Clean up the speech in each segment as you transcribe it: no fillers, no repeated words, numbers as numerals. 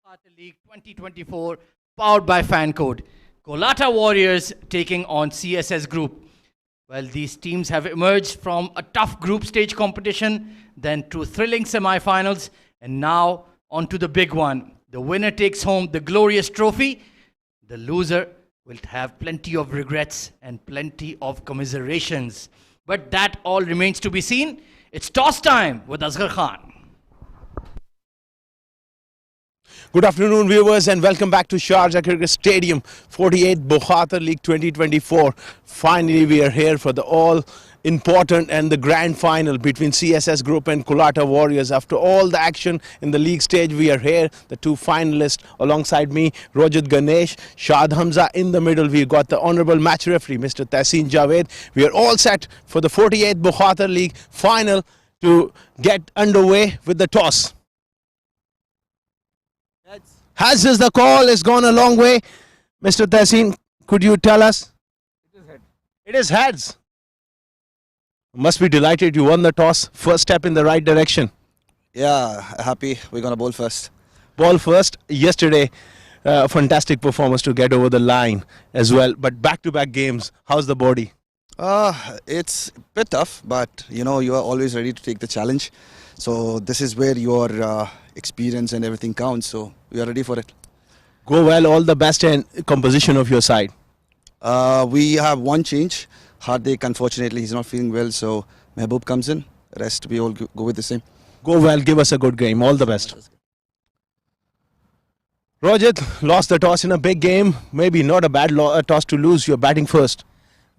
Bukhatir League 2024, powered by FanCode. COLATTA Warriors taking on CSS Group. Well, these teams have emerged from a tough group stage competition, then to thrilling semi-finals, and now on to the big one. The winner takes home the glorious trophy. The loser will have plenty of regrets and plenty of commiserations. But that all remains to be seen. It's toss time with Asghar Khan. Good afternoon, viewers, and welcome back to Sharjah Cricket Stadium, 48th Bukhatir League 2024. Finally, we are here for the all-important and the grand final between CSS Group and COLATTA Warriors. After all the action in the league stage, we are here, the two finalists alongside me, Rojat Ganesh, Shad Hamza in the middle. We've got the honourable match referee, Mr. Tahseen Javed. We are all set for the 48th Bukhatir League final to get underway with the toss. Heads is the call, has gone a long way. Mr. Tahseen, could you tell us? It is head. It is heads. Must be delighted you won the toss. First step in the right direction. Yeah, happy. We're gonna bowl first. Ball first. Yesterday, fantastic performance to get over the line as well. But back-to-back games, how's the body? It's a bit tough, but you are always ready to take the challenge. So this is where your experience and everything counts. So we are ready for it. Go well, all the best, and composition of your side. We have one change. Hardik, unfortunately, he's not feeling well. So Mehboob comes in. Rest we all go with the same. Go well, give us a good game. All the best. Rojat lost the toss in a big game. Maybe not a bad toss to lose. You're batting first.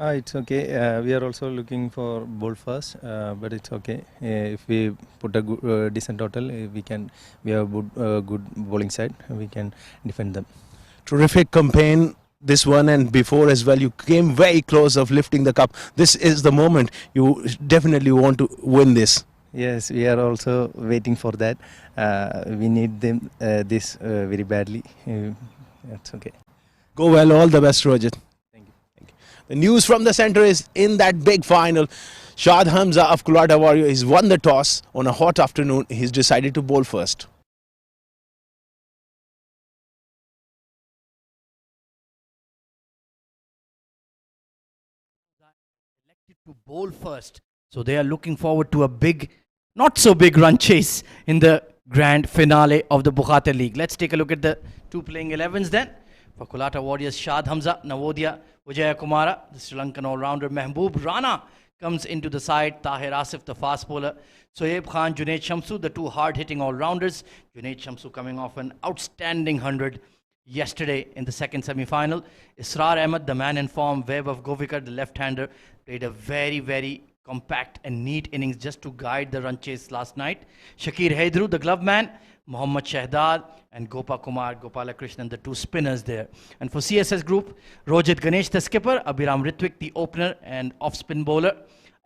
It's okay. We are also looking for bowl first, but it's okay. If we put a decent total, we have good bowling side. We can defend them. Terrific campaign, this one and before as well. You came very close of lifting the cup. This is the moment. You definitely want to win this. Yes, we are also waiting for that. We need them this very badly. It's okay. Go well, all the best, Rojat. The news from the centre is in that big final. Shad Hamza of COLATTA Warrior has won the toss on a hot afternoon. He's decided to bowl first. Elected to bowl first. So they are looking forward to a big, not so big run chase in the grand finale of the Bukhatir League. Let's take a look at the two playing 11s then. For COLATTA Warriors, Shad Hamza, Navodya, Vijaya Kumara, the Sri Lankan all-rounder. Mehboob Rana comes into the side. Tahir Asif, the fast bowler. Sohaib Khan, Junaid Shamsu, the two hard-hitting all-rounders. Junaid Shamsu coming off an outstanding 100 yesterday in the second semi-final. Israr Ahmed, the man in form. Webb of Govikar, the left-hander, played a very, very compact and neat innings just to guide the run chase last night. Shakir Haidru, the glove man. Mohammad Shahdad and Gopalakrishnan, the two spinners there. And for CSS Group, Rojat Ganesh, the skipper, Abhiram Ritwik, the opener and off-spin bowler,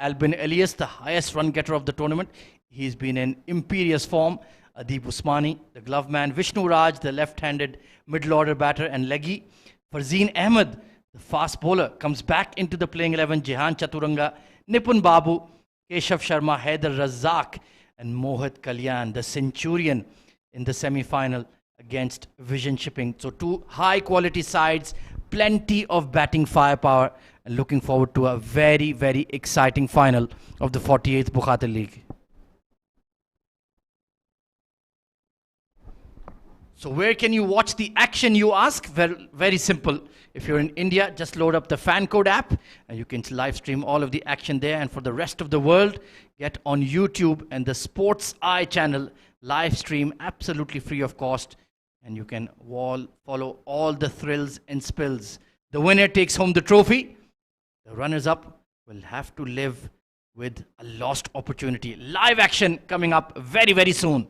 Albin Elias, the highest run getter of the tournament. He's been in imperious form. Adeep Usmani, the glove man, Vishnu Raj, the left-handed middle-order batter and leggy. Farzeen Ahmed, the fast bowler, comes back into the playing 11. Jehan Chaturanga, Nipun Babu, Keshav Sharma, Haider Razzaq and Mohit Kalyan, the centurion, in the semi-final against Vision Shipping. So two high-quality sides, plenty of batting firepower, and looking forward to a very, very exciting final of the 48th Bukhatir League. So where can you watch the action, you ask? Very, very simple. If you're in India, just load up the FanCode app and you can live stream all of the action there. And for the rest of the world, get on YouTube and the Sports Eye channel, live stream absolutely free of cost. And you can follow all the thrills and spills. The winner takes home the trophy. The runners-up will have to live with a lost opportunity. Live action coming up very, very soon.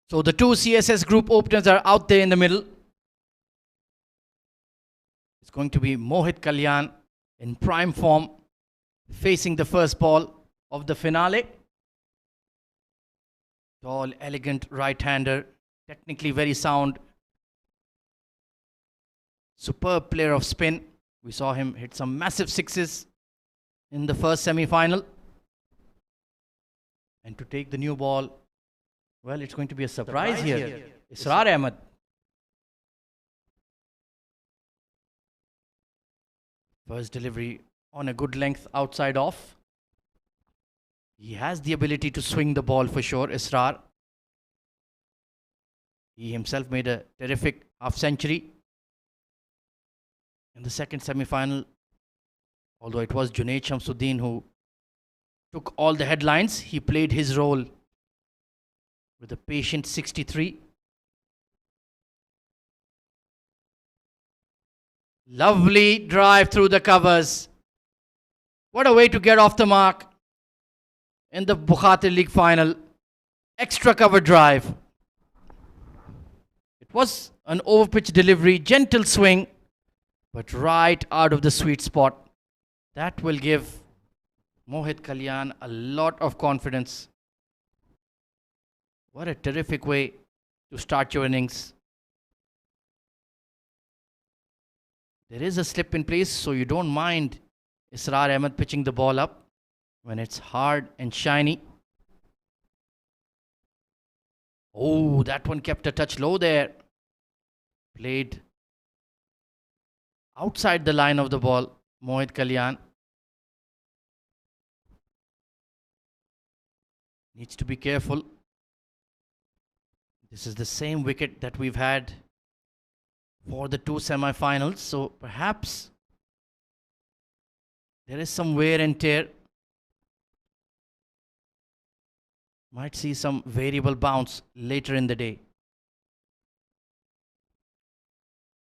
So the two CSS group openers are out there in the middle. It's going to be Mohit Kalyan in prime form, facing the first ball of the finale. Tall, elegant right-hander, technically very sound. Superb player of spin. We saw him hit some massive sixes in the first semi-final. And to take the new ball, well, it's going to be a surprise here. Israr Ahmed. First delivery on a good length outside off. He has the ability to swing the ball for sure, Israr. He himself made a terrific half century in the second semi-final, although it was Junaid Shamsuddin who took all the headlines. He played his role with a patient 63. Lovely drive through the covers. What a way to get off the mark in the Bukhatir League final. Extra cover drive. It was an over-pitch delivery, gentle swing, but right out of the sweet spot. That will give Mohit Kalyan a lot of confidence. What a terrific way to start your innings. There is a slip in place, so you don't mind Israr Ahmed pitching the ball up when it's hard and shiny. Oh, that one kept a touch low there. Played outside the line of the ball, Mohit Kalyan. Needs to be careful. This is the same wicket that we've had for the two semi-finals, so perhaps there is some wear and tear. Might see some variable bounce later in the day.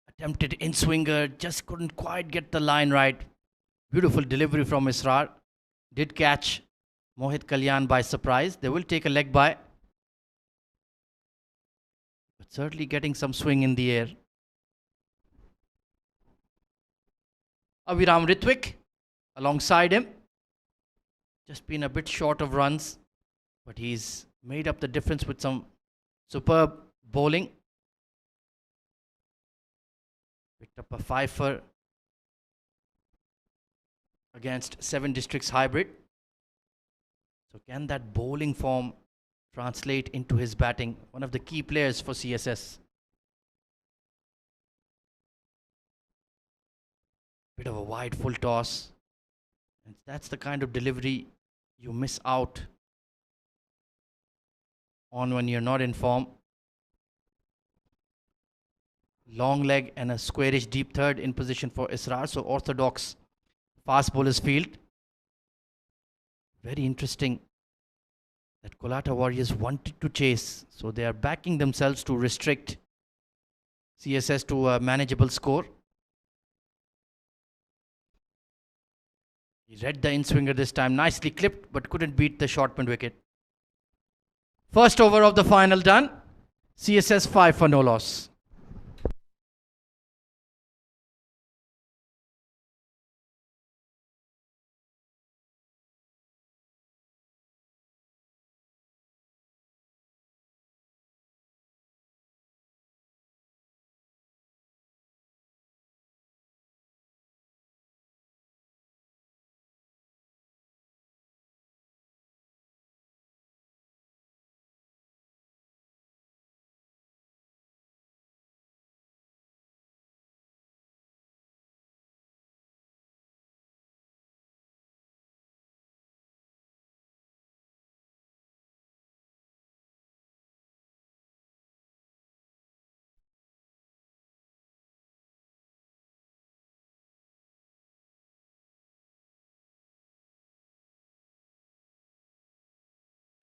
Attempted in-swinger, just couldn't quite get the line right. Beautiful delivery from Israr. Did catch Mohit Kalyan by surprise. They will take a leg by. But certainly getting some swing in the air. Aviram Ritwik alongside him. Just been a bit short of runs, but he's made up the difference with some superb bowling. Picked up a fifer against 7 Districts hybrid. So can that bowling form translate into his batting? One of the key players for CSS. Bit of a wide full toss. And that's the kind of delivery you miss out on when you're not in form. Long leg and a squarish deep third in position for Israr. So orthodox fast bowler's field. Very interesting that COLATTA Warriors wanted to chase. So they are backing themselves to restrict CSS to a manageable score. He read the in-swinger this time. Nicely clipped, but couldn't beat the short mid wicket. First over of the final done. CSS 5 for no loss.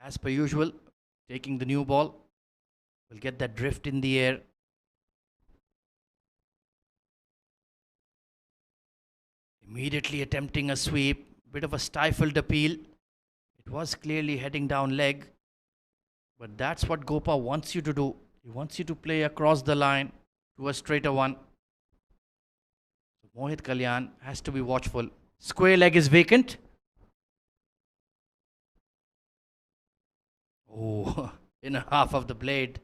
As per usual, taking the new ball. Will get that drift in the air. Immediately attempting a sweep. Bit of a stifled appeal. It was clearly heading down leg. But that's what Gopa wants you to do. He wants you to play across the line to a straighter one. Mohit Kalyan has to be watchful. Square leg is vacant. Oh, inner half of the blade.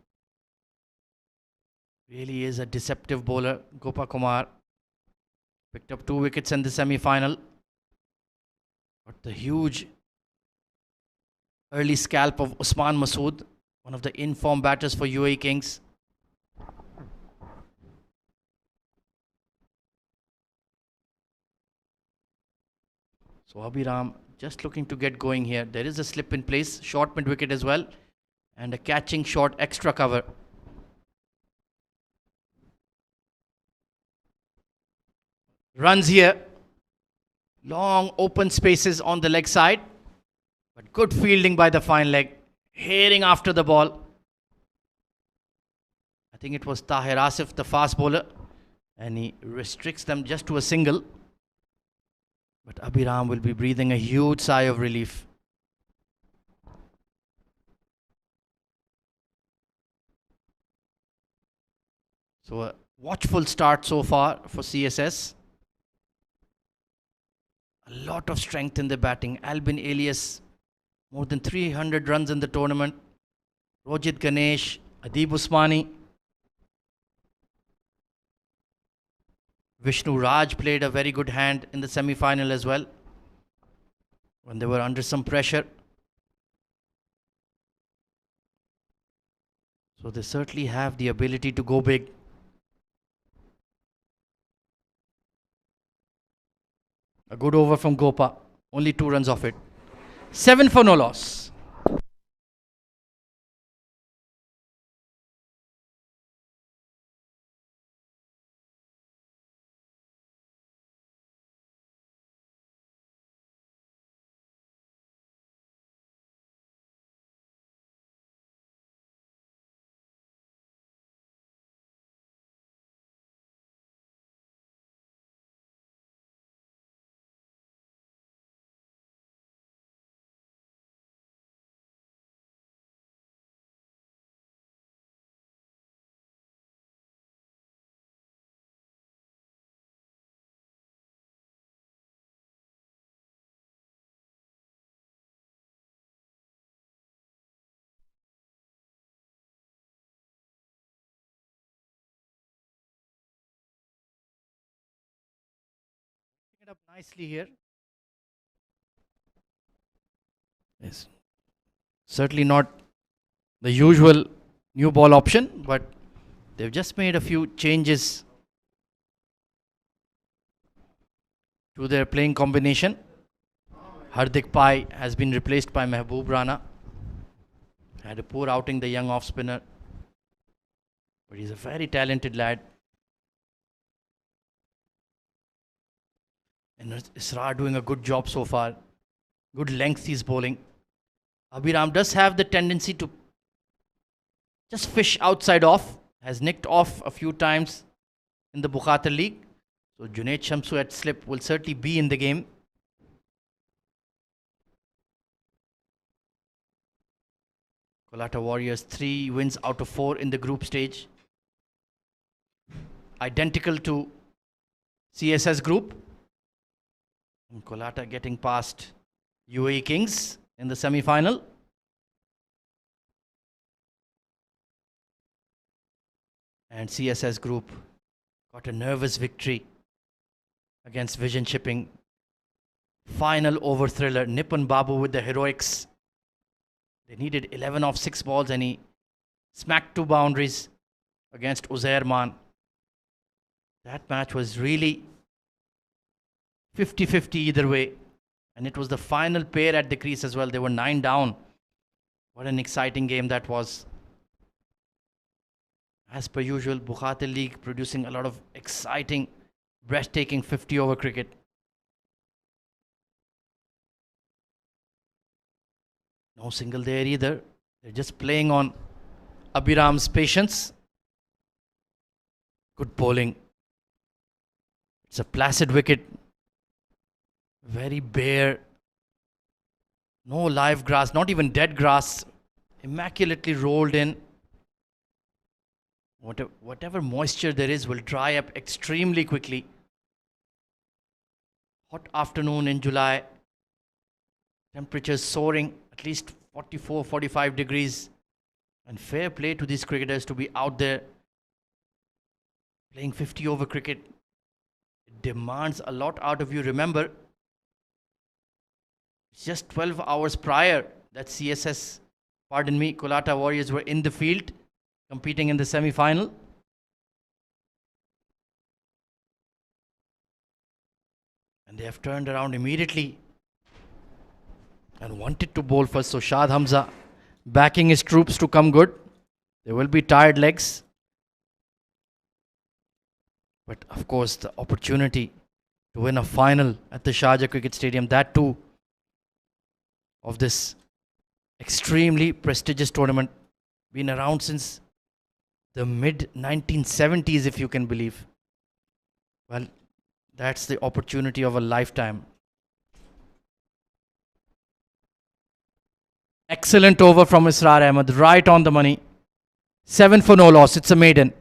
Really is a deceptive bowler. Gopa Kumar picked up 2 wickets in the semi-final. But the huge early scalp of Usman Masood, one of the in-form batters for UAE Kings. So Abhiram just looking to get going here. There is a slip in place, short mid-wicket as well, and a catching short extra cover. Runs here. Long open spaces on the leg side. But good fielding by the fine leg. Herring after the ball. I think it was Tahir Asif, the fast bowler. And he restricts them just to a single. But Abhiram will be breathing a huge sigh of relief. So a watchful start so far for CSS. A lot of strength in the batting. Albin Elias, more than 300 runs in the tournament. Rojit Ganesh, Adib Usmani. Vishnu Raj played a very good hand in the semi-final as well, when they were under some pressure. So they certainly have the ability to go big. A good over from Gopa. Only 2 runs off it. 7 for no loss. It up nicely here. Yes. Certainly not the usual new ball option, but they've just made a few changes to their playing combination. Hardik Pai has been replaced by Mehboob Rana. Had a poor outing, the young off spinner, but he's a very talented lad. And Israr doing a good job so far. Good length he's bowling. Abhiram does have the tendency to just fish outside off. Has nicked off a few times in the Bukhatir League. So Junaid Shamsu at slip will certainly be in the game. COLATTA Warriors 3 wins out of 4 in the group stage. Identical to CSS group. And COLATTA getting past UAE Kings in the semi-final. And CSS group got a nervous victory against Vision Shipping. Final over thriller. Nipun Babu with the heroics. They needed 11 off 6 balls and he smacked 2 boundaries against Uzair Man. That match was really 50-50 either way. And it was the final pair at the crease as well. They were 9 down. What an exciting game that was. As per usual, Bukhatir League producing a lot of exciting, breathtaking 50-over cricket. No single there either. They're just playing on Abhiram's patience. Good bowling. It's a placid wicket. Very bare. No live grass, not even dead grass immaculately rolled in. Whatever moisture there is will dry up extremely quickly. Hot afternoon in July, temperatures soaring at least 44, 45 degrees. And fair play to these cricketers to be out there playing 50 over cricket. It demands a lot out of you. Remember, just 12 hours prior that CSS, pardon me, COLATTA Warriors were in the field competing in the semi-final. And they have turned around immediately and wanted to bowl first. So Shad Hamza backing his troops to come good. There will be tired legs. But of course, the opportunity to win a final at the Sharjah Cricket Stadium, that too, of this extremely prestigious tournament, been around since the mid 1970s, if you can believe. Well, that's the opportunity of a lifetime. Excellent over from Israr Ahmed, right on the money. 7 for no loss. It's a maiden.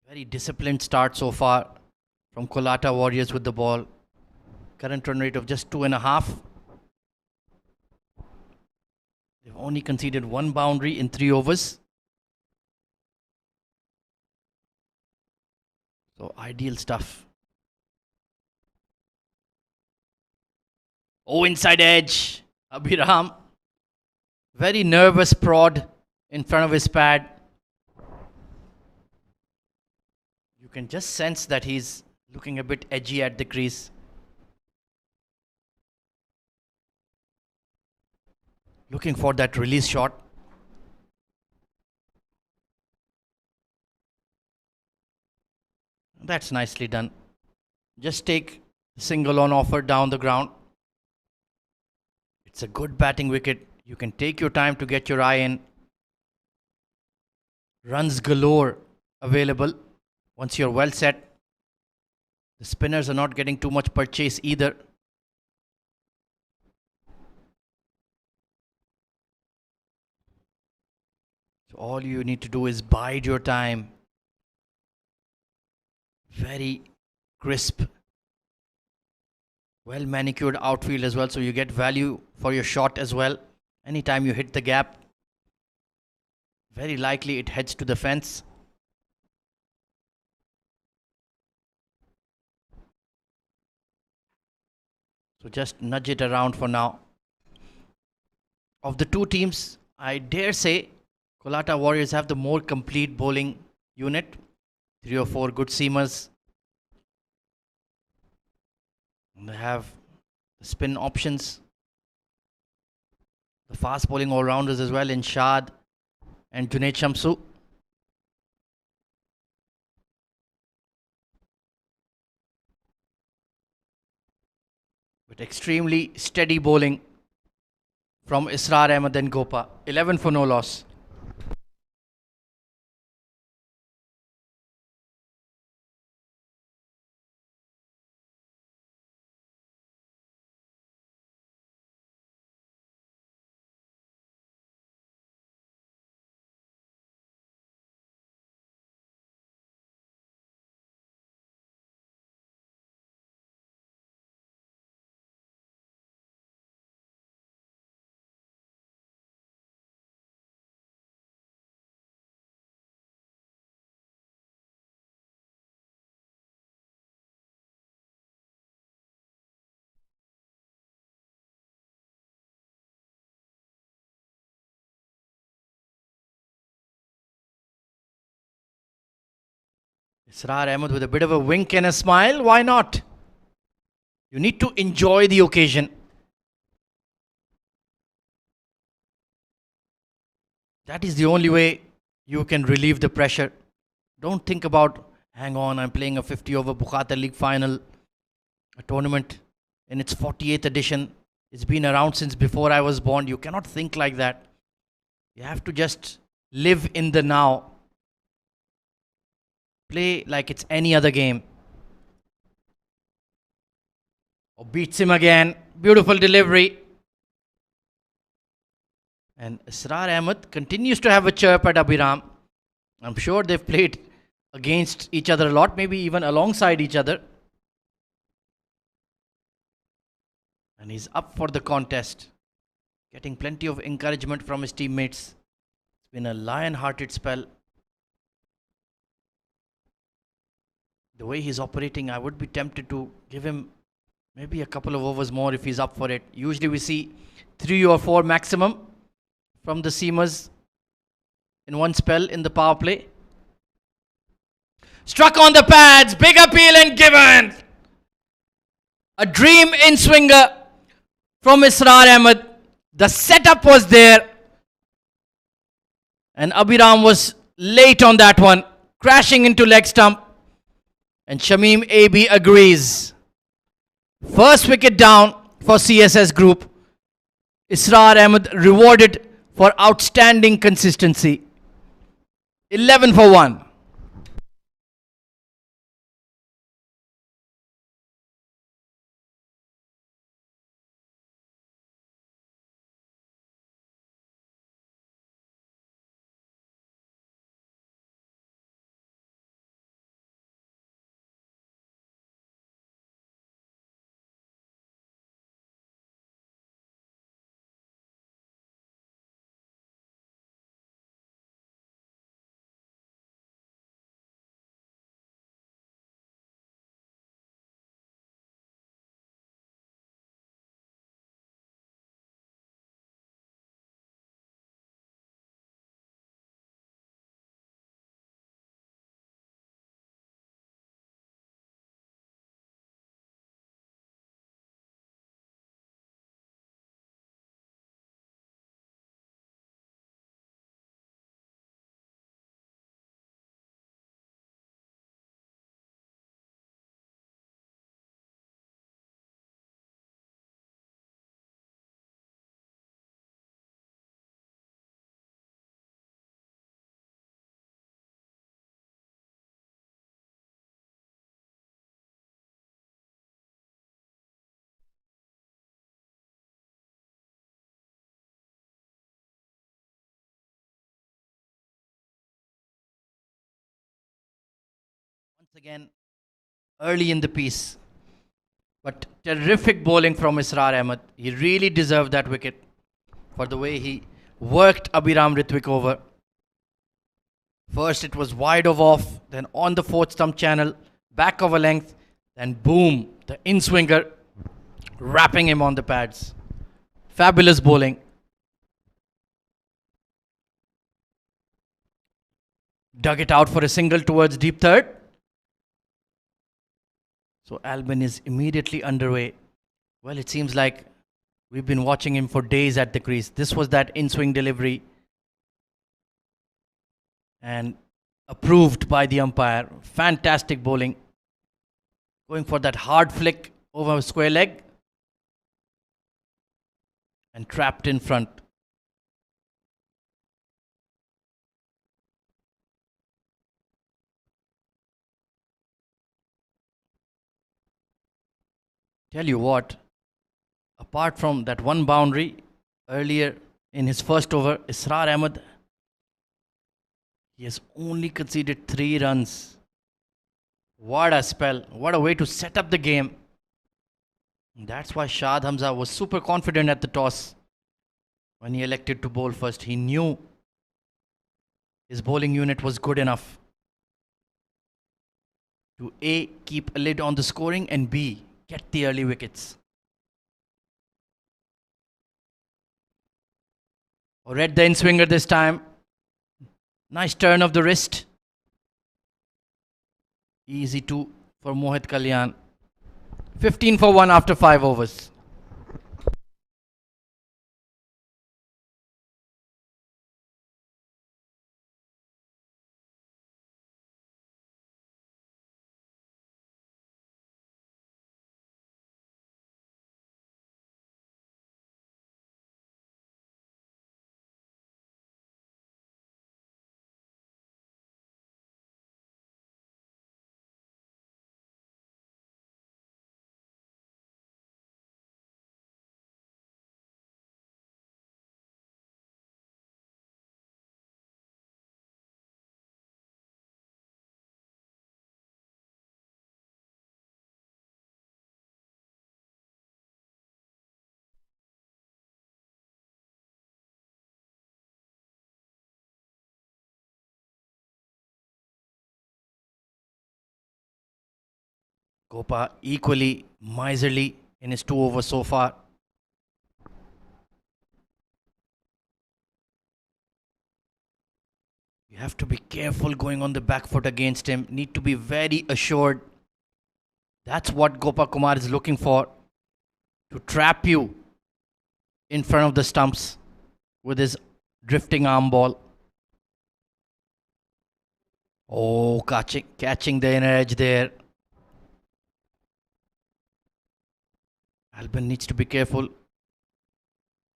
Very disciplined start so far from COLATTA Warriors with the ball. Current run rate of just 2.5. They've only conceded 1 boundary in 3 overs. So ideal stuff. Oh, inside edge. Abhiram. Very nervous prod in front of his pad. You can just sense that he's looking a bit edgy at the crease. Looking for that release shot. That's nicely done. Just take single on offer down the ground. It's a good batting wicket. You can take your time to get your eye in. Runs galore available once you're well set. The spinners are not getting too much purchase either. So all you need to do is bide your time. Very crisp, well manicured outfield as well, so you get value for your shot as well. Anytime you hit the gap, very likely it heads to the fence. So just nudge it around for now. Of the two teams, I dare say COLATTA Warriors have the more complete bowling unit. 3 or 4 good seamers. And they have the spin options. The fast bowling all-rounders as well in Shad and Junaid Shamsu. But extremely steady bowling from Israr Ahmed and Gopa. 11 for no loss. Israr Ahmed with a bit of a wink and a smile. Why not? You need to enjoy the occasion. That is the only way you can relieve the pressure. Don't think about, hang on, I'm playing a 50 over Bukhatir League final, a tournament in its 48th edition. It's been around since before I was born. You cannot think like that. You have to just live in the now. Play like it's any other game. Oh, beats him again. Beautiful delivery. And Israr Ahmed continues to have a chirp at Abhiram. I'm sure they've played against each other a lot, maybe even alongside each other. And he's up for the contest, getting plenty of encouragement from his teammates. It's been a lion-hearted spell. The way he's operating, I would be tempted to give him maybe a couple of overs more if he's up for it. Usually we see 3 or 4 maximum from the seamers in one spell in the power play. Struck on the pads, big appeal and given. A dream in swinger from Israr Ahmed. The setup was there. And Abhiram was late on that one, crashing into leg stump. And Shamim AB agrees. First wicket down for CSS group. Israr Ahmed rewarded for outstanding consistency. 11 for 1. Once again, early in the piece. But terrific bowling from Israr Ahmed. He really deserved that wicket for the way he worked Abhiram Ritwik over. First it was wide of off, then on the 4th stump channel, back of a length, then boom, the in-swinger wrapping him on the pads. Fabulous bowling. Dug it out for a single towards deep third. So Albin is immediately underway. Well, it seems like we've been watching him for days at the crease. This was that in-swing delivery. And approved by the umpire. Fantastic bowling. Going for that hard flick over a square leg. And trapped in front. Tell you what, apart from that one boundary earlier in his first over, Israr Ahmed, he has only conceded 3 runs. What a spell. What a way to set up the game. That's why Shad Hamza was super confident at the toss when he elected to bowl first. He knew his bowling unit was good enough to A, keep a lid on the scoring, and B, get the early wickets. Read the in-swinger this time. Nice turn of the wrist. Easy two for Mohit Kalyan. 15 for 1 after 5 overs. Gopa equally miserly in his 2 overs so far. You have to be careful going on the back foot against him. Need to be very assured. That's what Gopa Kumar is looking for. To trap you in front of the stumps with his drifting arm ball. Oh, catching the inner edge there. Albin needs to be careful.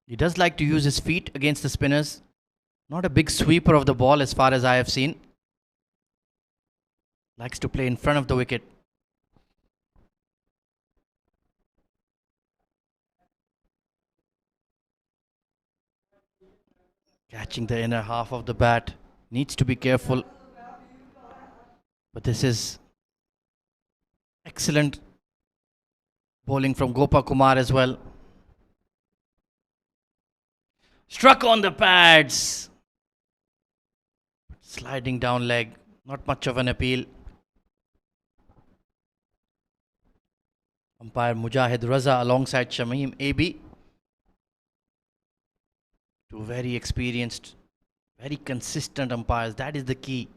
He does like to use his feet against the spinners. Not a big sweeper of the ball as far as I have seen. Likes to play in front of the wicket. Catching the inner half of the bat. Needs to be careful. But this is excellent bowling from Gopa Kumar as well. Struck on the pads. Sliding down leg. Not much of an appeal. Umpire Mujahid Raza alongside Shamim AB. Two very experienced, very consistent umpires. That is the key.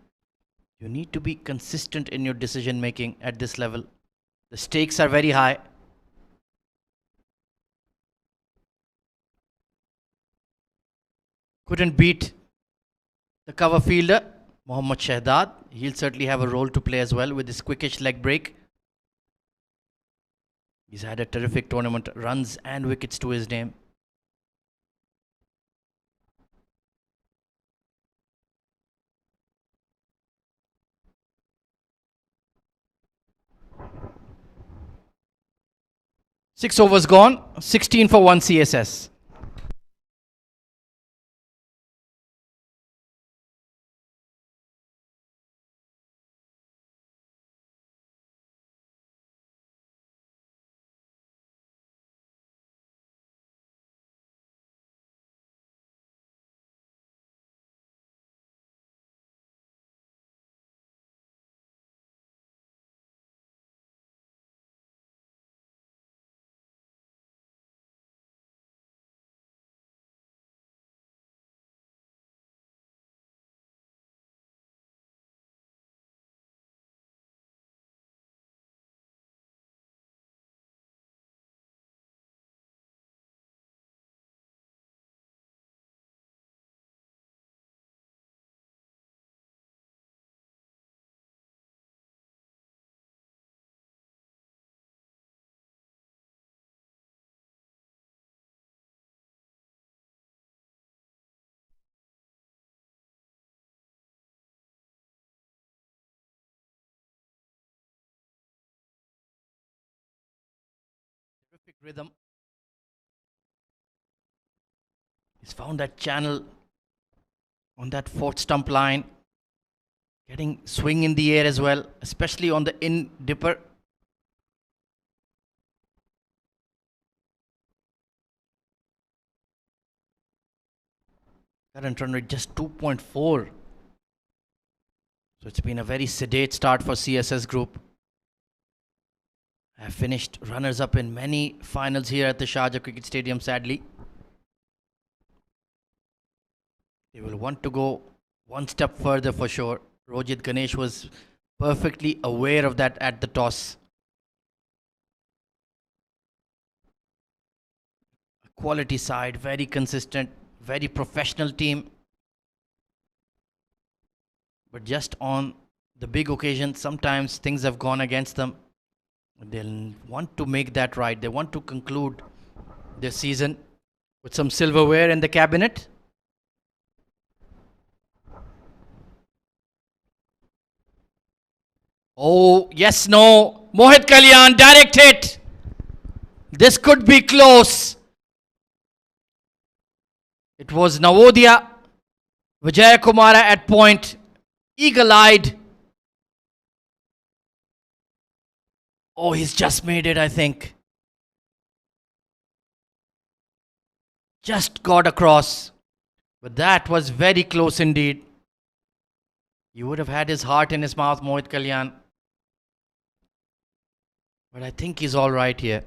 You need to be consistent in your decision making at this level. The stakes are very high. Couldn't beat the cover fielder, Mohammad Shahdad. He'll certainly have a role to play as well with his quickish leg break. He's had a terrific tournament, runs and wickets to his name. Six overs gone, 16 for 1 CSS. Terrific rhythm. He's found that channel on that fourth stump line. Getting swing in the air as well, especially on the in dipper. Current run rate just 2.4. So it's been a very sedate start for CSS Group. Have finished runners up in many finals here at the Sharjah Cricket Stadium, sadly. They will want to go one step further for sure. Rojit Ganesh was Perfectly aware of that at the toss. Quality side, very consistent, very professional team. But just on the big occasion, sometimes things have gone against them. They'll want to make that right. They want to conclude their season with some silverware in the cabinet. Oh, yes, no. Mohit Kalyan, direct hit. This could be close. It was Navodaya. Vijay Kumara at point. Eagle eyed. Oh, he's just made it, I think. Just got across. But that was very close indeed. He would have had his heart in his mouth, Mohit Kalyan. But I think he's all right here.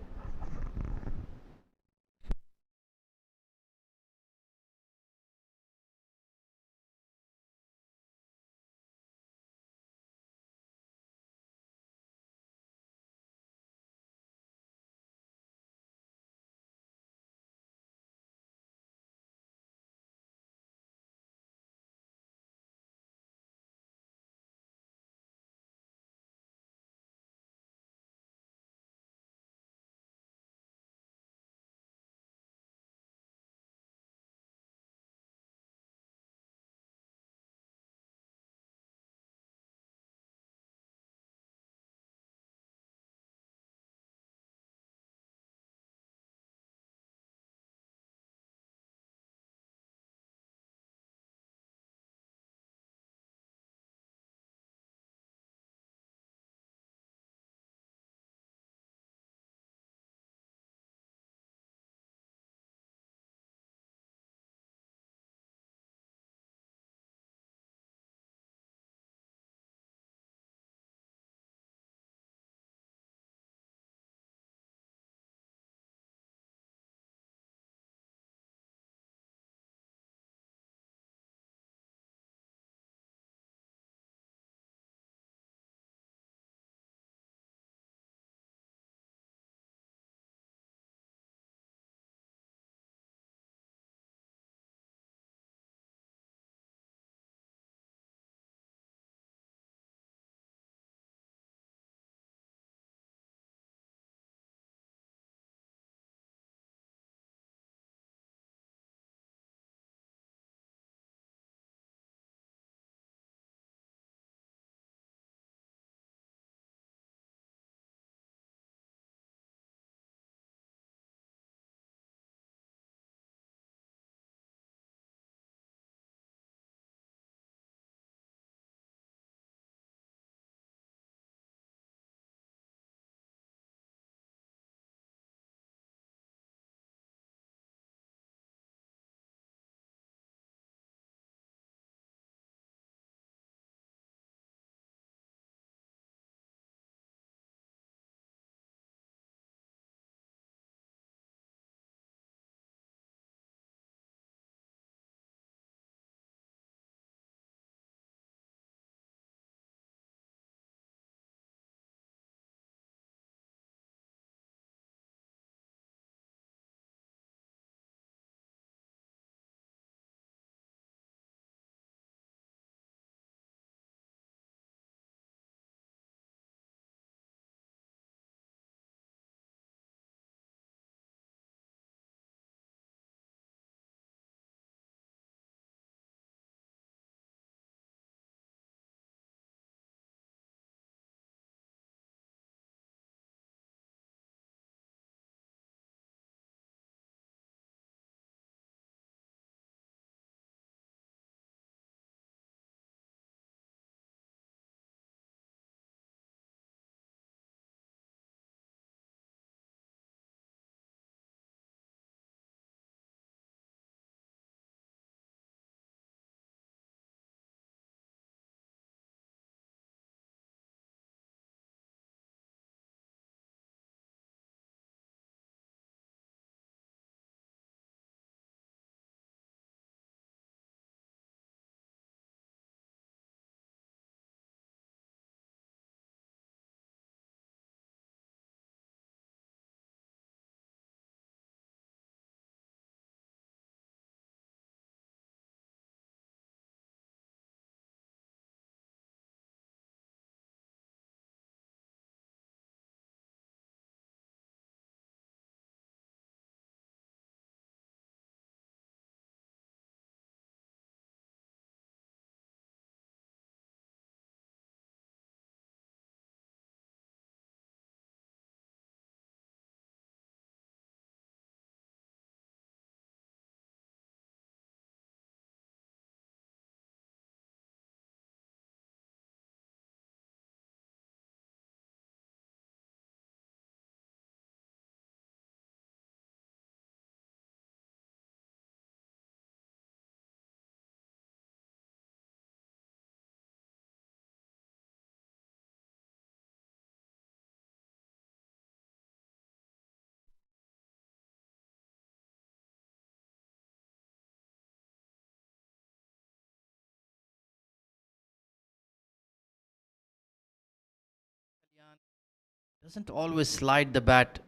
Doesn't always slide the bat.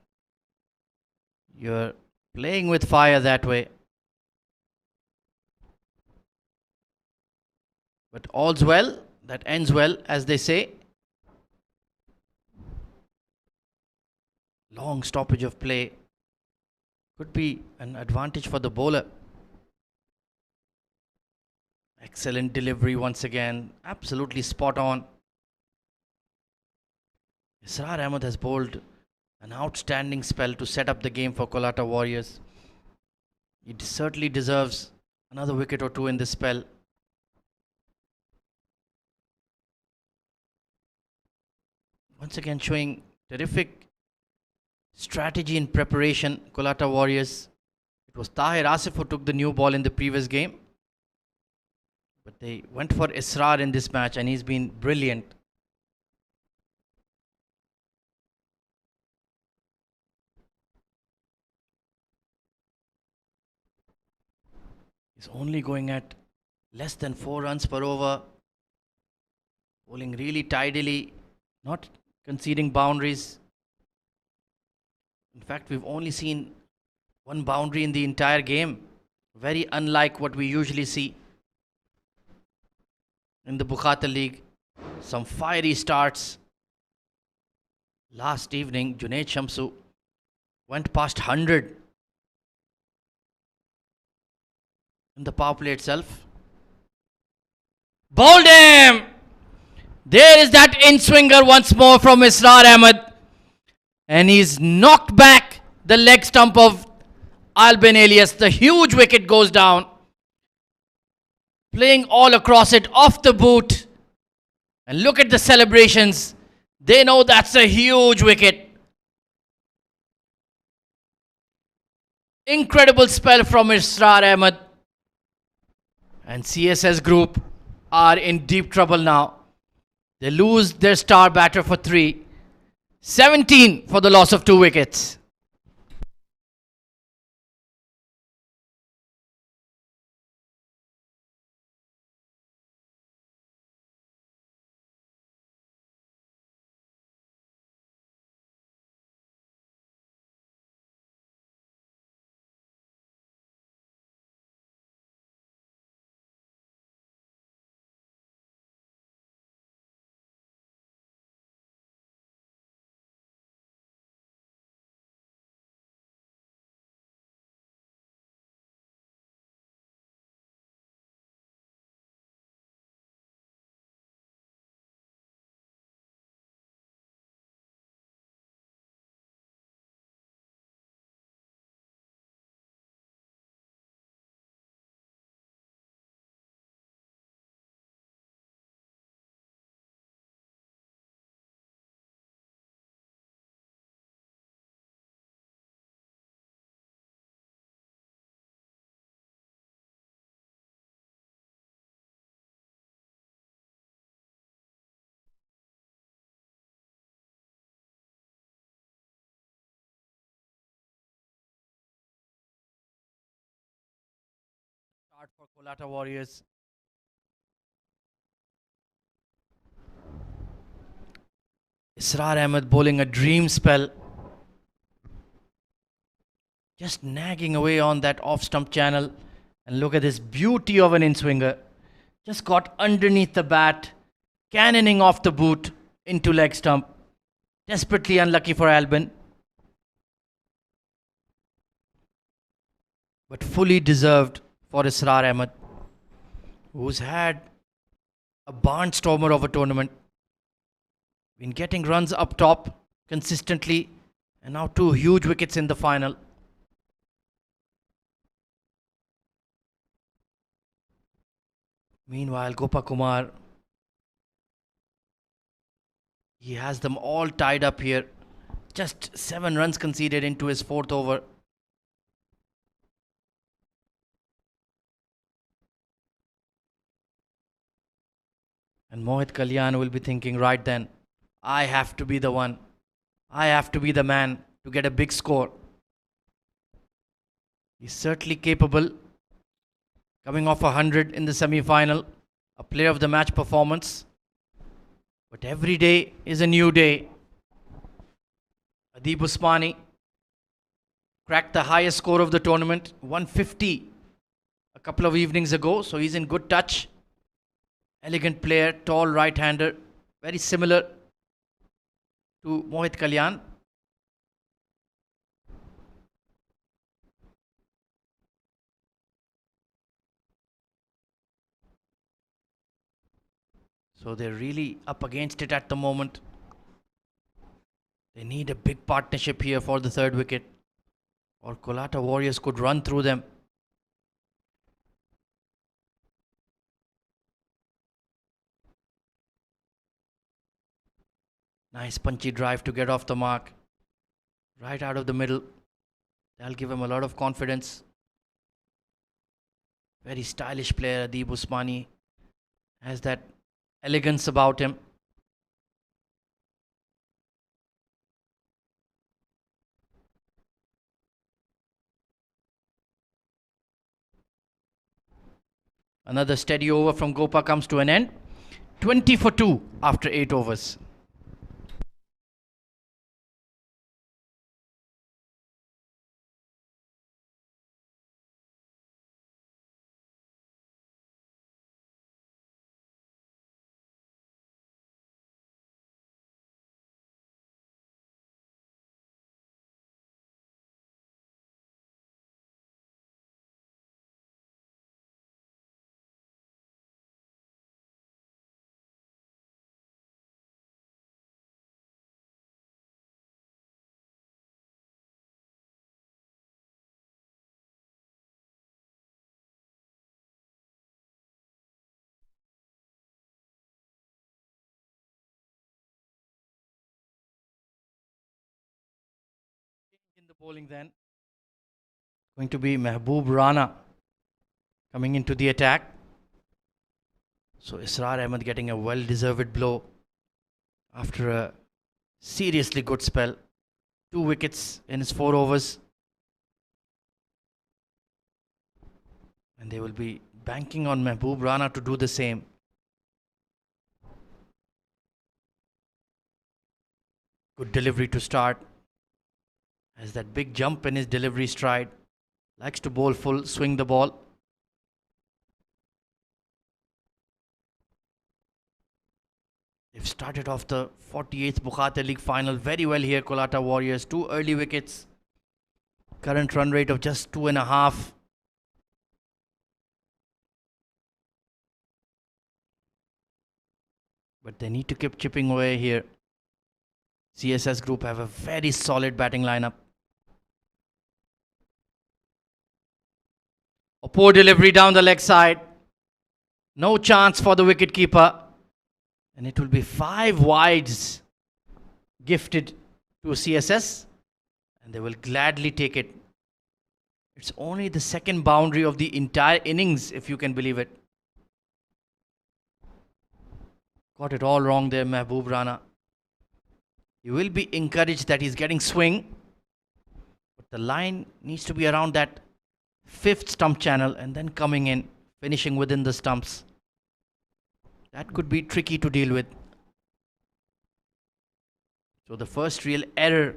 You're playing with fire that way. But all's well that ends well, as they say. Long stoppage of play could be an advantage for the bowler. Excellent delivery once again. Absolutely spot on. Israr Ahmed has bowled an outstanding spell to set up the game for COLATTA Warriors. He certainly deserves another wicket or two in this spell. Once again showing terrific strategy in preparation, COLATTA Warriors. It was Tahir Asif who took the new ball in the previous game. But they went for Israr in this match and he's been brilliant. He's only going at less than 4 runs per over. Bowling really tidily, not conceding boundaries. In fact, we've only seen one boundary in the entire game. Very unlike what we usually see in the Bukhatir League. Some fiery starts. Last evening, Junaid Shamsu went past 100 in the power play itself. Bowled him! There is that in-swinger once more from Israr Ahmed. And he's knocked back the leg stump of Albin Elias. The huge wicket goes down. Playing all across it, off the boot. And look at the celebrations. They know that's a huge wicket. Incredible spell from Israr Ahmed. And CSS group are in deep trouble now. They lose their star batter for 3. 17 for the loss of 2 wickets. Start for COLATTA Warriors. Israr Ahmed bowling a dream spell. Just nagging away on that off stump channel. And look at this beauty of an in-swinger. Just got underneath the bat. Cannoning off the boot into leg stump. Desperately unlucky for Albin. But fully deserved for Israr Ahmed, who's had a barnstormer of a tournament. Been getting runs up top consistently, and now 2 huge wickets in the final. Meanwhile, Gopakumar, he has them all tied up here. Just 7 runs conceded into his 4th over. And Mohit Kalyan will be thinking, right then, I have to be the one. I have to be the man to get a big score. He's certainly capable. Coming off 100 in the semi-final. A player of the match performance. But every day is a new day. Adib Usmani cracked the highest score of the tournament, 150, a couple of evenings ago. So he's in good touch. Elegant player, tall right-hander, very similar to Mohit Kalyan. So they're really up against it at the moment. They need a big partnership here for the third wicket, or COLATTA Warriors could run through them. Nice punchy drive to get off the mark. Right out of the middle. That'll give him a lot of confidence. Very stylish player, Adib Usmani. Has that elegance about him. Another steady over from Gopa comes to an end. 20 for 2 after 8 overs. In the bowling then, going to be Mehboob Rana coming into the attack. So Israr Ahmed getting a well-deserved blow after a seriously good spell. 2 wickets in his 4 overs. And they will be banking on Mehboob Rana to do the same. Good delivery to start. Has that big jump in his delivery stride. Likes to bowl full, swing the ball. They've started off the 48th Bukhatir League final very well here, COLATTA Warriors. 2 early wickets. Current run rate of just 2.5. But they need to keep chipping away here. CSS group have a very solid batting lineup. A poor delivery down the leg side. No chance for the wicketkeeper. And it will be 5 wides gifted to CSS. And they will gladly take it. It's only the second boundary of the entire innings, if you can believe it. Got it all wrong there, Mehboob Rana. He will be encouraged that he's getting swing. But the line needs to be around that 5th stump channel and then coming in, finishing within the stumps. That could be tricky to deal with. So the first real error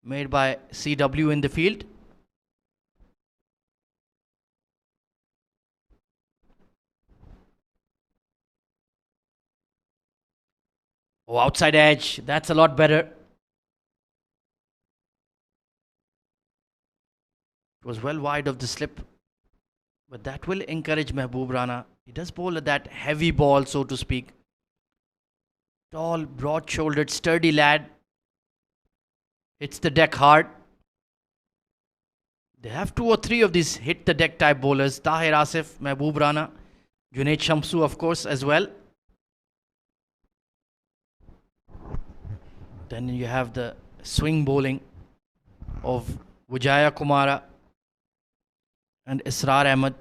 made by CW in the field. Oh, outside edge. That's a lot better. It was well wide of the slip. But that will encourage Mehboob Rana. He does bowl at that heavy ball, so to speak. Tall, broad-shouldered, sturdy lad. Hits the deck hard. They have 2 or 3 of these hit-the-deck type bowlers. Tahir Asif, Mehboob Rana, Junaid Shamsu, of course, as well. Then you have the swing bowling of Vijaya Kumara and Israr Ahmed.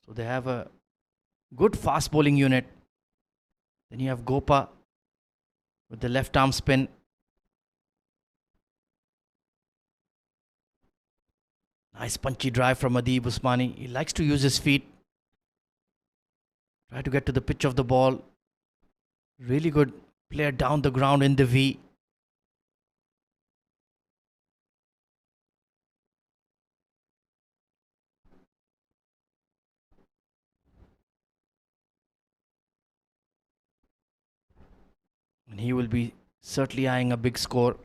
So they have a good fast bowling unit. Then you have Gopa with the left arm spin. Nice punchy drive from Adib Usmani. He likes to use his feet. Try to get to the pitch of the ball. Really good player down the ground in the V. And he will be certainly eyeing a big score.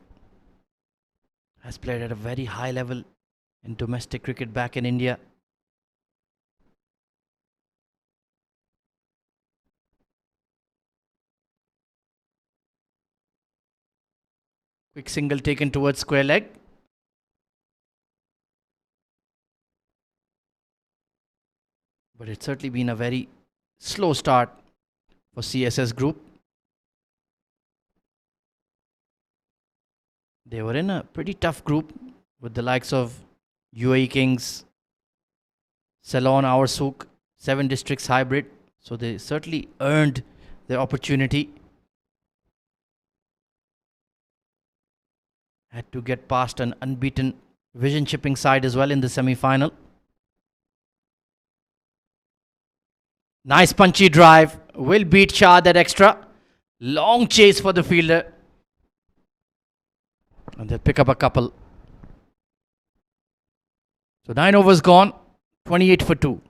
Has played at a very high level in domestic cricket back in India. Quick single taken towards square leg. But it's certainly been a very slow start for CSS group. They were in a pretty tough group with the likes of UAE Kings, Ceylon, Our Souk, 7 districts hybrid. So they certainly earned their opportunity. Had to get past an unbeaten vision chipping side as well in the semi-final. Nice punchy drive. Will beat Shah that extra. Long chase for the fielder. And they'll pick up a couple. So 9 overs gone. 28 for 2.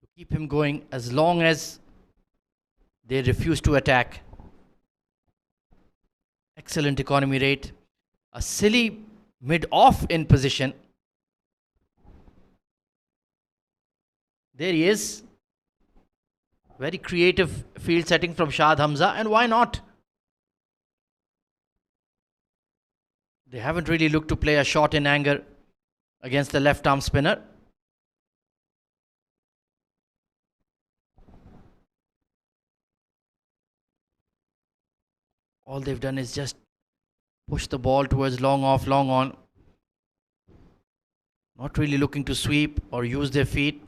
To keep him going as long as they refuse to attack. Excellent economy rate. A silly mid-off in position. There he is. Very creative field setting from Shad Hamza. And why not? They haven't really looked to play a shot in anger against the left arm spinner. All they've done is just push the ball towards long off, long on. Not really looking to sweep or use their feet.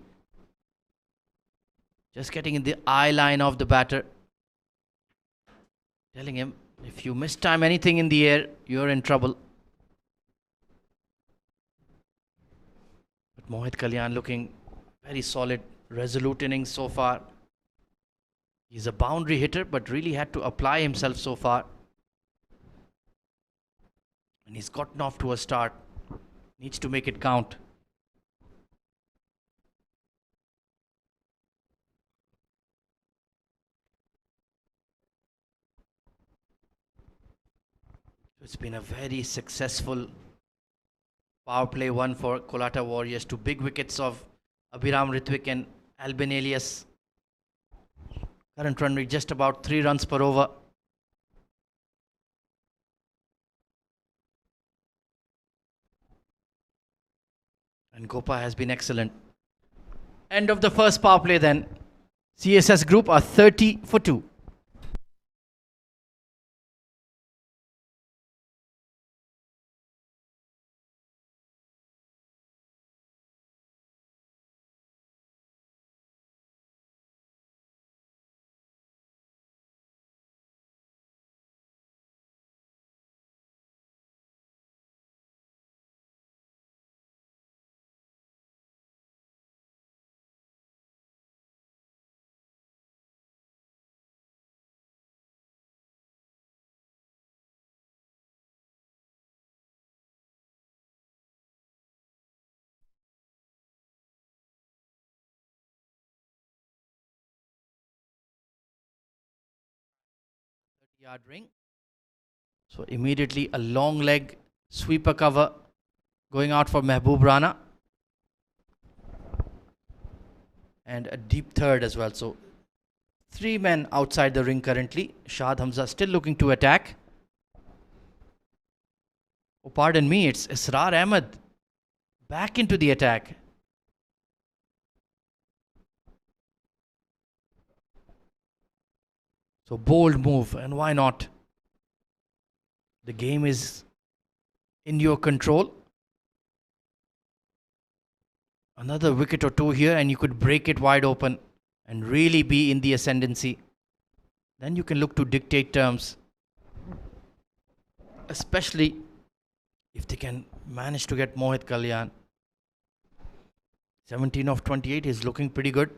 Just getting in the eye line of the batter. Telling him, if you mistime anything in the air, you're in trouble. But Mohit Kalyan looking very solid, resolute innings so far. He's a boundary hitter, but really had to apply himself so far. And he's gotten off to a start. Needs to make it count. It's been a very successful power play one for COLATTA Warriors. 2 big wickets of Abhiram Ritwik and Albin Elias. Current run rate just about 3 runs per over. And Gopa has been excellent. End of the first power play then. CSS group are 30 for 2. yard ring. So immediately a long leg sweeper cover going out for Mehboob Rana. And a deep third as well. So 3 men outside the ring currently. Shad Hamza still looking to attack. Oh, pardon me, it's Israr Ahmed back into the attack. So bold move, and why not? The game is in your control. Another wicket or two here, and you could break it wide open and really be in the ascendancy. Then you can look to dictate terms, especially if they can manage to get Mohit Kalyan. 17 of 28 is looking pretty good.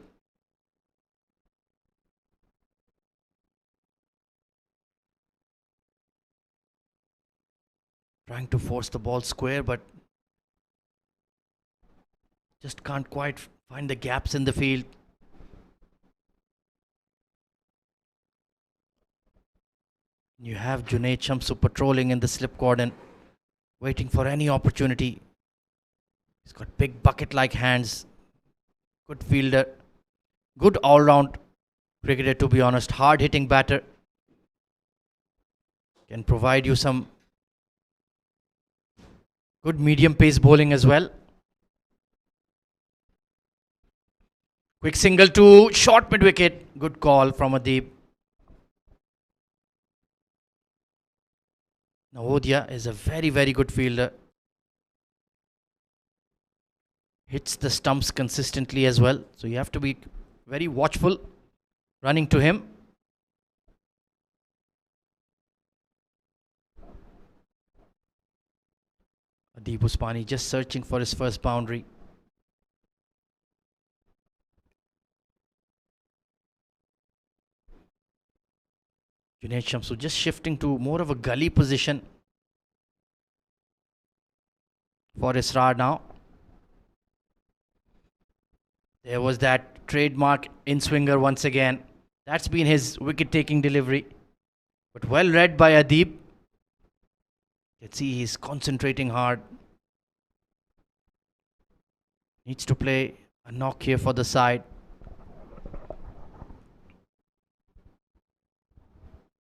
Trying to force the ball square, but just can't quite find the gaps in the field. You have Junaid Shamsu patrolling in the slip cordon, waiting for any opportunity. He's got big bucket-like hands. Good fielder. Good all-round cricketer, to be honest. Hard-hitting batter. Can provide you some good medium pace bowling as well. Quick single to short mid-wicket. Good call from Adeep. Navodya is a very, very good fielder. Hits the stumps consistently as well. So you have to be very watchful running to him. Adeep Usmani just searching for his first boundary. Junaid Shamsu just shifting to more of a gully position for Israr now. There was that trademark in-swinger once again. That's been his wicket-taking delivery. But well read by Adeep. Let's see, he's concentrating hard. Needs to play a knock here for the side.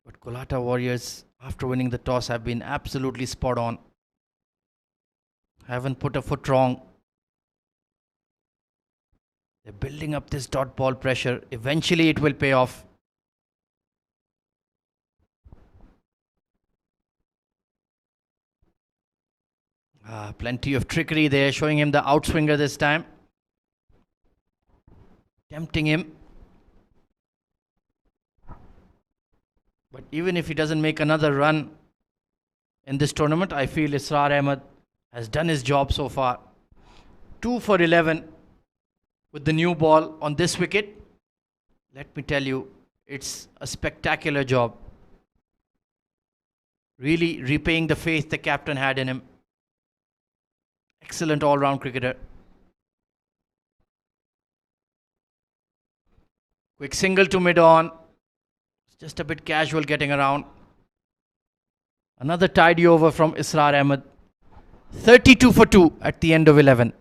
But COLATTA Warriors, after winning the toss, have been absolutely spot on. Haven't put a foot wrong. They're building up this dot ball pressure. Eventually it will pay off. Plenty of trickery there, showing him the outswinger this time. Tempting him. But even if he doesn't make another run in this tournament, I feel Israr Ahmed has done his job so far. 2 for 11 with the new ball on this wicket. Let me tell you, it's a spectacular job. Really repaying the faith the captain had in him. Excellent all-round cricketer. Quick single to mid-on. Just a bit casual getting around. Another tidy over from Israr Ahmed. 32 for 2 at the end of 11.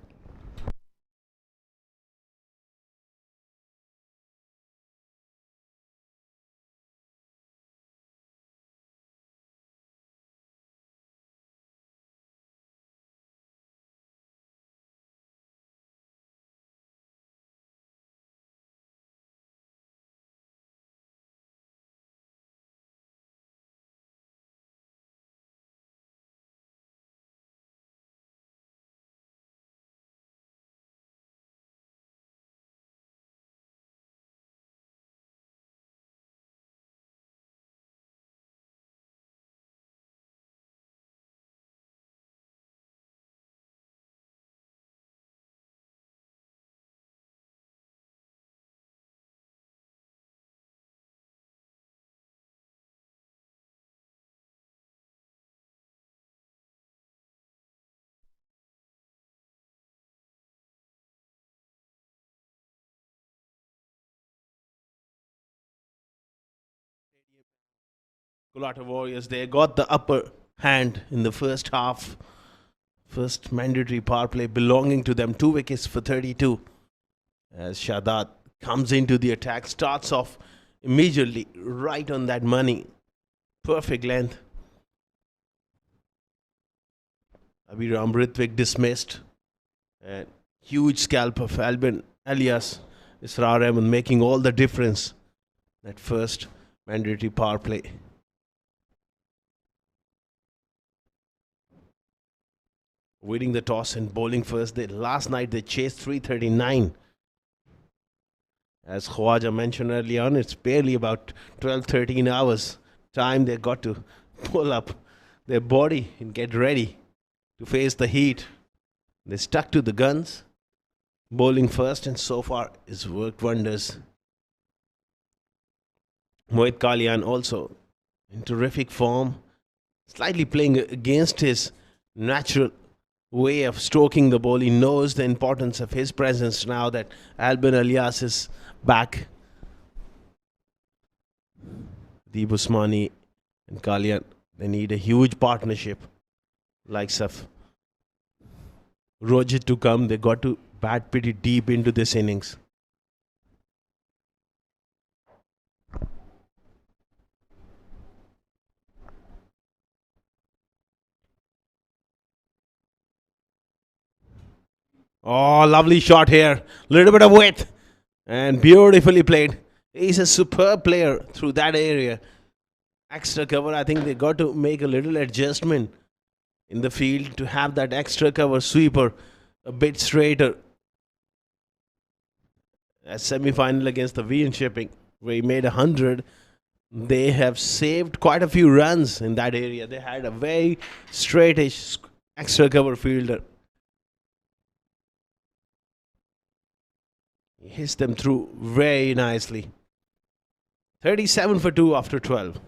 COLATTA Warriors, they got the upper hand in the first half. First mandatory power play belonging to them. 2 wickets for 32. As Shadat comes into the attack, starts off immediately right on that money. Perfect length. Abhiram Ritvik dismissed. And huge scalp of Albin alias Israr Ahmed making all the difference. That first mandatory power play. Winning the toss and bowling first. Last night they chased 339. As Khwaja mentioned early on, it's barely about 12-13 hours time they got to pull up their body and get ready to face the heat. They stuck to the guns, bowling first, and so far it's worked wonders. Mohit Kalyan also in terrific form, slightly playing against his natural way of stroking the ball. He knows the importance of his presence now that Albin Alias is back. Deep Usmani and Kalyan, they need a huge partnership. Likes of Roger to come. They got to bat pretty deep into this innings. Oh, lovely shot here. Little bit of width and beautifully played. He's a superb player through that area. Extra cover, I think they got to make a little adjustment in the field to have that extra cover sweeper a bit straighter. A semi-final against the VN Shipping where he made 100. They have saved quite a few runs in that area. They had a very straightish extra cover fielder. He hits them through very nicely. 37 for 2 after 12.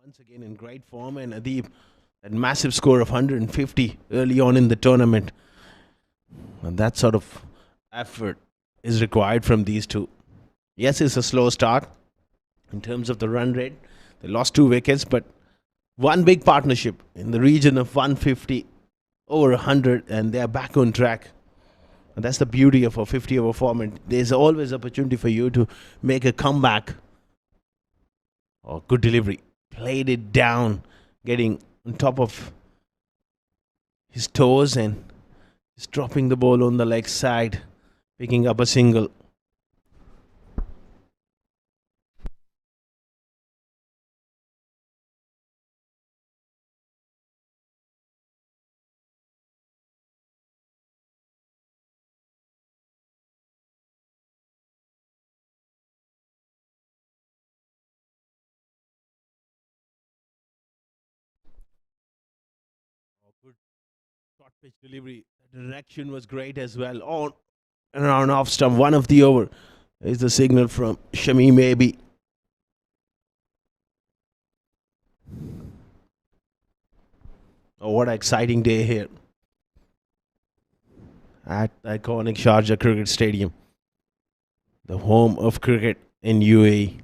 Once again in great form, and Adeep, that massive score of 150 early on in the tournament. And that sort of effort is required from these two. Yes, it's a slow start in terms of the run rate. They lost 2 wickets, but one big partnership in the region of 150, over 100, and they are back on track. And that's the beauty of a 50-over format. There's always opportunity for you to make a comeback. Oh, good delivery. Played it down, getting on top of his toes and just dropping the ball on the leg side, picking up a single. Good short pitch delivery. The direction was great as well. On and around off stump, one of the over is the signal from Shami Maybe. Oh, what an exciting day here at the iconic Sharjah Cricket Stadium, the home of cricket in UAE,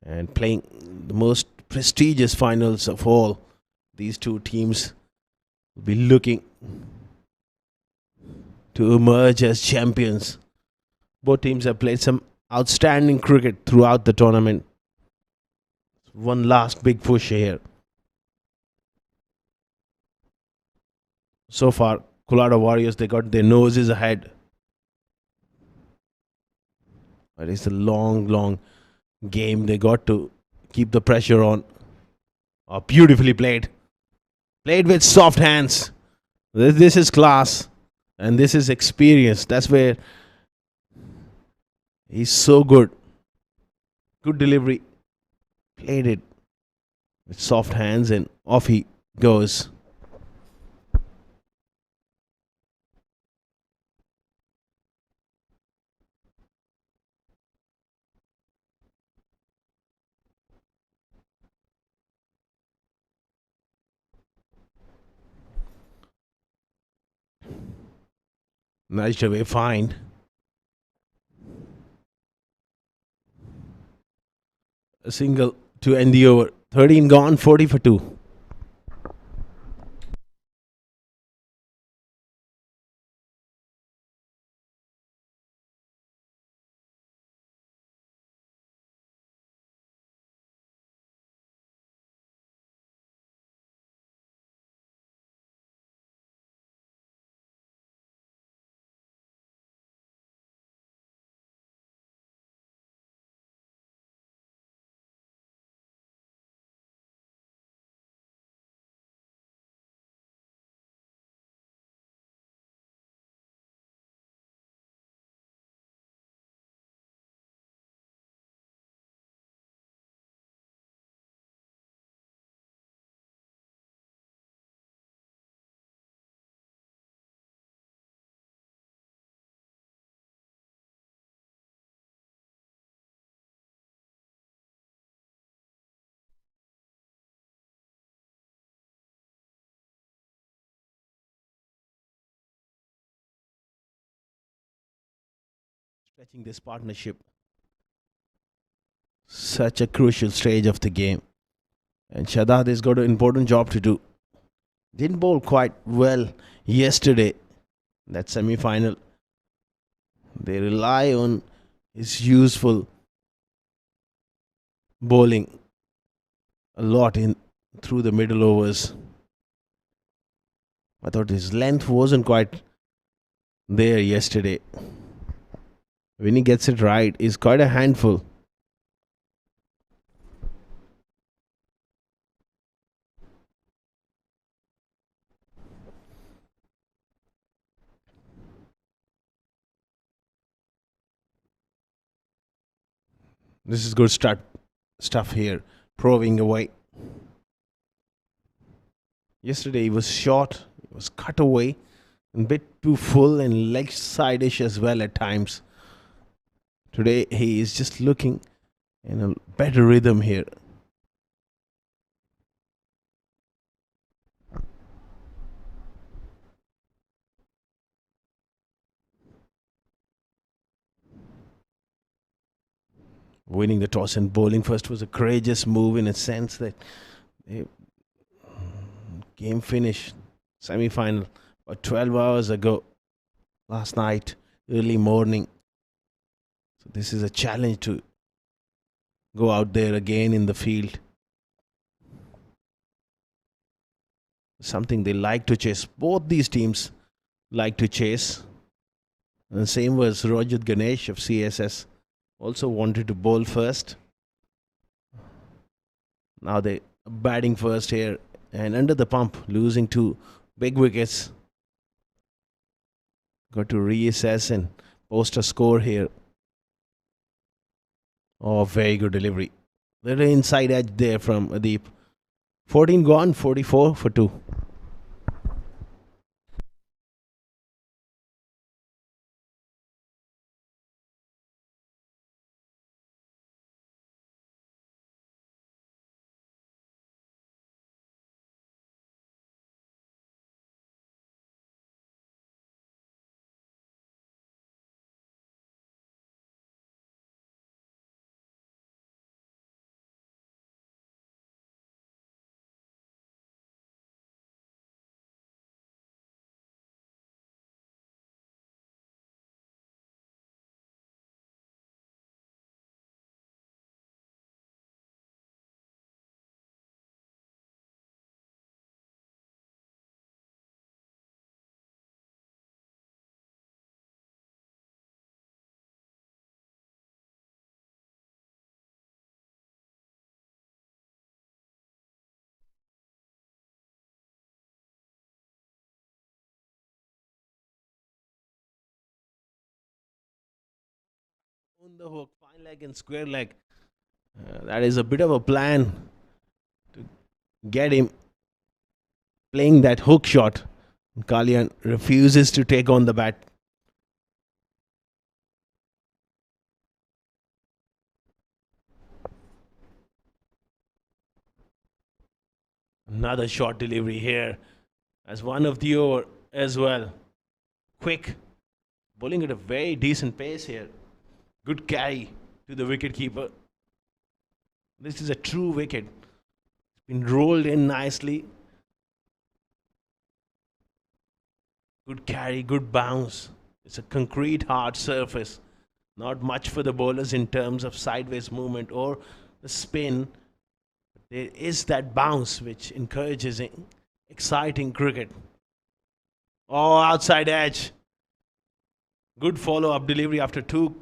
and playing the most prestigious finals of all. These two teams will be looking to emerge as champions. Both teams have played some outstanding cricket throughout the tournament. One last big push here. So far, COLATTA Warriors, they got their noses ahead. But it's a long, long game. They got to keep the pressure on. Oh, beautifully played. Played with soft hands. This is class. And this is experience. That's where he's so good. Good delivery. Played it with soft hands and off he goes. Nudged away fine. A single to end the over. 13 gone, 40 for 2. Stretching this partnership. Such a crucial stage of the game. And Shadad has got an important job to do. Didn't bowl quite well yesterday. That semi final. They rely on his useful bowling a lot in through the middle overs. I thought his length wasn't quite there yesterday. When he gets it right, he's quite a handful. This is good stuff here. Proving away. Yesterday he was short, he was cut away, a bit too full and leg side-ish as well at times. Today he is just looking in a better rhythm here. Winning the toss and bowling first was a courageous move in a sense that game finished semi-final 12 hours ago last night, early morning. So this is a challenge to go out there again in the field. Something they like to chase. Both these teams like to chase. And the same was Rajat Ganesh of CSS. Also wanted to bowl first. Now they batting first here and under the pump, losing 2 big wickets. Got to reassess and post a score here. Oh, very good delivery. Little inside edge there from Adeep. 14 gone, 44 for 2. on the hook, fine leg and square leg. That is a bit of a plan to get him playing that hook shot. Kalyan refuses to take on the bat. Another short delivery here as one of the over as well. Quick, bowling at a very decent pace here. Good carry to the wicket keeper. This is a true wicket. It's been rolled in nicely. Good carry, good bounce. It's a concrete hard surface. Not much for the bowlers in terms of sideways movement or the spin. There is that bounce which encourages exciting cricket. Oh, outside edge. Good follow-up delivery after two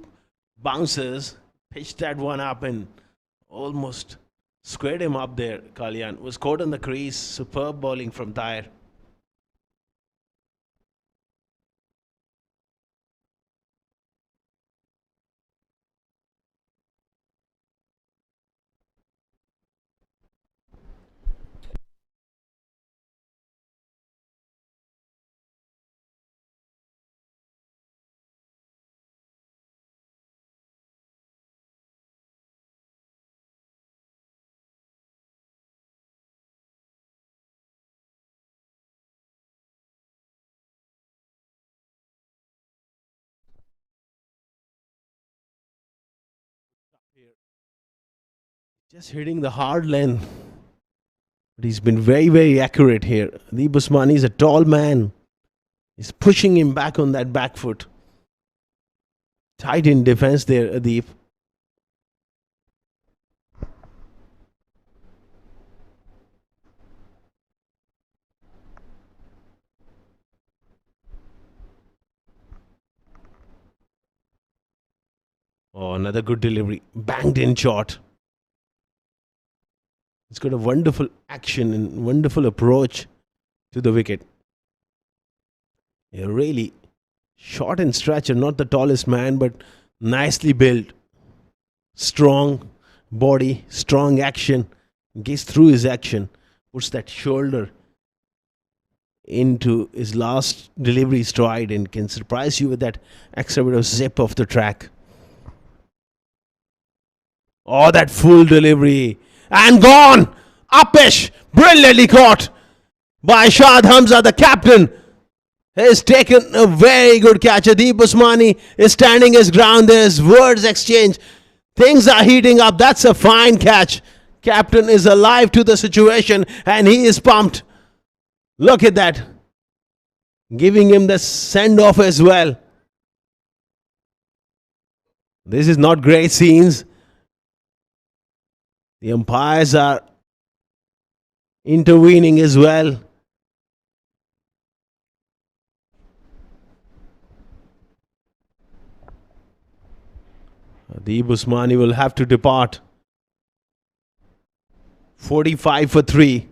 bounces. Pitched that one up and almost squared him up there. Kalyan was caught on the crease. Superb bowling from Tyre. Just hitting the hard length. But he's been very, very accurate here. Deep Usmani is a tall man. He's pushing him back on that back foot. Tight in defense there, Adeep. Oh, another good delivery. Banged in short. He's got a wonderful action and wonderful approach to the wicket. Yeah, really short in stature, not the tallest man, but nicely built. Strong body, strong action. Gets through his action, puts that shoulder into his last delivery stride and can surprise you with that extra bit of zip off the track. Oh, that full delivery. And gone! Upish! Brilliantly caught by Shad Hamza, the captain. Has taken a very good catch. Adeep Usmani is standing his ground. There's words exchange. Things are heating up. That's a fine catch. Captain is alive to the situation and he is pumped. Look at that. Giving him the send off as well. This is not great scenes. The umpires are intervening as well. Adeep Usmani will have to depart. 45 for 3.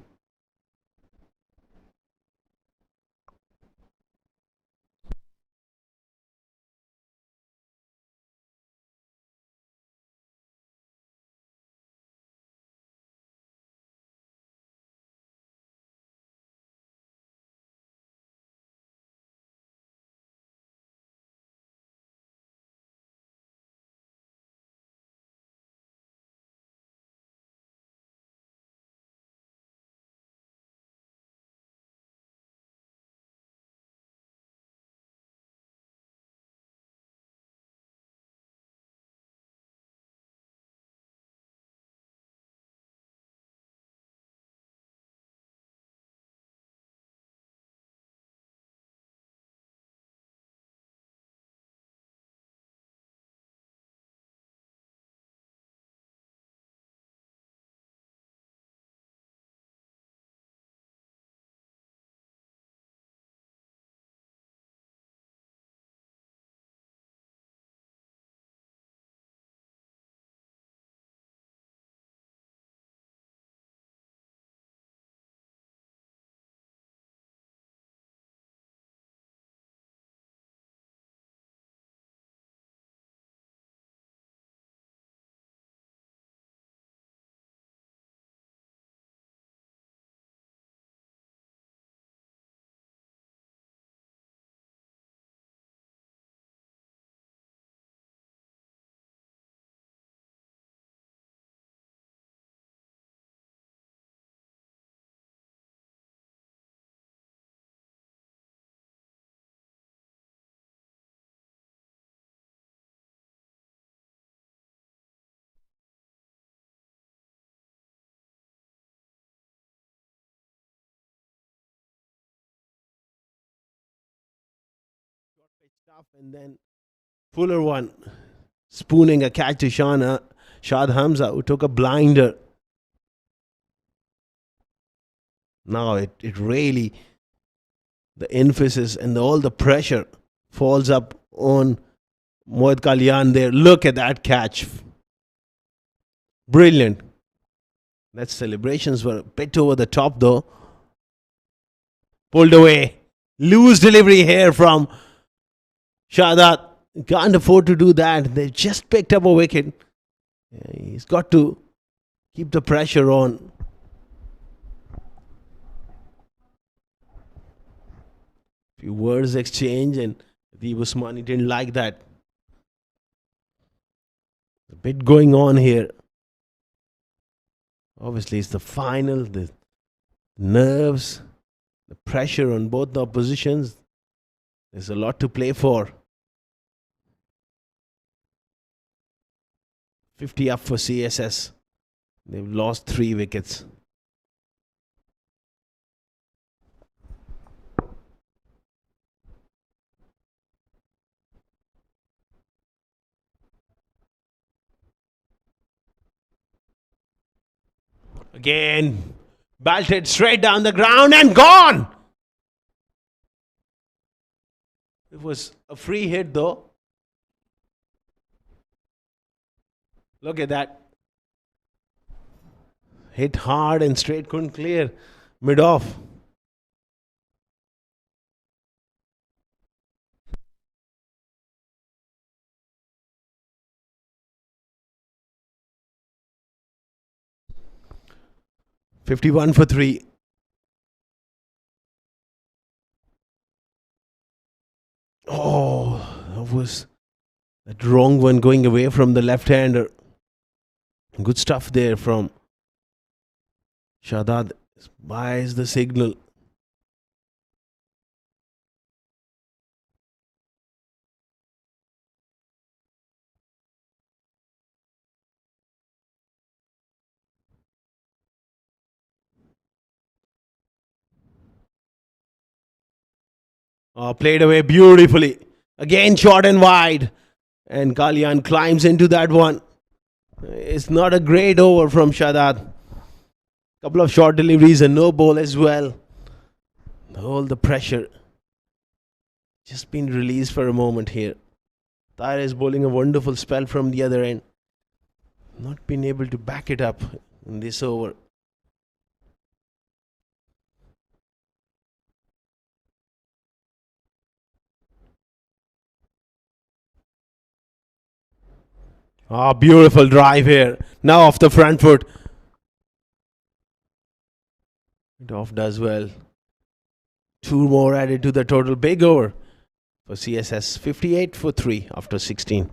Stuff and then Fuller one. Spooning a catch to Shad Hamza, who took a blinder. Now it really, the emphasis and all the pressure falls up on Mohit Kalyan there. Look at that catch. Brilliant. That celebrations were a bit over the top though. Pulled away. Loose delivery here from Shadat. Can't afford to do that. They just picked up a wicket. He's got to keep the pressure on. Few words exchange and the Usmani didn't like that. A bit going on here. Obviously, it's the final, the nerves, the pressure on both the oppositions. There's a lot to play for. 50 up for CSS. They've lost 3 wickets. Again, belted straight down the ground and gone. It was a free hit though. Look at that. Hit hard and straight, couldn't clear. Mid off. $51 for 3. Oh, that was that wrong one going away from the left-hander. Good stuff there from Shadad. Buys the signal. Oh, played away beautifully. Again, short and wide. And Kalyan climbs into that one. It's not a great over from Shadad. Couple of short deliveries and no ball as well. All the pressure just been released for a moment here. Tyre is bowling a wonderful spell from the other end. Not been able to back it up in this over. Ah, beautiful drive here. Now off the front foot. It off does well. 2 more added to the total. Big over for CSS. 58 for 3 after 16.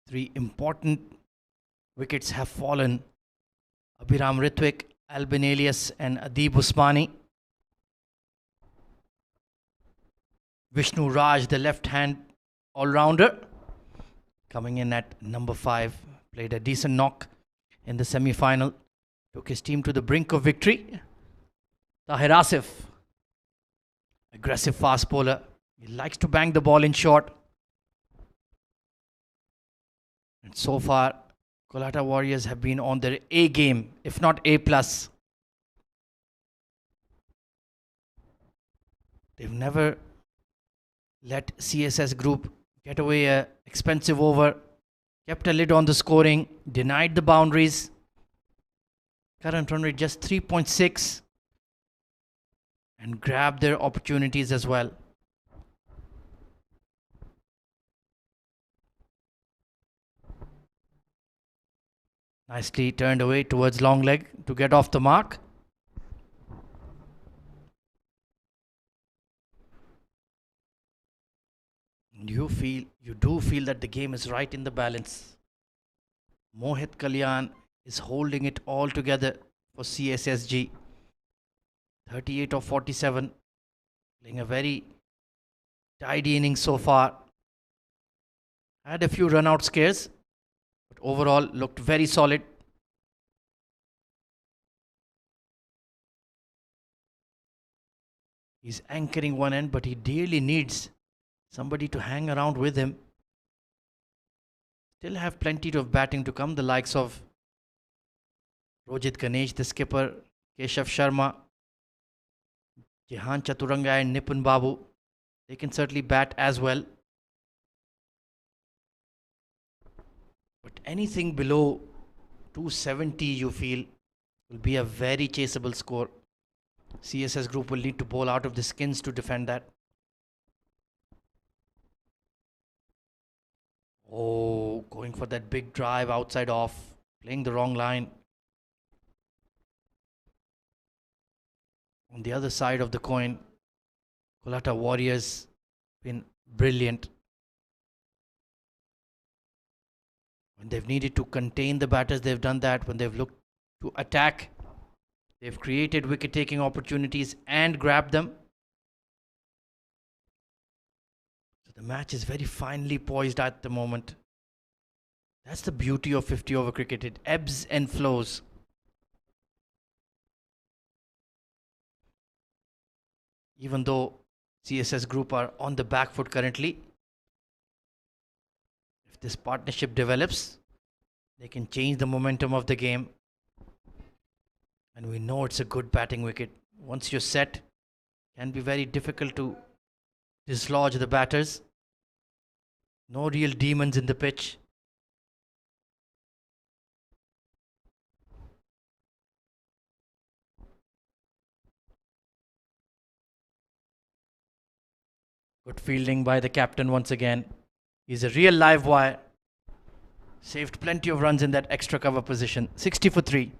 Three important wickets have fallen. Abhiram Ritwik, Albin Elias and Adib Usmani. Vishnu Raj, the left-hand all-rounder, coming in at number 5, played a decent knock in the semi-final, took his team to the brink of victory. Tahir Asif, aggressive fast bowler. He likes to bang the ball in short. And so far, COLATTA Warriors have been on their A game, if not A+. They've never let CSS group get away a expensive over, kept a lid on the scoring, denied the boundaries. Current run rate just 3.6 and grabbed their opportunities as well. Nicely turned away towards long leg to get off the mark. You do feel that the game is right in the balance. Mohit Kalyan is holding it all together for CSSG. 38 of 47, playing a very tidy innings so far. Had a few run out scares, but overall looked very solid. He's anchoring one end, but he dearly needs somebody to hang around with him. Still have plenty of batting to come, the likes of Rojit Ganesh, the skipper, Keshav Sharma, Jehan Chaturanga and Nipun Babu. They can certainly bat as well. But anything below 270 you feel will be a very chaseable score. CSS group will need to bowl out of the skins to defend that. Oh, going for that big drive outside off, playing the wrong line. On the other side of the coin, COLATTA Warriors been brilliant. When they've needed to contain the batters, they've done that. When they've looked to attack, they've created wicket-taking opportunities and grabbed them. So the match is very finely poised at the moment. That's the beauty of 50-over cricket. It ebbs and flows. Even though CSS group are on the back foot currently, if this partnership develops, they can change the momentum of the game. And we know it's a good batting wicket. Once you're set, it can be very difficult to dislodge the batters. No real demons in the pitch. Good fielding by the captain once again. He's a real live wire. Saved plenty of runs in that extra cover position. 60 for 3.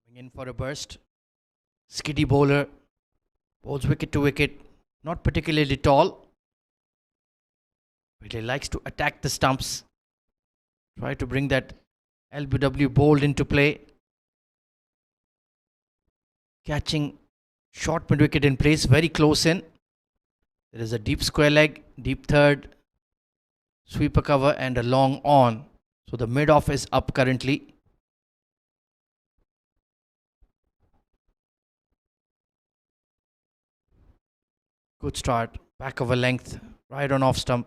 Coming in for a burst. Skiddy bowler. Bowls wicket to wicket. Not particularly tall. But he likes to attack the stumps. Try to bring that LBW bowled into play, catching short mid wicket in place, very close in. There is a deep square leg, deep third, sweeper cover, and a long on. So the mid off is up currently. Good start, back of a length, right on off stump.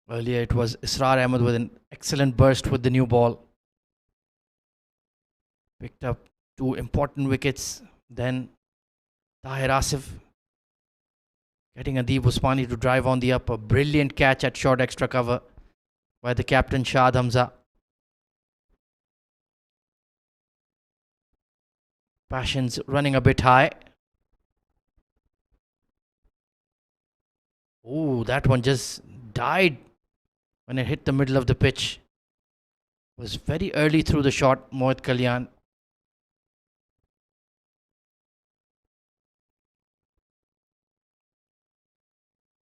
Earlier it was Israr Ahmed with an excellent burst with the new ball. Picked up 2 important wickets. Then Tahir Asif getting Adeeb Usmani to drive on the up. A brilliant catch at short extra cover by the captain Shad Hamza. Passions running a bit high. Oh, that one just died when it hit the middle of the pitch. Was very early through the shot, Mohit Kalyan.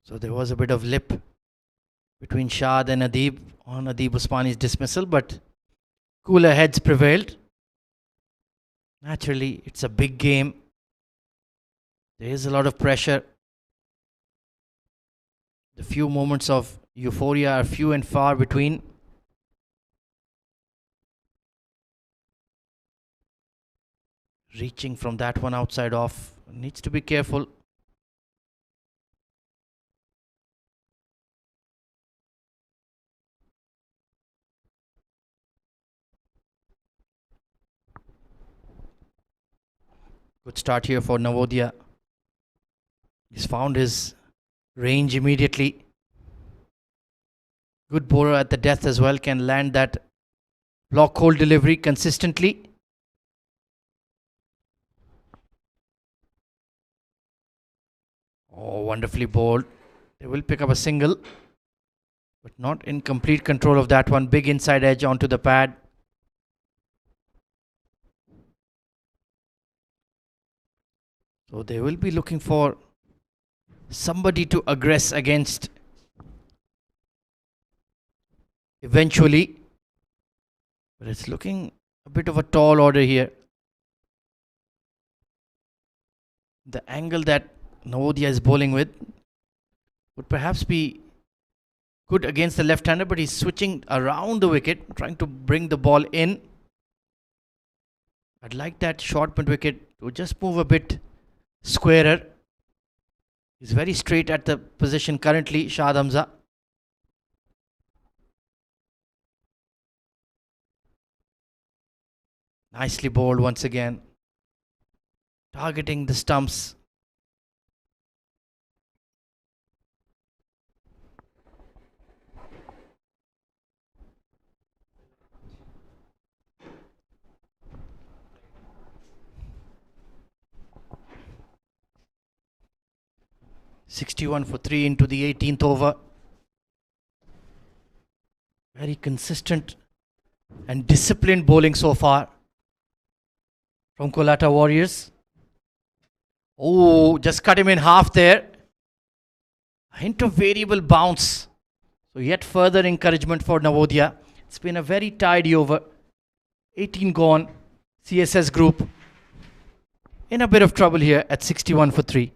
So there was a bit of lip between Shad and Adeeb on Adeeb Usmani's dismissal, but cooler heads prevailed. Naturally, it's a big game. There is a lot of pressure. The few moments of euphoria are few and far between. Reaching from that one outside off. Needs to be careful. Good start here for Navodaya. He's found his range immediately. Good bowler at the death as well. Can land that block hole delivery consistently. Oh, wonderfully bowled. They will pick up a single, but not in complete control of that one. Big inside edge onto the pad. So they will be looking for somebody to aggress against eventually. But it's looking a bit of a tall order here. The angle that Navodaya is bowling with would perhaps be good against the left-hander, but he's switching around the wicket, trying to bring the ball in. I'd like that short mid wicket to just move a bit squarer. He's very straight at the position currently, Shad Hamza. Nicely bowled once again. Targeting the stumps. (61 for 3) into the 18th over. Very consistent and disciplined bowling so far from COLATTA Warriors. Oh, just cut him in half there. A hint of variable bounce. So yet further encouragement for Navodaya. It's been a very tidy over. 18 gone. CSS group in a bit of trouble here at 61 for 3.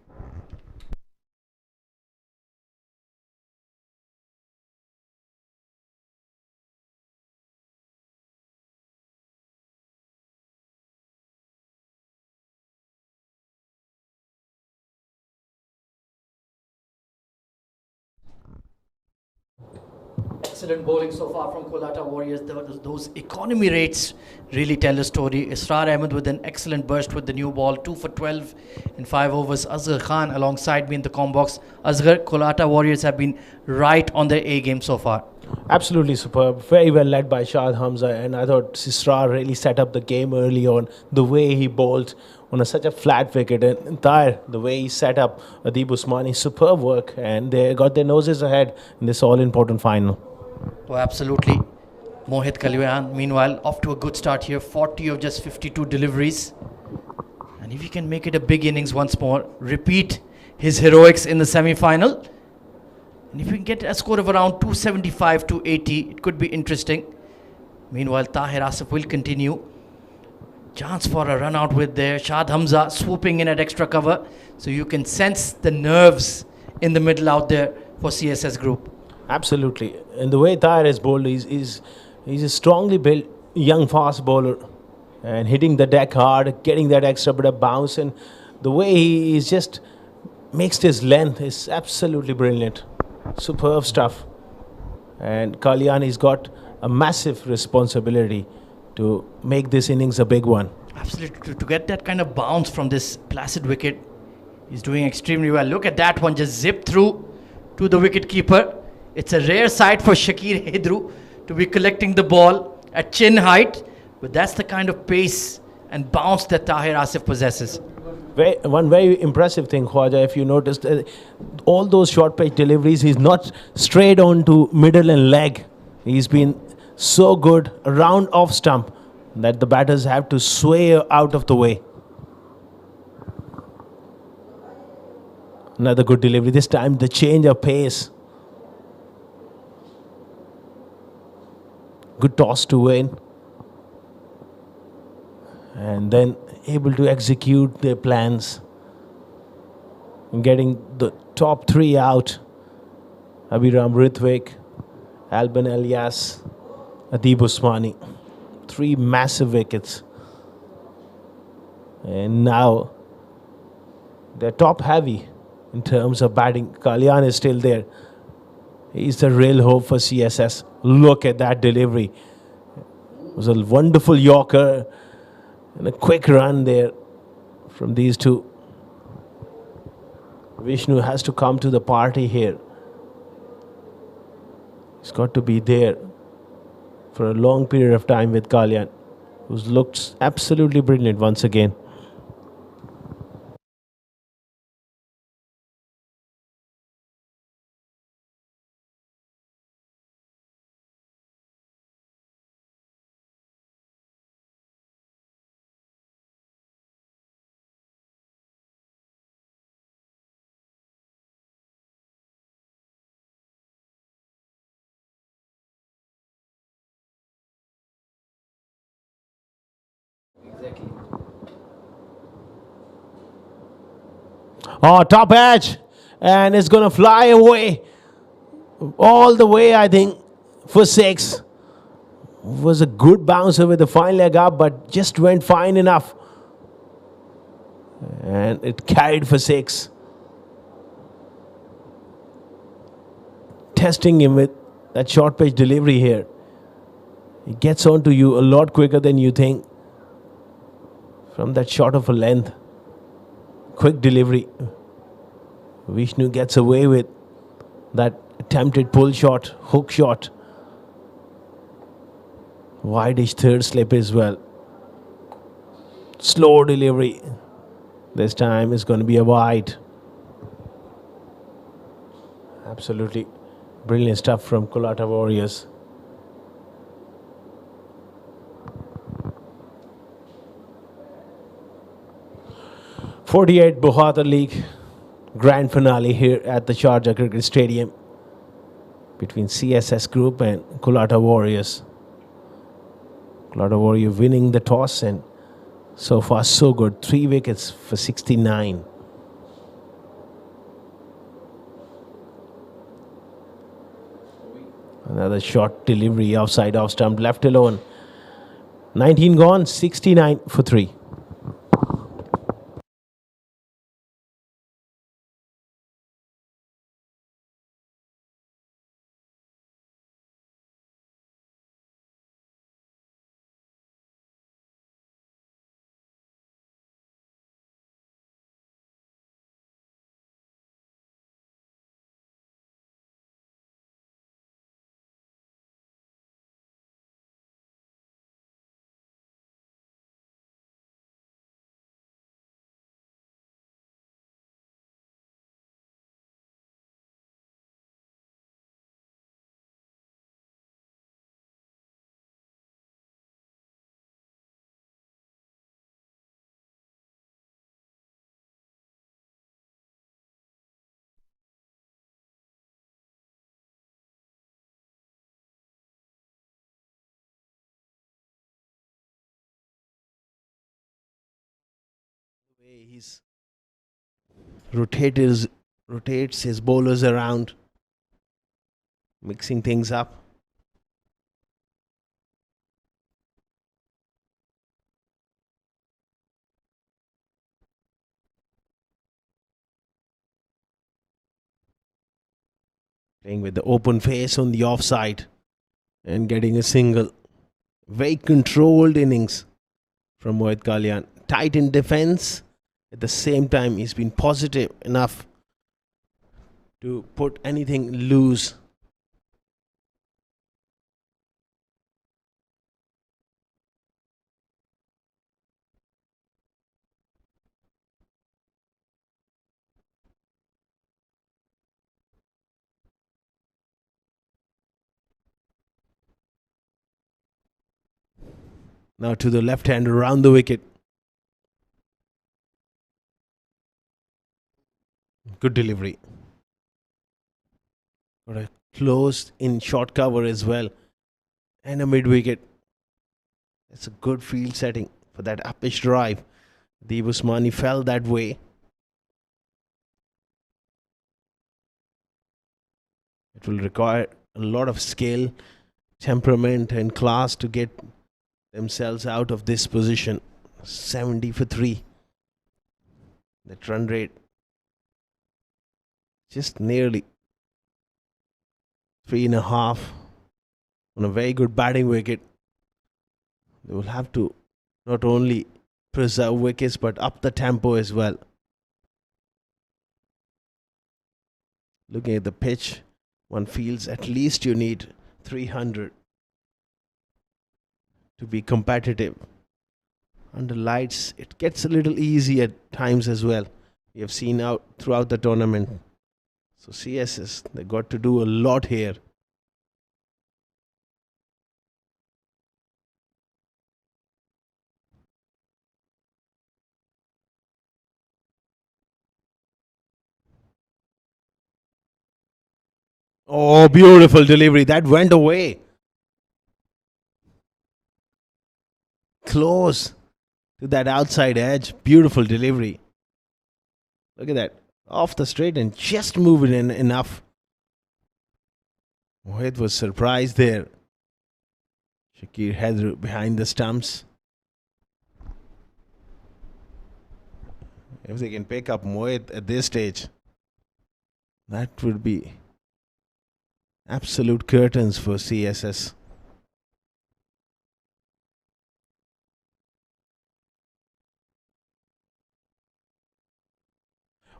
Excellent bowling so far from COLATTA Warriors. Those economy rates really tell a story. Israr Ahmed with an excellent burst with the new ball. 2 for 12 in 5 overs. Asghar Khan alongside me in the com box. Asghar, COLATTA Warriors have been right on their A game so far. Absolutely superb. Very well led by Shad Hamza, and I thought Israr really set up the game early on. The way he bowled on such a flat wicket, and Tahir, the way he set up Adeeb Usmani, superb work, and they got their noses ahead in this all-important final. Oh, absolutely. Mohit Kalyan, meanwhile, off to a good start here. 40 of just 52 deliveries. And if he can make it a big innings once more, repeat his heroics in the semi-final, And if we can get a score of around 275 to 80, it could be interesting. Meanwhile, Tahir Asif will continue. Chance for a run out with there. Shad Hamza swooping in at extra cover. So you can sense the nerves in the middle out there for CSS group. Absolutely. And the way Tahir is bowled, he's a strongly built young fast bowler. And hitting the deck hard, getting that extra bit of bounce. And the way he is just mixed his length is absolutely brilliant. Superb stuff. And Kalyani's got a massive responsibility to make this innings a big one. Absolutely. To get that kind of bounce from this placid wicket, he's doing extremely well. Look at that one, just zip through to the wicket keeper. It's a rare sight for Shakir Hedru to be collecting the ball at chin height, but that's the kind of pace and bounce that Tahir Asif possesses. One very impressive thing, Khwaja, if you noticed, all those short pitch deliveries, he's not straight on to middle and leg. He's been so good around off stump that the batters have to sway out of the way. Another good delivery. This time the change of pace. Good toss to win. And then able to execute their plans. And getting the top three out. Abhiram Rithwik, Alban Elias, Adib Usmani. 3 massive wickets. And now they're top heavy in terms of batting. Kalyan is still there. He's the real hope for CSS. Look at that delivery. It was a wonderful Yorker and a quick run there from these two. Vishnu has to come to the party here. He's got to be there for a long period of time with Kalyan, who looks absolutely brilliant once again. Oh, top edge. And it's going to fly away. All the way, I think, for 6. Was a good bouncer with the fine leg up, but just went fine enough. And it carried for 6. Testing him with that short pitch delivery here. He gets onto you a lot quicker than you think from that short of a length. Quick delivery. Vishnu gets away with that attempted pull shot, hook shot. Wide-ish third slip as well. Slow delivery. This time it's going to be a wide. Absolutely brilliant stuff from COLATTA Warriors. '48 Bukhatir League Grand Finale here at the Sharjah Cricket Stadium between CSS Group and COLATTA Warriors. COLATTA Warrior winning the toss, and so far so good. 3 wickets for 69. Another short delivery outside off stump, left alone. 19 gone, 69 for 3. He's rotates his bowlers around, mixing things up. Playing with the open face on the offside and getting a single. Very controlled innings from Mohit Kalyan. Tight in defense. At the same time, he's been positive enough to put anything loose. Now to the left hand around the wicket. Good delivery. Got a closed in short cover as well. And a mid wicket. It's a good field setting for that uppish drive. Deep Usmani fell that way. It will require a lot of skill, temperament, and class to get themselves out of this position. 70 for 3. That run rate just nearly 3.5 on a very good batting wicket. They will have to not only preserve wickets but up the tempo as well. Looking at the pitch, one feels at least you need 300 to be competitive. Under lights, it gets a little easy at times as well. We have seen out throughout the tournament. So CSS, they got to do a lot here. Oh, beautiful delivery. That went away. Close to that outside edge. Beautiful delivery. Look at that. Off the straight and just move it in enough. Mohit was surprised there. Shakir had behind the stumps. If they can pick up Mohit at this stage, that would be absolute curtains for CSS.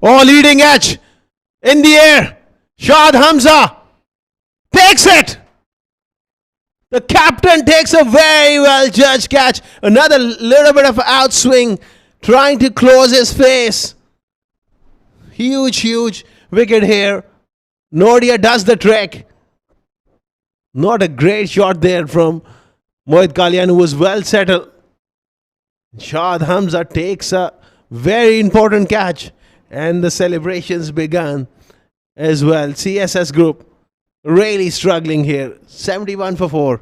Oh, leading edge in the air. Shad Hamza takes it. The captain takes a very well judged catch. Another little bit of outswing, trying to close his face. Huge wicket here. Nodia does the trick. Not a great shot there from Mohit Kalyan, who was well settled. Shad Hamza takes a very important catch. And the celebrations began as well. CSS group really struggling here. 71 for 4.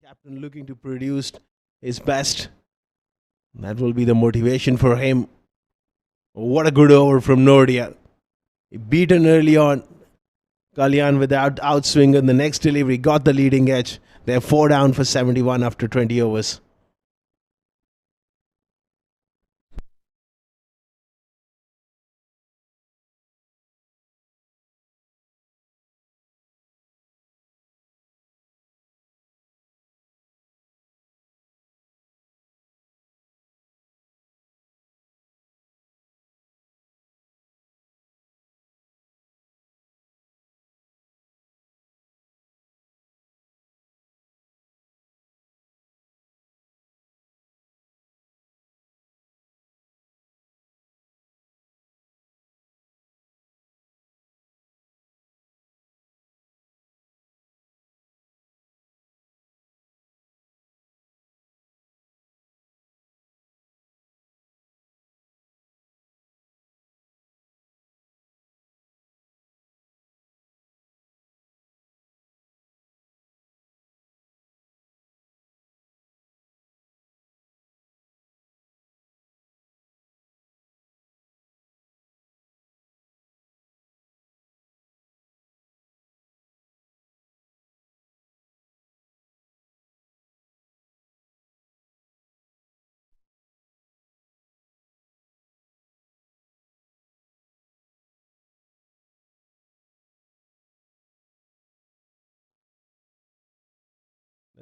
Captain looking to produce his best. That will be the motivation for him. What a good over from Nordia. Beaten early on. Kalyan without outswing in the next delivery got the leading edge. They're 4 down for 71 after 20 overs.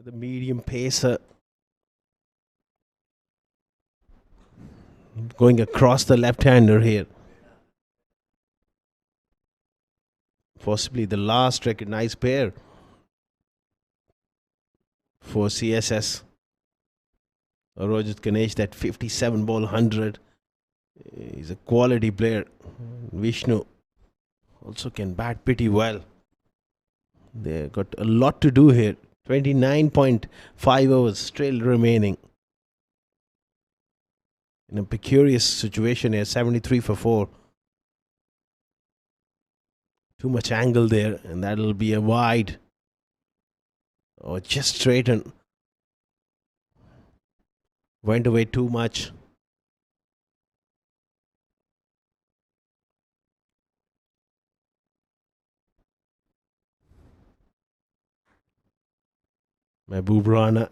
The medium pacer going across the left-hander here. Possibly the last recognized pair for CSS. Rojat Ganesh, that 57 ball 100. He's a quality player. Vishnu also can bat pretty well. They got a lot to do here. 29.5 overs still remaining. In a precarious situation here, 73 for 4. Too much angle there, and that'll be a wide. Or just straighten. Went away too much. Mahbub Rana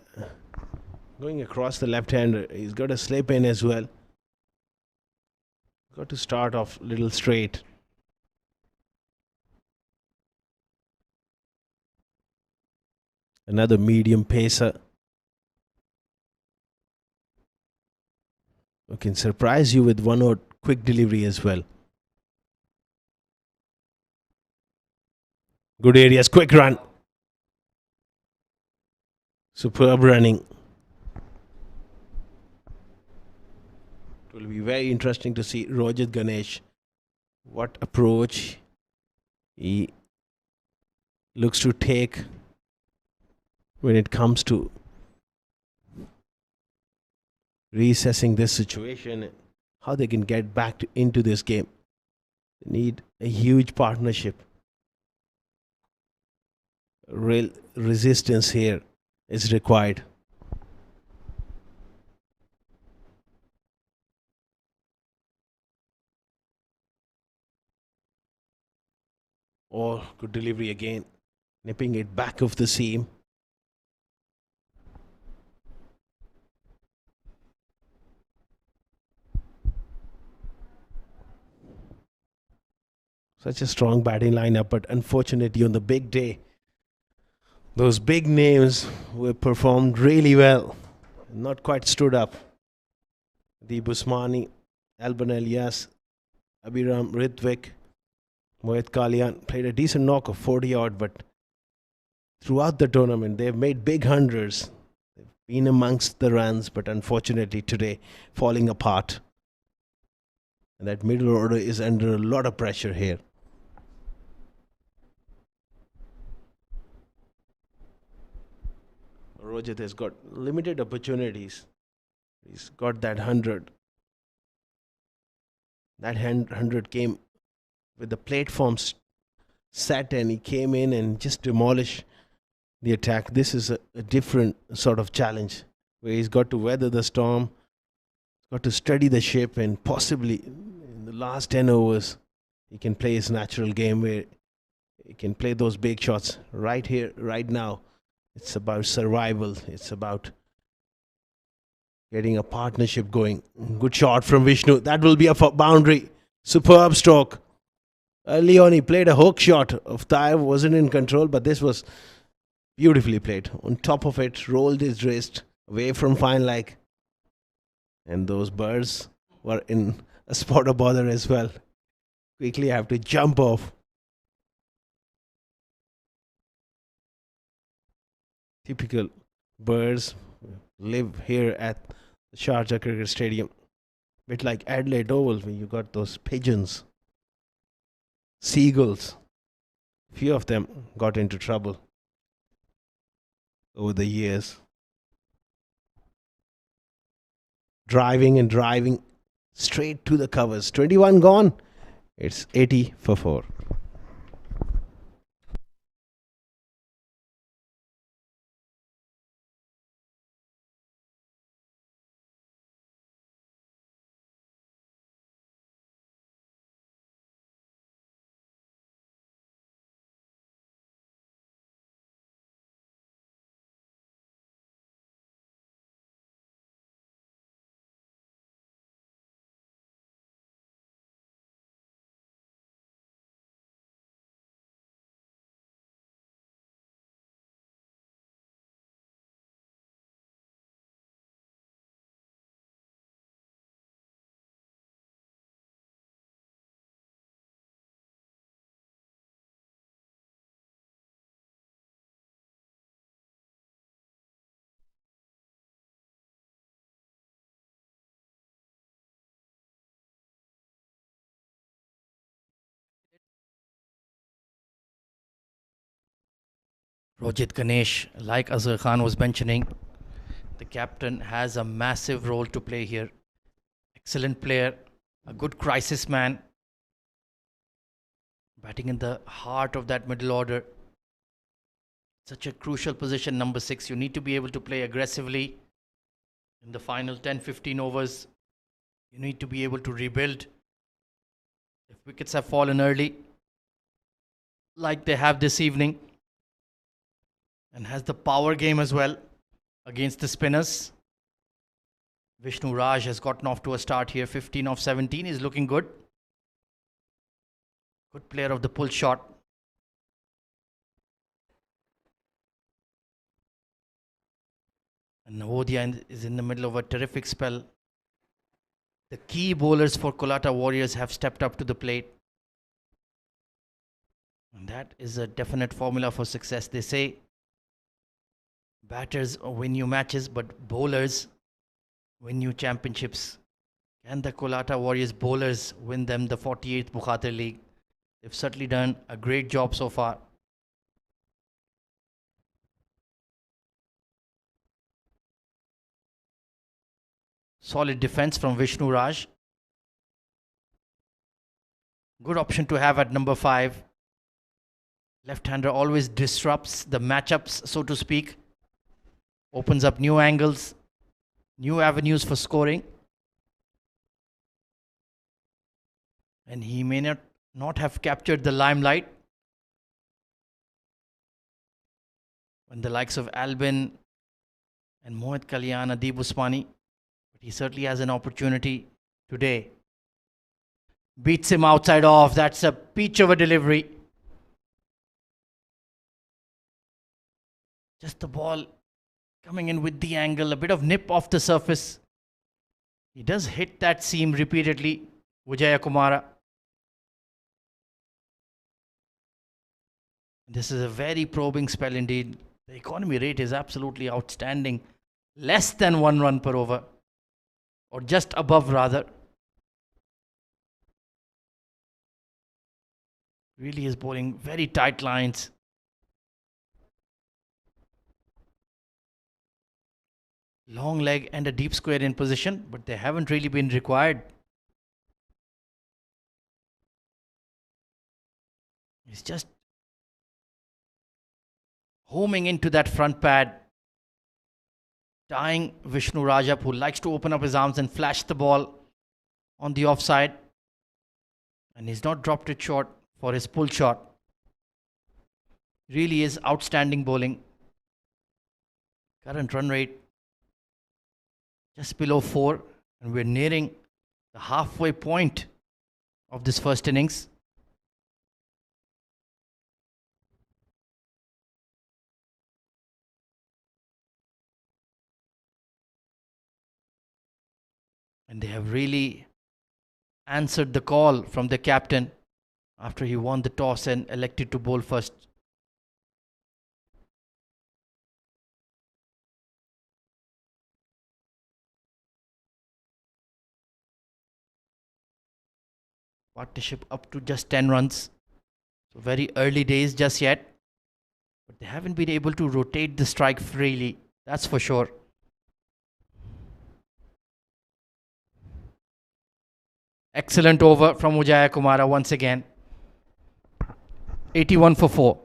going across the left-hander. He's got a slip in as well. Got to start off a little straight. Another medium pacer who can surprise you with one or quick delivery as well. Good areas, quick run. Superb running. It will be very interesting to see Rojat Ganesh, what approach he looks to take when it comes to reassessing this situation, how they can get back into this game. They need a huge partnership. Real resistance here is required. Oh, good delivery again. Nipping it back of the seam. Such a strong batting lineup, but unfortunately on the big day, those big names were performed really well. Not quite stood up. Deep Usmani, Alban Elias, Abhiram Ritvik, Mohit Kalyan played a decent knock of 40 odd, but throughout the tournament they've made big hundreds. They've been amongst the runs, but unfortunately today falling apart. And that middle order is under a lot of pressure here. Rojat has got limited opportunities. He's got that 100. That 100 came with the platforms set, and he came in and just demolished the attack. This is a different sort of challenge where he's got to weather the storm, got to steady the ship, and possibly in the last 10 overs, he can play his natural game where he can play those big shots right here, right now. It's about survival. It's about getting a partnership going. Good shot from Vishnu. That will be a boundary. Superb stroke. Early on, he played a hook shot of Taib, wasn't in control, but this was beautifully played. On top of it, rolled his wrist away from fine leg. And those birds were in a spot of bother as well. Quickly have to jump off. Typical birds live here at the Sharjah Cricket Stadium. Bit like Adelaide Oval, where you got those pigeons, seagulls. Few of them got into trouble over the years. Driving and driving straight to the covers. 21 gone. It's 80 for 4. Rojit Ganesh, like Azhar Khan was mentioning, the captain has a massive role to play here. Excellent player, a good crisis man, batting in the heart of that middle order. Such a crucial position, number 6. You need to be able to play aggressively in the final 10-15 overs. You need to be able to rebuild if wickets have fallen early, like they have this evening, and has the power game as well against the spinners. Vishnu Raj has gotten off to a start here. 15 of 17 is looking good. Good player of the pull shot. And Navodya is in the middle of a terrific spell. The key bowlers for COLATTA Warriors have stepped up to the plate. And that is a definite formula for success. They say batters win you matches, but bowlers win you championships. Can the COLATTA Warriors bowlers win them the 48th Bukhatir League? They've certainly done a great job so far. Solid defense from Vishnu Raj. Good option to have at number 5. Left-hander always disrupts the matchups, so to speak. Opens up new angles, new avenues for scoring. And he may not have captured the limelight when the likes of Albin and Mohit Kalyan, Adeeb Usmani. But he certainly has an opportunity today. Beats him outside off. That's a peach of a delivery. Just the ball coming in with the angle, a bit of nip off the surface. He does hit that seam repeatedly, Vijaya Kumara. This is a very probing spell indeed. The economy rate is absolutely outstanding. Less than 1 run per over. Or just above rather. Really is bowling very tight lines. Long leg and a deep square in position, but they haven't really been required. He's just homing into that front pad, tying Vishnu Rajap, who likes to open up his arms and flash the ball on the offside. And he's not dropped it short for his pull shot. Really is outstanding bowling. Current run rate just below 4, and we're nearing the halfway point of this first innings. And they have really answered the call from the captain after he won the toss and elected to bowl first. Partnership up to just 10 runs. So very early days just yet. But they haven't been able to rotate the strike freely. That's for sure. Excellent over from Ujaya Kumara once again. 81 for 4.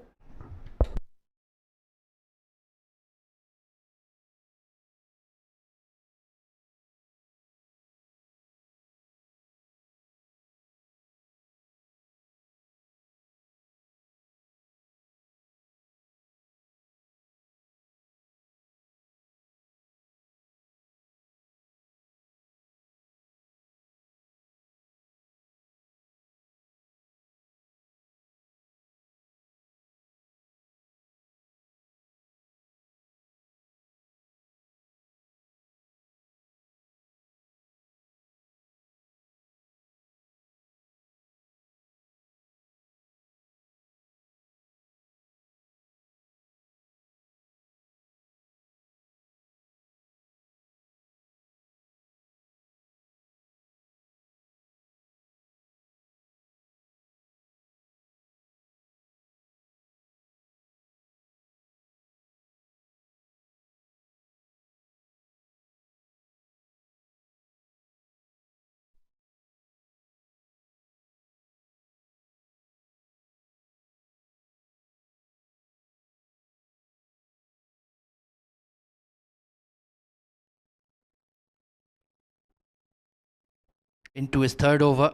Into his third over.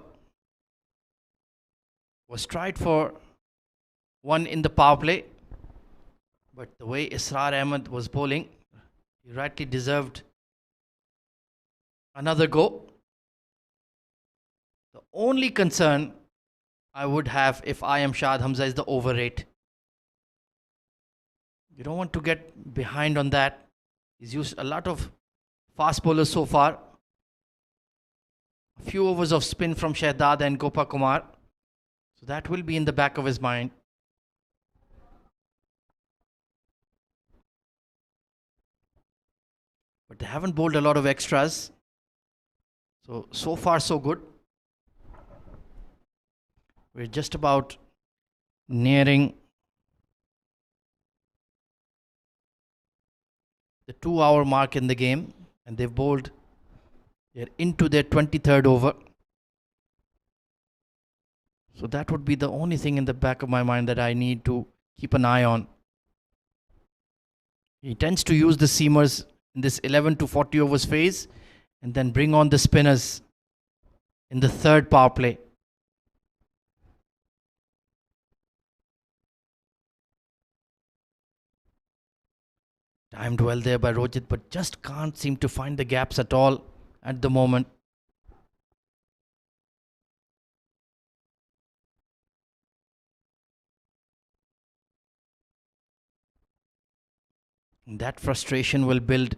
Was tried for one in the power play. But the way Israr Ahmed was bowling, he rightly deserved another go. The only concern I would have if I am Shad Hamza is the over rate. You don't want to get behind on that. He's used a lot of fast bowlers so far. A few overs of spin from Shahdad and Gopa Kumar. So that will be in the back of his mind. But they haven't bowled a lot of extras. So far so good. We're just about nearing the 2-hour mark in the game. And they've bowled. They're into their 23rd over. So that would be the only thing in the back of my mind that I need to keep an eye on. He tends to use the seamers in this 11 to 40 overs phase and then bring on the spinners in the third power play. Timed well there by Rojit, but just can't seem to find the gaps at all at the moment. And that frustration will build.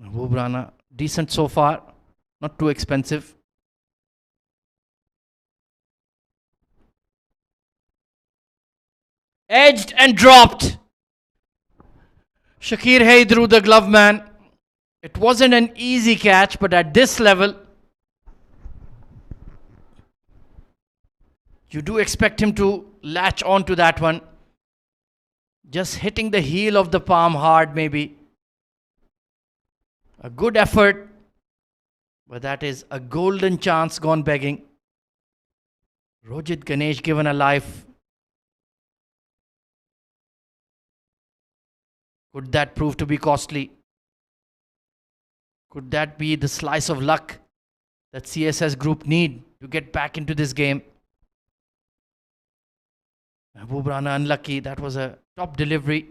Mahbub Rana, decent so far, not too expensive. Edged and dropped. Shakir Haydru, the glove man. It wasn't an easy catch, but at this level, you do expect him to latch on to that one. Just hitting the heel of the palm hard maybe. A good effort But that is a golden chance gone begging. Rojit Ganesh given a life. Could that prove to be costly? Could that be the slice of luck that CSS group need to get back into this game? Mahbub Rana unlucky. That was a top delivery.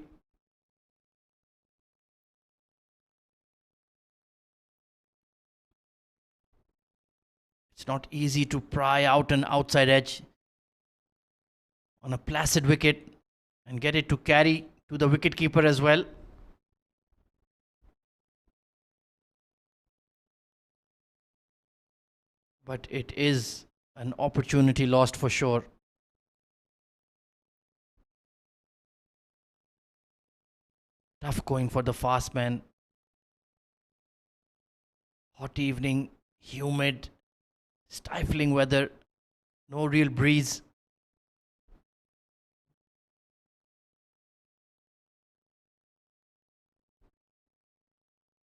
It's not easy to pry out an outside edge on a placid wicket and get it to carry to the wicketkeeper as well. But it is an opportunity lost for sure. Tough going for the fast man. Hot evening, humid, stifling weather, no real breeze.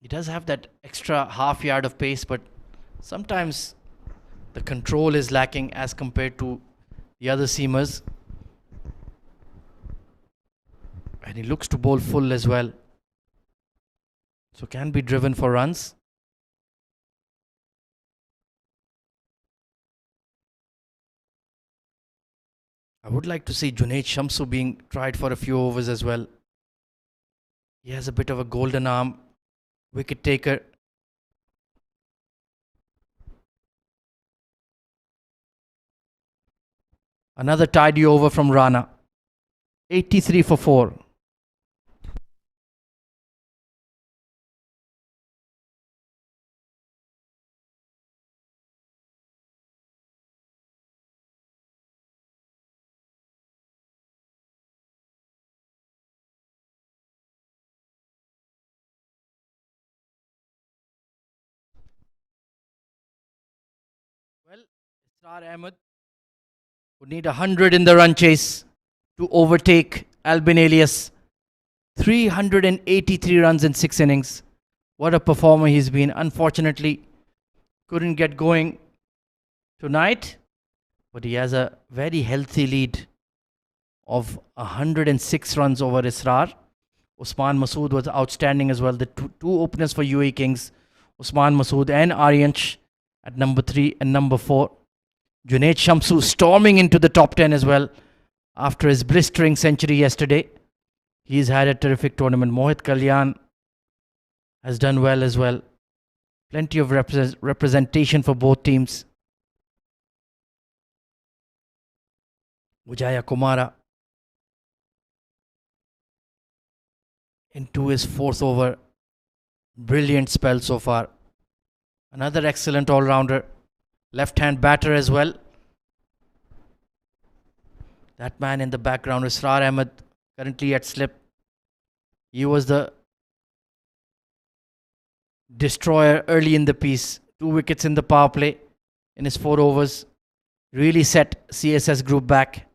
He does have that extra half yard of pace, but sometimes the control is lacking as compared to the other seamers. And he looks to bowl full as well. So can be driven for runs. I would like to see Junaid Shamsu being tried for a few overs as well. He has a bit of a golden arm. Wicket taker. Another tidy over from Rana. 83 for 4. Well, Israr Ahmed would need 100 in the run chase to overtake Albin Elias. 383 runs in 6 innings. What a performer he's been. Unfortunately, couldn't get going tonight, but he has a very healthy lead of 106 runs over Israr. Usman Masood was outstanding as well. The two openers for UAE Kings, Usman Masood and Aryansh at number 3 and number 4. Junaid Shamsu storming into the top 10 as well after his blistering century yesterday. He's had a terrific tournament. Mohit Kalyan has done well as well. Plenty of representation for both teams. Vijaya Kumara into his 4th over. Brilliant spell so far. Another excellent all-rounder. Left-hand batter as well. That man in the background is Israr Ahmed, currently at slip. He was the destroyer early in the piece. 2 wickets in the power play in his 4 overs. Really set CSS group back.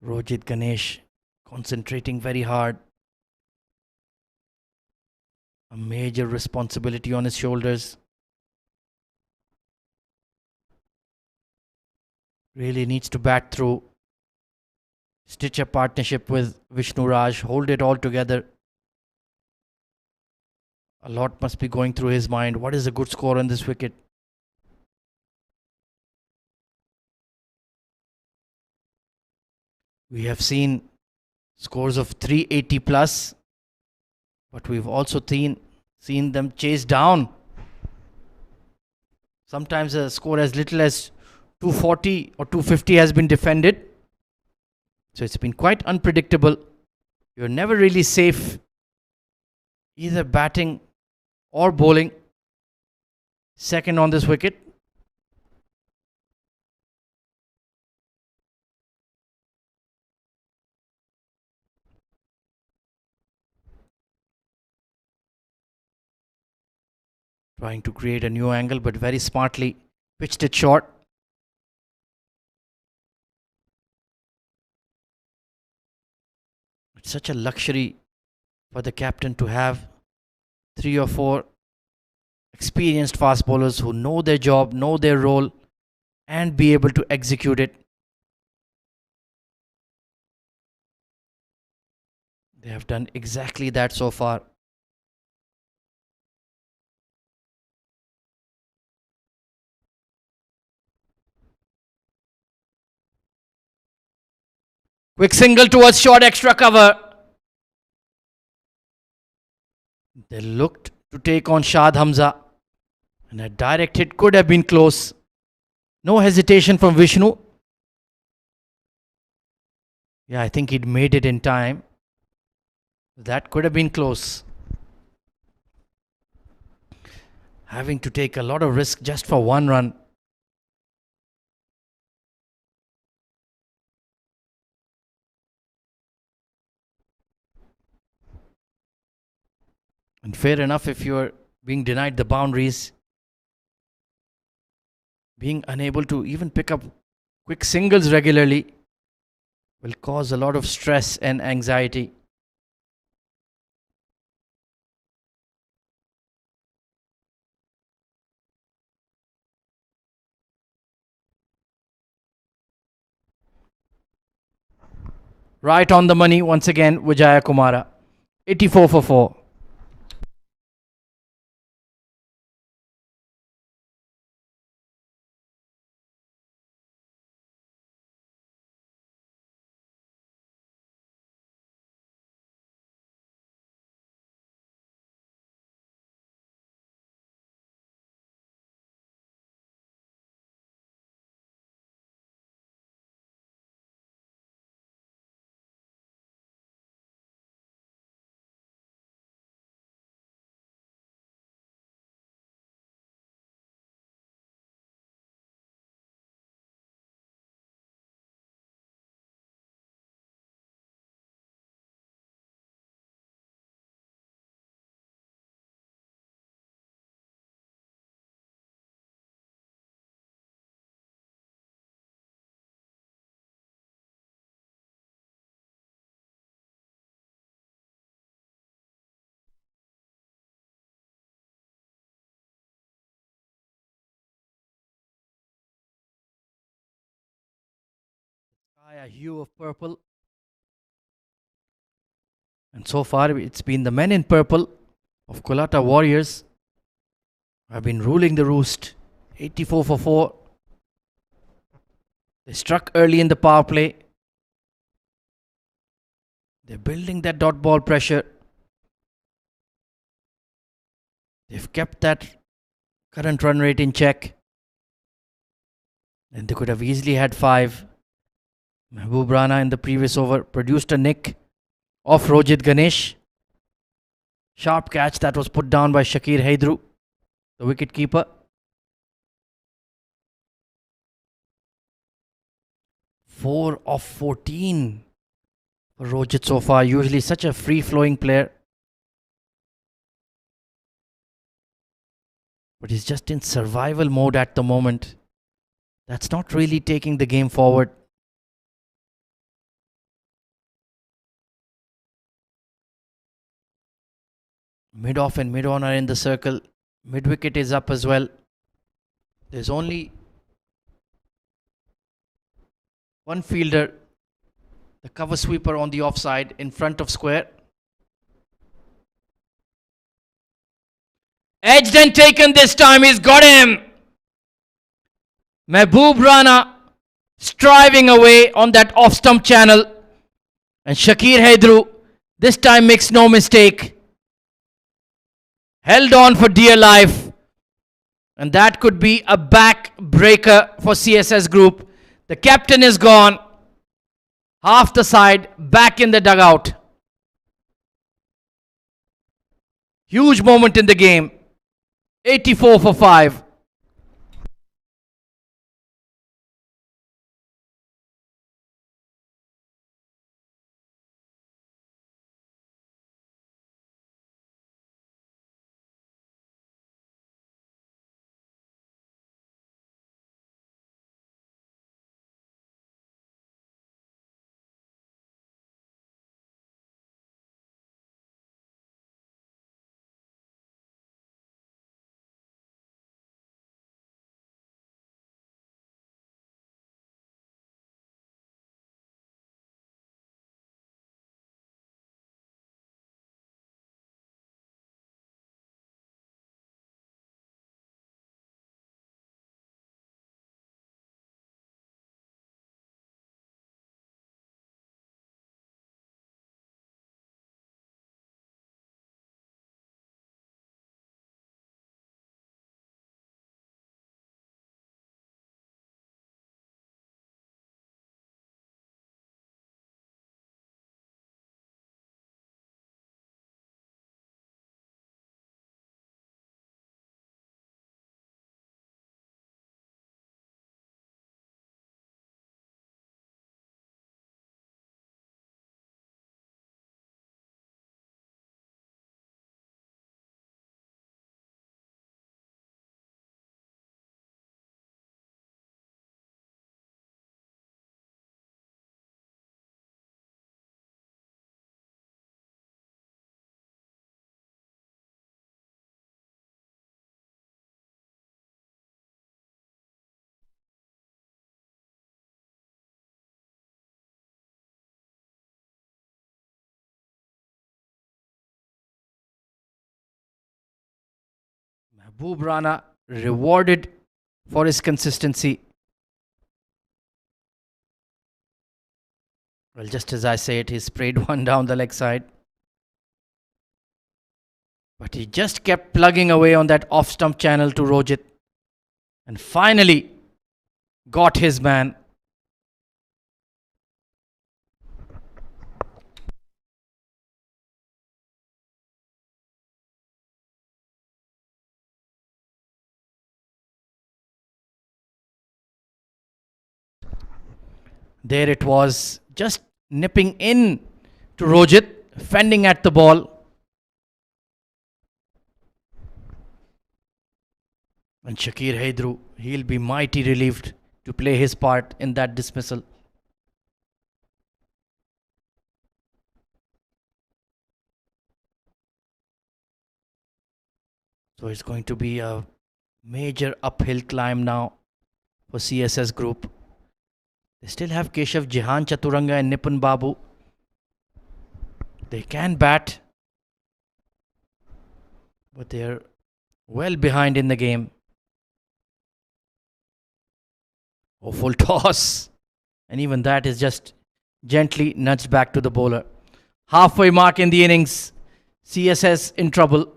Rojit Ganesh concentrating very hard. A major responsibility on his shoulders. Really needs to bat through. Stitch a partnership with Vishnu Raj. Hold it all together. A lot must be going through his mind. What is a good score on this wicket? We have seen scores of 380 plus, but we've also seen them chase down. Sometimes a score as little as 240 or 250 has been defended. So it's been quite unpredictable. You're never really safe either batting or bowling. Second on this wicket. Trying to create a new angle, but very smartly pitched it short. It's such a luxury for the captain to have 3 or 4 experienced fast bowlers who know their job, know their role, and be able to execute it. They have done exactly that so far. Quick single towards short extra cover. They looked to take on Shad Hamza, and a direct hit could have been close. No hesitation from Vishnu. Yeah, I think he'd made it in time. That could have been close. Having to take a lot of risk just for 1 run. And fair enough if you're being denied the boundaries. Being unable to even pick up quick singles regularly will cause a lot of stress and anxiety. Right on the money once again, Vijaya Kumara. 84 for 4. A hue of purple. And so far, it's been the men in purple of COLATTA Warriors who have been ruling the roost. 84 for 4. They struck early in the power play. They're building that dot ball pressure. They've kept that current run rate in check. And they could have easily had 5. Mehboob Rana in the previous over produced a nick off Rojit Ganesh. Sharp catch that was put down by Shakir Haidru, the wicket keeper. 4 of 14 for Rojit so far. Usually such a free-flowing player. But he's just in survival mode at the moment. That's not really taking the game forward. Mid-off and mid-on are in the circle. Mid-wicket is up as well. There's only one fielder, the cover sweeper on the offside in front of square. Edged and taken this time. He's got him. Mehboob Rana striving away on that off-stump channel. And Shakir Haidru this time makes no mistake. Held on for dear life. And that could be a backbreaker for CSS Group. The captain is gone. Half the side back in the dugout. Huge moment in the game. 84 for 5. Mahbub Rana rewarded for his consistency. Well, just as I say it, he sprayed one down the leg side. But he just kept plugging away on that off-stump channel to Rojit. And finally got his man. There it was, just nipping in to Rojit, fending at the ball. And Shakir Haidru, he'll be mighty relieved to play his part in that dismissal. So it's going to be a major uphill climb now for CSS group. They still have Keshav, Jihan Chaturanga and Nipun Babu. They can bat, but they're well behind in the game. Oh, full toss. And even that is just gently nudged back to the bowler. Halfway mark in the innings. CSS in trouble.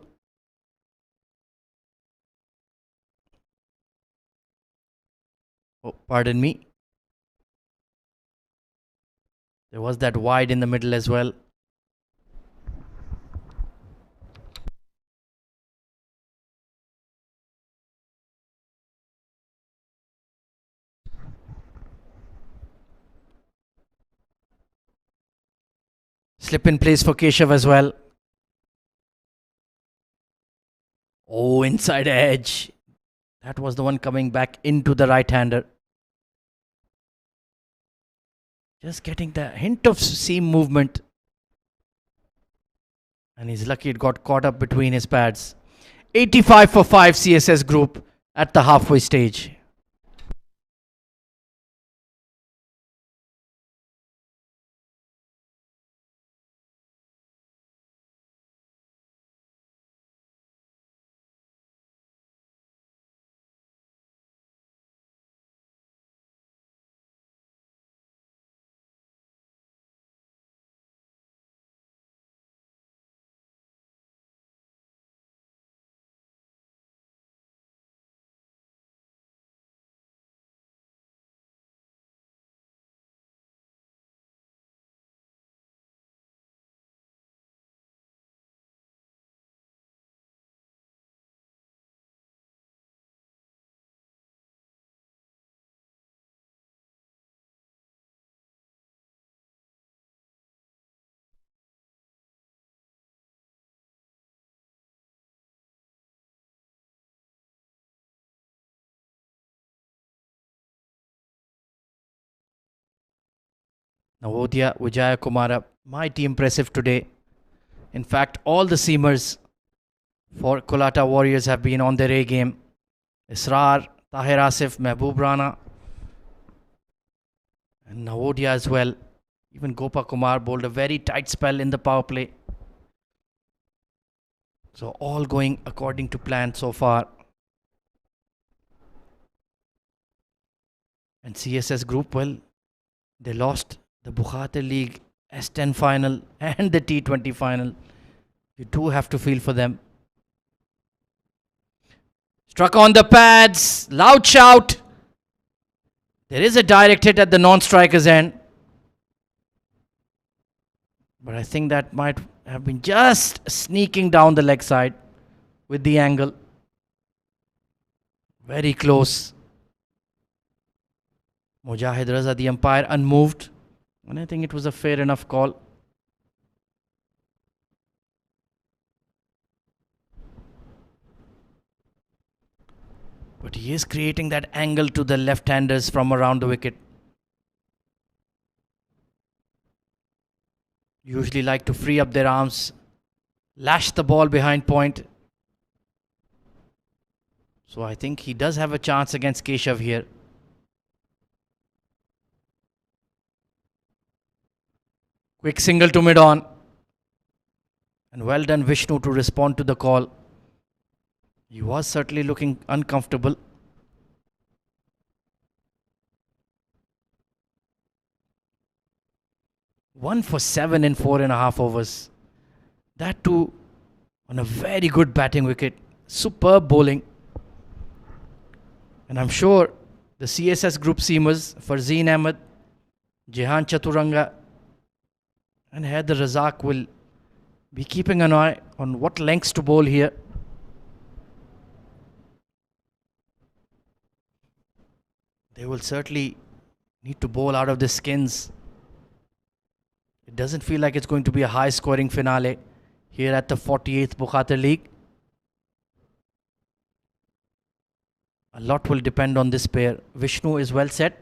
Oh, pardon me. There was that wide in the middle as well. Slip in place for Keshav as well. Oh, inside edge. That was the one coming back into the right-hander. Just getting the hint of seam movement. And he's lucky it got caught up between his pads. 85 for 5 CSS group at the halfway stage. Navodaya, Vijaya Kumara, mighty impressive today. In fact, all the seamers for COLATTA Warriors have been on their A game. Israr, Tahir Asif, Mahbub Rana, and Navodaya as well. Even Gopa Kumar bowled a very tight spell in the power play. So all going according to plan so far. And CSS group, well, they lost the Bukhatir League S10 final and the T20 final. You do have to feel for them. Struck on the pads. Loud shout. There is a direct hit at the non-striker's end. But I think that might have been just sneaking down the leg side with the angle. Very close. Mujahid Raza, the umpire, unmoved. And I think it was a fair enough call. But he is creating that angle to the left-handers from around the wicket. Usually like to free up their arms, lash the ball behind point. So I think he does have a chance against Keshav here. Quick single to mid-on. And well done Vishnu to respond to the call. He was certainly looking uncomfortable. One for 7 in 4.5 overs. That too on a very good batting wicket. Superb bowling. And I'm sure the CSS group seamers, Farzeen Ahmed, Jehan Chaturanga, and Haider Razak will be keeping an eye on what lengths to bowl here. They will certainly need to bowl out of the skins. It doesn't feel like it's going to be a high scoring finale here at the 48th Bukhatir League. A lot will depend on this pair. Vishnu is well set.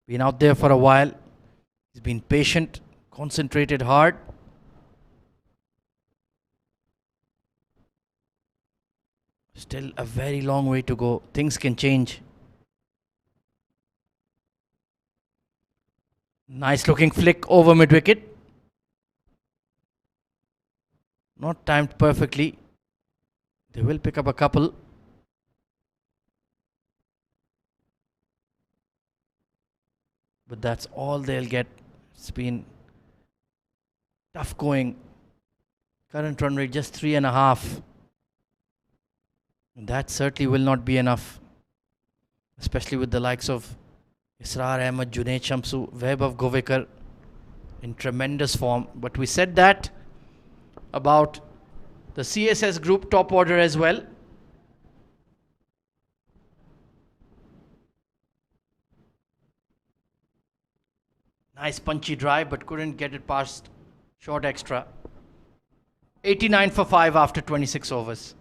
Been out there for a while. He's been patient, concentrated hard. Still a very long way to go. Things can change. Nice looking flick over mid wicket. Not timed perfectly. They will pick up a couple. But that's all they'll get. It's been tough going. Current run rate just 3.5. And that certainly will not be enough. Especially with the likes of Israr Ahmed, Junaid Shamsu, Vaibhav Govekar in tremendous form. But we said that about the CSS group top order as well. Nice punchy drive, but couldn't get it past short extra. 89 for 5 after 26 overs.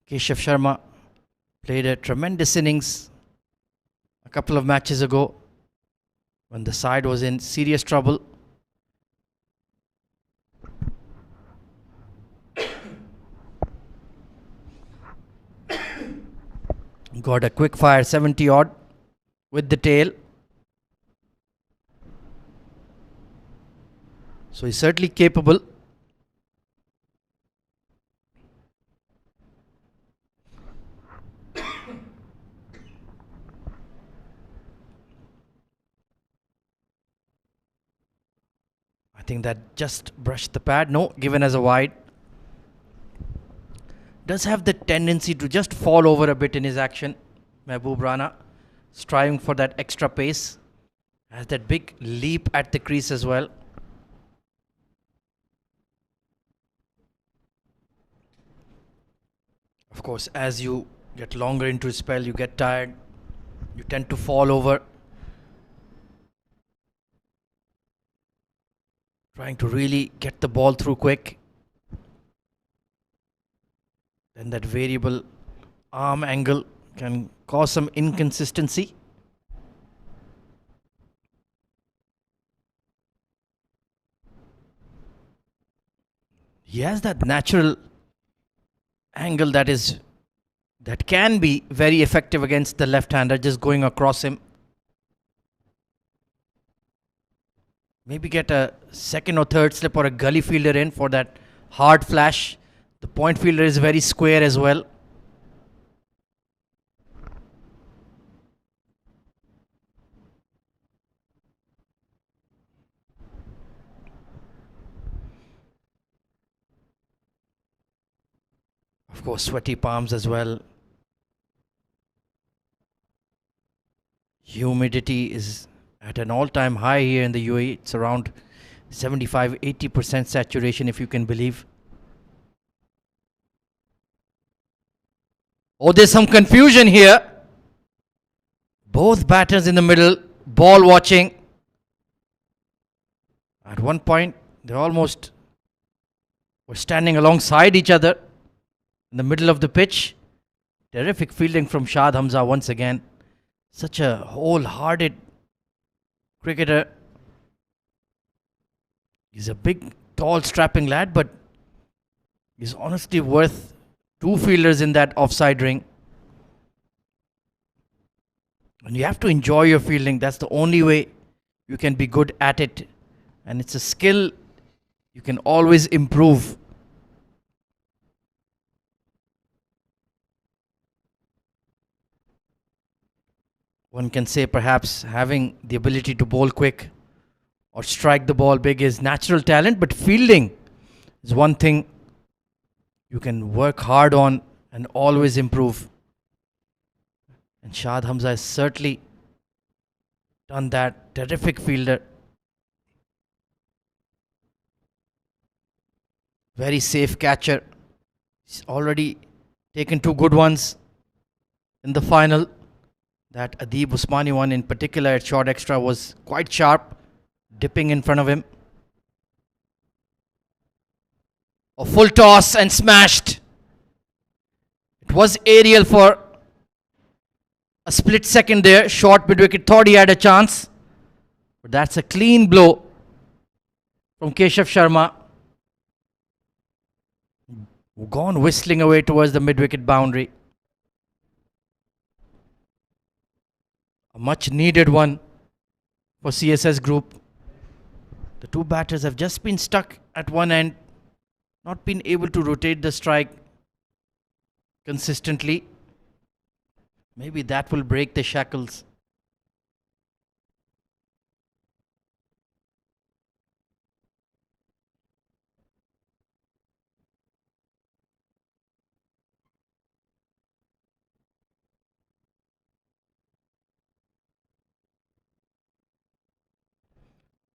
Keshav Sharma played a tremendous innings a couple of matches ago when the side was in serious trouble. Got a quick fire 70 odd with the tail. So he's certainly capable. I think that just brushed the pad. No, given as a wide. Does have the tendency to just fall over a bit in his action. Mehboob Rana striving for that extra pace. Has that big leap at the crease as well. Of course, as you get longer into a spell, you get tired. You tend to fall over. Trying to really get the ball through quick. Then that variable arm angle can cause some inconsistency. He has that natural angle that can be very effective against the left-hander, just going across him. Maybe get a second or third slip or a gully fielder in for that hard flash The point fielder is very square as well. Of course, sweaty palms as well. Humidity is at an all-time high here in the UAE. It's around 75-80% saturation, if you can believe. Oh, there's some confusion here. Both batters in the middle, ball watching. At one point, they almost were standing alongside each other in the middle of the pitch. Terrific fielding from Shad Hamza once again. Such a wholehearted cricketer. He's a big, tall, strapping lad, but he's honestly worth two fielders in that offside ring. And you have to enjoy your fielding. That's the only way you can be good at it. And it's a skill you can always improve. One can say perhaps having the ability to bowl quick or strike the ball big is natural talent, but fielding is one thing you can work hard on and always improve. And Shad Hamza has certainly done that. Terrific fielder. Very safe catcher. He's already taken two good ones in the final. That Adib Usmani one in particular at short extra was quite sharp, dipping in front of him. A full toss and smashed. It was aerial for a split second there. Short mid wicket, thought he had a chance. But that's a clean blow from Keshav Sharma. Gone whistling away towards the mid wicket boundary. A much needed one for CSS group. The two batters have just been stuck at one end, not been able to rotate the strike consistently. Maybe that will break the shackles.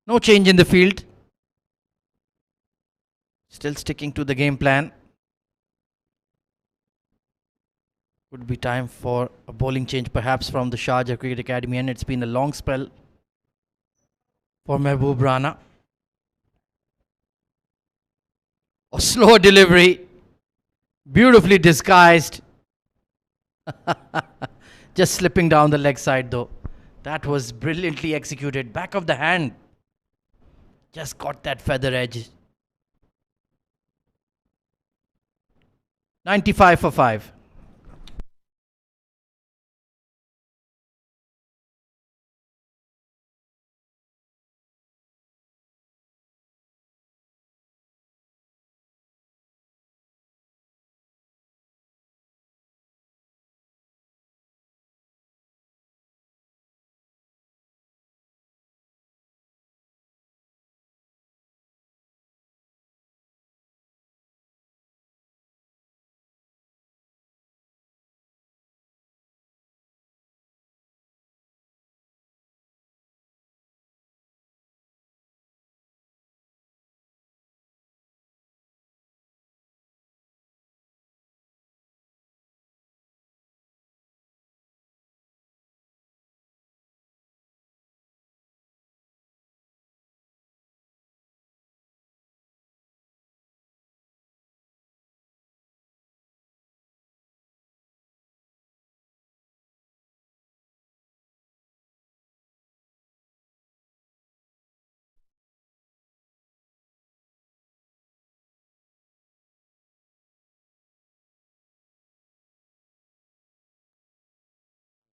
No change in the field. Still sticking to the game plan. Would be time for a bowling change perhaps from the Sharjah Cricket Academy, and it's been a long spell for Mehboob Rana. A slow delivery. Beautifully disguised. Just slipping down the leg side though. That was brilliantly executed. Back of the hand. Just got that feather edge. 95 for 5.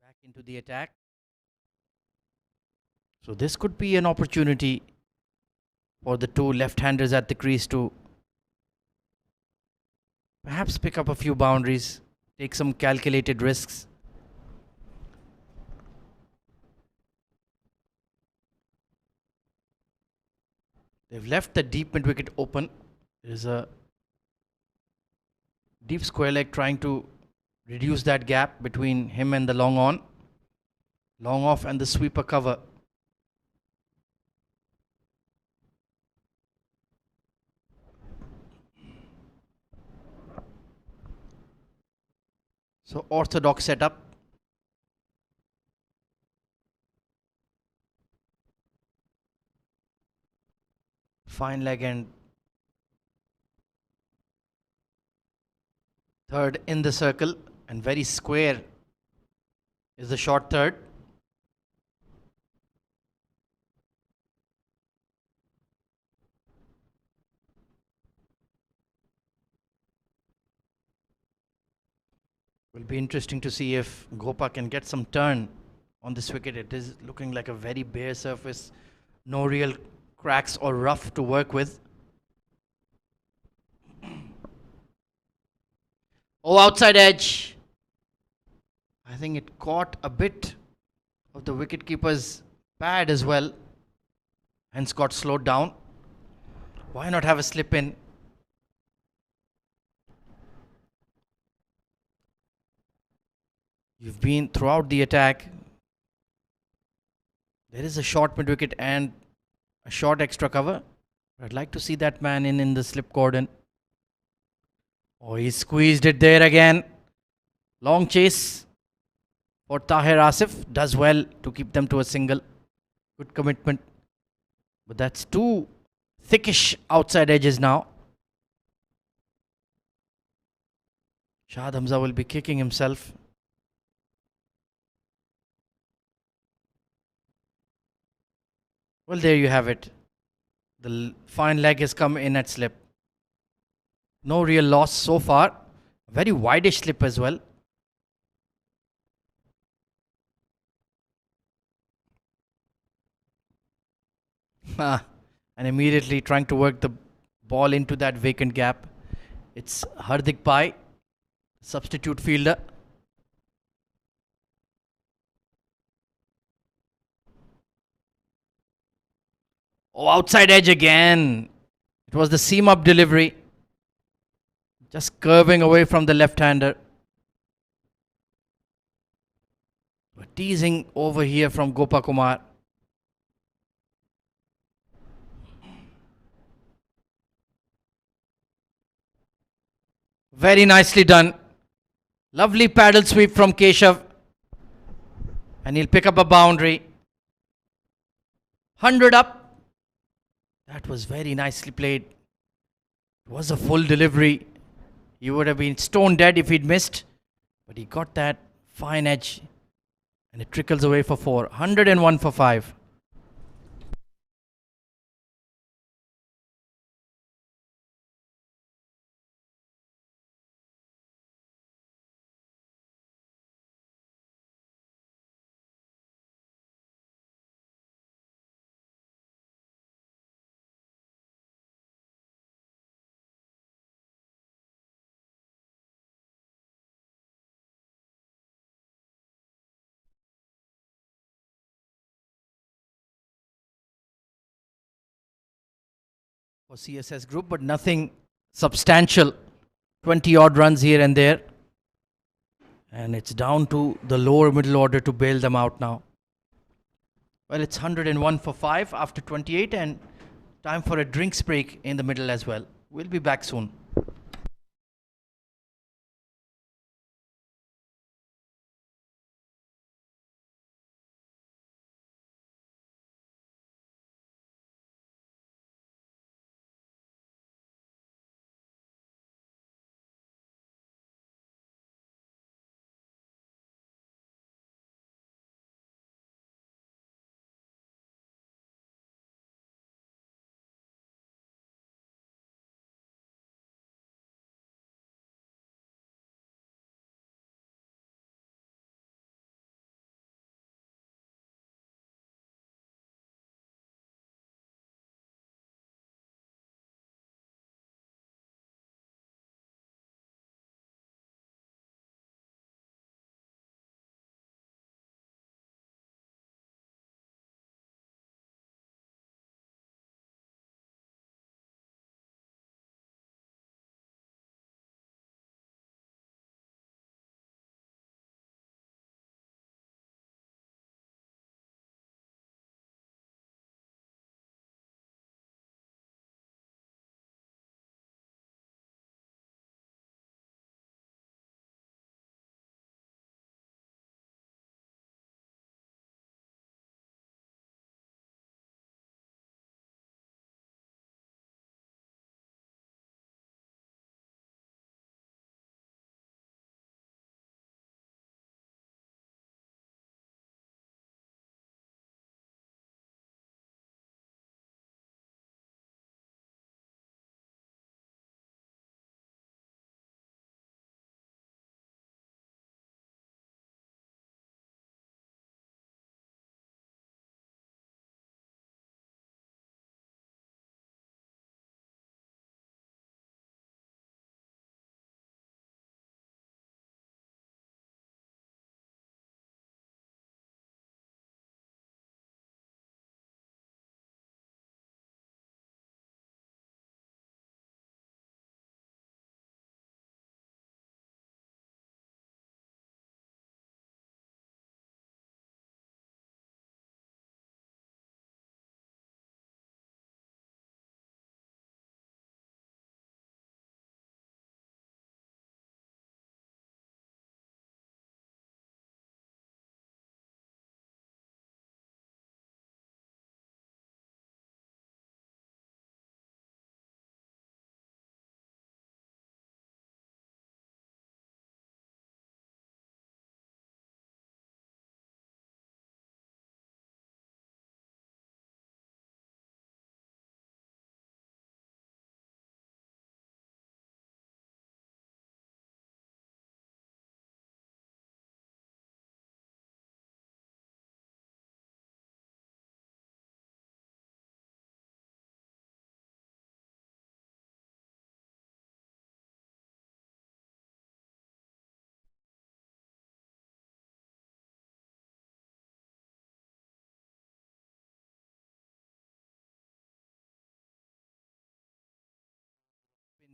Back into the attack. So this could be an opportunity for the two left-handers at the crease to Perhaps pick up a few boundaries, take some calculated risks. They've left the deep mid wicket open. There's a deep square leg trying to reduce that gap between him and the long on. Long off and the sweeper cover. So orthodox setup. Fine leg and third in the circle, and very square is the short third. Will be interesting to see if Gopa can get some turn on this wicket. It is looking like a very bare surface, no real cracks or rough to work with. Oh, outside edge. I think it caught a bit of the wicketkeeper's pad as well, hence got slowed down. Why not have a slip in? You've been throughout the attack. There is a short mid wicket and a short extra cover. I'd like to see that man in the slip cordon. Oh, he squeezed it there again. Long chase for Tahir Asif. Does well to keep them to a single. Good commitment. But that's two thickish outside edges now. Shahid Hamza will be kicking himself. Well, there you have it. The fine leg has come in at slip. No real loss so far. Very wideish slip as well. And immediately trying to work the ball into that vacant gap. It's Hardik Pai, substitute fielder. Oh, outside edge again. It was the seam up delivery. Just curving away from the left-hander. But teasing over here from Gopa Kumar. Very nicely done. Lovely paddle sweep from Keshav. And he'll pick up a boundary. 100 up. That was very nicely played. It was a full delivery. He would have been stone dead if he'd missed. But he got that fine edge. And it trickles away for 4. 101 for 5. For CSS group, but nothing substantial. 20 odd runs here and there. And it's down to the lower middle order to bail them out now. Well, it's 101 for 5 after 28, and time for a drinks break in the middle as well. We'll be back soon.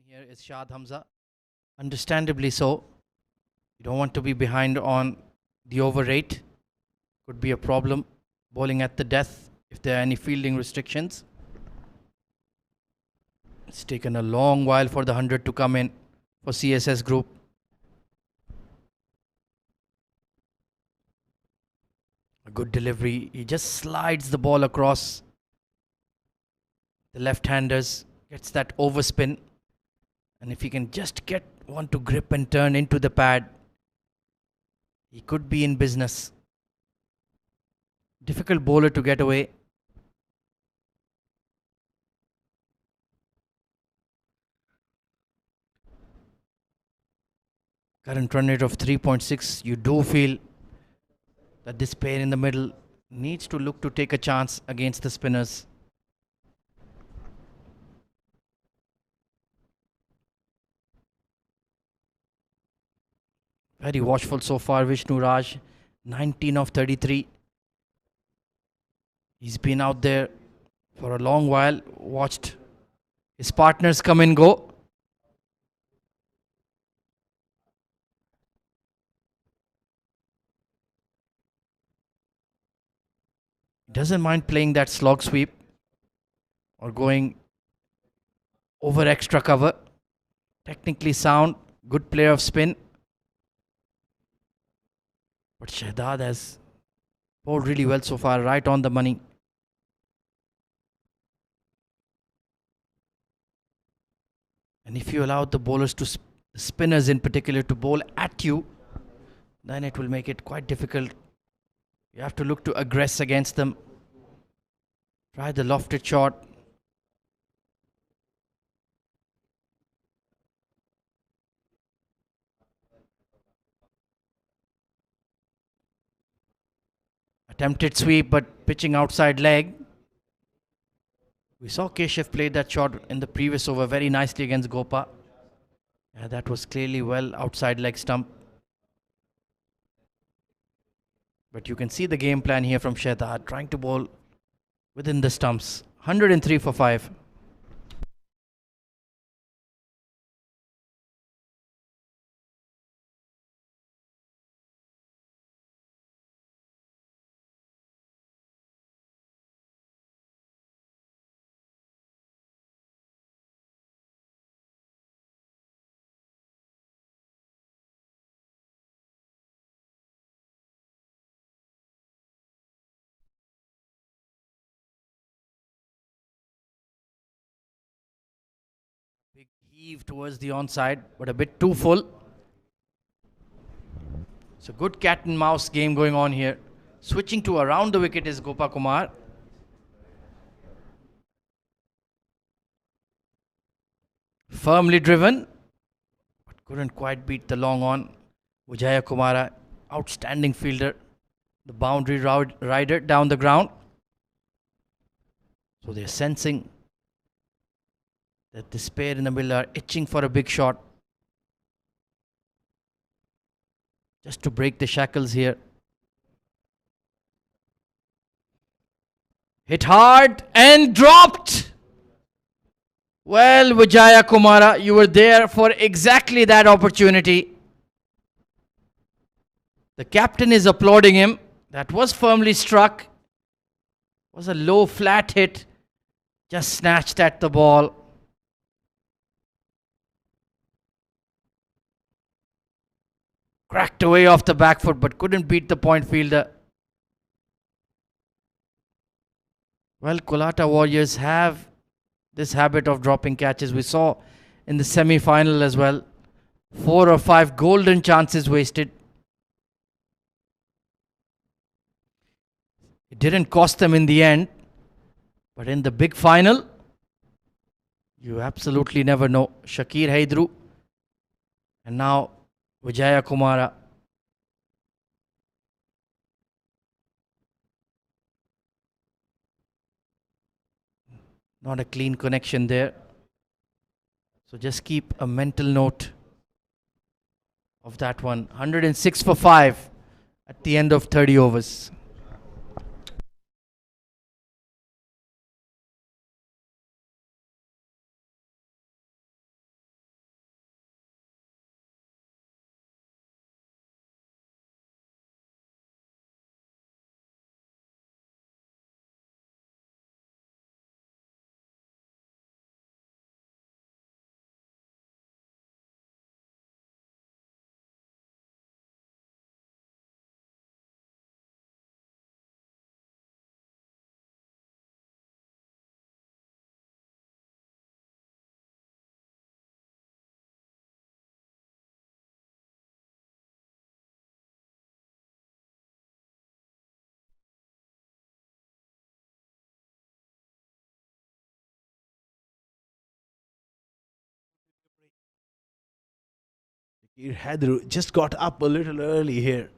here is Shad Hamza. Understandably so. You don't want to be behind on the over rate. Could be a problem. Bowling at the death if there are any fielding restrictions. It's taken a long while for the 100 to come in for CSS group. A good delivery. He just slides the ball across the left-handers. Gets that overspin. And if he can just get one to grip and turn into the pad, he could be in business. Difficult bowler to get away. Current run rate of 3.6. You do feel that this pair in the middle needs to look to take a chance against the spinners. Very watchful so far, Vishnu Raj. 19 of 33. He's been out there for a long while. Watched his partners come and go. Doesn't mind playing that slog sweep or going over extra cover. Technically sound. Good player of spin. But Shahzad has bowled really well so far, right on the money. And if you allow the bowlers to, the spinners in particular, to bowl at you, then it will make it quite difficult. You have to look to aggress against them. Try the lofted shot. Attempted sweep, but pitching outside leg. We saw Keshav play that shot in the previous over very nicely against Gopa. Yeah, that was clearly well outside leg stump. But you can see the game plan here from Shahzad, trying to bowl within the stumps. 103 for 5. Big heave towards the onside, but a bit too full. It's a good cat and mouse game going on here. Switching to around the wicket is Gopa Kumar. Firmly driven, but couldn't quite beat the long on. Vijaya Kumara, outstanding fielder. The boundary rider down the ground. So they're sensing that this pair in the middle are itching for a big shot. Just to break the shackles here. Hit hard and dropped. Well, Vijaya Kumara, you were there for exactly that opportunity. The captain is applauding him. That was firmly struck. Was a low flat hit. Just snatched at the ball. Cracked away off the back foot, but couldn't beat the point fielder. Well, COLATTA Warriors have this habit of dropping catches. We saw in the semi-final as well. 4 or 5 golden chances wasted. It didn't cost them in the end. But in the big final, you absolutely never know. Shakir Haidru and now Vijaya Kumara. Not a clean connection there. So just keep a mental note of that one. 106 for 5 at the end of 30 overs. Heather just got up a little early here.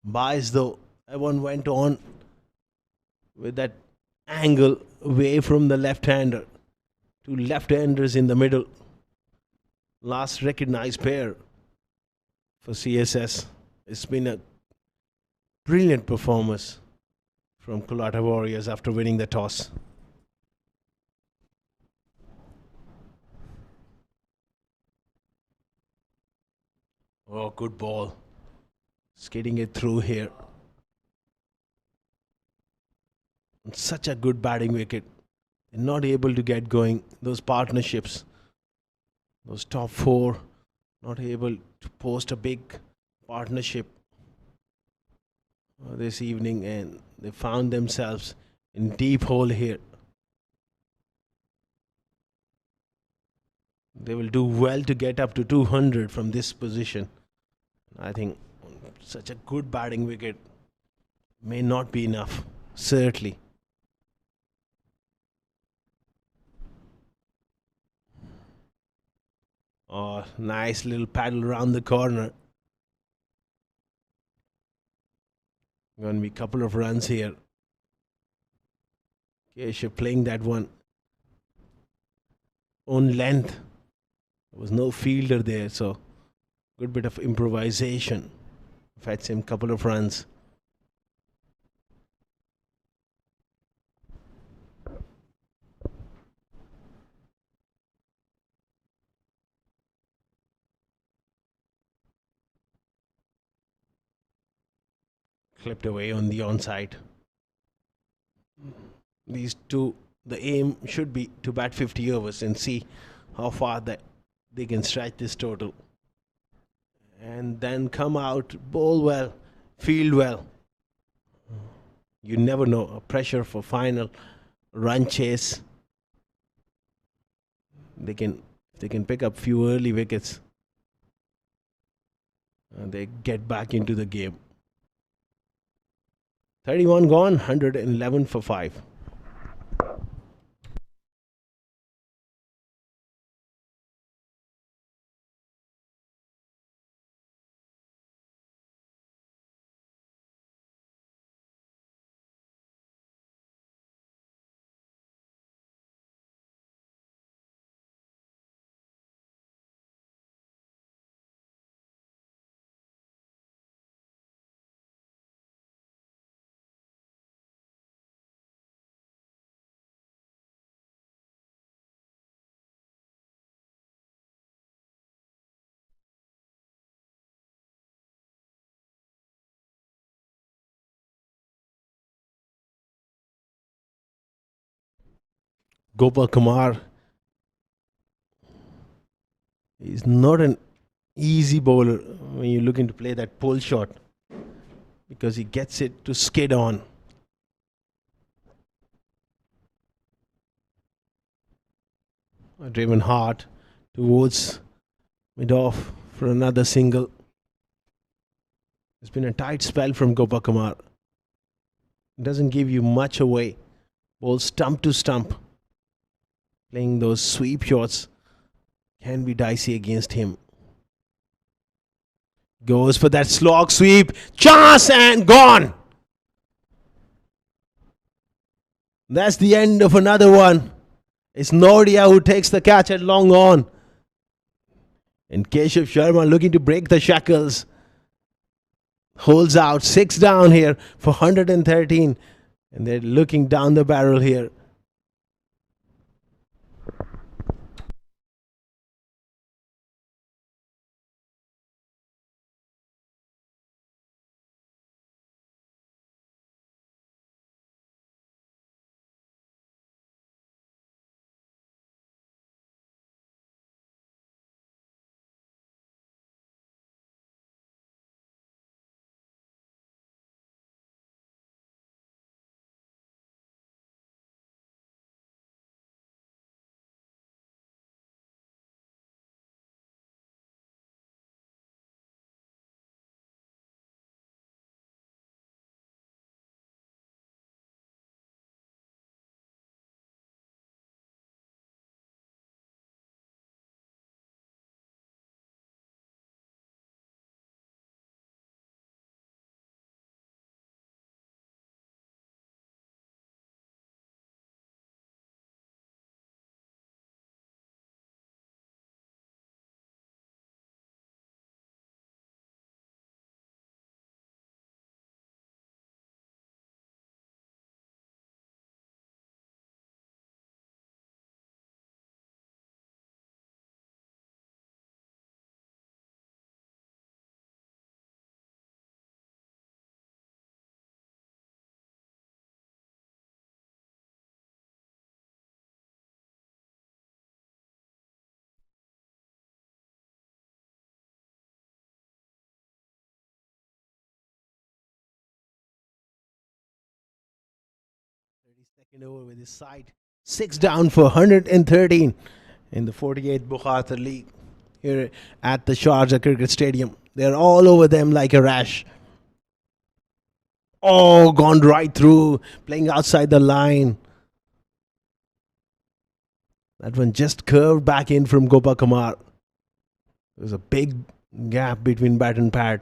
Bias though, everyone went on with that angle away from the left-hander. Two left-handers in the middle. Last recognized pair for CSS. It's been a brilliant performance from COLATTA Warriors after winning the toss. Oh, good ball. Skating it through here. And such a good batting wicket. They're not able to get going. Those partnerships, those top four, not able to post a big partnership this evening, and they found themselves in deep hole here. They will do well to get up to 200 from this position. I think such a good batting wicket may not be enough, certainly. Oh, nice little paddle around the corner. Going to be a couple of runs here. Keshav playing that one on length. There was no fielder there, so good bit of improvisation. Fetched him a couple of runs. Clipped away on the onside. These two, the aim should be to bat 50 overs and see how far that they can stretch this total. And then come out, bowl well, field well. You never know. A pressure for final run chase. They can pick up few early wickets. And they get back into the game. 31 gone, 111 for 5. Gopal Kumar is not an easy bowler when you're looking to play that pull shot, because he gets it to skid on. Driven hard towards mid-off for another single. It's been a tight spell from Gopal Kumar. Doesn't give you much away. Ball stump to stump. Playing those sweep shots can be dicey against him. Goes for that slog sweep. Chance and gone. That's the end of another one. It's Nordia who takes the catch at long on. And Keshav Sharma looking to break the shackles. Holds out. 6 down here for 113. And they're looking down the barrel here. Second over with his side. 6 down for 113 in the 48th Bukhatir League here at the Sharjah Cricket Stadium. They're all over them like a rash. Oh, gone right through, playing outside the line. That one just curved back in from Gopa Kumar. There's a big gap between bat and pad.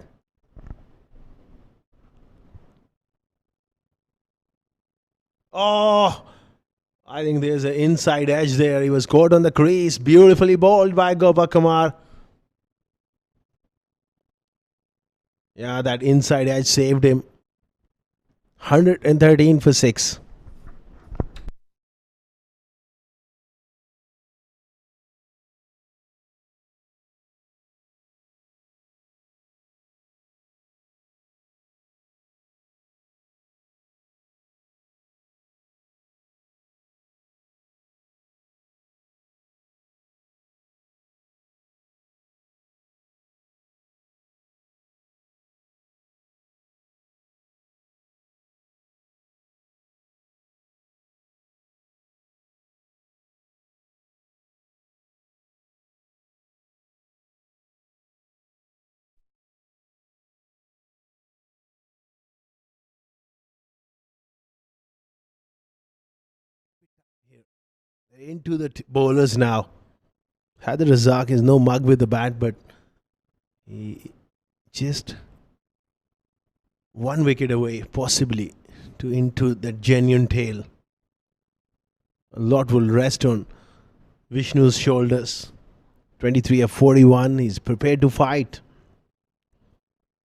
Oh, I think there's an inside edge there. He was caught on the crease. Beautifully bowled by Gopa Kumar. Yeah, that inside edge saved him. 113 for 6. Into the bowlers now. Haider Razak is no mug with the bat, but he just one wicket away, possibly, to into that genuine tail. A lot will rest on Vishnu's shoulders. 23 of 41. He's prepared to fight.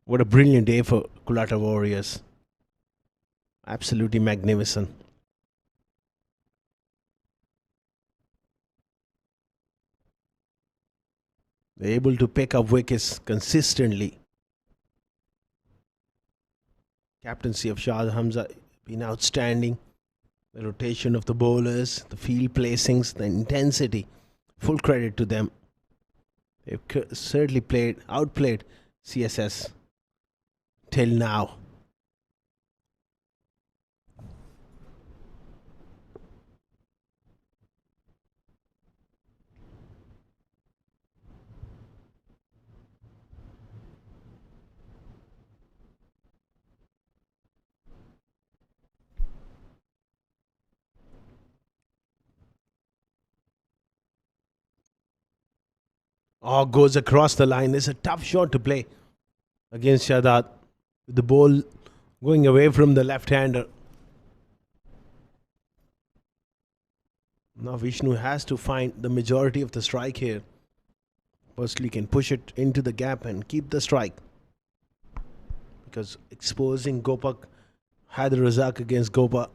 What a brilliant day for COLATTA Warriors. Absolutely magnificent. They're able to pick up wickets consistently. Captaincy of Shah Hamza been outstanding. The rotation of the bowlers, the field placings, the intensity. Full credit to them. They've certainly outplayed CSS till now. Oh, goes across the line. It's a tough shot to play against Shahzad. With the ball going away from the left-hander. Now Vishnu has to find the majority of the strike here. Firstly, can push it into the gap and keep the strike. Because exposing Gopak, Haider Razak against Gopa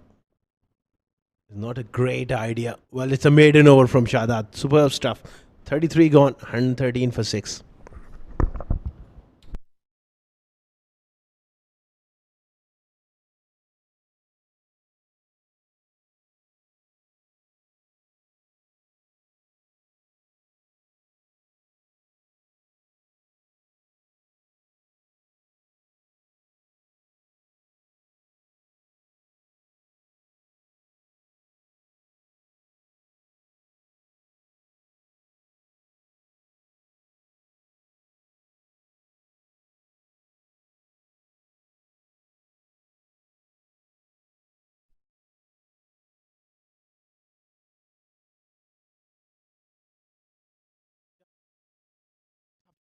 is not a great idea. Well, it's a maiden over from Shahzad. Superb stuff. 33 gone, 113 for 6.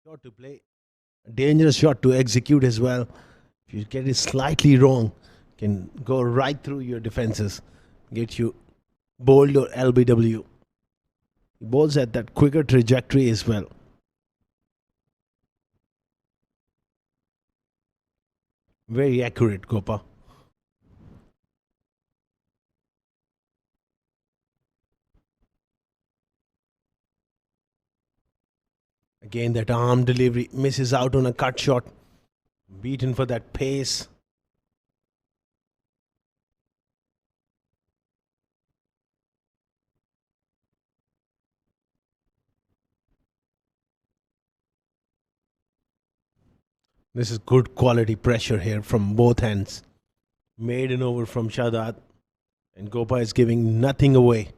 Shot to play. A dangerous shot to execute as well. If you get it slightly wrong, can go right through your defenses, get you bowled or LBW. He bowls at that quicker trajectory as well. Very accurate, Gopa. Again, that arm delivery misses out on a cut shot. Beaten for that pace. This is good quality pressure here from both ends. Maiden over from Shahzad. And Gopa is giving nothing away.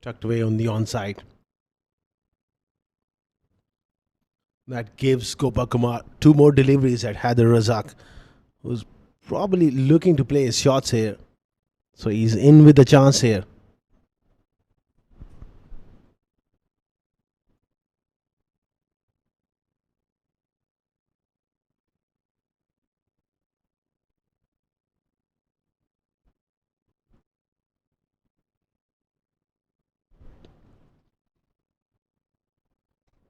Tucked away on the onside. That gives Gopa Kumar two more deliveries at Haider Razak, who's probably looking to play his shots here. So he's in with the chance here.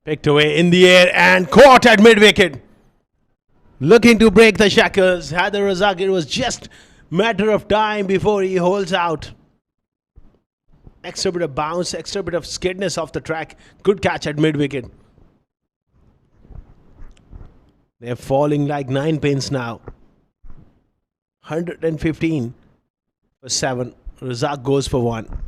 Picked away in the air and caught at mid-wicket. Looking to break the shackles. Haider Razak, it was just matter of time before he holds out. Extra bit of bounce, extra bit of skidness off the track. Good catch at mid-wicket. They're falling like 9 pins now. 115 for 7. Razak goes for 1.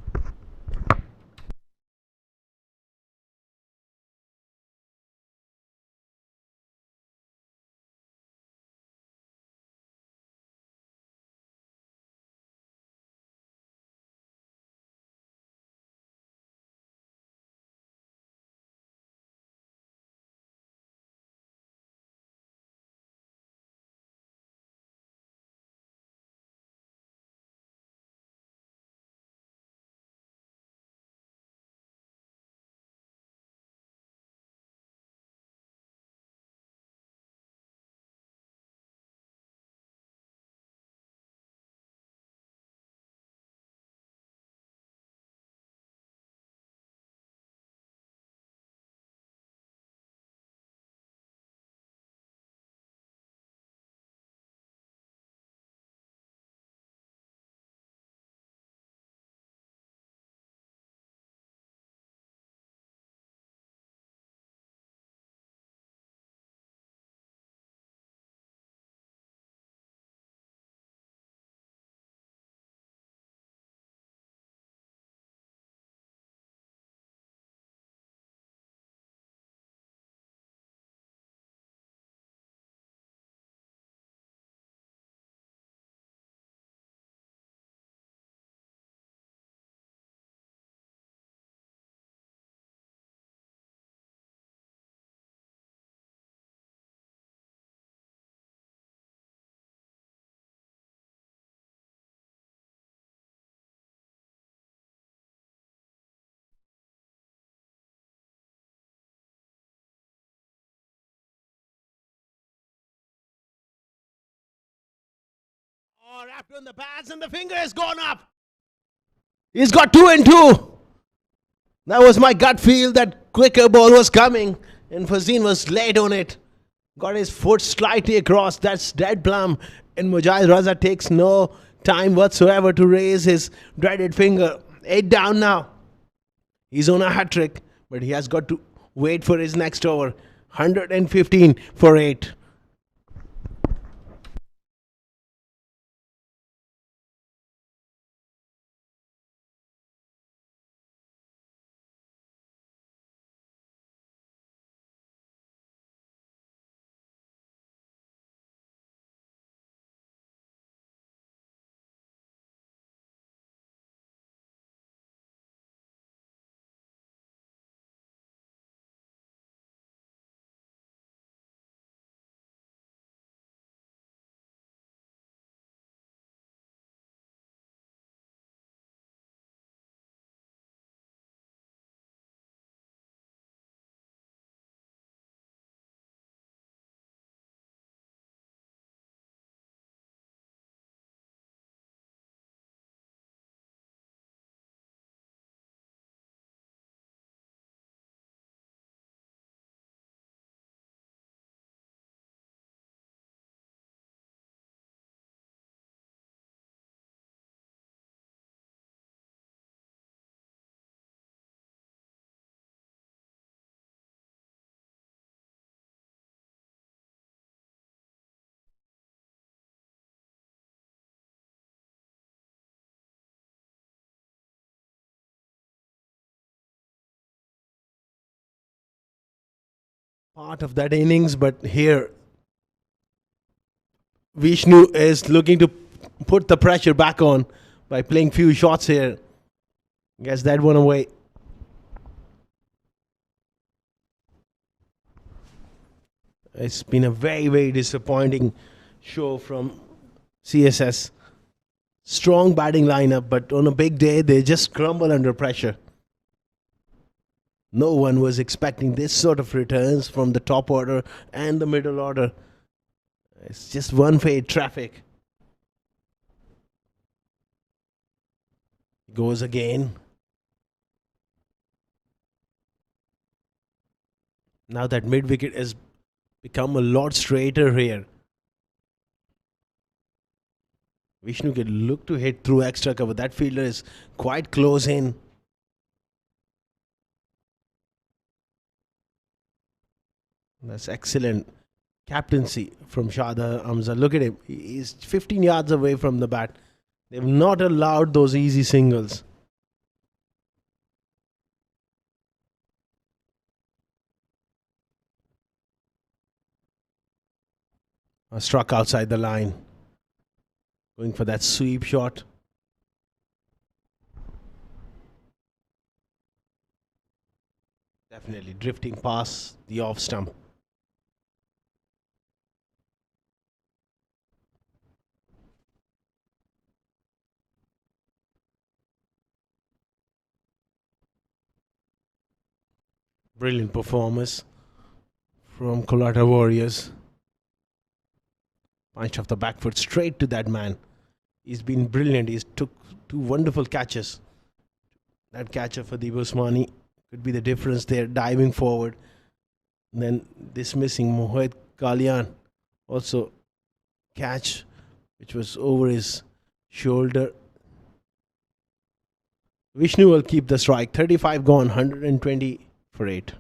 Oh, wrapped on the pads and the finger has gone up. He's got 2 and 2. That was my gut feel that quicker ball was coming and Fazeen was late on it. Got his foot slightly across. That's dead plumb. And Mujahid Raza takes no time whatsoever to raise his dreaded finger. 8 down now. He's on a hat trick, but he has got to wait for his next over. 115 for 8. part of that innings, but here Vishnu is looking to put the pressure back on by playing few shots here. Gets that one away. It's been a very, very disappointing show from CSS. Strong batting lineup, but on a big day, they just crumble under pressure. No one was expecting this sort of returns from the top order and the middle order. It's just one-way traffic. Goes again. Now that mid-wicket has become a lot straighter here. Vishnu can look to hit through extra cover. That fielder is quite close in. That's excellent captaincy from Sharjah Hamza. Look at him. He's 15 yards away from the bat. They've not allowed those easy singles. Struck outside the line. Going for that sweep shot. Definitely drifting past the off stump. Brilliant performance from COLATTA Warriors. Punch off the back foot straight to that man. He's been brilliant. He's took two wonderful catches. That catcher for the Usmani could be the difference there, diving forward. And then dismissing Mohit Kalyan. Also catch which was over his shoulder. Vishnu will keep the strike. 35 gone, 120 for 8.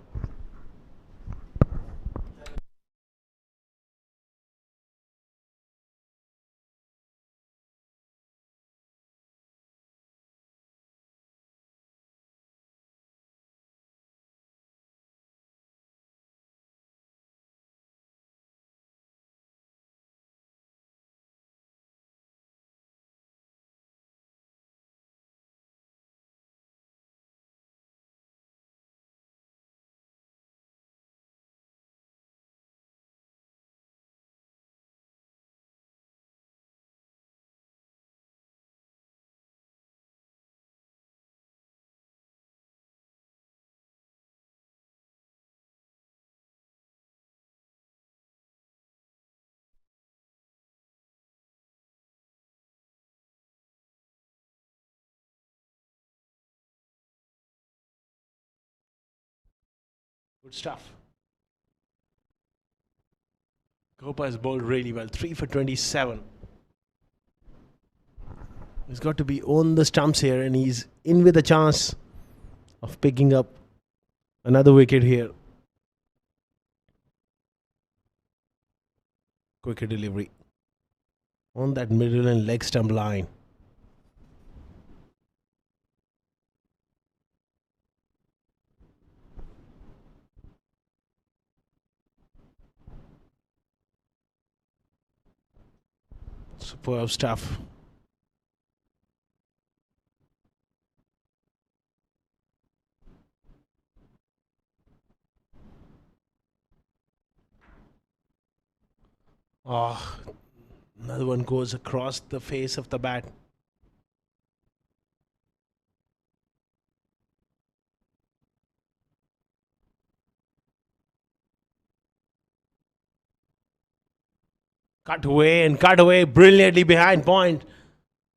Good stuff. Gopa has bowled really well. 3 for 27. He's got to be on the stumps here, and he's in with a chance of picking up another wicket here. Quicker delivery on that middle and leg stump line. Superb stuff. Oh, another one goes across the face of the bat. Cut away brilliantly behind point.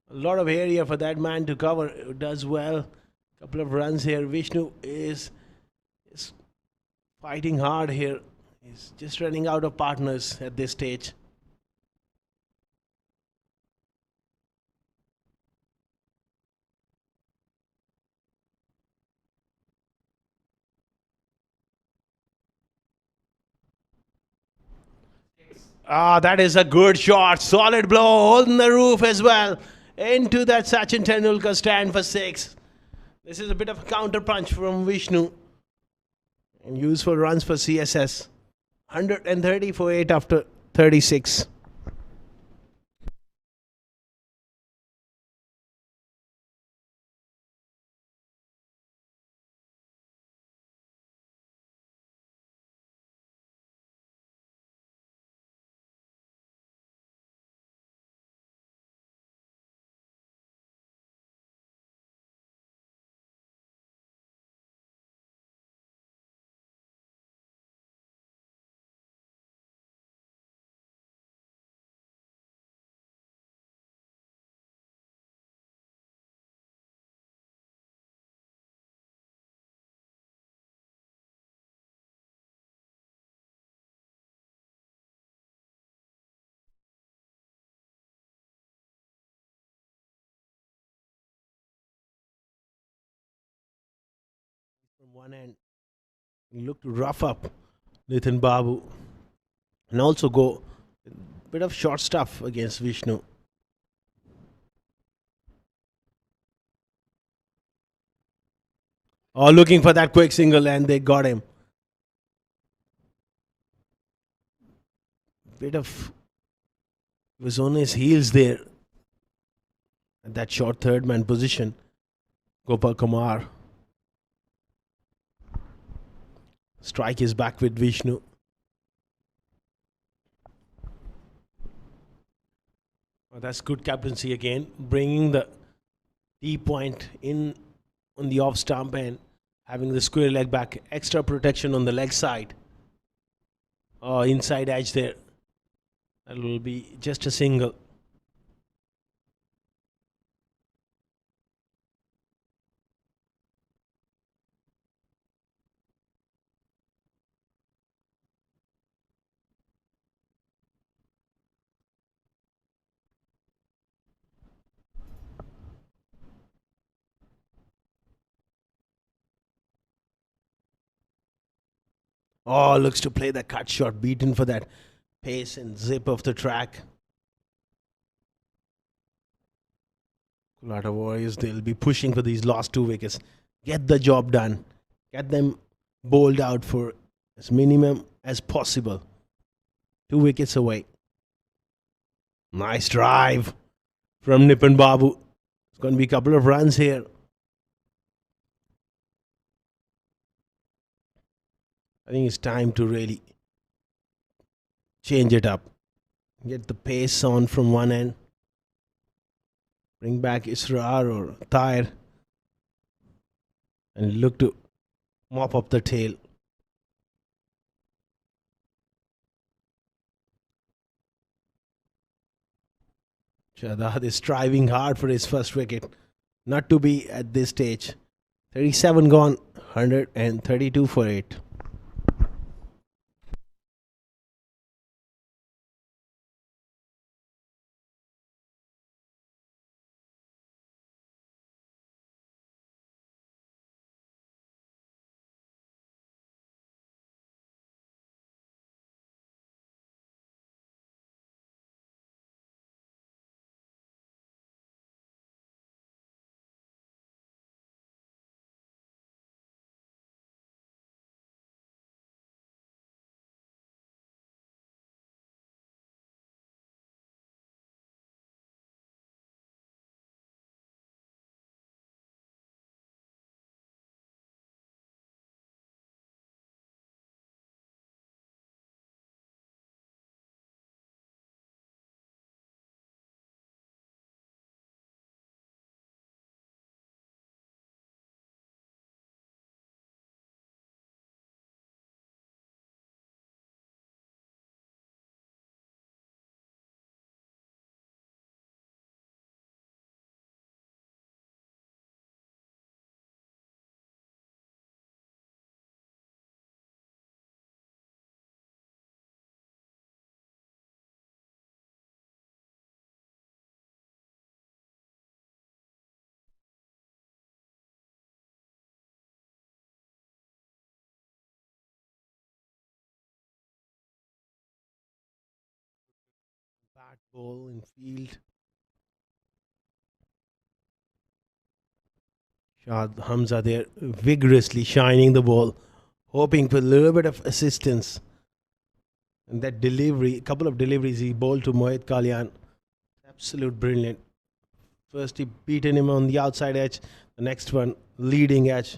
A lot of area for that man to cover. Does well. Couple of runs here. Vishnu is fighting hard here. He's just running out of partners at this stage. That is a good shot. Solid blow on the roof as well. Into that Sachin Tendulkar stand for 6. This is a bit of a counter punch from Vishnu. And useful runs for CSS. 130 for 8 after 36. From one end, he looked to rough up Nitin Babu and also go bit of short stuff against Vishnu. Oh, looking for that quick single and they got him. Bit of was on his heels there at that short third man position. Gopal Kumar. Strike is back with Vishnu. Oh, that's good captaincy again, bringing the D point in on the off stump and having the square leg back. Extra protection on the leg side. Oh, inside edge there. That will be just a single. Oh, looks to play the cut shot, beaten for that pace and zip of the track. COLATTA Warriors, they'll be pushing for these last 2 wickets. Get the job done. Get them bowled out for as minimum as possible. 2 wickets away. Nice drive from Nipun Babu. It's going to be a couple of runs here. I think it's time to really change it up. Get the pace on from one end. Bring back Israr or Tyre. And look to mop up the tail. Shahzad is striving hard for his first wicket. Not to be at this stage. 37 gone, 132 for 8. Bat ball in field. Shad Hamza there vigorously shining the ball, hoping for a little bit of assistance. And that delivery, a couple of deliveries he bowled to Mohit Kalyan, absolute brilliant. First he beaten him on the outside edge, the next one leading edge.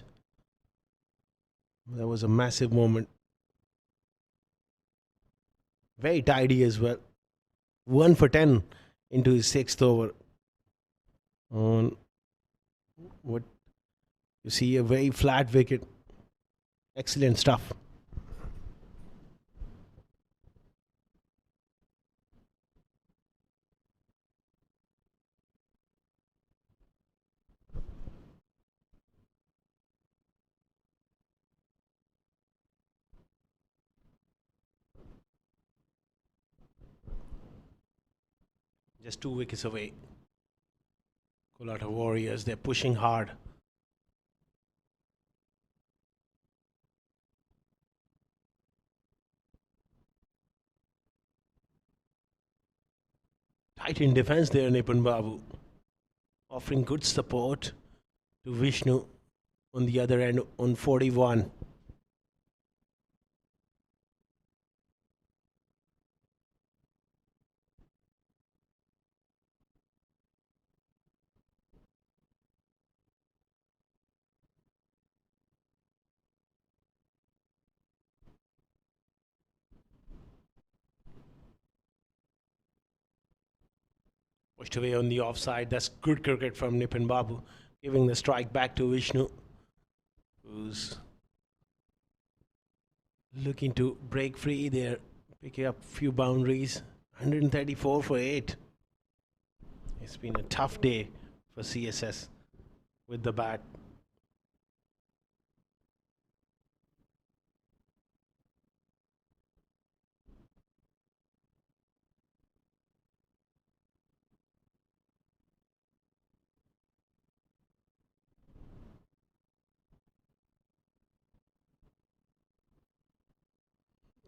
That was a massive moment. Very tidy as well. 1 for 10 into his 6th over. On what you see, a very flat wicket. Excellent stuff. Just 2 wickets away. COLATTA Warriors, they're pushing hard. Tight in defense there, Nipun Babu. Offering good support to Vishnu on the other end on 41. Pushed away on the offside. That's good cricket from Nipun Babu. Giving the strike back to Vishnu, who's looking to break free there. Picking up few boundaries. 134 for 8. It's been a tough day for CSS with the bat.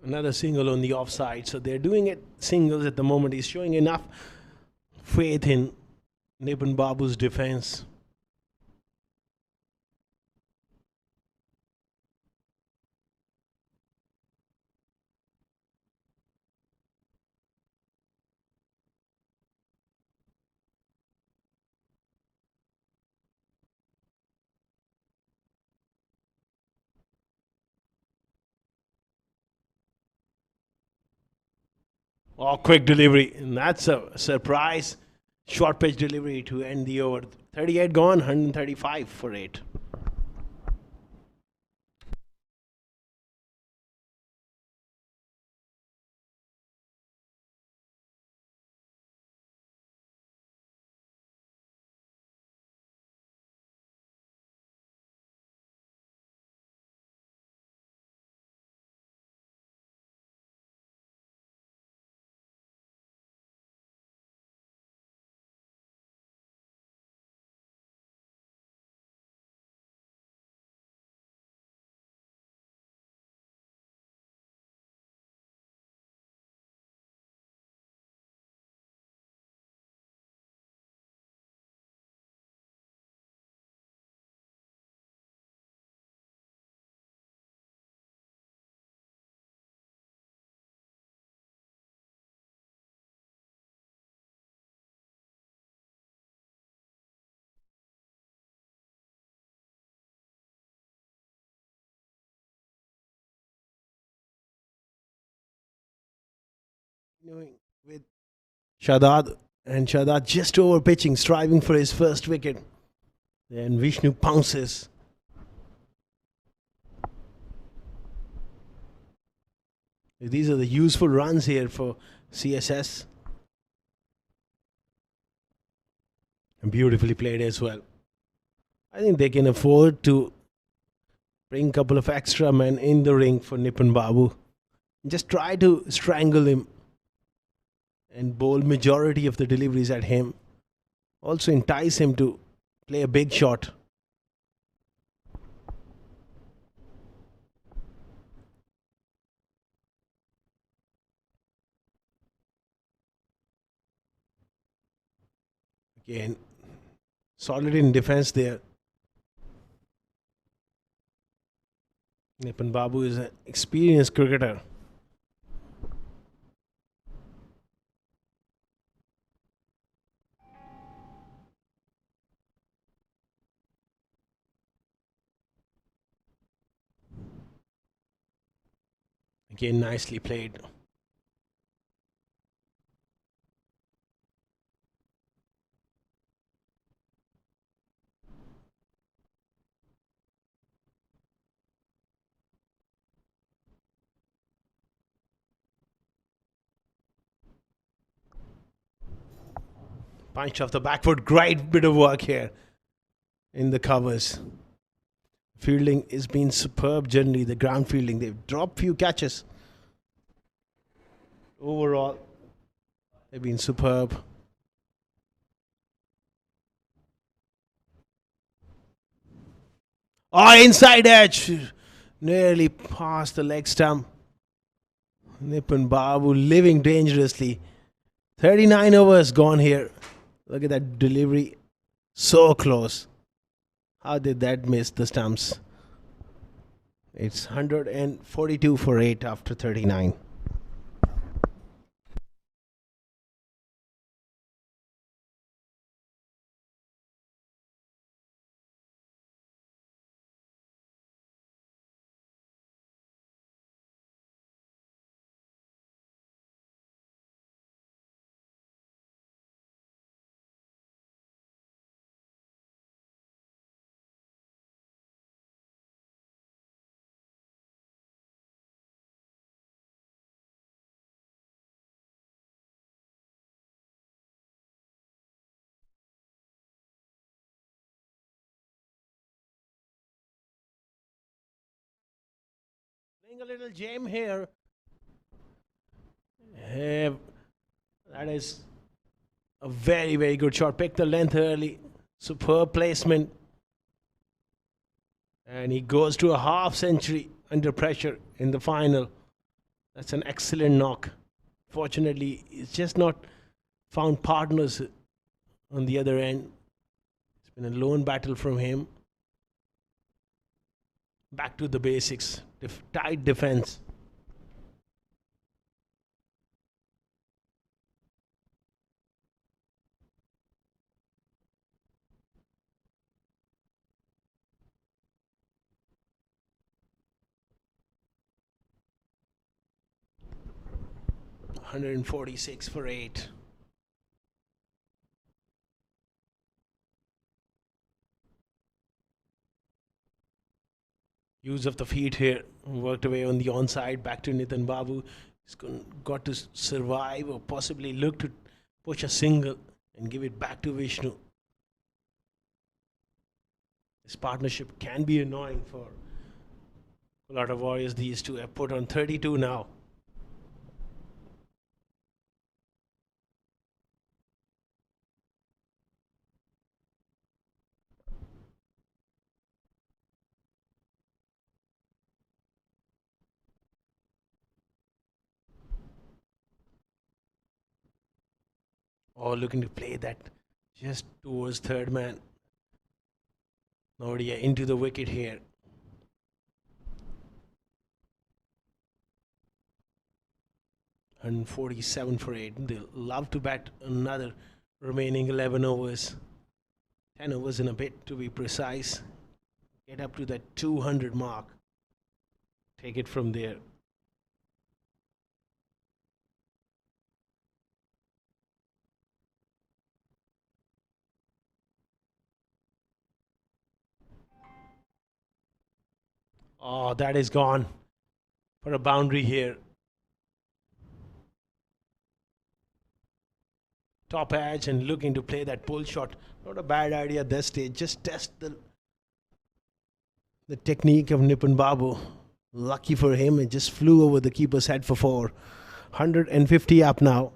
Another single on the offside. So they're doing it singles at the moment. He's showing enough faith in Nipun Babu's defense. Oh, quick delivery. And that's a surprise. Short pitch delivery to end the over. 38 gone, 135 for 8. With Shadad, and Shadad just over pitching, striving for his first wicket. Then Vishnu pounces. These are the useful runs here for CSS. And beautifully played as well. I think they can afford to bring a couple of extra men in the ring for Nipun Babu. Just try to strangle him and bowl majority of the deliveries at him. Also entice him to play a big shot. Again, solid in defense there. Nipun Babu is an experienced cricketer. Again, nicely played. Punch off the back foot. Great bit of work here in the covers. Fielding has been superb generally, the ground fielding. They've dropped few catches. Overall, they've been superb. Oh, inside edge. Nearly past the leg stump. Nipun Babu living dangerously. 39 overs gone here. Look at that delivery. So close. How did that miss the stumps? It's 142 for 8 after 39. Playing a little jam here. That is a very, very good shot. Pick the length early. Superb placement. And he goes to a half century under pressure in the final. That's an excellent knock. Fortunately, he's just not found partners on the other end. It's been a lone battle from him. Back to the basics. Tight defense. $146 for 8. Use of the feet here. Worked away on the onside. Back to Nitin Babu. He's got to survive or possibly look to push a single and give it back to Vishnu. This partnership can be annoying for a lot of Warriors. These two have put on 32 now. Or looking to play that just towards third man. Nodia into the wicket here. And 47 for 8. They'll love to bat another remaining 11 overs. 10 overs in a bit to be precise. Get up to that 200 mark. Take it from there. Oh, that is gone for a boundary here. Top edge and looking to play that pull shot. Not a bad idea at this stage. Just test the technique of Nipun Babu. Lucky for him, it just flew over the keeper's head for 4. 150 up now.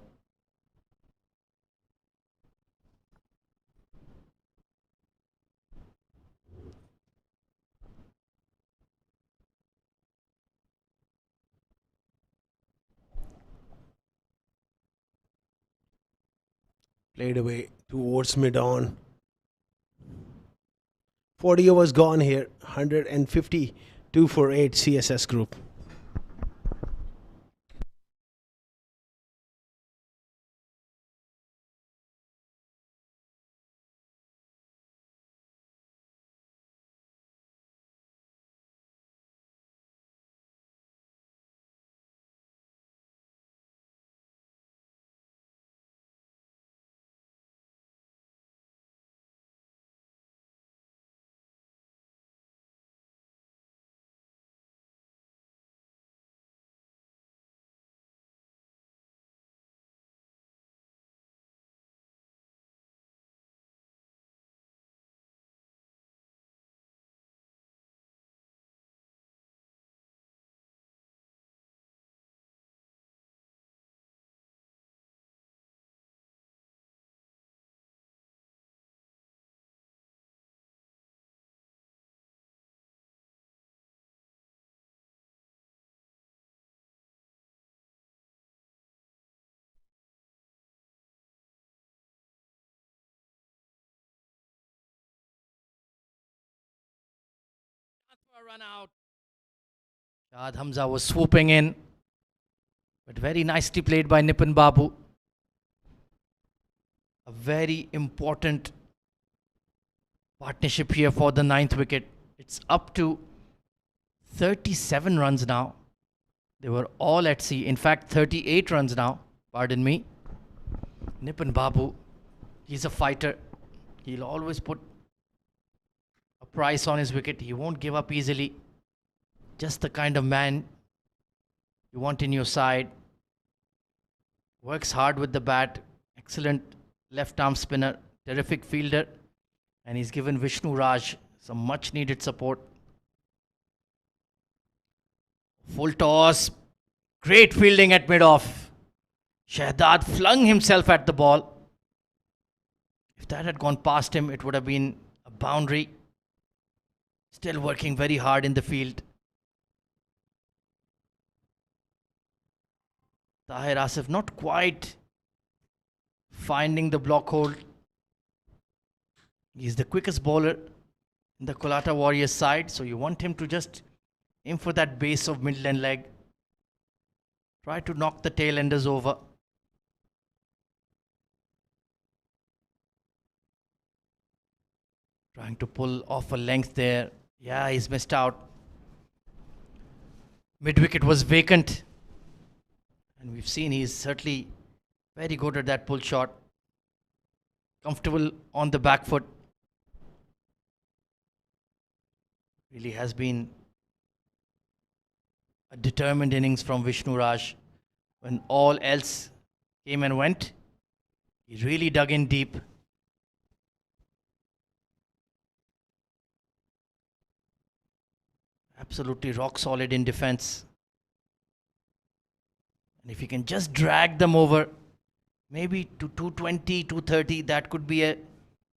Played away towards mid-on. 40 overs gone here. 152 for 8 CSS group. a run out. Shad Hamza was swooping in, but very nicely played by Nipun Babu. A very important partnership here for the 9th wicket. It's up to 37 runs now. They were all at sea. In fact, 38 runs now. Pardon me. Nipun Babu, he's a fighter. He'll always put a price on his wicket. He won't give up easily. Just the kind of man you want in your side. Works hard with the bat. Excellent left arm spinner. Terrific fielder. And he's given Vishnu Raj some much needed support. Full toss. Great fielding at mid-off. Shahdad flung himself at the ball. If that had gone past him, it would have been a boundary. Still working very hard in the field. Tahir Asif not quite finding the block hold. He's the quickest bowler in the COLATTA Warriors side, so you want him to just aim for that base of middle and leg. Try to knock the tail enders over. Trying to pull off a length there. Yeah, he's missed out. Mid-wicket was vacant. And we've seen he's certainly very good at that pull shot. Comfortable on the back foot. Really has been a determined innings from Vishnu Raj. When all else came and went, he really dug in deep. Absolutely rock solid in defense. And if he can just drag them over, maybe to 220, 230, that could be a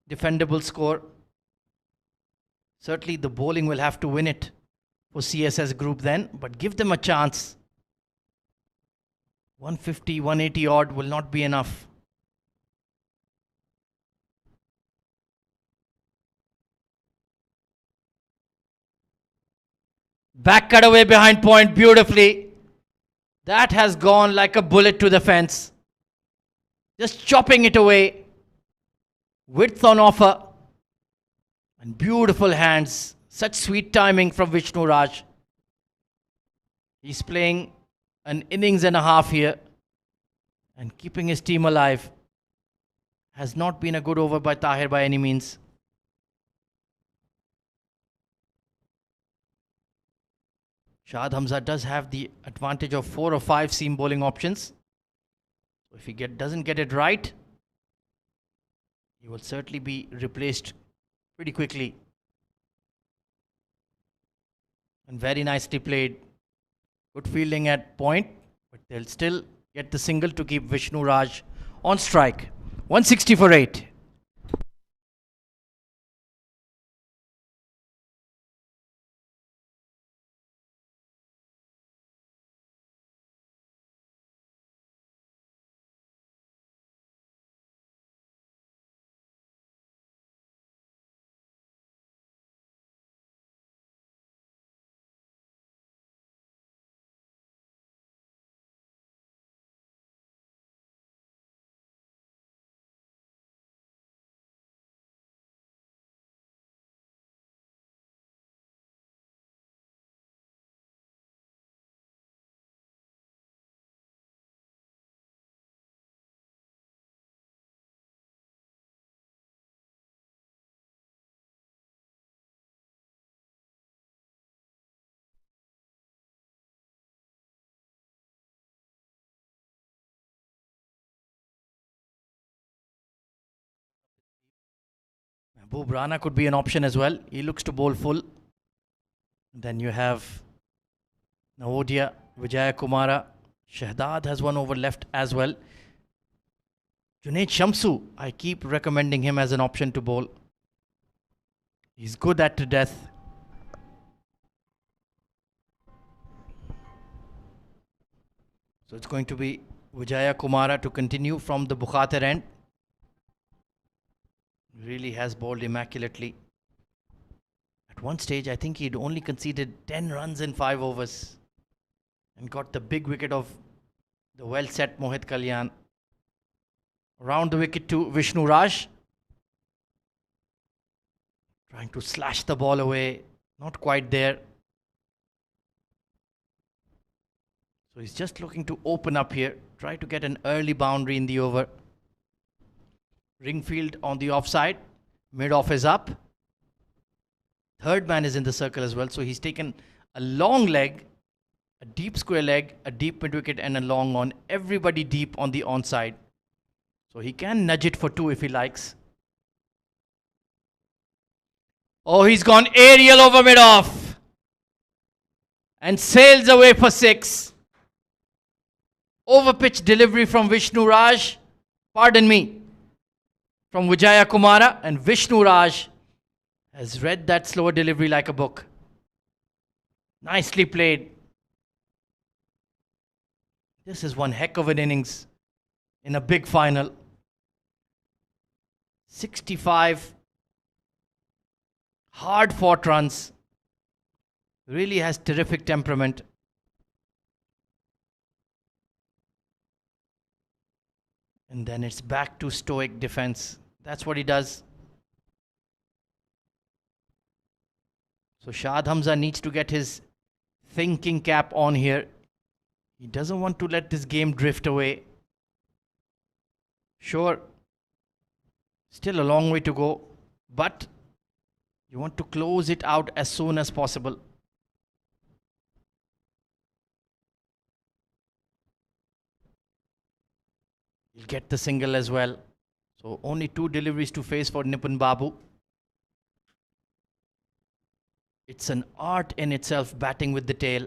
defendable score. Certainly the bowling will have to win it for CSS group then, but give them a chance. 150, 180 odd will not be enough. Back cut away behind point beautifully. That has gone like a bullet to the fence. Just chopping it away. Width on offer. And beautiful hands. Such sweet timing from Vishnu Raj. He's playing an innings and a half here. And keeping his team alive. Has not been a good over by Tahir by any means. Shad Hamza does have the advantage of 4 or 5 seam bowling options. So if he doesn't get it right, he will certainly be replaced pretty quickly. And very nicely played. Good fielding at point, but they'll still get the single to keep Vishnu Raj on strike. 160 for 8. Mahbub Rana could be an option as well. He looks to bowl full. Then you have Navodya, Vijaya Kumara. Shahdad has one over left as well. Junaid Shamsu, I keep recommending him as an option to bowl. He's good at to death. So it's going to be Vijaya Kumara to continue from the Bukhatir end. Really has bowled immaculately At one stage, I think he'd only conceded 10 runs in 5 overs and got the big wicket of the well set Mohit Kalyan. Around the wicket to Vishnu Raj. Trying to slash the ball away. Not quite there. So he's just looking to open up here. Try to get an early boundary in the over. Ringfield on the offside. Mid-off is up. Third man is in the circle as well. So he's taken a long leg, a deep square leg, a deep mid-wicket and a long on. Everybody deep on the onside. So he can nudge it for 2 if he likes. Oh, he's gone aerial over mid-off. And sails away for 6. Over-pitch delivery from Vishnu Raj. Pardon me. From Vijaya Kumara. And Vishnu Raj has read that slower delivery like a book. Nicely played. This is one heck of an innings in a big final. 65 hard fought runs. Really has terrific temperament. And then it's back to stoic defense. That's what he does. So Shad Hamza needs to get his thinking cap on here. He doesn't want to let this game drift away. Sure, still a long way to go, but you want to close it out as soon as possible. He'll get the single as well. So only 2 deliveries to face for Nipun Babu. It's an art in itself, batting with the tail.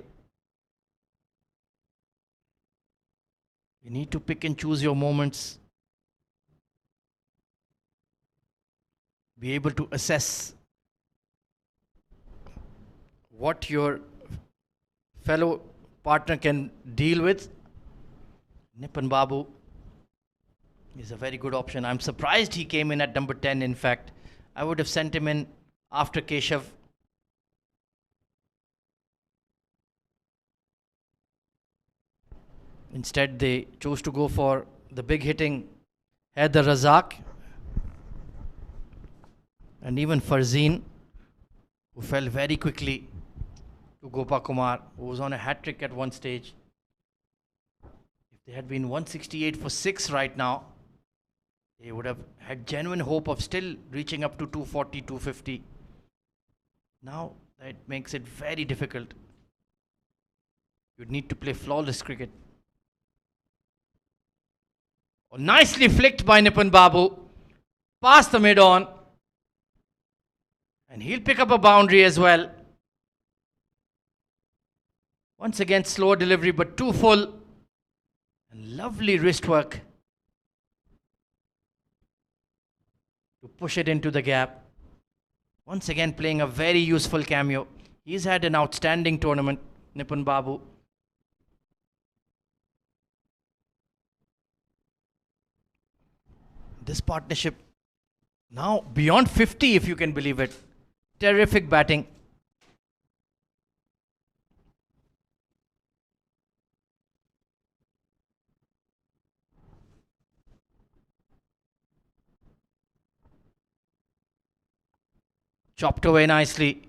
You need to pick and choose your moments. Be able to assess what your fellow partner can deal with. Nipun Babu is a very good option. I'm surprised he came in at number 10, in fact. I would have sent him in after Keshav. Instead, they chose to go for the big hitting Haider Razak. And even Farzeen, who fell very quickly to Gopa Kumar, who was on a hat-trick at one stage. If they had been 168 for 6 right now, they would have had genuine hope of still reaching up to 240, 250. Now, that makes it very difficult. You'd need to play flawless cricket. Oh, nicely flicked by Nipun Babu. Past the mid-on. And he'll pick up a boundary as well. Once again, slow delivery, but too full. And lovely wrist work to push it into the gap. Once again, playing a very useful cameo. He's had an outstanding tournament, Nipun Babu. This partnership now beyond 50, if you can believe it. Terrific batting. Chopped away nicely.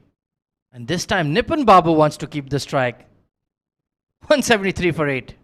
And this time Nipun Babu wants to keep the strike. 173 for 8.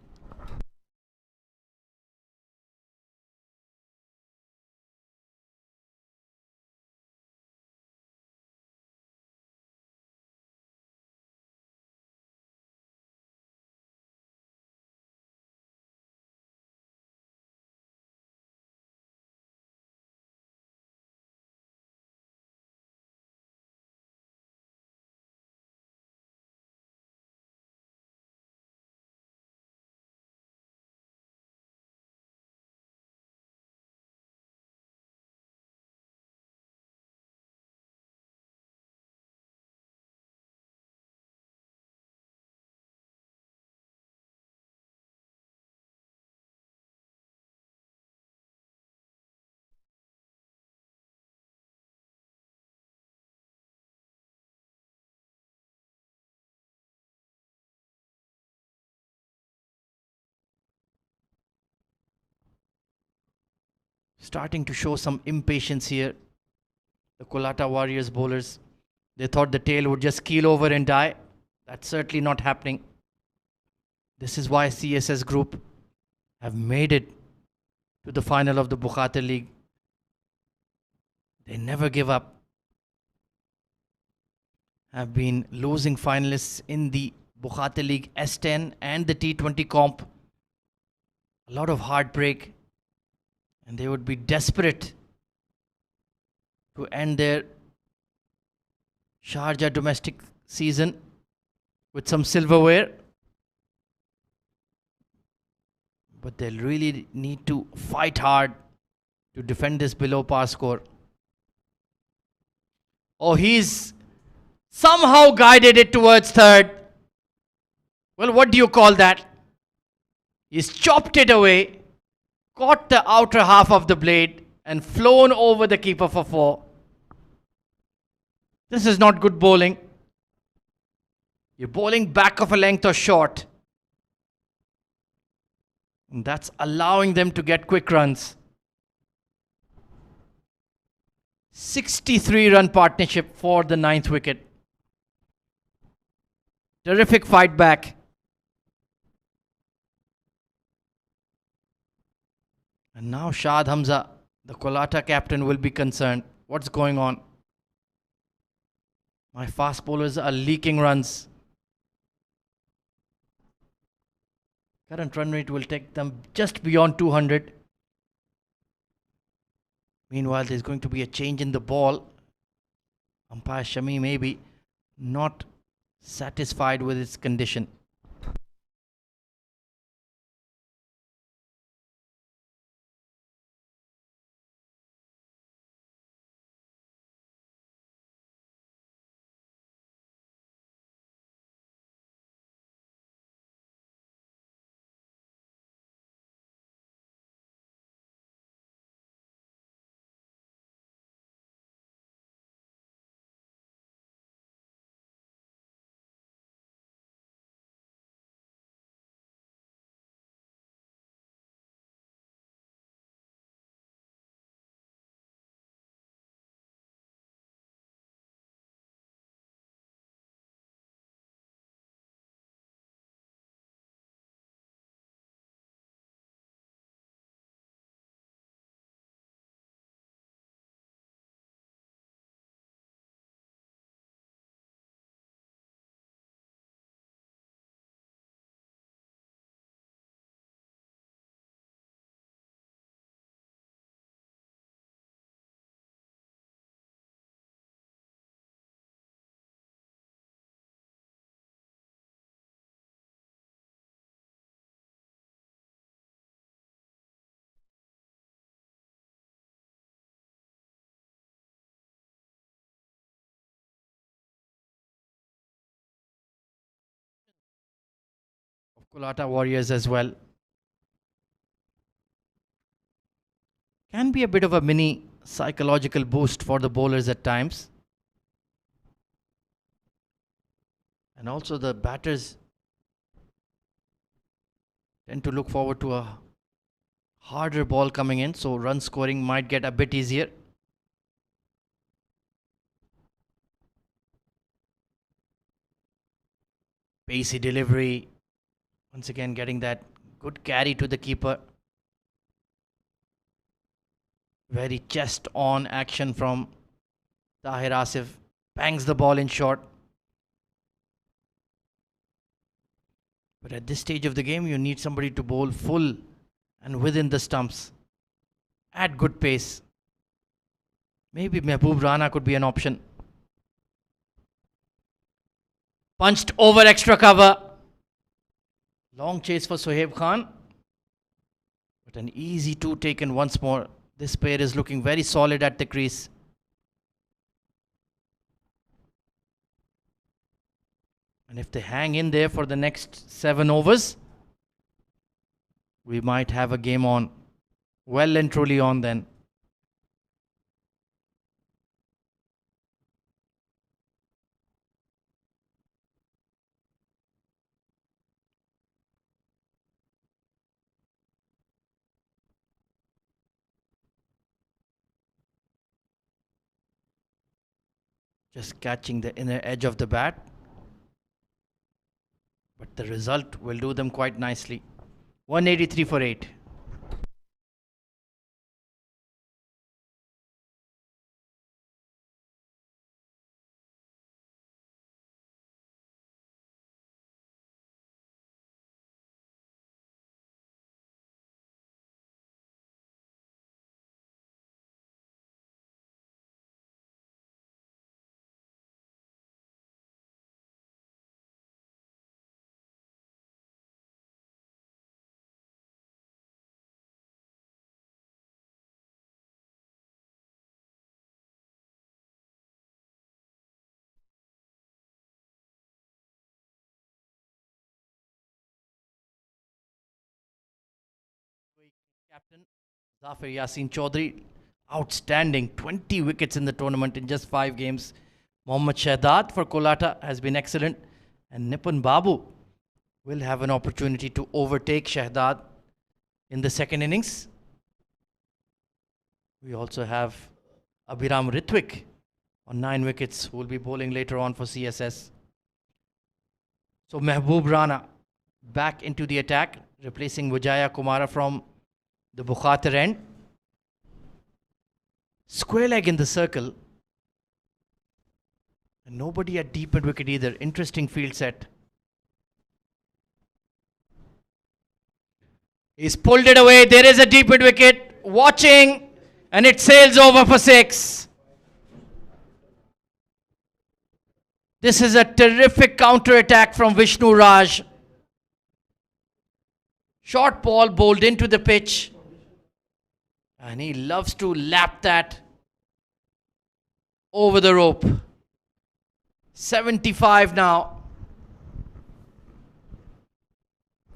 starting to show some impatience here. The COLATTA Warriors bowlers. They thought the tail would just keel over and die. That's certainly not happening. This is why CSS Group have made it to the final of the Bukhatir League. They never give up. Have been losing finalists in the Bukhatir League S10 and the T20 comp. A lot of heartbreak. And they would be desperate to end their Sharjah domestic season with some silverware. But they'll really need to fight hard to defend this below par score. Oh, he's somehow guided it towards third. Well, what do you call that? He's chopped it away, caught the outer half of the blade and flown over the keeper for 4. This is not good bowling. You're bowling back of a length or short. And that's allowing them to get quick runs. 63-run partnership for the 9th wicket. Terrific fight back. And now Shad Hamza, the COLATTA captain, will be concerned. What's going on? My fast bowlers are leaking runs. Current run rate will take them just beyond 200. Meanwhile, there's going to be a change in the ball. Umpire Shami may be not satisfied with its condition. Of COLATTA Warriors as well. Can be a bit of a mini psychological boost for the bowlers at times. And also the batters tend to look forward to a harder ball coming in, so run scoring might get a bit easier. Pacey delivery. Once again getting that good carry to the keeper. Very chest on action from Tahir Asif. Bangs the ball in short. But at this stage of the game, you need somebody to bowl full and within the stumps at good pace. Maybe Mehboob Rana could be an option. Punched over extra cover. Long chase for Sohaib Khan. But an easy 2 taken once more. This pair is looking very solid at the crease. And if they hang in there for the next 7 overs, we might have a game on. Well and truly on then. Just catching the inner edge of the bat. But the result will do them quite nicely. 183 for 8. Captain Zafir Yasin Chaudhary, outstanding. 20 wickets in the tournament in just 5 games. Mohammad Shahdad for COLATTA has been excellent. And Nipun Babu will have an opportunity to overtake Shahdad in the second innings. We also have Abhiram Ritwik on 9 wickets, who will be bowling later on for CSS. So Mehboob Rana back into the attack, replacing Vijaya Kumara from the Bukhatir end. Square leg in the circle. And nobody at deep mid wicket either. Interesting field set. He's pulled it away. There is a deep mid wicket. Watching. And it sails over for 6. This is a terrific counter attack from Vishnu Raj. Short ball bowled into the pitch. And he loves to lap that over the rope. 75 now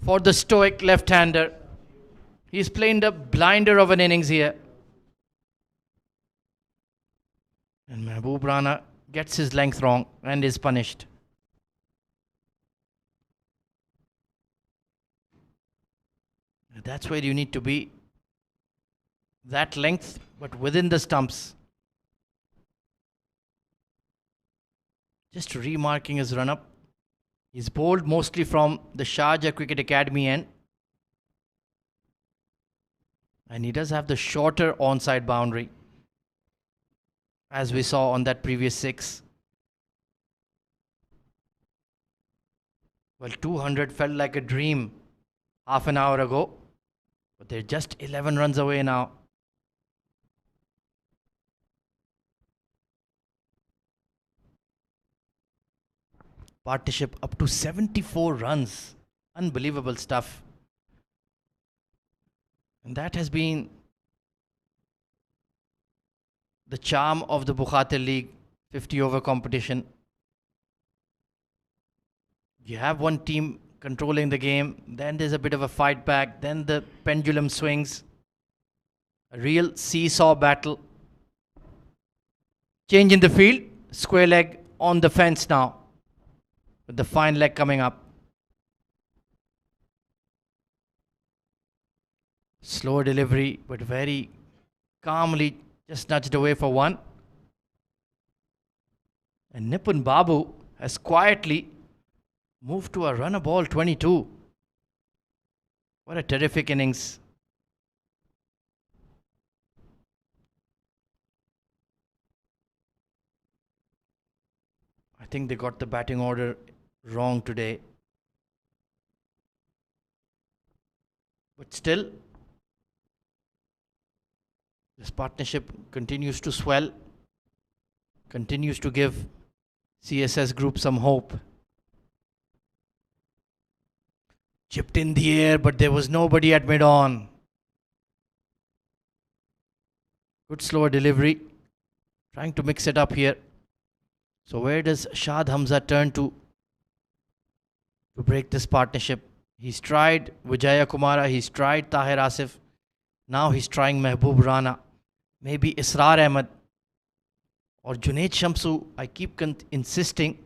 for the stoic left-hander. He's playing the blinder of an innings here. And Mehboob Rana gets his length wrong and is punished. That's where you need to be. That length, but within the stumps. Just remarking his run-up. He's bowled mostly from the Sharjah Cricket Academy end. And he does have the shorter onside boundary, as we saw on that previous 6. Well, 200 felt like a dream half an hour ago. But they're just 11 runs away now. Partnership up to 74 runs. Unbelievable stuff. And that has been the charm of the Bukhatir League 50 over competition. You have one team controlling the game, then there's a bit of a fight back, then the pendulum swings. A real seesaw battle. Change in the field. Square leg on the fence now, with the fine leg coming up. Slower delivery, but very calmly just nudged away for 1. And Nipun Babu has quietly moved to a runner ball 22. What a terrific innings. I think they got the batting order wrong today. But still, this partnership continues to swell, continues to give CSS Group some hope. Chipped in the air, but there was nobody at mid-on. Good slower delivery. Trying to mix it up here. So where does Shad Hamza turn to break this partnership? He's tried Vijaya Kumara, he's tried Tahir Asif. Now he's trying Mehboob Rana. Maybe Israr Ahmed or Junaid Shamsu. I keep insisting.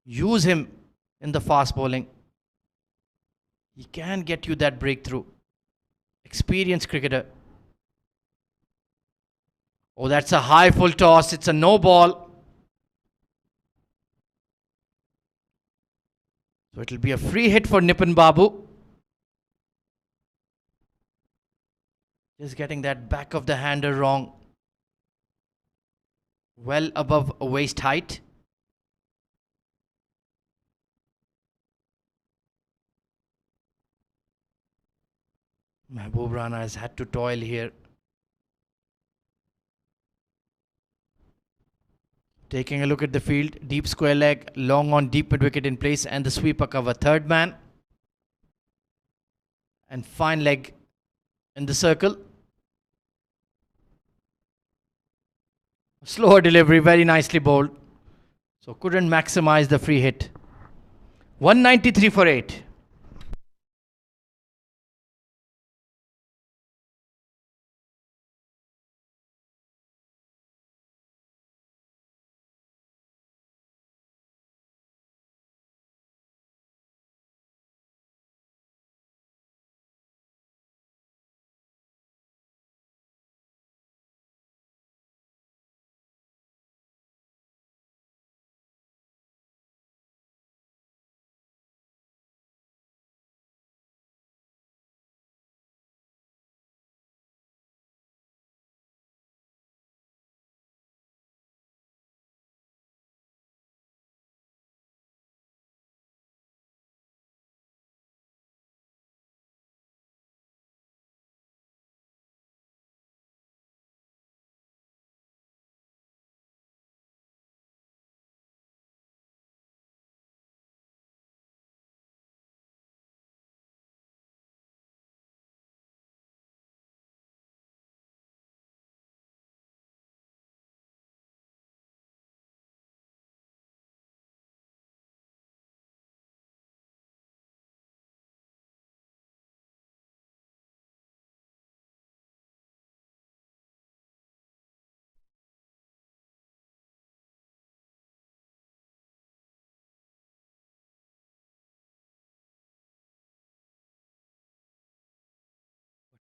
Use him in the fast bowling. He can get you that breakthrough. Experienced cricketer. Oh, that's a high full toss. It's a no ball. So it'll be a free hit for Nipun Babu. Just getting that back of the hander wrong. Well above waist height. Mehboob Rana has had to toil here. Taking a look at the field, deep square leg, long on, deep mid wicket in place, and the sweeper cover third man. And fine leg in the circle. Slower delivery, very nicely bowled. So couldn't maximize the free hit. 193 for 8.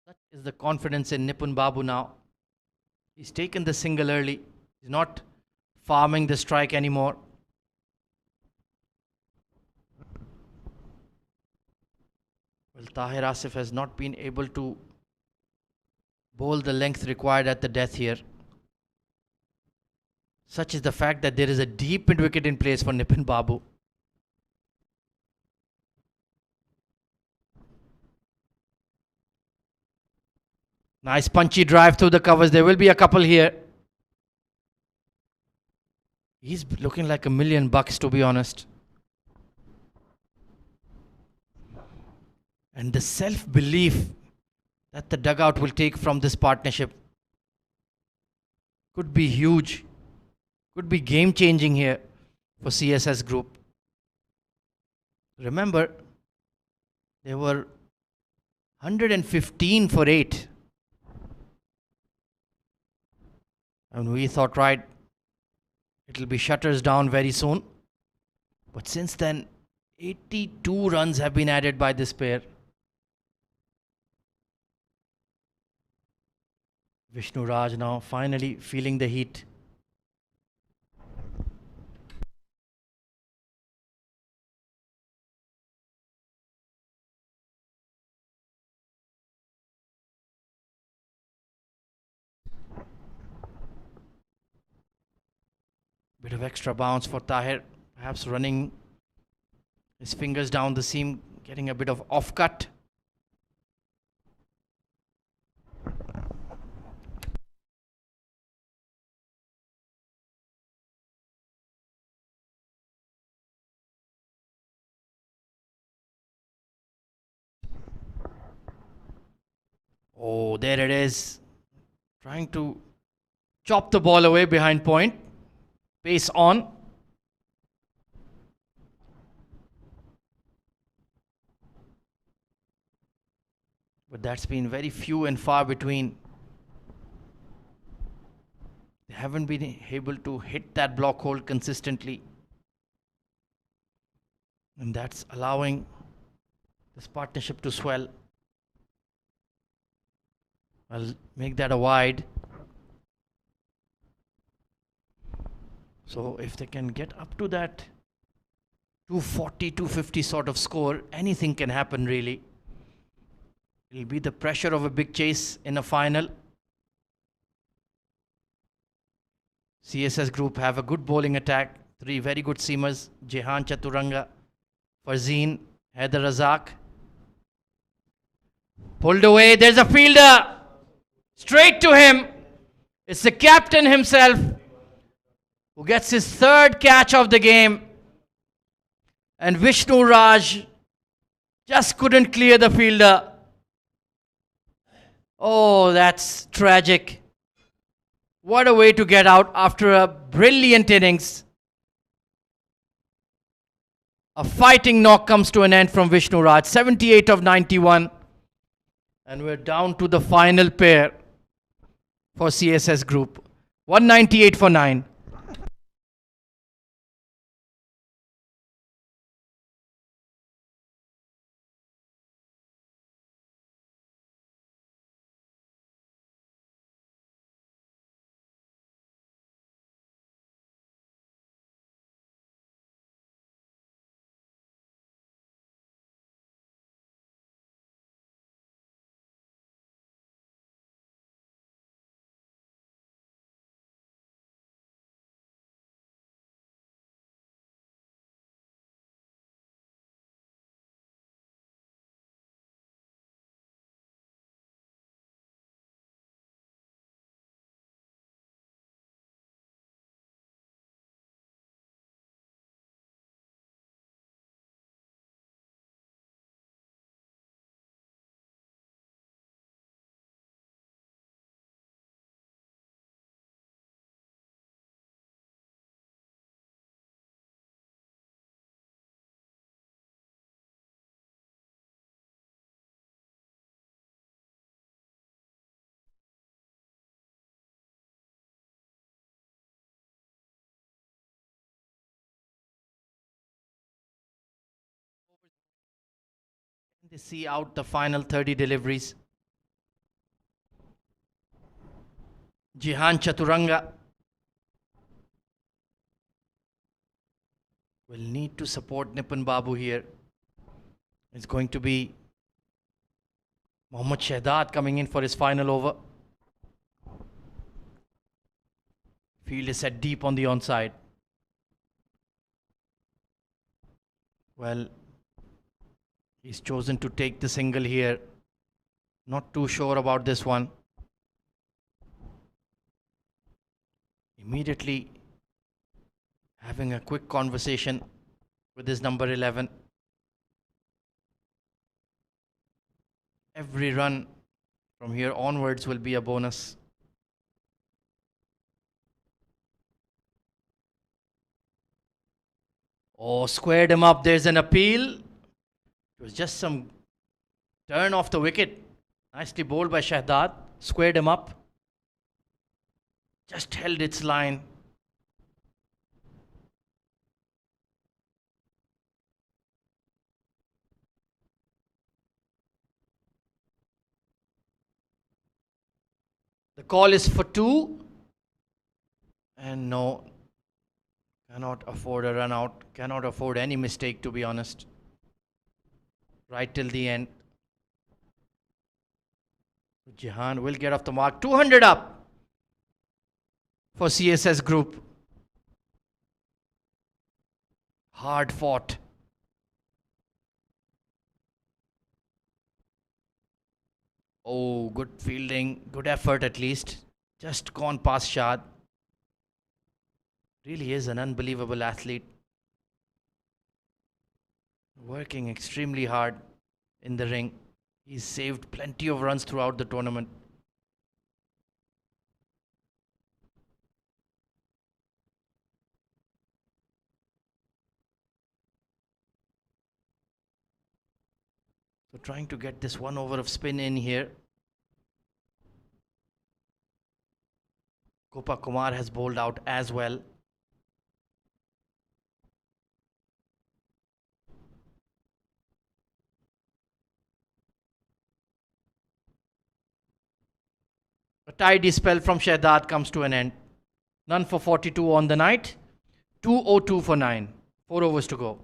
Such is the confidence in Nipun Babu now. He's taken the single early. He's not farming the strike anymore. Well, Tahir Asif has not been able to bowl the length required at the death here. Such is the fact that there is a deep mid wicket in place for Nipun Babu. Nice punchy drive through the covers. There will be a couple here. He's looking like $1,000,000 to be honest. And the self-belief that the dugout will take from this partnership could be huge. Could be game-changing here for CSS Group. Remember, they were 115 for 8. And we thought, right, it'll be shutters down very soon. But since then, 82 runs have been added by this pair. Vishnu Raj now finally feeling the heat. Bit of extra bounce for Tahir, perhaps running his fingers down the seam, getting a bit of off cut. Oh, there it is. Trying to chop the ball away behind point. Pace on. But that's been very few and far between. They haven't been able to hit that block hole consistently. And that's allowing this partnership to swell. I'll make that a wide. So if they can get up to that 240, 250 sort of score. Anything can happen, really. It'll be the pressure of a big chase in a final. CSS group have a good bowling attack. 3 very good seamers. Jehan Chaturanga, Farzeen, Haider Razak. Pulled away. There's a fielder. Straight to him. It's the captain himself who gets his 3rd catch of the game. And Vishnu Raj just couldn't clear the fielder. Oh, that's tragic. What a way to get out after a brilliant innings. A fighting knock comes to an end from Vishnu Raj. 78 of 91. And we're down to the final pair for CSS group. 198 for 9. They see out the final 30 deliveries. Jehan Chaturanga will need to support Nipun Babu here. It's going to be Mohammad Shahdad coming in for his final over. Field is set deep on the onside. Well, he's chosen to take the single here. Not too sure about this one. Immediately having a quick conversation with his number 11. Every run from here onwards will be a bonus. Oh, squared him up. There's an appeal. It was just some turn off the wicket. Nicely bowled by Shahdad. Squared him up. Just held its line. The call is for 2. And no, cannot afford a run out. Cannot afford any mistake, to be honest. Right till the end. Jehan will get off the mark. 200 up for CSS group. Hard fought. Oh, good fielding. Good effort at least. Just gone past Shad. Really is an unbelievable athlete. Working extremely hard in the ring. He's saved plenty of runs throughout the tournament. So trying to get this 1 over of spin in here. Gopa Kumar has bowled out as well. A tidy spell from Shahdad comes to an end. None for 42 on the night. 202 for 9. 4 overs to go.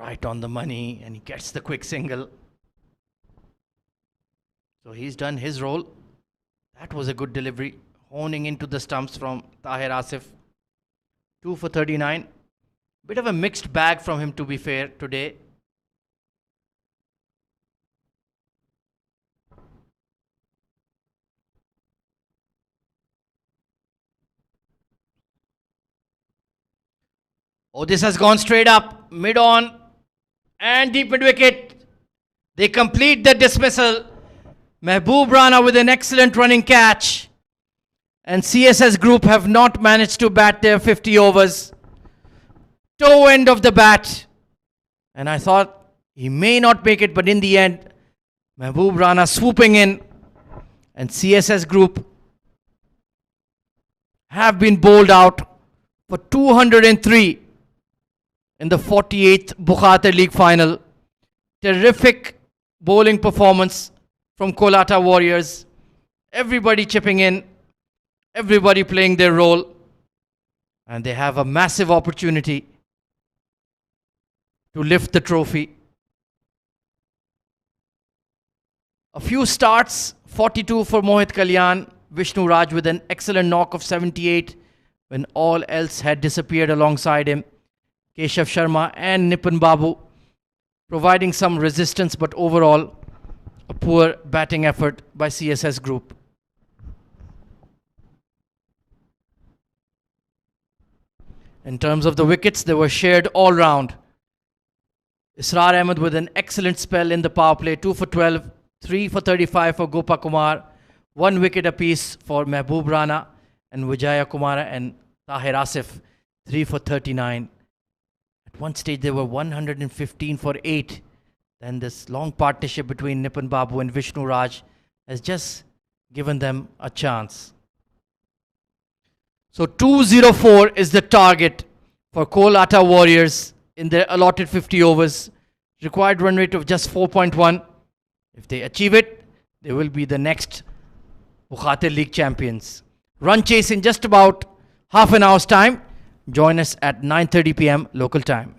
Right on the money, and he gets the quick single. So he's done his role. That was a good delivery. Honing into the stumps from Tahir Asif. 2 for 39. Bit of a mixed bag from him, to be fair, today. Oh, this has gone straight up, mid on, and deep mid wicket. They complete the dismissal. Mehboob Rana with an excellent running catch. And CSS Group have not managed to bat their 50 overs. Toe end of the bat. And I thought he may not make it, but in the end, Mehboob Rana swooping in. And CSS Group have been bowled out for 203 in the 48th Bukhatir League final. Terrific bowling performance from COLATTA Warriors. Everybody chipping in, everybody playing their role, and they have a massive opportunity to lift the trophy. A few starts, 42 for Mohit Kalyan, Vishnu Raj with an excellent knock of 78 when all else had disappeared alongside him. Keshav Sharma and Nipun Babu providing some resistance, but overall a poor batting effort by CSS Group. In terms of the wickets, they were shared all round. Israr Ahmed with an excellent spell in the power play, 2 for 12, 3 for 35 for Gopa Kumar, 1 wicket apiece for Mehboob Rana and Vijaya Kumara and Tahir Asif, 3 for 39. At one stage, they were 115 for 8. Then this long partnership between Nipun Babu and Vishnu Raj has just given them a chance. So 204 is the target for COLATTA Warriors in their allotted 50 overs. Required run rate of just 4.1. If they achieve it, they will be the next Bukhatir League champions. Run chase in just about half an hour's time. Join us at 9:30 p.m. local time.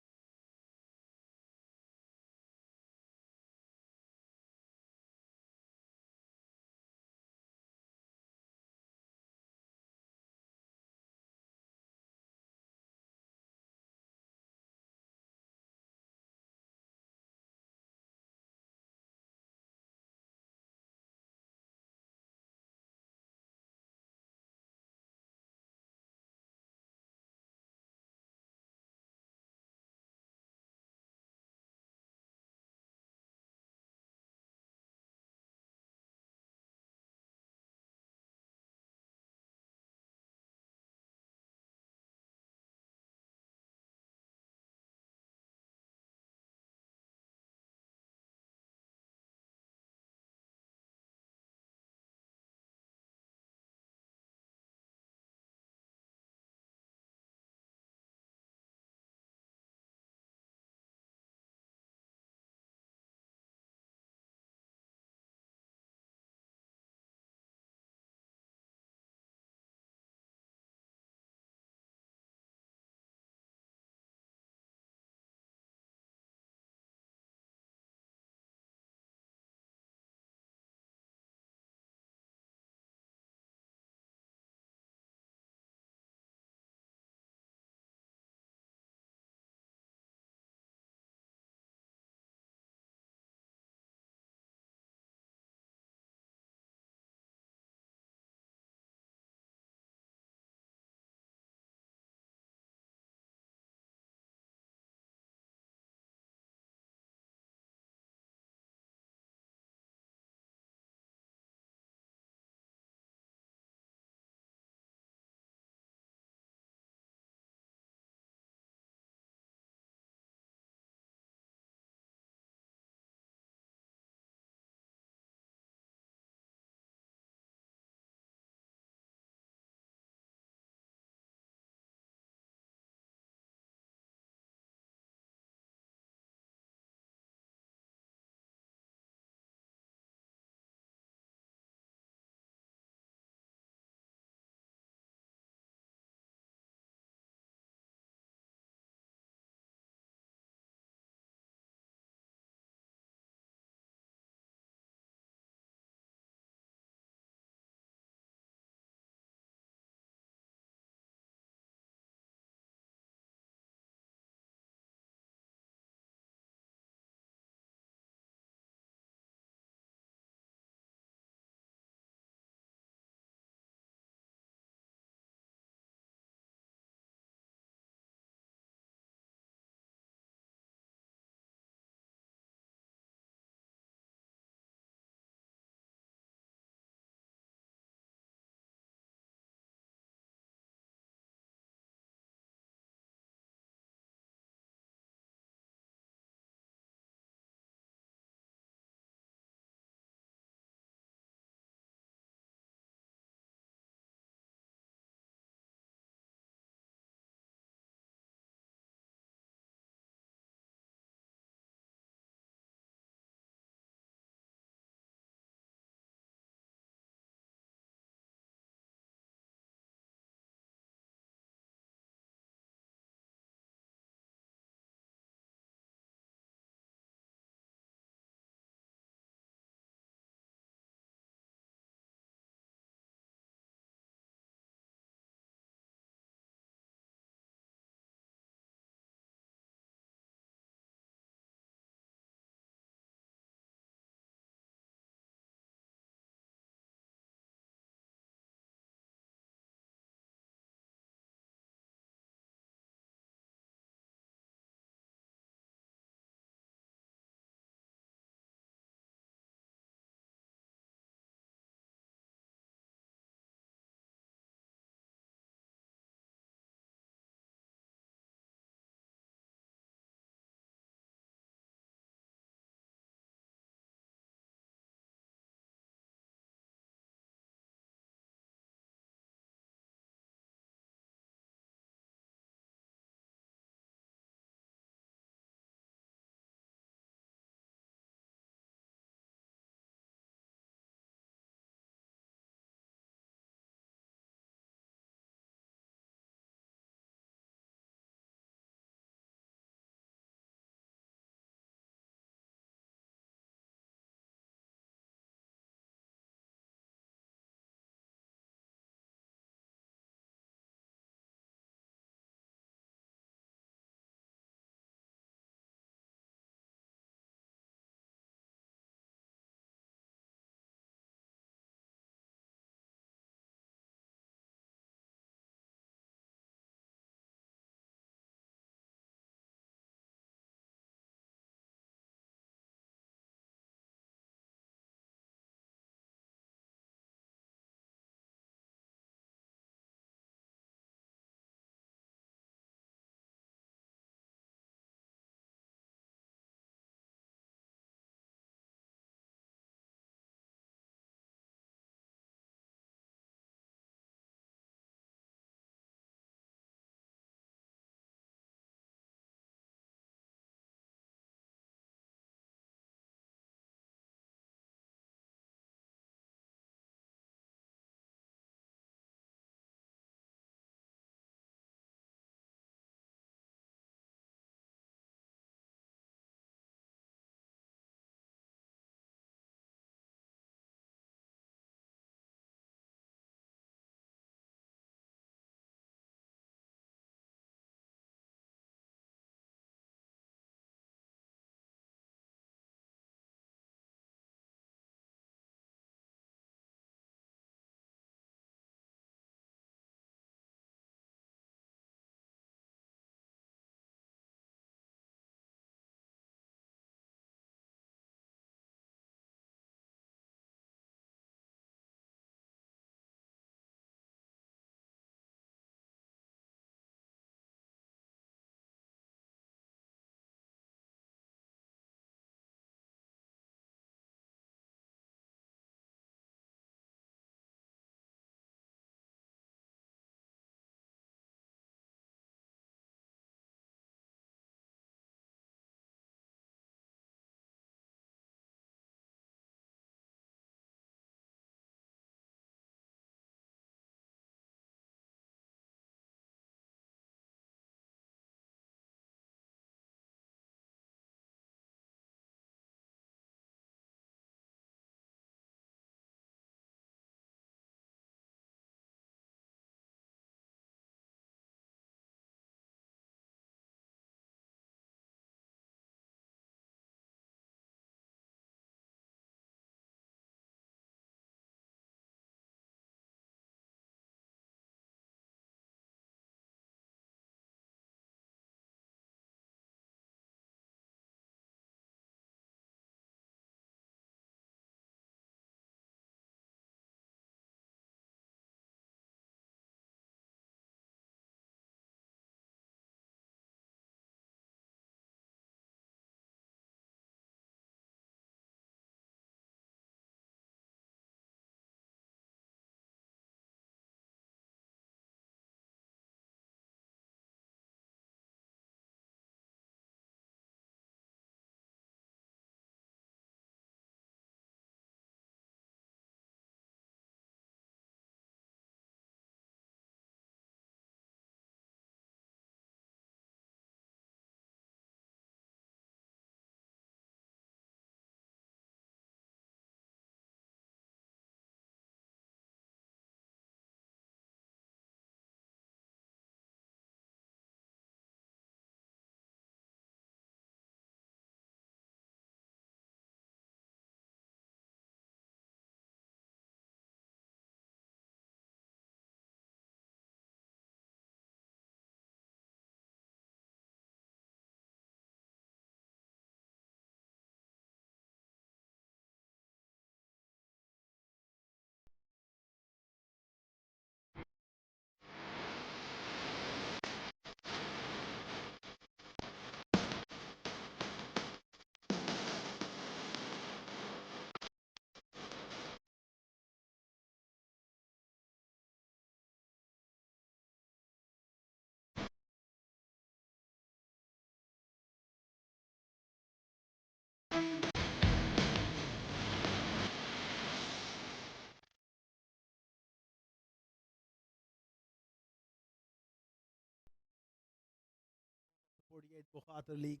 48 Bukhatir League.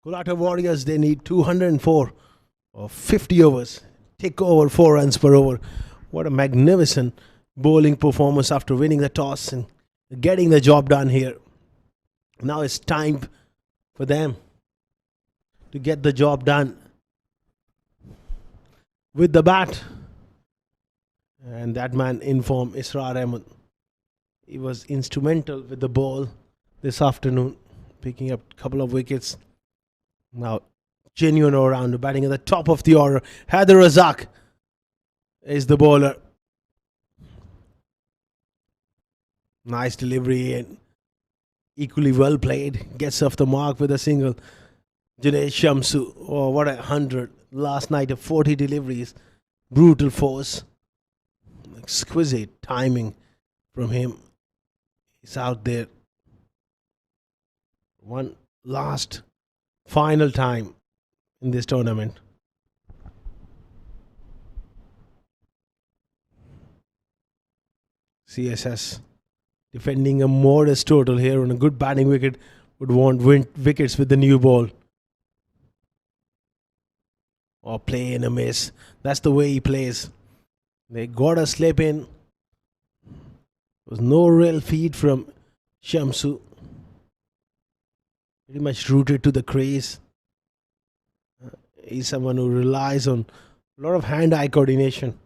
COLATTA Warriors, they need 204 or 50 overs. Take over 4 runs per over. What a magnificent bowling performance after winning the toss and getting the job done here. Now it's time for them to get the job done with the bat. And that man in form, Israr Ahmed. He was instrumental with the ball this afternoon, picking up a couple of wickets. Now, genuine all-rounder, batting at the top of the order. Haider Razak is the bowler. Nice delivery and equally well played. Gets off the mark with a single. Junaid Shamsu, oh, what a 100. Last night, of 40 deliveries. Brutal force. Exquisite timing from him. He's out there. One last final time in this tournament. CSS defending a modest total here on a good batting wicket. Would want wickets with the new ball. Or play in a miss. That's the way he plays. They got a slip in. There was no real feed from Shamsu. Pretty much rooted to the crease. He's someone who relies on a lot of hand-eye coordination.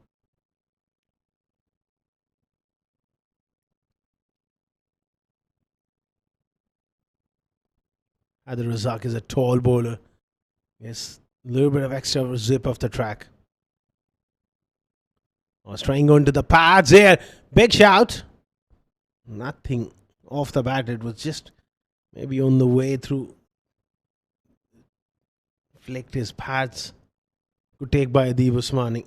Haider Razak is a tall bowler. Yes, a little bit of extra zip off the track. Was trying going to the pads here. Big shout. Nothing off the bat. It was just maybe on the way through. Flicked his pads. Good take by Adib Usmani.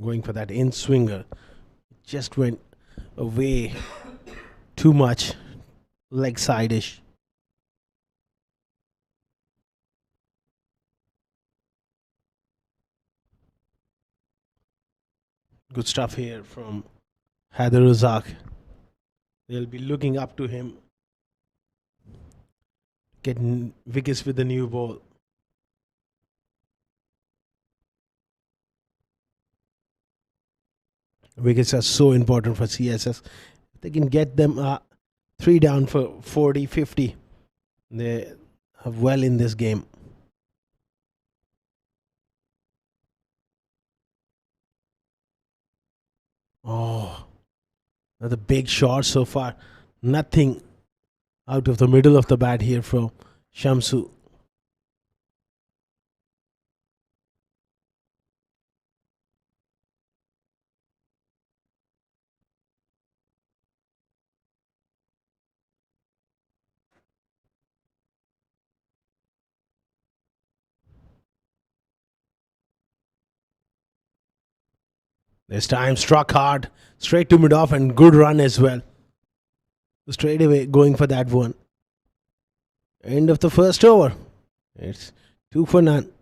Going for that in swinger. Just went away too much. Leg side-ish. Good stuff here from Haider Razak. They'll be looking up to him. Getting wickets with the new ball. Wickets are so important for CSS. If they can get them 3 down for 40, 50. They are well in this game. Oh, another big shot so far. Nothing out of the middle of the bat here from Shamsu. This time struck hard, straight to mid-off and good run as well. Straight away going for that one. End of the first over. It's 2 for none.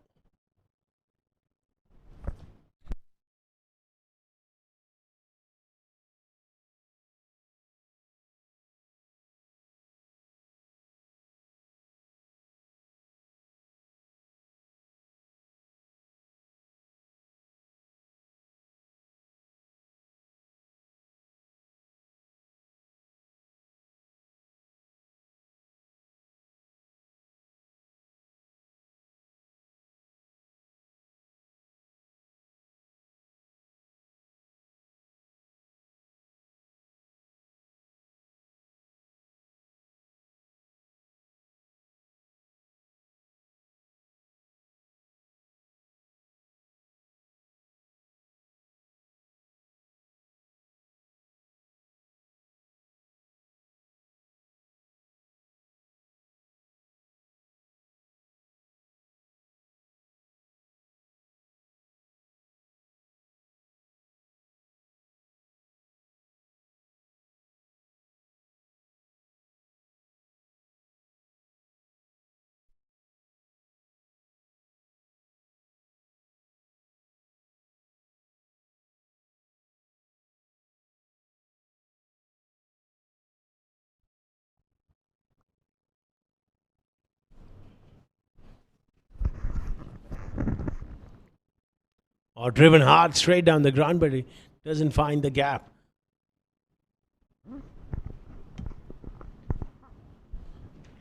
or driven hard straight down the ground, but he doesn't find the gap.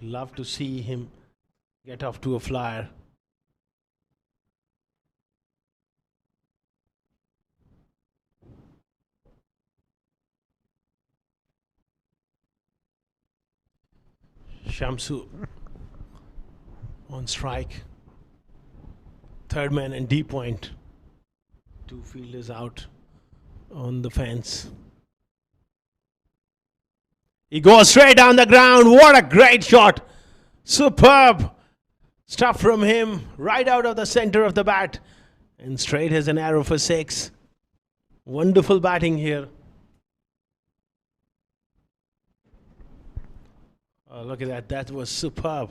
Love to see him get off to a flyer. Shamsu on strike. Third man and D point. Two fielders out on the fence. He goes straight down the ground. What a great shot. Superb stuff from him. Right out of the center of the bat. And straight as an arrow for 6. Wonderful batting here. Oh, look at that. That was superb.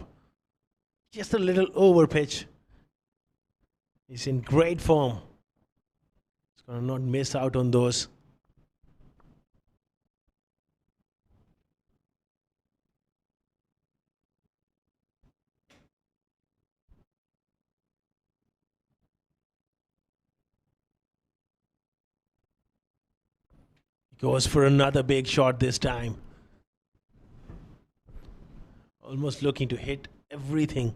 Just a little over pitch. He's in great form. He's going to not miss out on those. He goes for another big shot this time. Almost looking to hit everything.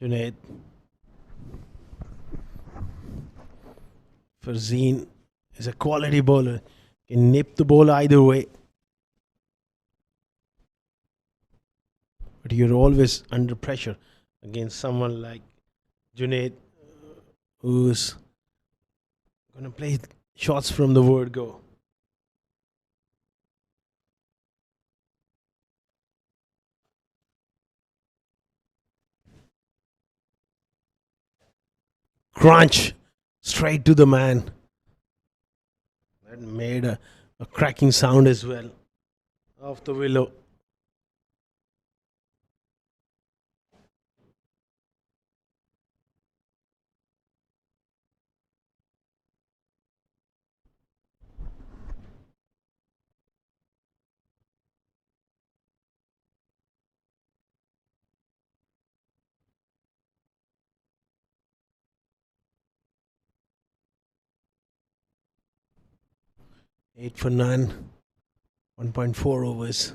Junaid. Farzeen is a quality bowler. Can nip the ball either way. But you're always under pressure against someone like Junaid, who's going to play shots from the word go. Crunch straight to the man. That made a cracking sound as well off the willow. Eight for none. 1.4 overs.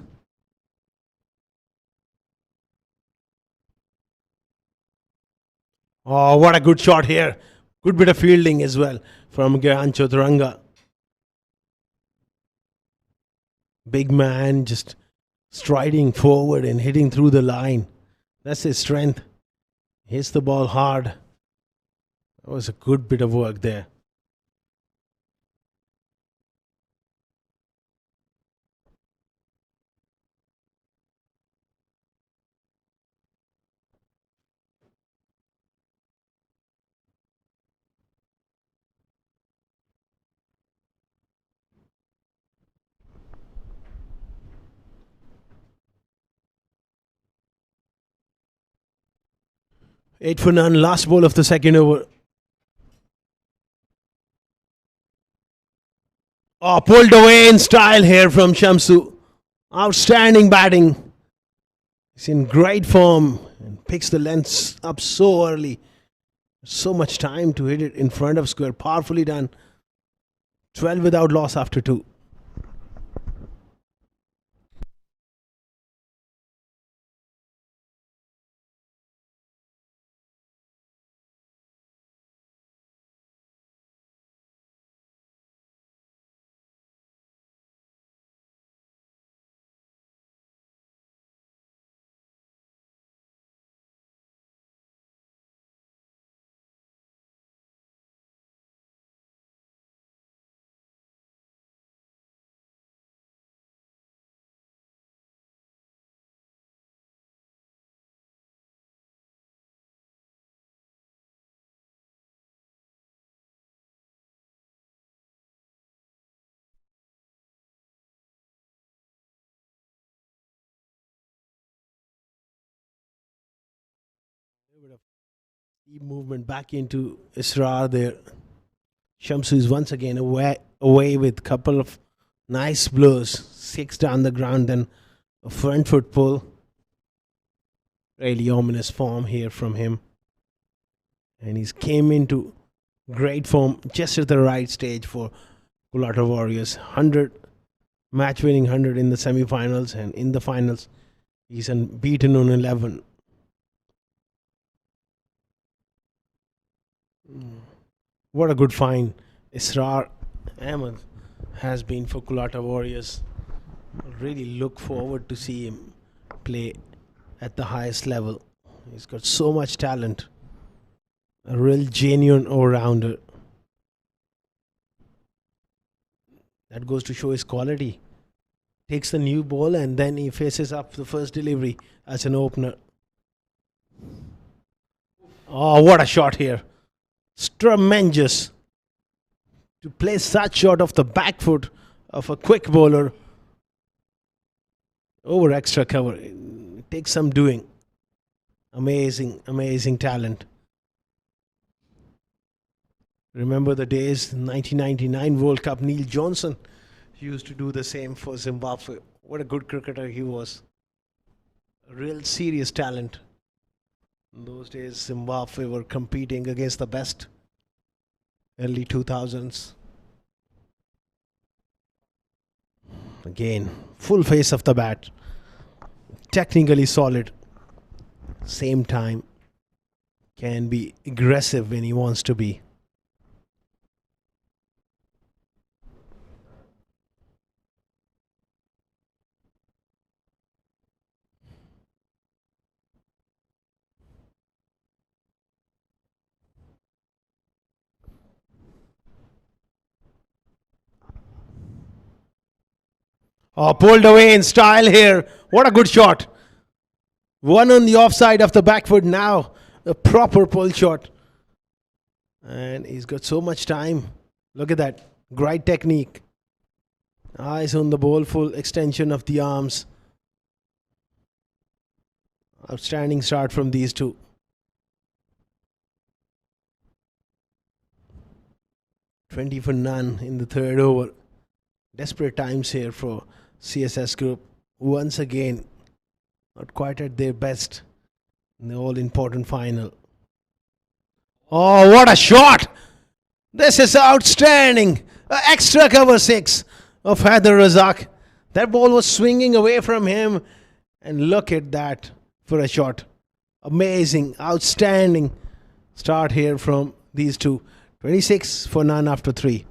Oh, what a good shot here. Good bit of fielding as well from Gyan Choturanga. Big man just striding forward and hitting through the line. That's his strength. Hits the ball hard. That was a good bit of work there. Eight for none, last ball of the second over. Oh, pulled away in style here from Shamsu. Outstanding batting. He's in great form and picks the lengths up so early. So much time to hit it in front of square. Powerfully done. 12 without loss after 2. Deep movement back into Israr there. Shamsu is once again away with a couple of nice blows. 6 down the ground, then a front foot pull. Really ominous form here from him. And he's came into Great form, just at the right stage for COLATTA Warriors. 100, match winning 100 in the semi-finals, and in the finals, he's unbeaten on 11. What a good find Israr Ahmed has been for COLATTA Warriors. Really look forward to see him play at the highest level. He's got so much talent. A real genuine all-rounder. That goes to show his quality. Takes the new ball and then he faces up the first delivery as an opener. Oh, what a shot here. It's tremendous. To play such shot off the back foot of a quick bowler over extra cover. It takes some doing. Amazing, amazing talent. Remember the days, 1999 World Cup, Neil Johnson used to do the same for Zimbabwe. What a good cricketer he was. A real serious talent. In those days, Zimbabwe were competing against the best. Early 2000s. Again, full face of the bat. Technically solid. Same time, can be aggressive when he wants to be. Oh, pulled away in style here. What a good shot. One on the offside of the back foot now. A proper pull shot. And he's got so much time. Look at that. Great technique. Eyes on the ball, full extension of the arms. Outstanding start from these two. $20 for none in the third over. Desperate times here for CSS group. Once again, not quite at their best in the all-important final. Oh, what a shot! This is outstanding! Extra cover 6 of Haider Razak. That ball was swinging away from him. And look at that for a shot. Amazing, outstanding start here from these two. 26 for none after 3.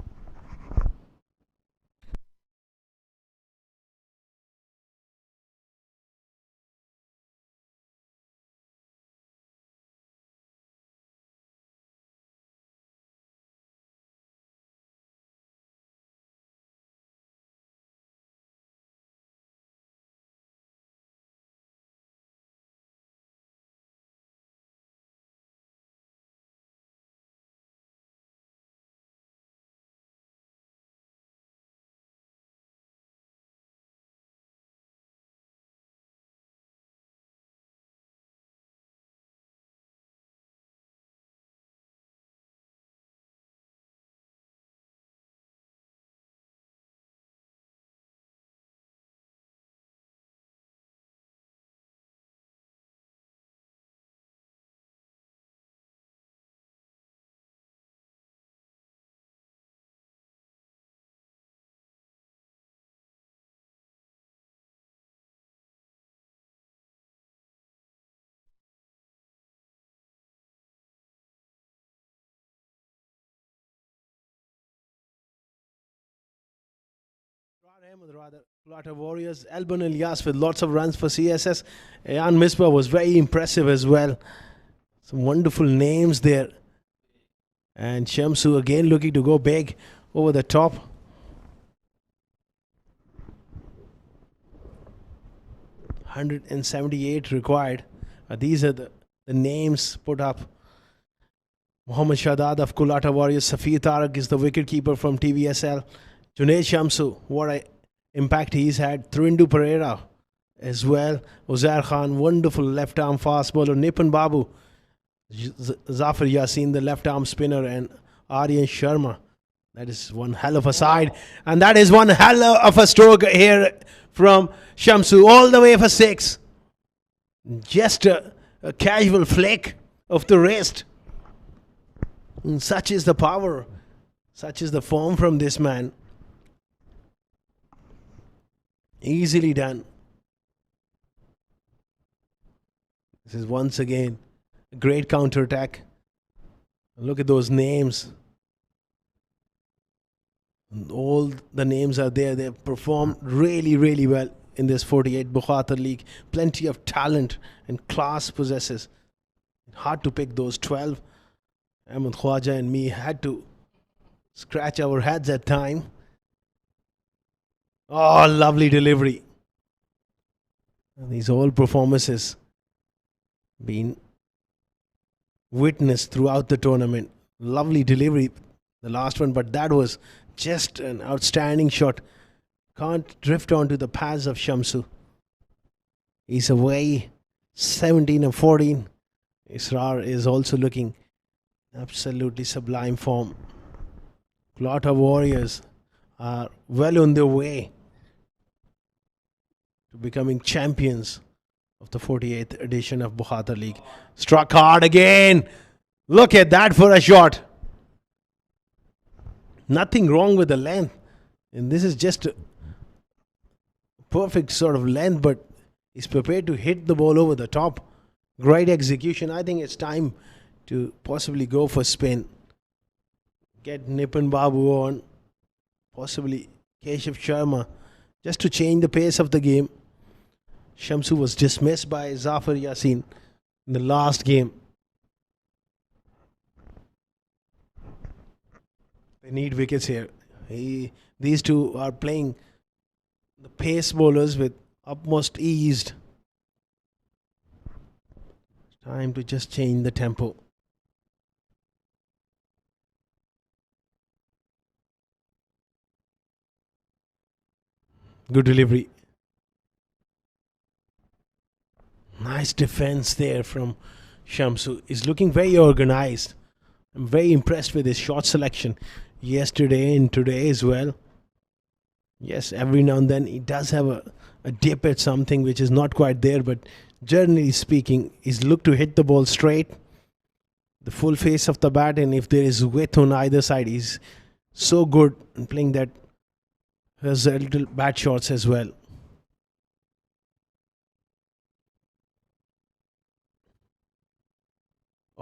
COLATTA Warriors. Alban Ilyas with lots of runs for CSS. Ayan Misbah was very impressive as well. Some wonderful names there. And Shamsu again looking to go big over the top. $178 required. These are the names put up. Mohammad Shadad of COLATTA Warriors. Safir Tarak is the wicketkeeper from TVSL. Junaid Shamsu, what an impact he's had. Thrindu Pereira as well. Uzair Khan, wonderful left arm fast bowler. Nipun Babu, Zafar Yassin, the left arm spinner, and Aryan Sharma. That is one hell of a side. And that is one hell of a stroke here from Shamsu, all the way for 6. Just a casual flick of the wrist. And such is the power, such is the form from this man. Easily done. This is once again a great counter attack. Look at those names. All the names are there. They've performed really, really well in this 48 Bukhatir League. Plenty of talent and class possesses. Hard to pick those 12. Ahmed Khwaja and me had to scratch our heads at time. Oh, lovely delivery. And these all performances been witnessed throughout the tournament. Lovely delivery, the last one, but that was just an outstanding shot. Can't drift onto the pads of Shamsu. He's away 17 and 14. Israr is also looking absolutely sublime form. COLATTA Warriors are well on their way to becoming champions of the 48th edition of Bukhatir League. Struck hard again. Look at that for a shot. Nothing wrong with the length. And this is just a perfect sort of length, but he's prepared to hit the ball over the top. Great execution. I think it's time to possibly go for spin. Get Nipun Babu on. Possibly Keshav Sharma. Just to change the pace of the game. Shamsu was dismissed by Zafar Yassin in the last game. They need wickets here. These two are playing the pace bowlers with utmost ease. Time to just change the tempo. Good delivery. Nice defense there from Shamsu. He's looking very organized. I'm very impressed with his shot selection yesterday and today as well. Yes, every now and then he does have a dip at something which is not quite there, but generally speaking, he's looked to hit the ball straight, the full face of the bat, and if there is width on either side, he's so good in playing that horizontal bat shots as well.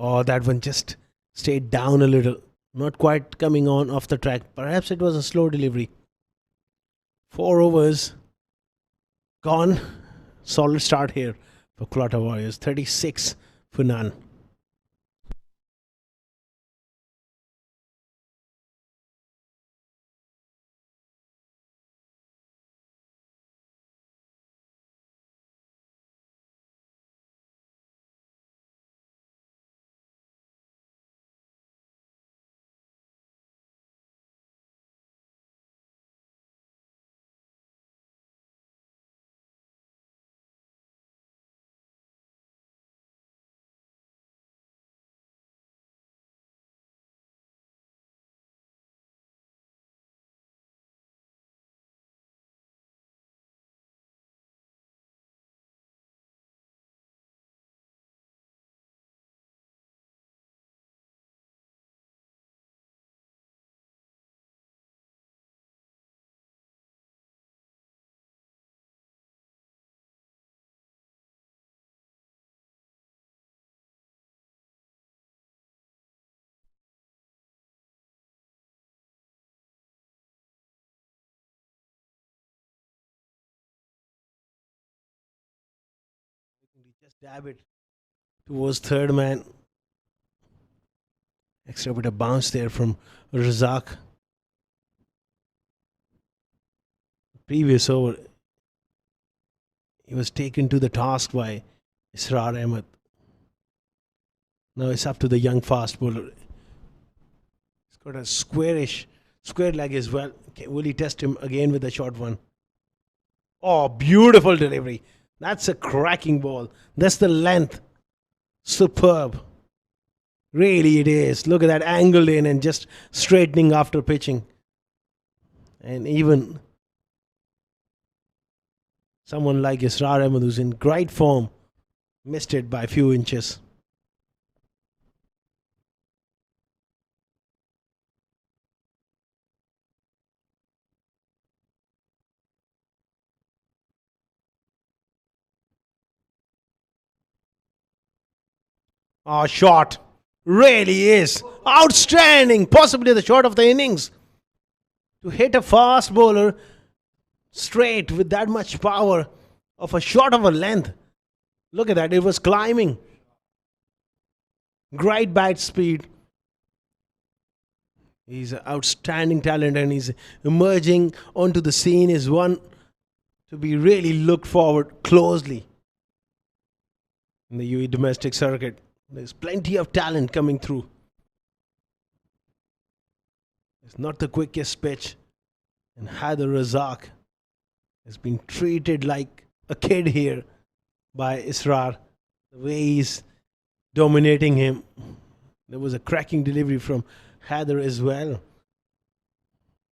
Oh, that one just stayed down a little. Not quite coming on off the track. Perhaps it was a slow delivery. 4 overs gone. Solid start here for COLATTA Warriors. 36 for none. Just dab it towards third man. Extra bit of bounce there from Razak. Previous over, he was taken to the task by Israr Ahmed. Now it's up to the young fast bowler. He's got a square leg as well. Okay, will he test him again with a short one? Oh, beautiful delivery. That's a cracking ball. That's the length. Superb. Really it is. Look at that, angled in and just straightening after pitching. And even someone like Israr Ahmed, who's in great form, missed it by a few inches. Oh, shot. Really is. Outstanding. Possibly the shot of the innings. To hit a fast bowler straight with that much power of a shot of a length. Look at that. It was climbing. Great bat speed. He's an outstanding talent and he's emerging onto the scene is one to be really looked forward closely in the UAE domestic circuit. There's plenty of talent coming through. It's not the quickest pitch. And Haider Razak has been treated like a kid here by Israr. The way he's dominating him. There was a cracking delivery from Haider as well.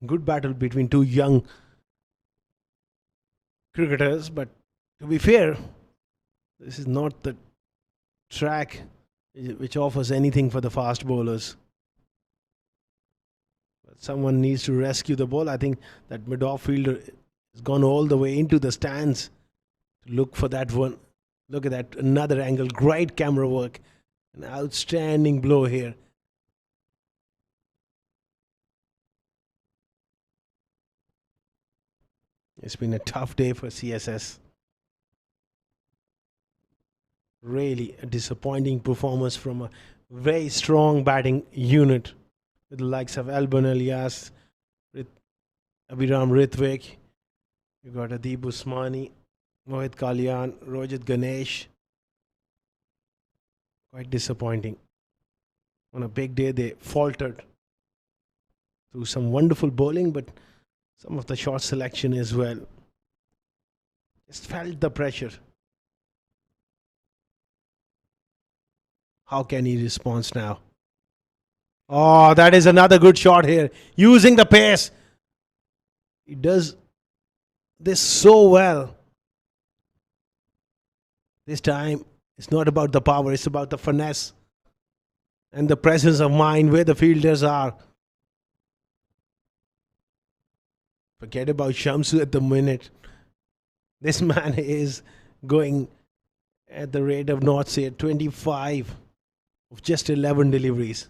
Good battle between two young cricketers, but to be fair, this is not the track which offers anything for the fast bowlers. But someone needs to rescue the ball. I think that mid-off fielder has gone all the way into the stands to look for that one. Look at that, another angle, great camera work. An outstanding blow here. It's been a tough day for CSS. Really a disappointing performance from a very strong batting unit with the likes of Alban Elias, Abhiram Ritvik. You got Adeeb Usmani, Mohit Kalyan, Rojit Ganesh. Quite disappointing. On a big day, they faltered through some wonderful bowling, but some of the short selection as well. Just felt the pressure. How can he respond now? Oh, that is another good shot here. Using the pace. He does this so well. This time, it's not about the power, it's about the finesse and the presence of mind where the fielders are. Forget about Shamsu at the minute. This man is going at the rate of not say 25 of just 11 deliveries.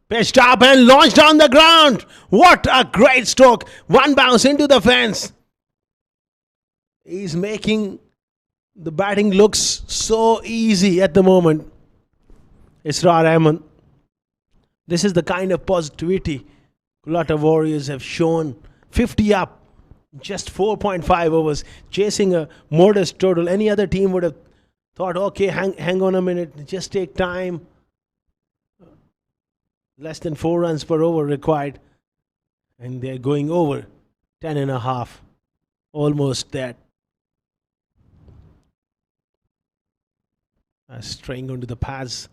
Pitched up and launched on the ground. What a great stroke. One bounce into the fence. He's making the batting looks so easy at the moment. Israr Ahmed. This is the kind of positivity COLATTA Warriors have shown. 50 up. Just 4.5 overs. Chasing a modest total. Any other team would have thought, okay, hang on a minute. Just take time. Less than 4 runs per over required. And they're going over 10.5. Almost that. Straying onto the pads.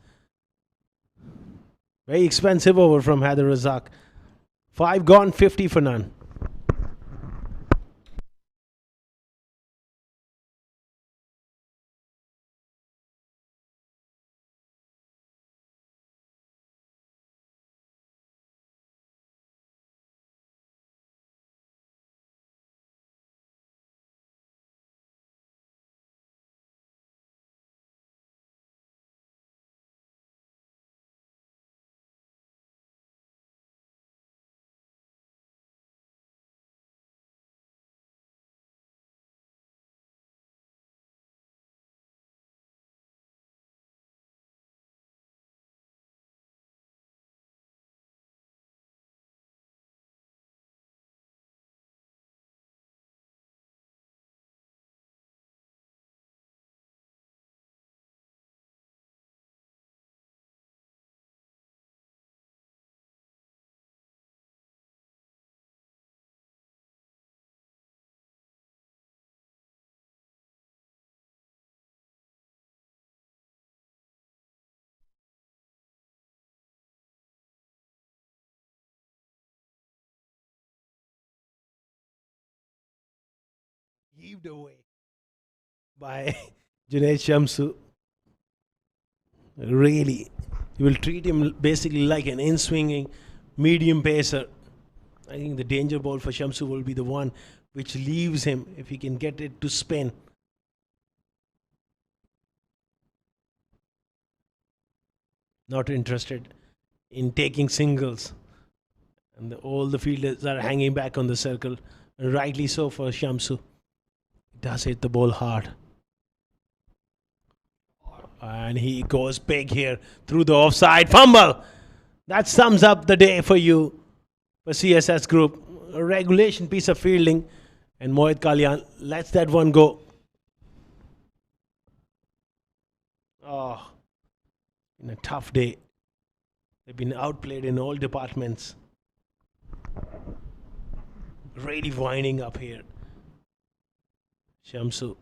Very expensive over from Haider Razak. 5 gone, 50 for none. Heaved away by Junaid Shamsu. Really, he will treat him basically like an in-swinging medium pacer. I think the danger ball for Shamsu will be the one which leaves him if he can get it to spin. Not interested in taking singles. And all the fielders are hanging back on the circle. Rightly so for Shamsu. He does hit the ball hard. And he goes big here through the offside. Fumble! That sums up the day for you, for CSS group. A regulation piece of fielding. And Mohit Kalyan lets that one go. Oh, in a tough day. They've been outplayed in all departments. Really winding up here. Shamsu.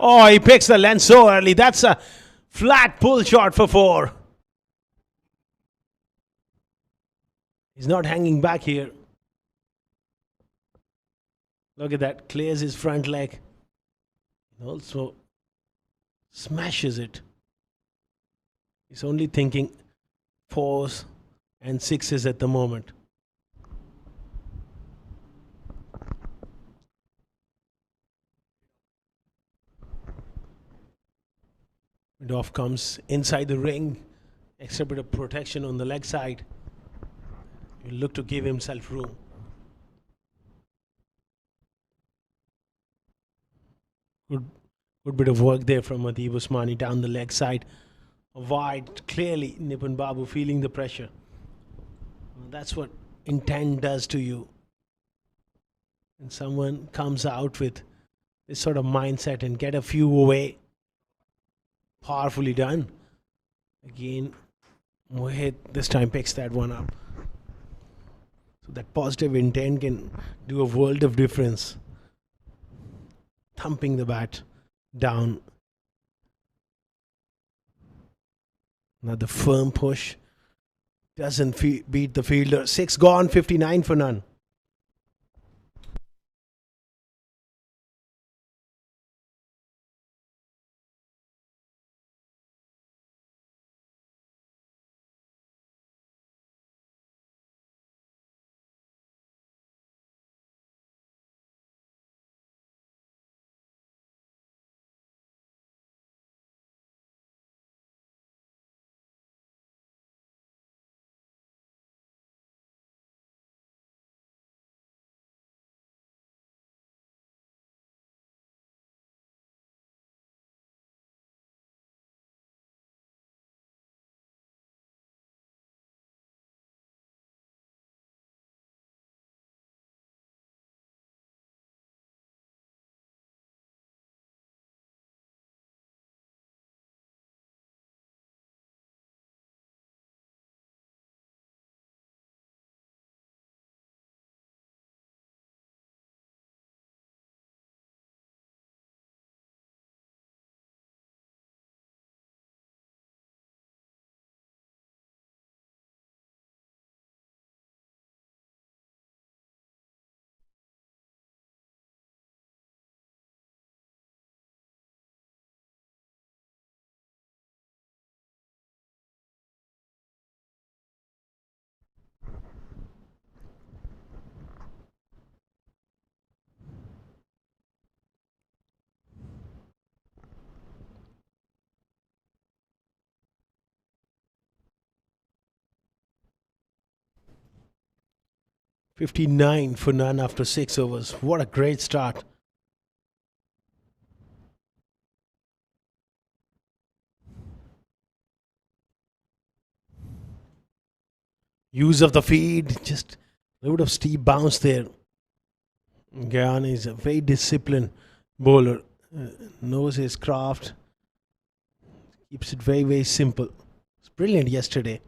Oh, he picks the length so early. That's a flat pull shot for 4. He's not hanging back here. Look at that. Clears his front leg. Also smashes it. He's only thinking 4s and 6s at the moment. Off comes inside the ring. Extra bit of protection on the leg side. He'll look to give himself room. Good bit of work there from Adib Usmani down the leg side. Wide, clearly Nipun Babu feeling the pressure. That's what intent does to you. And someone comes out with this sort of mindset and get a few away. Powerfully done. Again, Mohit this time picks that one up. So that positive intent can do a world of difference. Thumping the bat down. Another firm push. Doesn't beat the fielder. 6 gone, 59 for none. $59 for none after 6 overs. What a great start. Use of the feed. Just a little bit of steep bounce there. Gyan is a very disciplined bowler. Knows his craft. Keeps it very, very simple. It's brilliant yesterday.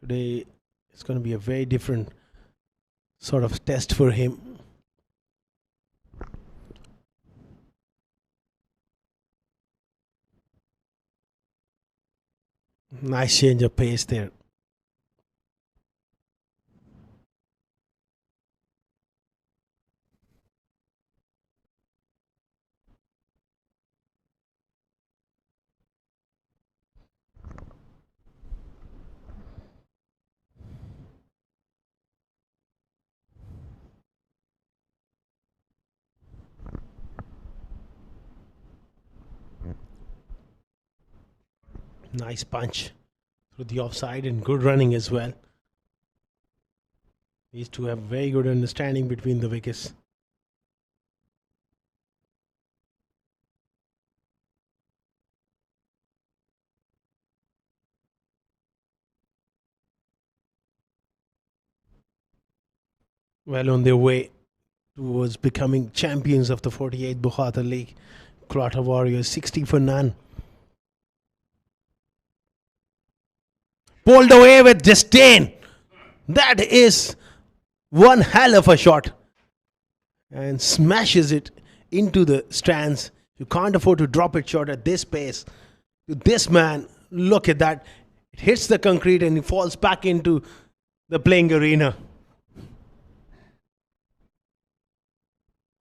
Today, it's going to be a very different sort of test for him. Nice change of pace there. Nice punch through the offside and good running as well. These two have very good understanding between the wickets. Well on their way towards becoming champions of the 48th Bukhatir League. COLATTA Warriors 60 for none. Pulled away with disdain. That is one hell of a shot. And smashes it into the stands. You can't afford to drop it short at this pace. This man, look at that. It hits the concrete and he falls back into the playing arena.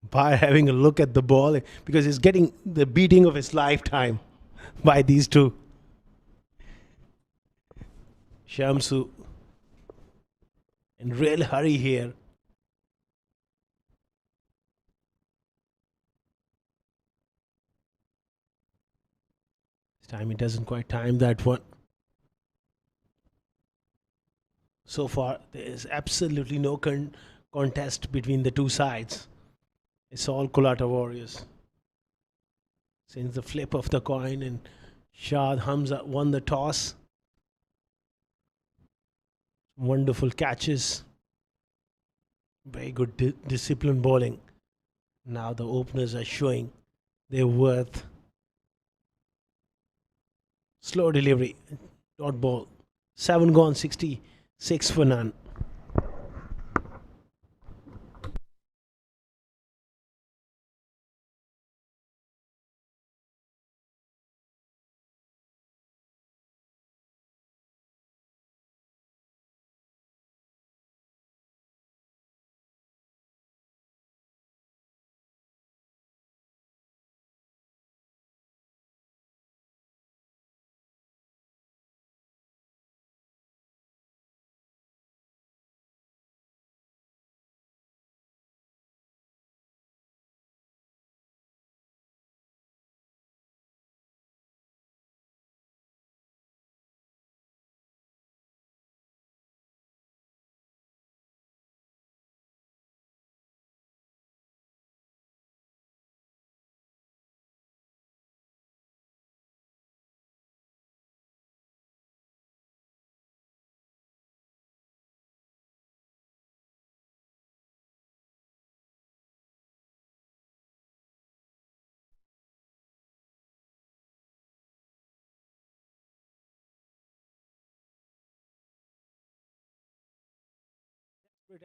By having a look at the ball, because he's getting the beating of his lifetime by these two. Shamsu in real hurry here. This time he doesn't quite time that one. So far there is absolutely no contest between the two sides. It's all COLATTA Warriors. Since the flip of the coin and Shad Hamza won the toss. Wonderful catches. Very good disciplined bowling. Now the openers are showing their worth. Slow delivery. Dot ball. 7 gone, 66 for none.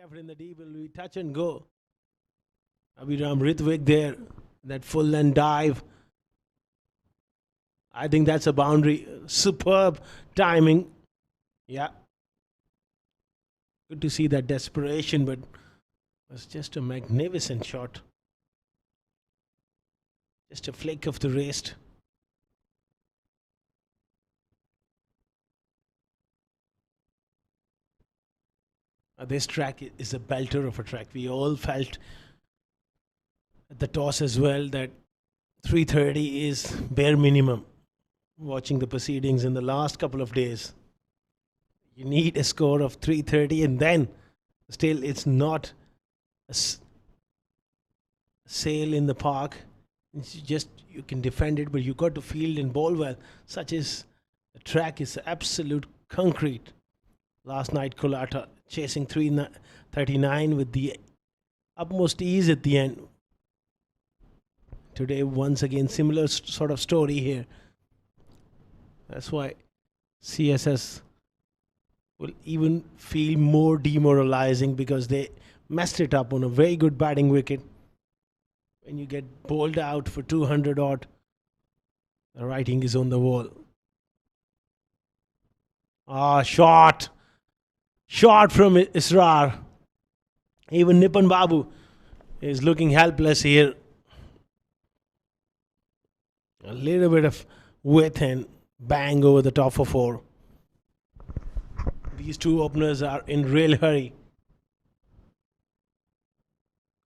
Effort in the deep will be touch and go. Abhiram Ritvik there. That full length dive. I think that's a boundary. Superb timing. Yeah. Good to see that desperation, but it was just a magnificent shot. Just a flick of the wrist. This track is a belter of a track. We all felt at the toss as well that 330 is bare minimum. Watching the proceedings in the last couple of days, you need a score of 330, and then still it's not a sail in the park. It's just you can defend it, but you got to field and bowl well. Such as the track is absolute concrete. Last night COLATTA chasing 339 with the utmost ease at the end. Today once again similar sort of story here. That's why CSS will even feel more demoralizing, because they messed it up on a very good batting wicket. When you get bowled out for 200 odd, the writing is on the wall. Shot from Israr. Even Nipan Babu is looking helpless here. A little bit of width and bang over the top for 4. These two openers are in real hurry.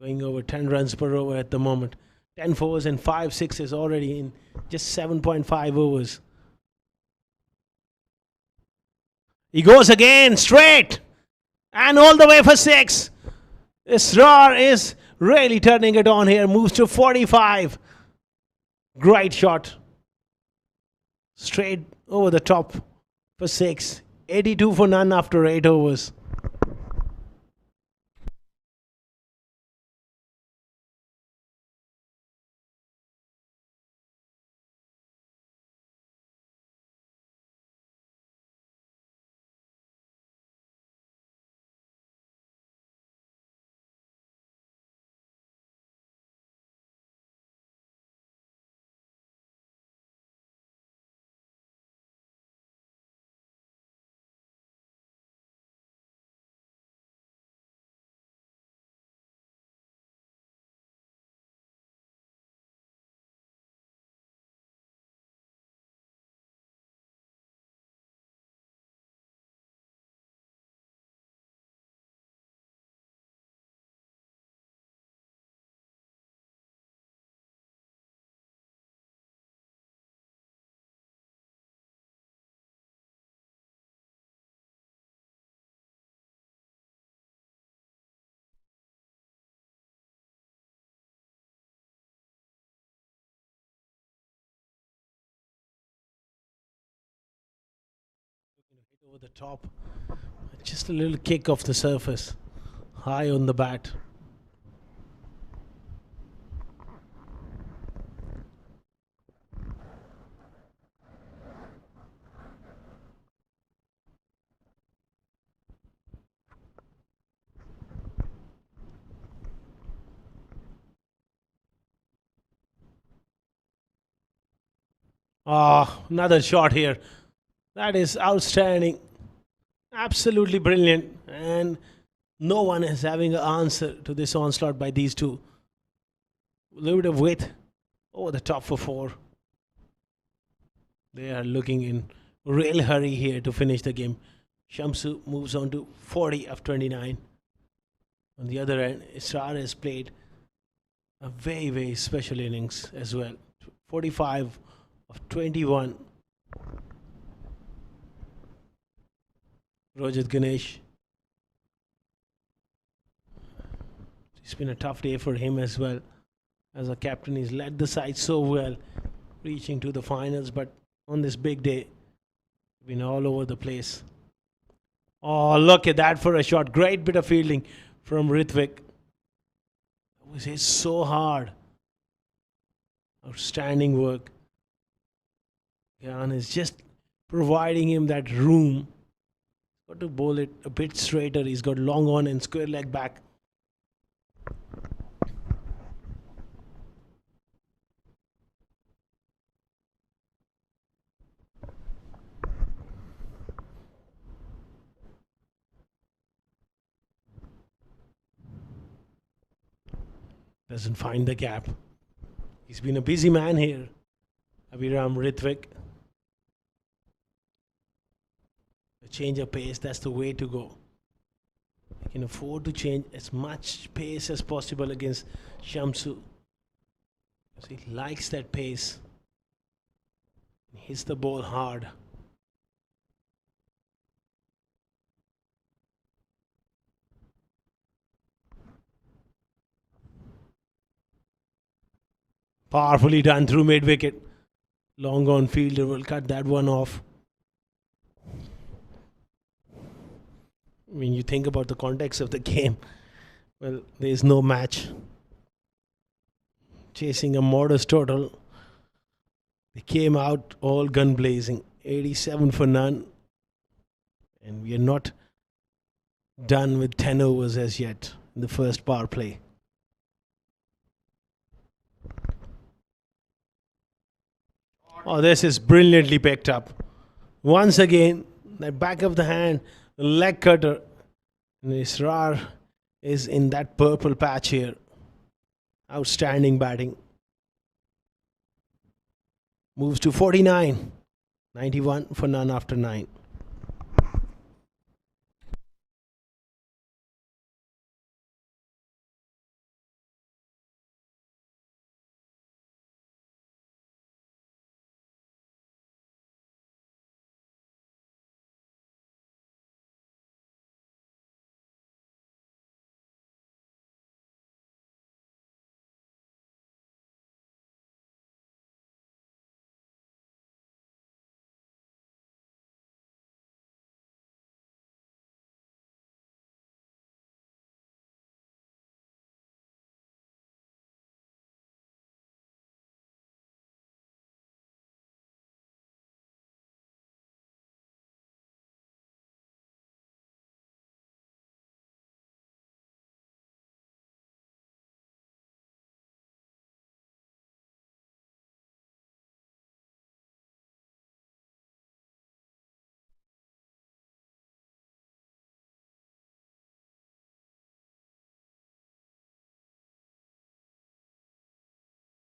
Going over 10 runs per over at the moment. 10 fours and 5 sixes already in just 7.5 overs. He goes again, straight. And all the way for 6. Israr is really turning it on here. Moves to 45. Great shot. Straight over the top for 6. 82 for none after 8 overs. Over the top. Just a little kick off the surface. High on the bat. Ah, another shot here. That is outstanding. Absolutely brilliant. And no one is having an answer to this onslaught by these two. A little bit of width over the top for 4. They are looking in real hurry here to finish the game. Shamsu moves on to 40 of 29. On the other end, Israr has played a very, very special innings as well. 45 of 21. Rojat Ganesh. It's been a tough day for him as well. As a captain, he's led the side so well, reaching to the finals, but on this big day, been all over the place. Oh, look at that for a shot. Great bit of fielding from Ritvik. It was hit so hard. Outstanding work. Gyan is just providing him that room. Got to bowl it a bit straighter. He's got long on and square leg back. Doesn't find the gap. He's been a busy man here. Abhiram Ritvik. A change of pace, that's the way to go. He can afford to change as much pace as possible against Shamsu. Because he likes that pace. He hits the ball hard. Powerfully done through mid-wicket. Long on fielder will cut that one off. When you think about the context of the game, well, there is no match. Chasing a modest total. They came out all gun blazing. 87 for none. And we are not done with 10 overs as yet in the first power play. Oh, this is brilliantly picked up. Once again, that back of the hand, the leg cutter. And Israr is in that purple patch here. Outstanding batting. Moves to 49. 91 for none after 9.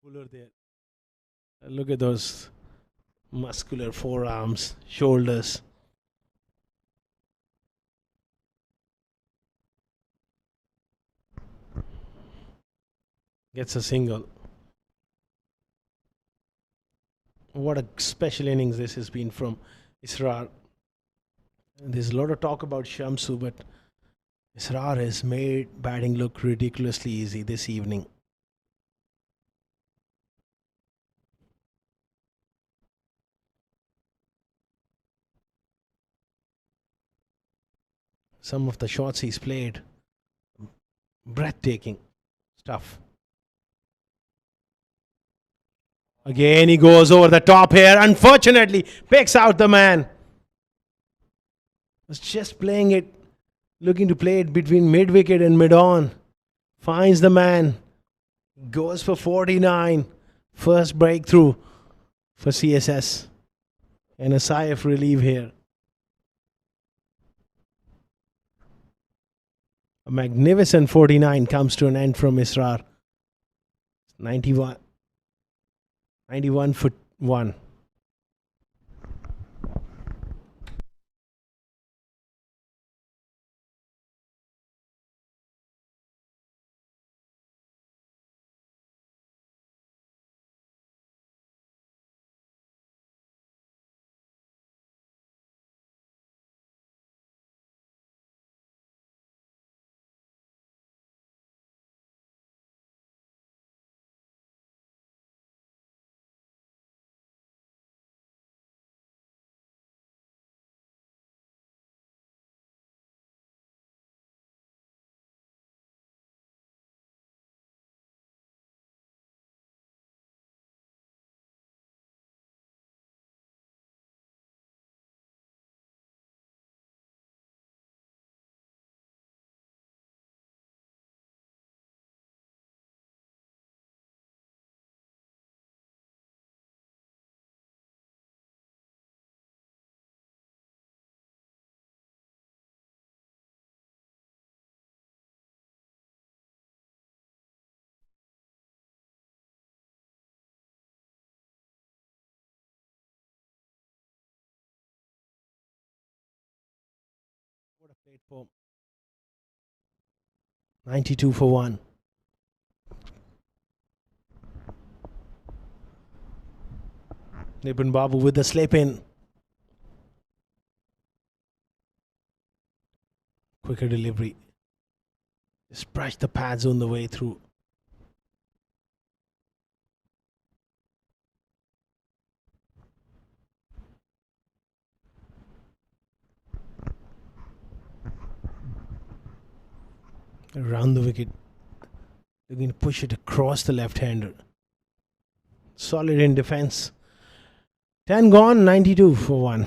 Puller there. Look at those muscular forearms, shoulders. Gets a single. What a special innings this has been from Israr. There's a lot of talk about Shamsu, but Israr has made batting look ridiculously easy this evening. Some of the shots he's played, breathtaking stuff. Again, he goes over the top here. Unfortunately, picks out the man. Was just playing it, looking to play it between mid-wicket and mid-on. Finds the man. Goes for 49. First breakthrough for CSS. And a sigh of relief here. A magnificent 49 comes to an end from Israr. 91 for 1. What a platform. 92 for 1. Nipun Babu with the slip in. Quicker delivery. Just brush the pads on the way through. Around the wicket. Looking to push it across the left-hander. Solid in defense. 10 gone, 92 for 1.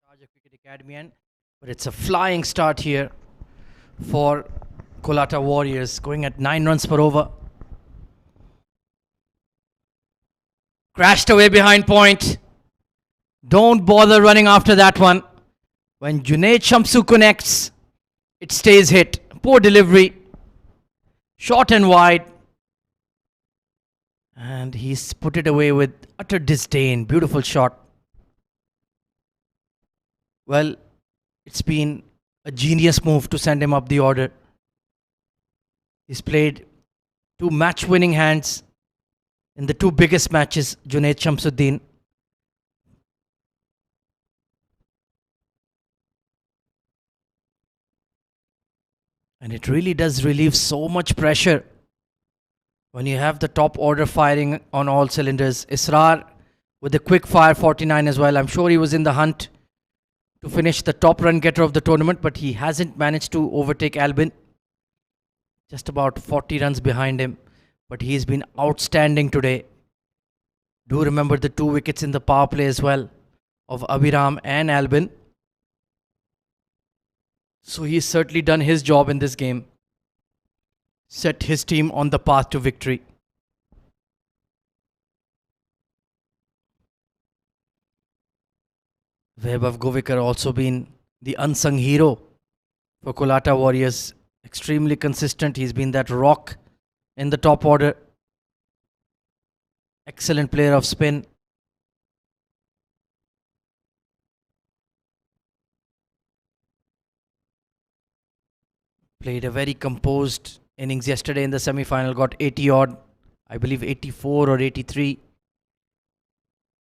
Sharjah Cricket Academy, but it's a flying start here for COLATTA Warriors, going at 9 runs per over. Crashed away behind point. Don't bother running after that one. When Junaid Shamsu connects, it stays hit. Poor delivery. Short and wide. And he's put it away with utter disdain. Beautiful shot. Well, it's been a genius move to send him up the order. He's played 2 match-winning hands in the 2 biggest matches, Junaid Shamsuddin. And it really does relieve so much pressure when you have the top order firing on all cylinders. Israr with the quick fire 49 as well. I'm sure he was in the hunt to finish the top run getter of the tournament, but he hasn't managed to overtake Albin. Just about 40 runs behind him, but he's been outstanding today. Do remember the 2 wickets in the power play as well of Abhiram and Albin. So he's certainly done his job in this game. Set his team on the path to victory. Vaibhav Govekar also been the unsung hero for COLATTA Warriors. Extremely consistent. He's been that rock in the top order. Excellent player of spin. Played a very composed innings yesterday in the semi-final. Got 80 odd. I believe 84 or 83.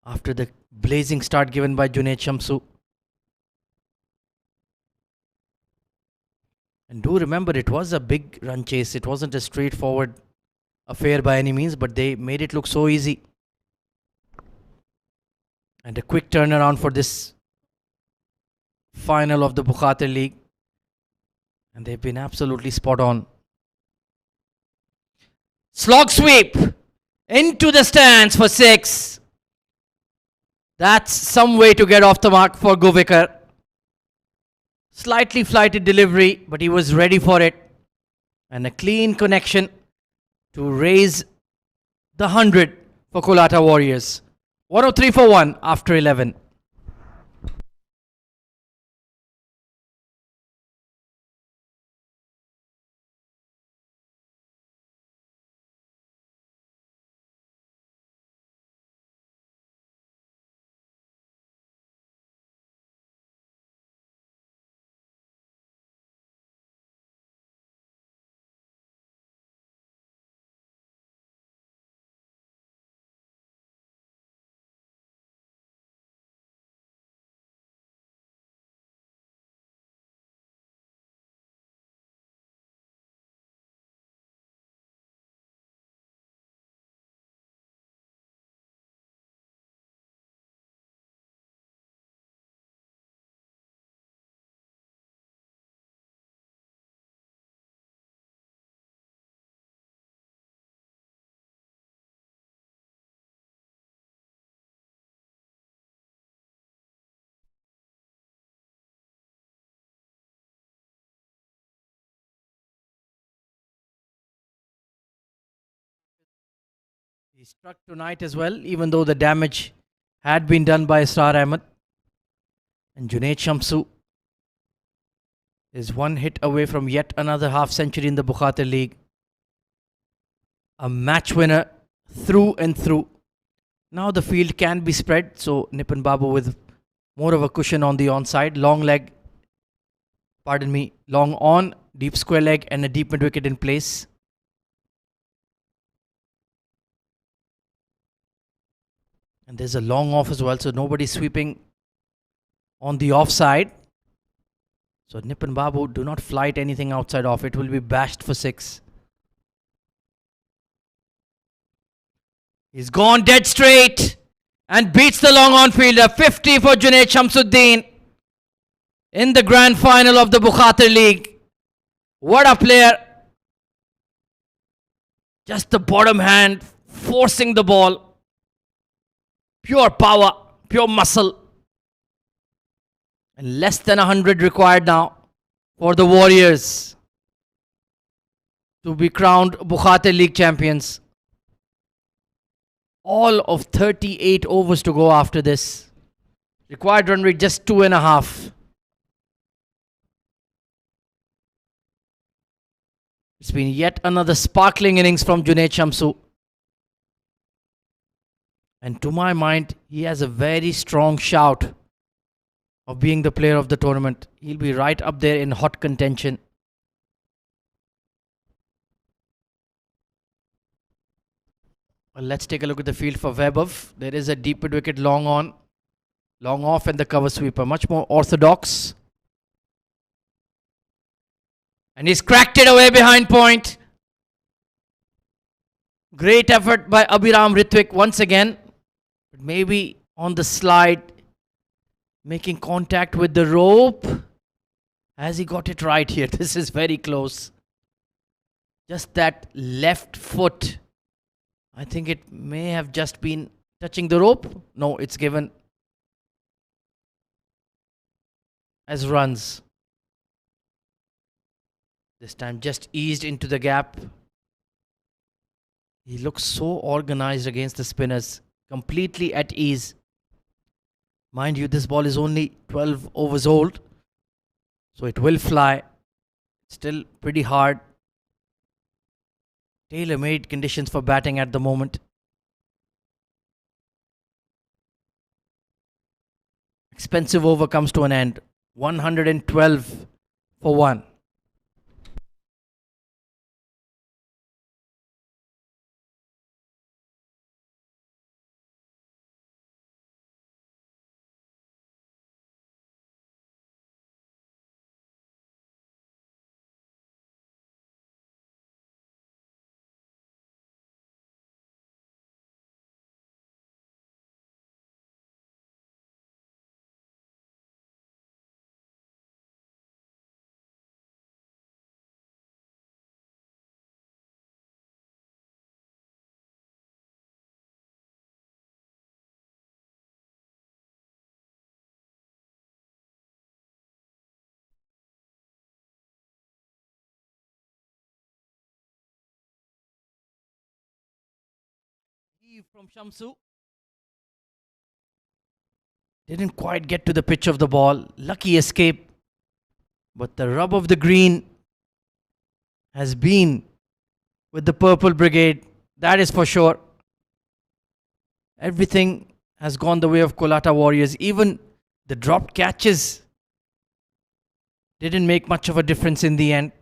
After the blazing start given by Junaid Shamsu. And do remember, it was a big run chase. It wasn't a straightforward affair by any means, but they made it look so easy. And a quick turnaround for this final of the Bukhatir League. And they've been absolutely spot on. Slog sweep into the stands for 6. That's some way to get off the mark for Govekar. Slightly flighted delivery, but he was ready for it. And a clean connection to raise the 100 for COLATTA Warriors. 103 for 1 after 11. He struck tonight as well, even though the damage had been done by Israr Ahmed. And Junaid Shamsu is one hit away from yet another half century in the Bukhatir League. A match winner through and through. Now the field can be spread, so Nipun Babu with more of a cushion on the onside. Long leg, long on, deep square leg and a deep mid wicket in place. And there's a long off as well, so nobody's sweeping on the offside. So Nipun Babu, do not flight anything outside off. It will be bashed for 6. He's gone dead straight and beats the long on fielder. 50 for Junaid Shamsuddin in the grand final of the Bukhatir League. What a player. Just the bottom hand forcing the ball. Pure power, pure muscle. And less than 100 required now for the Warriors to be crowned Bukhatir League champions. All of 38 overs to go after this. Required run rate just 2.5. It's been yet another sparkling innings from Junaid Shamsu. And to my mind, he has a very strong shout of being the player of the tournament. He'll be right up there in hot contention. Well, let's take a look at the field for Vaibhav. There is a deep mid wicket, long on, long off, and the cover sweeper. Much more orthodox. And he's cracked it away behind point. Great effort by Abhiram Ritwik once again. But maybe on the slide, making contact with the rope. Has he got it right here? This is very close. Just that left foot. I think it may have just been touching the rope. No, it's given as runs. This time just eased into the gap. He looks so organized against the spinners. Completely at ease. Mind you, this ball is only 12 overs old. So it will fly. Still pretty hard. Tailor-made conditions for batting at the moment. Expensive over comes to an end. 112 for 1. From Shamsu. Didn't quite get to the pitch of the ball. Lucky escape. But the rub of the green has been with the Purple Brigade. That is for sure. Everything has gone the way of COLATTA Warriors. Even the dropped catches didn't make much of a difference in the end.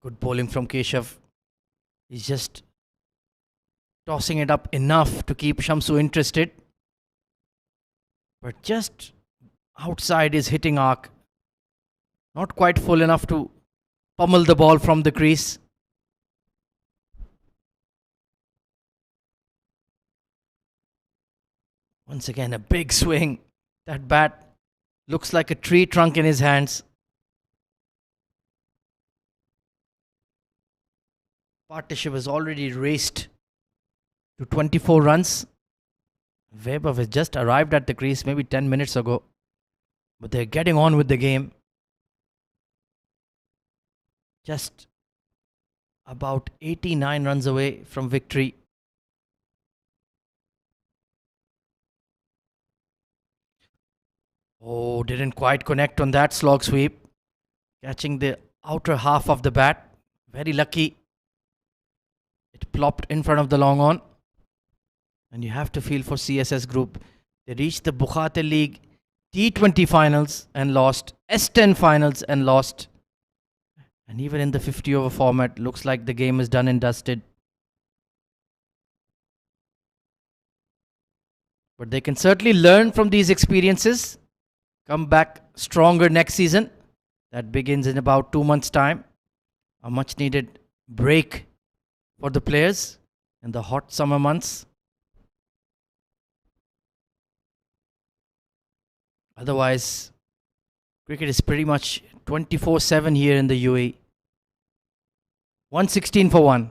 Good bowling from Keshav. He's just tossing it up enough to keep Shamsu interested. But just outside his hitting arc. Not quite full enough to pummel the ball from the crease. Once again, a big swing. That bat looks like a tree trunk in his hands. Partnership has already raced to 24 runs. Weber has just arrived at the crease maybe 10 minutes ago. But they're getting on with the game. Just about 89 runs away from victory. Oh, didn't quite connect on that slog sweep. Catching the outer half of the bat. Very lucky. It plopped in front of the long on. And you have to feel for CSS Group. They reached the Bukhatir League T20 finals and lost. S10 finals and lost. And even in the 50 over format, looks like the game is done and dusted. But they can certainly learn from these experiences. Come back stronger next season. That begins in about 2 months' time. A much needed break for the players in the hot summer months. Otherwise, cricket is pretty much 24/7 here in the UAE. 116 for 1.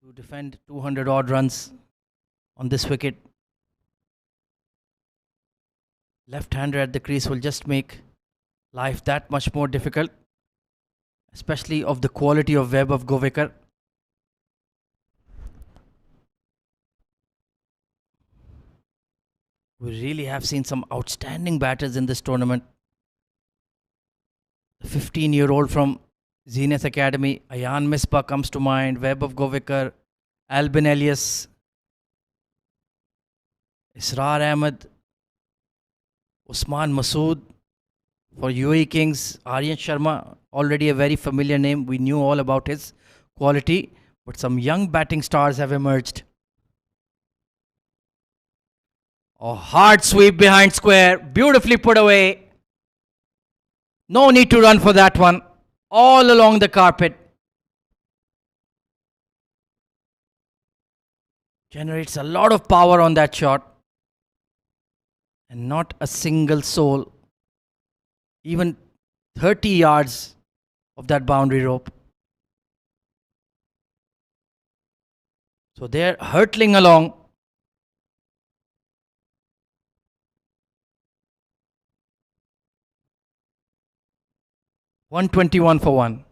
to defend 200 odd runs on this wicket. Left-hander at the crease will just make life that much more difficult, especially of the quality of Webb of Govekar. We really have seen some outstanding batters in this tournament. The 15-year-old from Zenith Academy, Ayan Misbah comes to mind, Webb of Govekar, Albin Elias, Israr Ahmed, Usman Masood. For UAE Kings, Aryan Sharma, already a very familiar name. We knew all about his quality, but some young batting stars have emerged. A hard sweep behind square, beautifully put away. No need to run for that one. All along the carpet. Generates a lot of power on that shot. And not a single soul. Even 30 yards of that boundary rope. So they're hurtling along. $121 for one.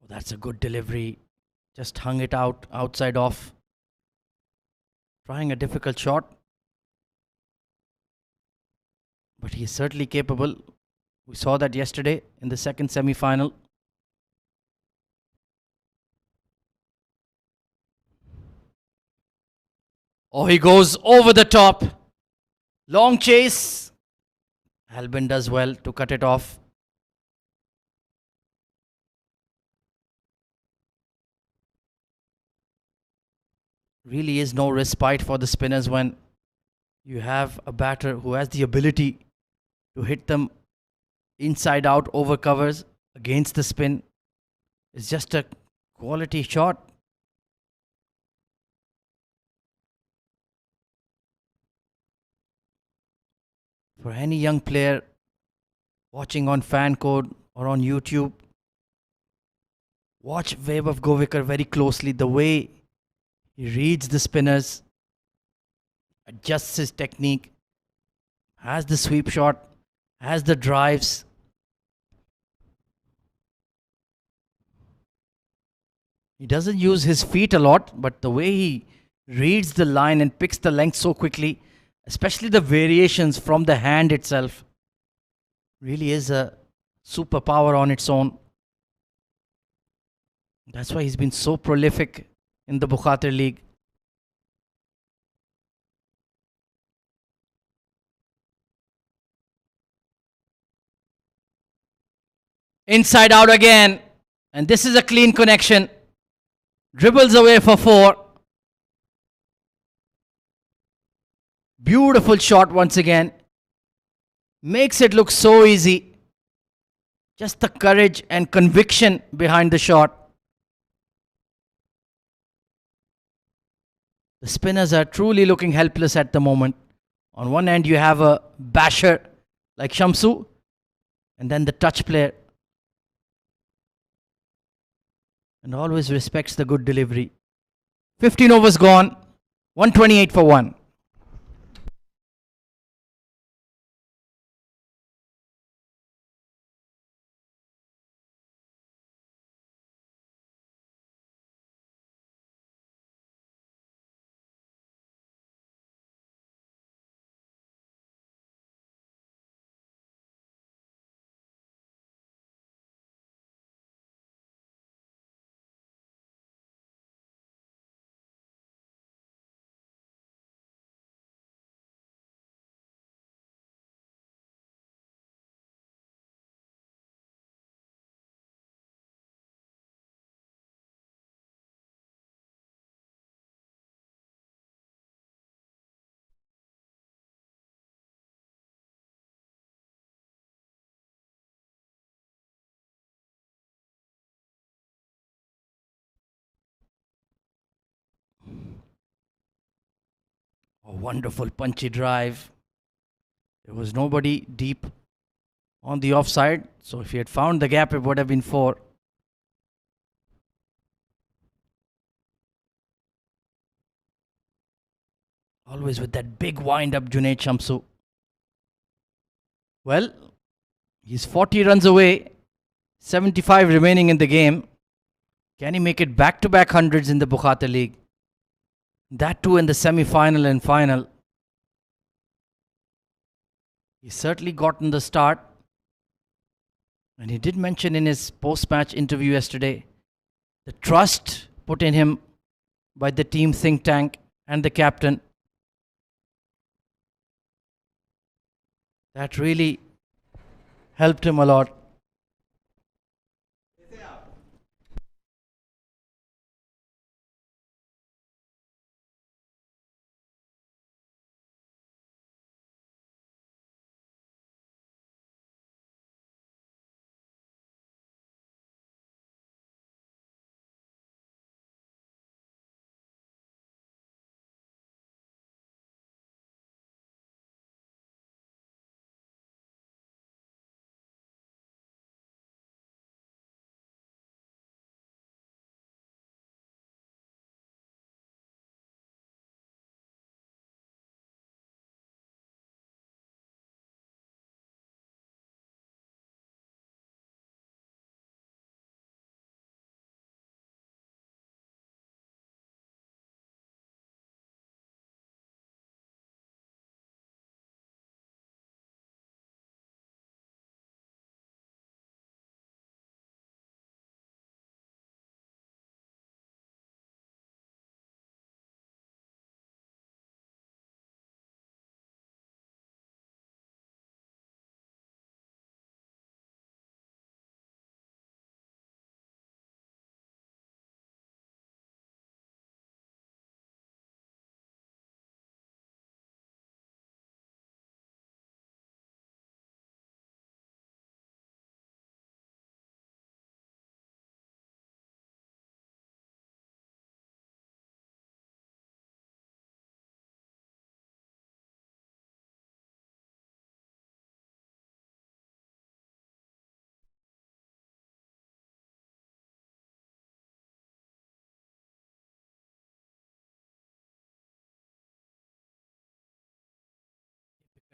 Oh, that's a good delivery. Just hung it out outside off. Trying a difficult shot. But he's certainly capable. We saw that yesterday in the second semi-final. Oh, he goes over the top. Long chase. Albin does well to cut it off. Really is no respite for the spinners when you have a batter who has the ability to hit them inside out over covers against the spin. It's just a quality shot. For any young player watching on Fan Code or on YouTube, watch Webb of Govekar very closely. The way he reads the spinners, adjusts his technique, has the sweep shot, has the drives. He doesn't use his feet a lot, but the way he reads the line and picks the length so quickly, especially the variations from the hand itself, really is a superpower on its own. That's why he's been so prolific in the Bukhatir League. Inside out again. And this is a clean connection. Dribbles away for four. Beautiful shot once again. Makes it look so easy. Just the courage and conviction behind the shot. The spinners are truly looking helpless at the moment. On one end you have a basher like Shamsu, and then the touch player. And always respects the good delivery. 15 overs gone. 128 for one. wonderful punchy drive. There was nobody deep on the offside, so if he had found the gap, it would have been 4. Always with that big wind up, Junaid Shamsu. Well, he's 40 runs away, 75 remaining in the game. Can he make it back-to-back hundreds in the Bukhatir League? That too in the semi-final and final. He's certainly gotten the start. And he did mention in his post-match interview yesterday the trust put in him by the team think tank and the captain. That really helped him a lot.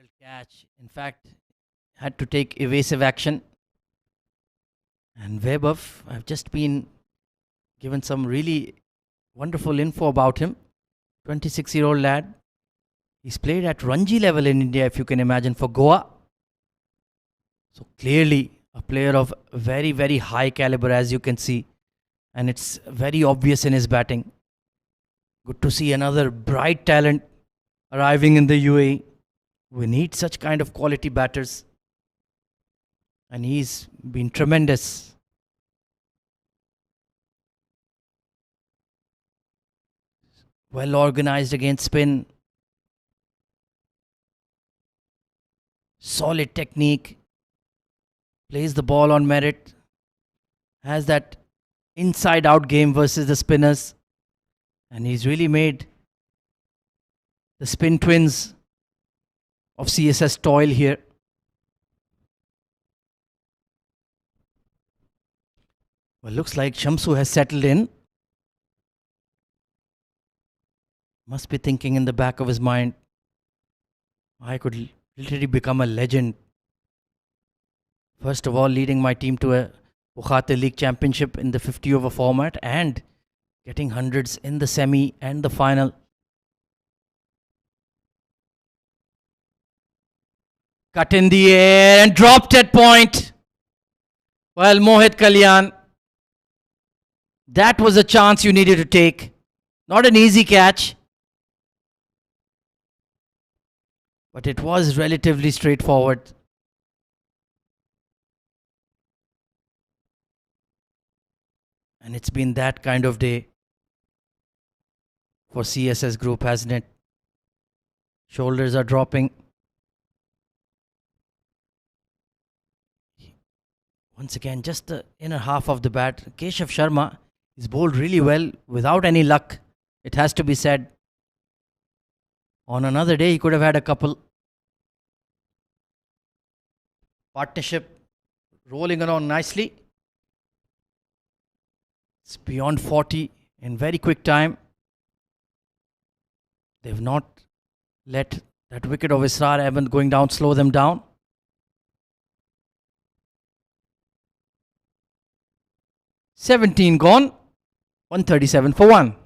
Difficult catch. In fact, had to take evasive action. And Webuff, I've just been given some really wonderful info about him. 26-year-old lad. He's played at Ranji level in India, if you can imagine, for Goa. So clearly a player of very, very high caliber, as you can see. And it's very obvious in his batting. Good to see another bright talent arriving in the UAE. We need such kind of quality batters. And he's been tremendous. Well organized against spin. Solid technique. Plays the ball on merit. Has that inside out game versus the spinners. And he's really made the spin twins of CSS toil here. Well, looks like Shamsu has settled in. Must be thinking in the back of his mind, I could literally become a legend. First of all, leading my team to a Bukhatir League Championship in the 50 over format and getting hundreds in the semi and the final. Cut in the air and dropped at point. Well, Mohit Kalyan, that was a chance you needed to take. Not an easy catch. But it was relatively straightforward. And it's been that kind of day for CSS Group, hasn't it? Shoulders are dropping. Once again, just the inner half of the bat. Keshav Sharma is bowled really well without any luck, it has to be said. On another day, he could have had a couple. Partnership rolling around nicely. It's beyond 40 in very quick time. They've not let that wicket of Israr Ahmed going down slow them down. "17 gone, 137 for 1.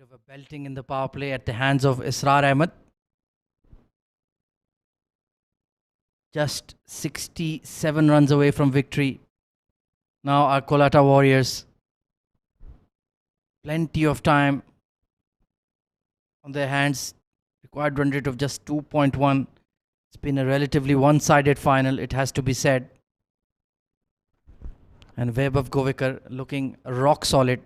Bit of a belting in the power play at the hands of Israr Ahmed. Just 67 runs away from victory. Now our COLATTA Warriors. Plenty of time on their hands. Required run rate of just 2.1. It's been a relatively one-sided final, it has to be said. And Vaibhav Govekar looking rock solid.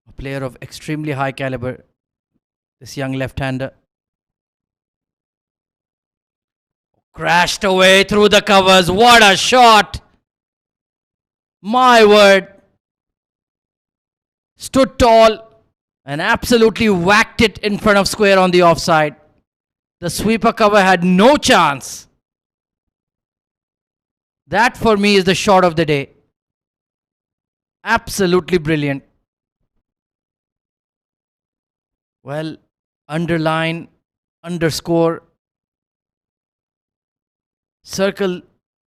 A player of extremely high caliber. This young left-hander. Crashed away through the covers. What a shot! My word. Stood tall and absolutely whacked it in front of square on the offside. The sweeper cover had no chance. That for me is the shot of the day. Absolutely brilliant. Well, underline, underscore, circle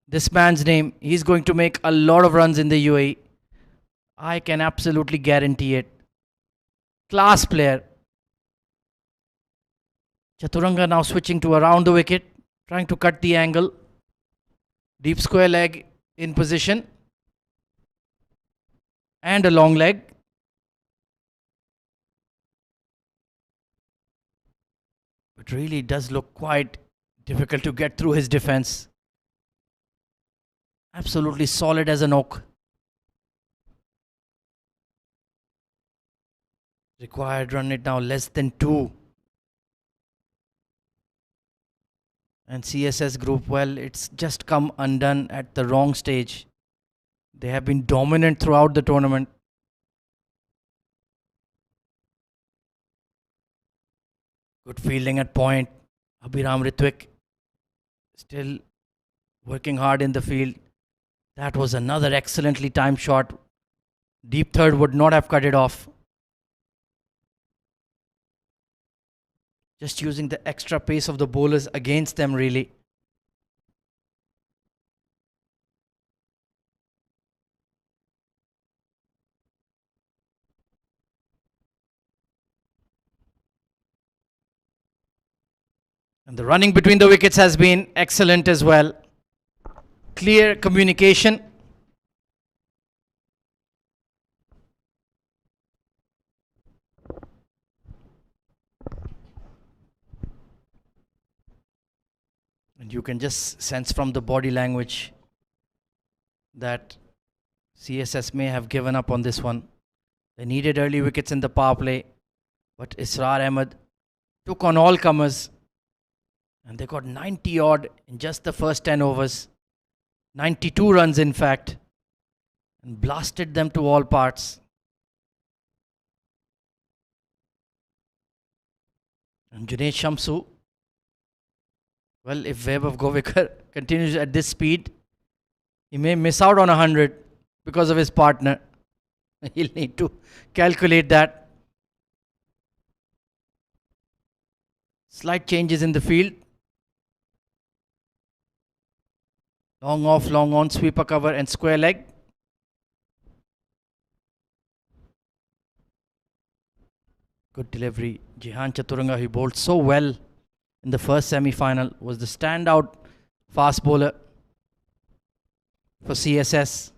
this man's name. He's going to make a lot of runs in the UAE. I can absolutely guarantee it. Class player. Chaturanga now switching to around the wicket, trying to cut the angle. Deep square leg in position. And a long leg. But really does look quite difficult to get through his defense. Absolutely solid as an oak. Required run rate now less than 2. And CSS group, well, it's just come undone at the wrong stage. They have been dominant throughout the tournament. Good fielding at point. Abhiram Ritwik still working hard in the field. That was another excellently timed shot. Deep third would not have cut it off. Just using the extra pace of the bowlers against them, really. And the running between the wickets has been excellent as well. Clear communication. And you can just sense from the body language that CSS may have given up on this one. They needed early wickets in the power play, but Israr Ahmed took on all comers. And they got 90 odd in just the first 10 overs. 92 runs in fact. And blasted them to all parts. And Junaid Shamsu. Well, if Vaibhav Govekar continues at this speed, he may miss out on 100 because of his partner. He'll need to calculate that. Slight changes in the field. Long off, long on, sweeper cover and square leg. Good delivery. Jihan Chaturanga, he bowled so well in the first semi-final. Was the standout fast bowler for CSS.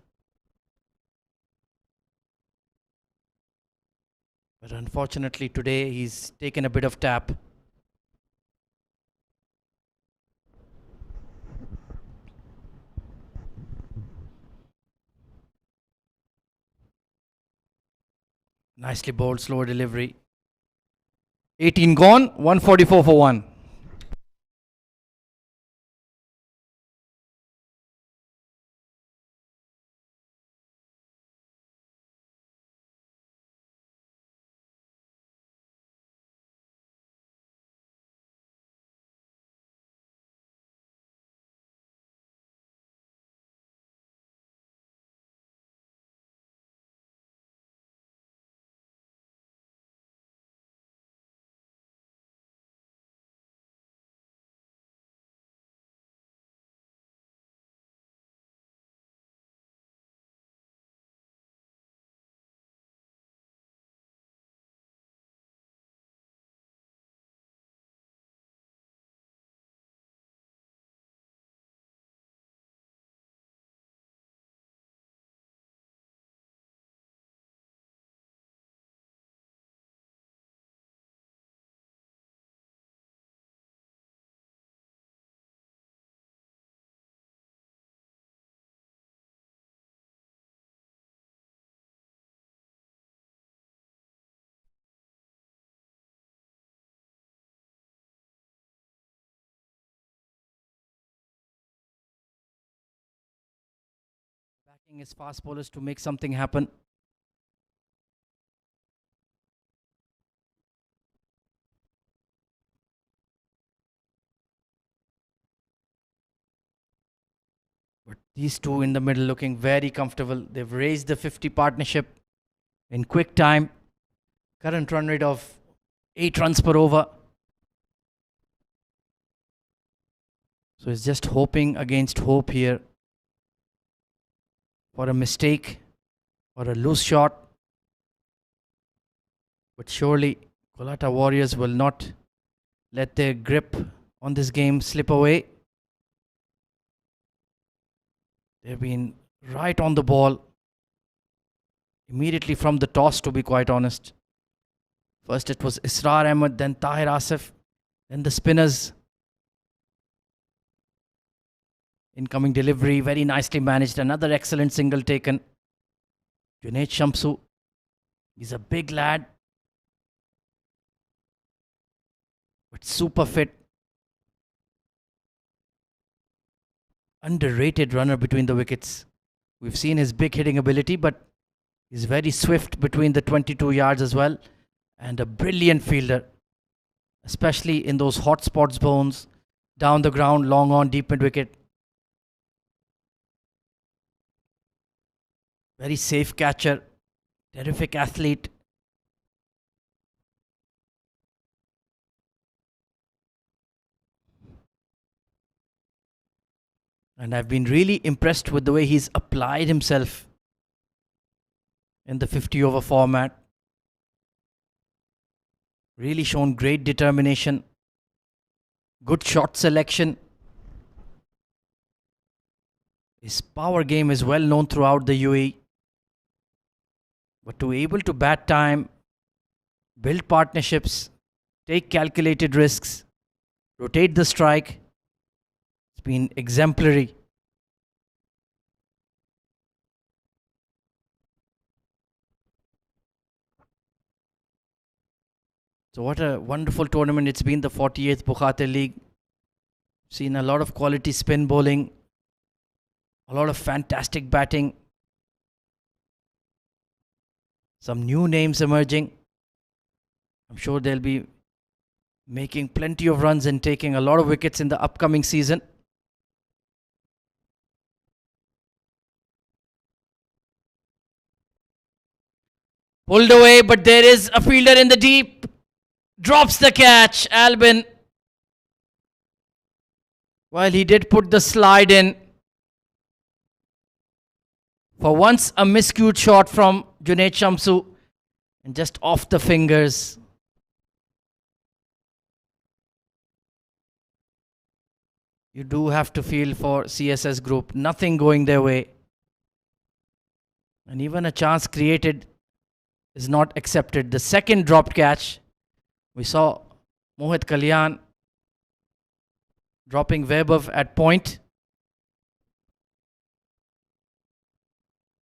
But unfortunately today he's taken a bit of tap. Nicely bowled, slower delivery. 18 gone, 144 for 1. His fast bowlers to make something happen. But these two in the middle looking very comfortable. They've raised the 50 partnership in quick time. Current run rate of 8 runs per over. So it's just hoping against hope here for a mistake or a loose shot. But surely COLATTA Warriors will not let their grip on this game slip away. They've been right on the ball immediately from the toss, to be quite honest. First it was Israr Ahmed, then Tahir Asif, then the spinners. Incoming delivery, very nicely managed. Another excellent single taken. Junaid Shamsu, he's a big lad, but super fit. Underrated runner between the wickets. We've seen his big hitting ability, but he's very swift between the 22 yards as well. And a brilliant fielder, especially in those hot spots zones, down the ground, long on, deep mid wicket. Very safe catcher, terrific athlete. And I've been really impressed with the way he's applied himself in the 50 over format. Really shown great determination, good shot selection. His power game is well known throughout the UAE. But to be able to bat time, build partnerships, take calculated risks, rotate the strike, it's been exemplary. So what a wonderful tournament it's been, the 48th Bukhatir League. Seen a lot of quality spin bowling, a lot of fantastic batting, some new names emerging. I'm sure they'll be making plenty of runs and taking a lot of wickets in the upcoming season. Pulled away, but there is a fielder in the deep. Drops the catch, Albin. While he did put the slide in. For once, a miscued shot from Junaid Shamsu. And just off the fingers. You do have to feel for CSS group. Nothing going their way. And even a chance created is not accepted. The second dropped catch, we saw Mohit Kalyan dropping Vaibhav at point.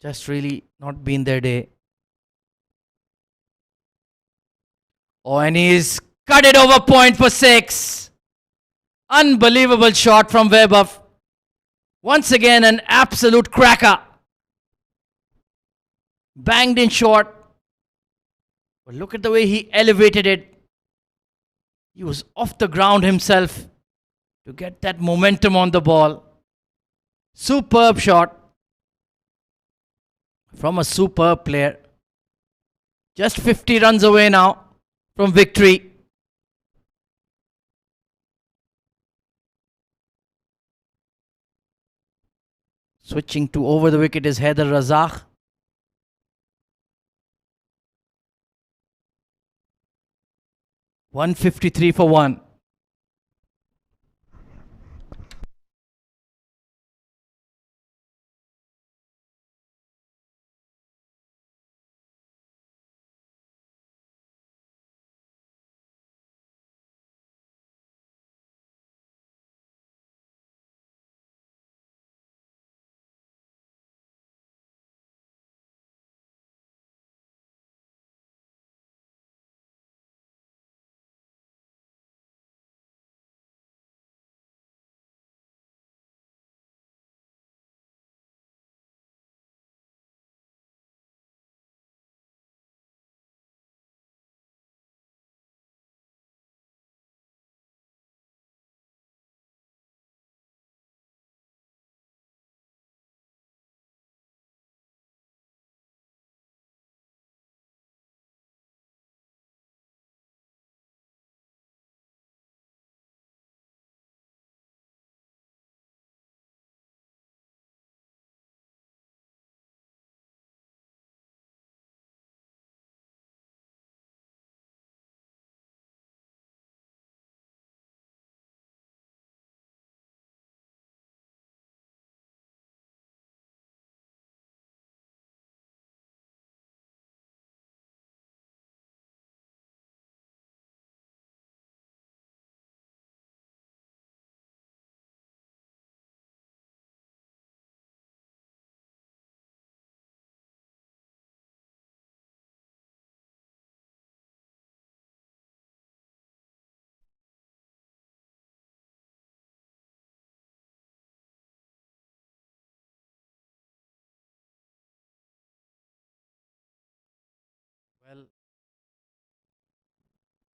Just really not been their day. Oh, and he's cut it over point for 6. Unbelievable shot from Vaibhav. Once again, an absolute cracker. Banged in short. But look at the way he elevated it. He was off the ground himself to get that momentum on the ball. Superb shot from a superb player. Just 50 runs away now from victory. Switching to over the wicket is Haider Razak. 153 for 1.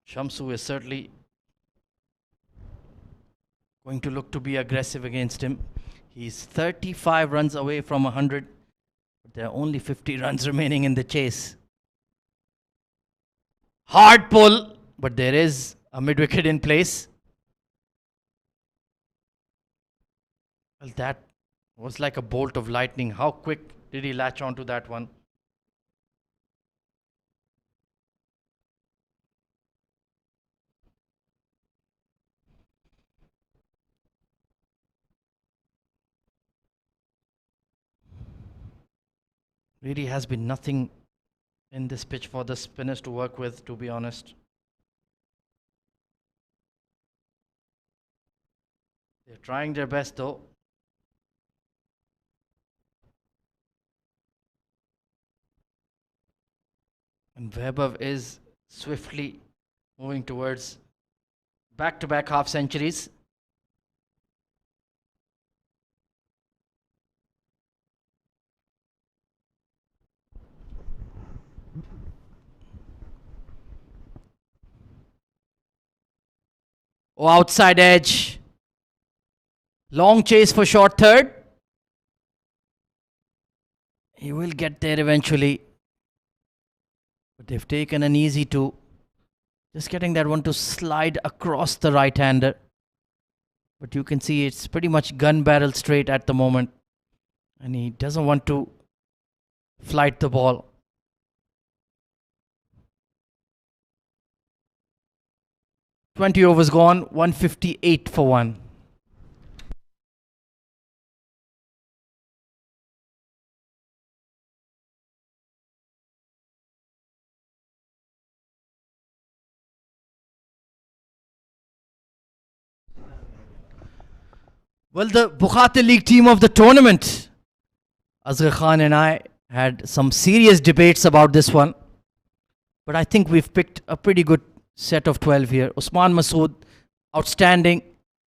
Shamsu is certainly going to look to be aggressive against him. He's 35 runs away from 100. But there are only 50 runs remaining in the chase. Hard pull, but there is a mid-wicket in place. Well, that was like a bolt of lightning. How quick did he latch onto that one? Really has been nothing in this pitch for the spinners to work with, to be honest. They're trying their best though. And Vaibhav is swiftly moving towards back-to-back half centuries. Oh, outside edge. Long chase for short third. He will get there eventually. But they've taken an easy two. Just getting that one to slide across the right-hander. But you can see it's pretty much gun barrel straight at the moment. And he doesn't want to flight the ball. "20 overs gone, 158 for 1. Well, the Bukhatir League team of the tournament. Asghar Khan and I had some serious debates about this one. But I think we've picked a pretty good set of 12 here. Usman Masood, outstanding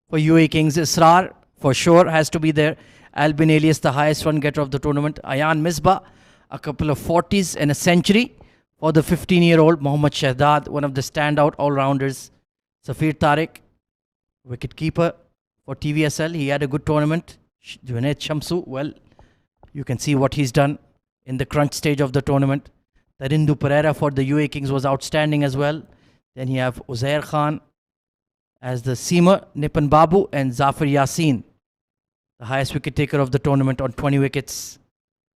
for UAE Kings. Israr, for sure, has to be there. Albin Elias, the highest run getter of the tournament. Ayan Misbah, a couple of 40s and a century for the 15-year-old. Mohammad Shahdad, one of the standout all-rounders. Safir Tariq, wicket-keeper for TVSL. He had a good tournament. Junaid Shamsu, well, you can see what he's done in the crunch stage of the tournament. Tarindu Pereira for the UAE Kings was outstanding as well. Then you have Uzair Khan as the seamer, Nipan Babu and Zafar Yassin, the highest wicket taker of the tournament on 20 wickets,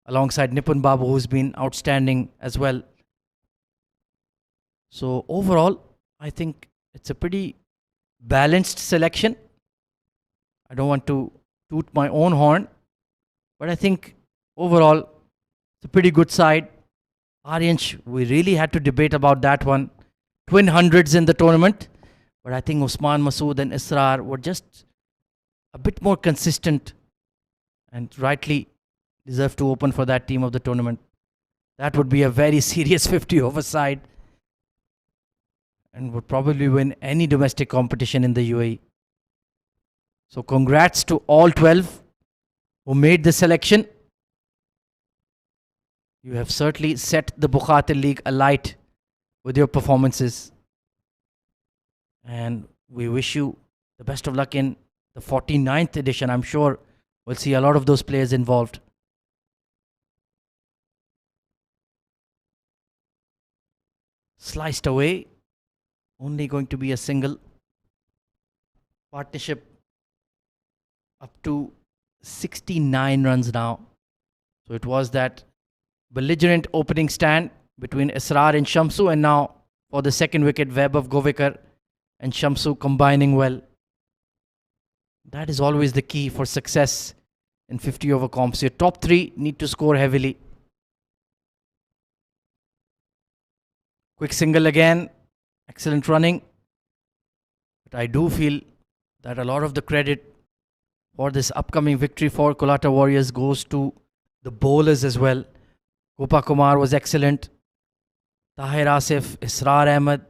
alongside Nipan Babu, who's been outstanding as well. So overall, I think it's a pretty balanced selection. I don't want to toot my own horn, but I think overall it's a pretty good side. Aryansh, we really had to debate about that one. Twin hundreds in the tournament, but I think Usman Masood and Israr were just a bit more consistent and rightly deserve to open for that team of the tournament. That would be a very serious 50 over side and would probably win any domestic competition in the UAE. So congrats to all 12 who made the selection. You have certainly set the Bukhatir League alight with your performances. And we wish you the best of luck in the 49th edition. I'm sure we'll see a lot of those players involved. Sliced away. Only going to be a single. Partnership up to 69 runs now. So it was that belligerent opening stand between Israr and Shamsu, and now for the second wicket, Vaibhav Govekar and Shamsu combining well. That is always the key for success in 50 over comps. Your top three need to score heavily. Quick single again. Excellent running. But I do feel that a lot of the credit for this upcoming victory for COLATTA Warriors goes to the bowlers as well. Gopa Kumar was excellent. Tahir Asif, Israr Ahmed.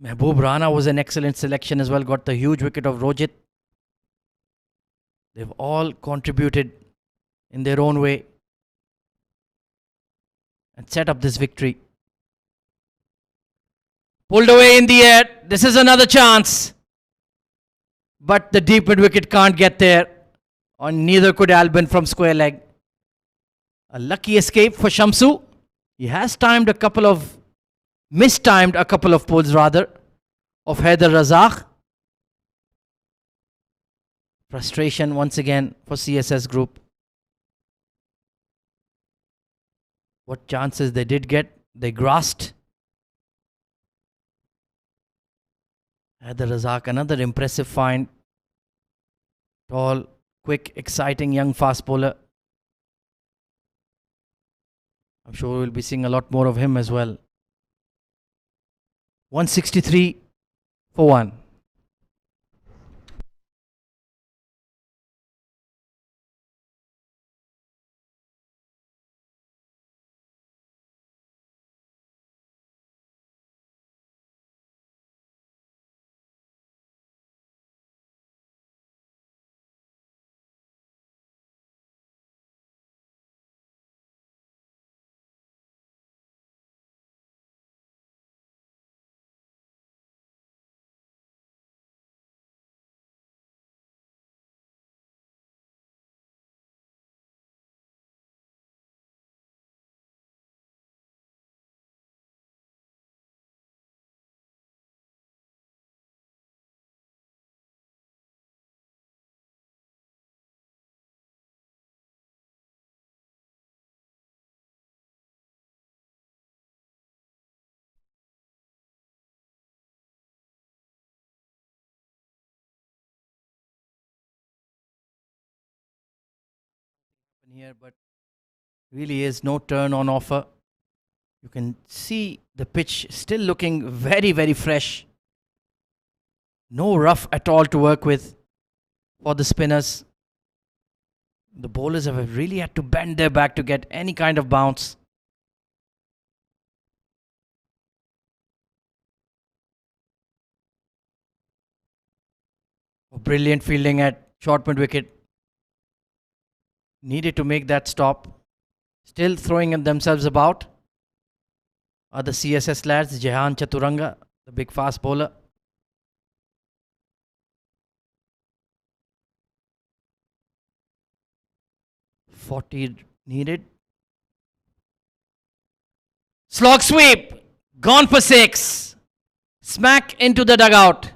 Mehboob Rana was an excellent selection as well. Got the huge wicket of Rojit. They've all contributed in their own way and set up this victory. Pulled away in the air. This is another chance. But the deep mid wicket can't get there. Or neither could Albin from square leg. A lucky escape for Shamsu. He has mistimed a couple of pulls rather, of Haider Razak. Frustration once again for CSS group. What chances they did get, they grasped. Haider Razak, another impressive find. Tall, quick, exciting young fast bowler. I'm sure we'll be seeing a lot more of him as well. 163 for 1. Here, but really is no turn on offer. You can see the pitch still looking very, very fresh. No rough at all to work with for the spinners. The bowlers have really had to bend their back to get any kind of bounce. Brilliant fielding at short mid wicket. Needed to make that stop. Still throwing themselves about are the CSS lads. Jehan Chaturanga, the big fast bowler. .40 needed. Slog sweep. Gone for 6. Smack into the dugout.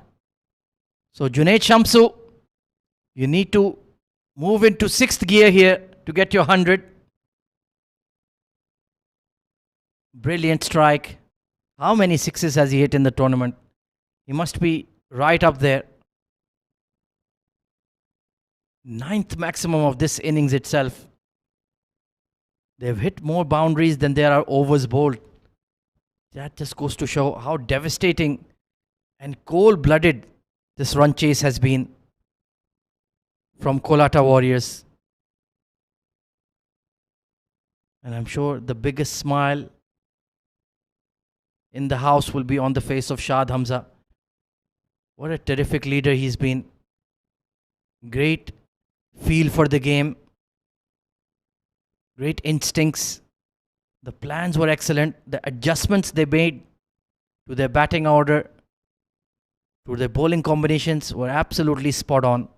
So Junaid Shamsu, you need to move into 6th gear here to get your 100. Brilliant strike. How many sixes has he hit in the tournament? He must be right up there. 9th maximum of this innings itself. They've hit more boundaries than there are overs bowled. That just goes to show how devastating and cold-blooded this run chase has been from COLATTA Warriors. And I'm sure the biggest smile in the house will be on the face of Shad Hamza. What a terrific leader he's been. Great feel for the game. Great instincts. The plans were excellent. The adjustments they made to their batting order, to their bowling combinations were absolutely spot on.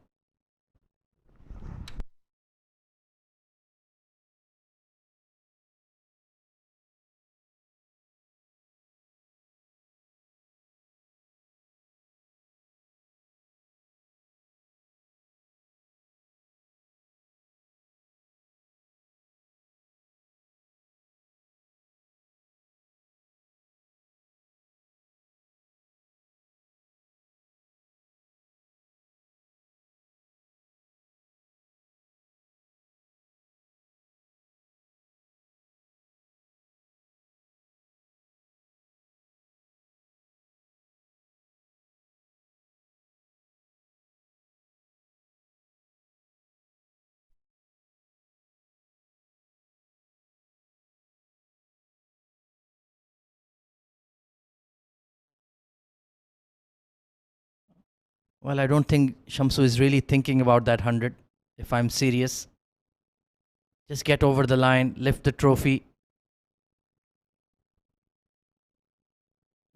Well, I don't think Shamsu is really thinking about that 100, if I'm serious. Just get over the line, lift the trophy.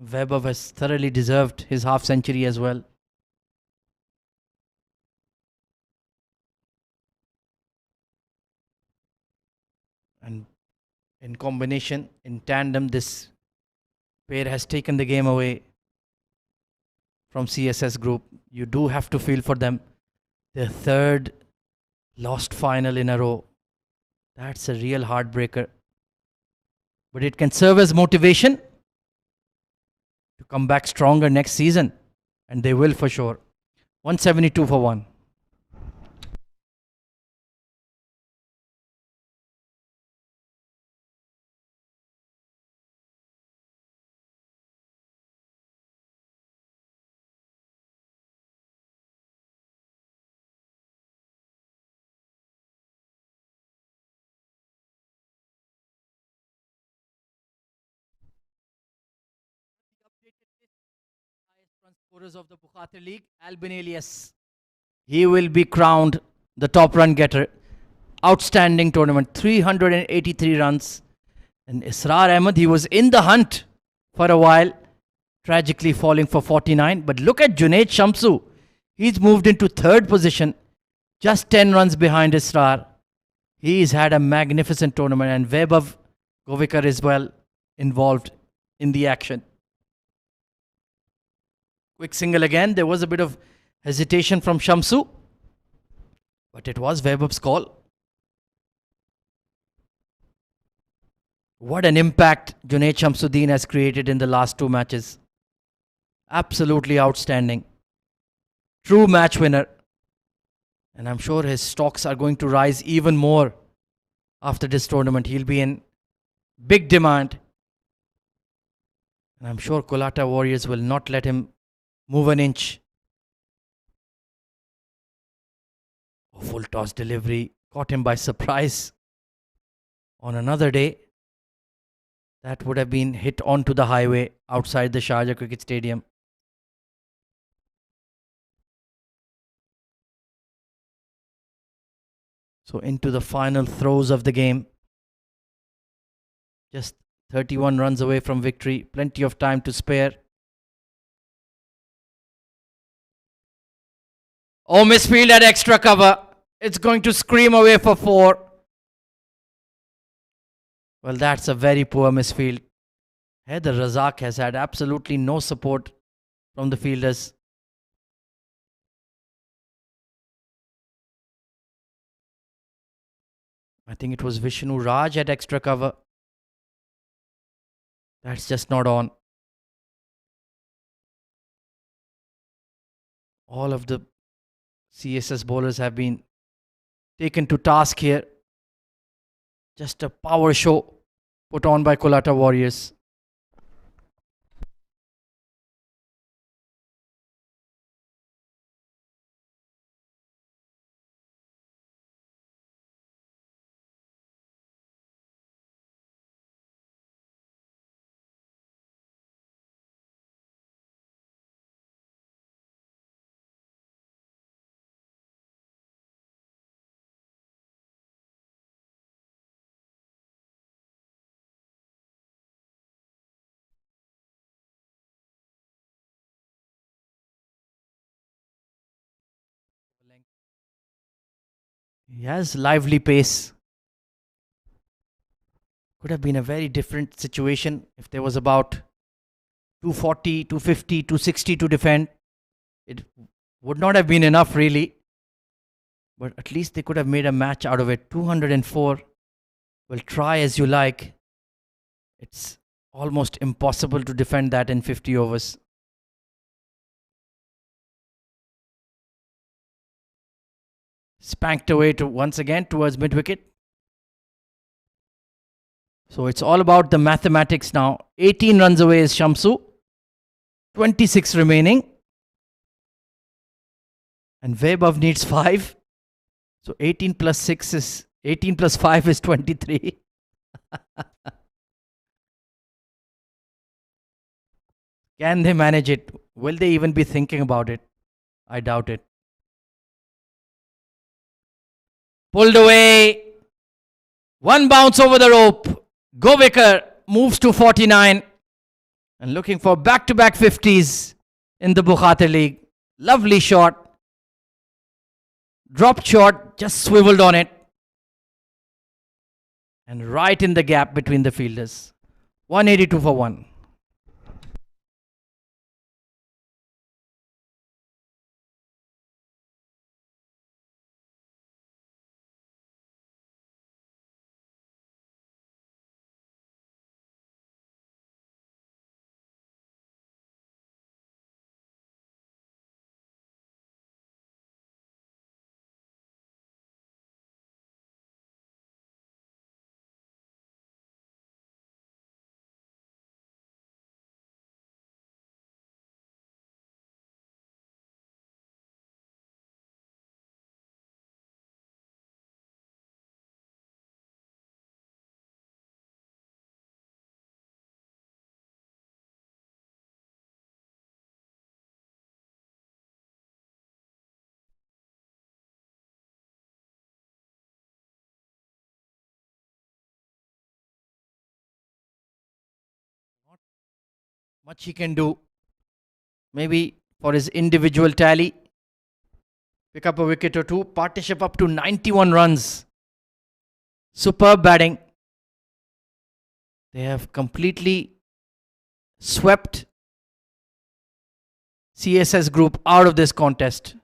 Vaibhav has thoroughly deserved his half century as well. And in combination, in tandem, this pair has taken the game away from CSS group. You do have to feel for them. Their third lost final in a row. That's a real heartbreaker. But it can serve as motivation to come back stronger next season. And they will for sure. 172 for 1. Highest run scorers of the Bukhatir League, Albin Elias. He will be crowned the top run getter. Outstanding tournament, 383 runs. And Israr Ahmed, he was in the hunt for a while, tragically falling for 49. But look at Junaid Shamsu. He's moved into third position, just 10 runs behind Israr. He's had a magnificent tournament, and Vaibhav Govikar is well involved in the action. Quick single again. There was a bit of hesitation from Shamsu, but it was Vaibhav's call. What an impact Junaid Shamsuddin has created in the last two matches. Absolutely outstanding. True match winner. And I'm sure his stocks are going to rise even more after this tournament. He'll be in big demand. And I'm sure COLATTA Warriors will not let him move an inch. Full toss delivery caught him by surprise. On another day, that would have been hit onto the highway outside the Sharjah Cricket Stadium. So into the final throes of the game. Just 31 runs away from victory. Plenty of time to spare. Oh, misfield at extra cover. It's going to scream away for 4. Well, that's a very poor misfield. Haider Razak has had absolutely no support from the fielders. I think it was Vishnu Raj at extra cover. That's just not on. All of the CSS bowlers have been taken to task here. Just a power show put on by COLATTA Warriors. He has lively pace. Could have been a very different situation if there was about 240, 250, 260 to defend. It would not have been enough really. But at least they could have made a match out of it. 204. Well, try as you like. It's almost impossible to defend that in 50 overs. Spanked away to once again towards mid-wicket. So it's all about the mathematics now. 18 runs away is Shamsu. 26 remaining. And Vaibhav needs 5. So 18 plus 6 is 18 plus 5 is 23. Can they manage it? Will they even be thinking about it? I doubt it. Pulled away. One bounce over the rope. Govikar moves to 49. And looking for back-to-back 50s in the Bukhatir League. Lovely shot. Dropped shot, just swiveled on it. And right in the gap between the fielders. 182 for 1. Much he can do. Maybe for his individual tally. Pick up a wicket or two. Partnership up to 91 runs. Superb batting. They have completely swept CSS group out of this contest.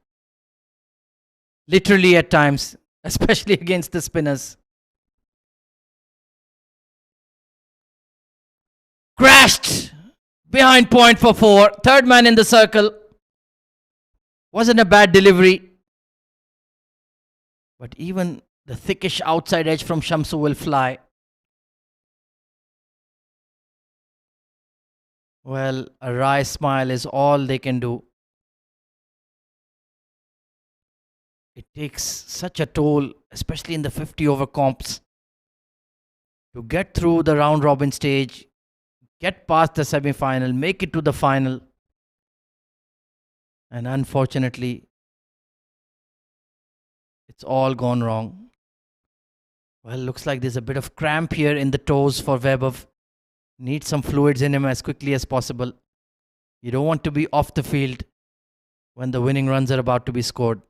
Literally at times, especially against the spinners. Crashed behind point for 4. Third man in the circle. Wasn't a bad delivery. But even the thickish outside edge from Shamsu will fly. Well, a wry smile is all they can do. It takes such a toll, especially in the 50 over comps, to get through the round robin stage, get past the semi-final, make it to the final. And unfortunately, it's all gone wrong. Well, looks like there's a bit of cramp here in the toes for Vaibhav. Needs some fluids in him as quickly as possible. You don't want to be off the field when the winning runs are about to be scored.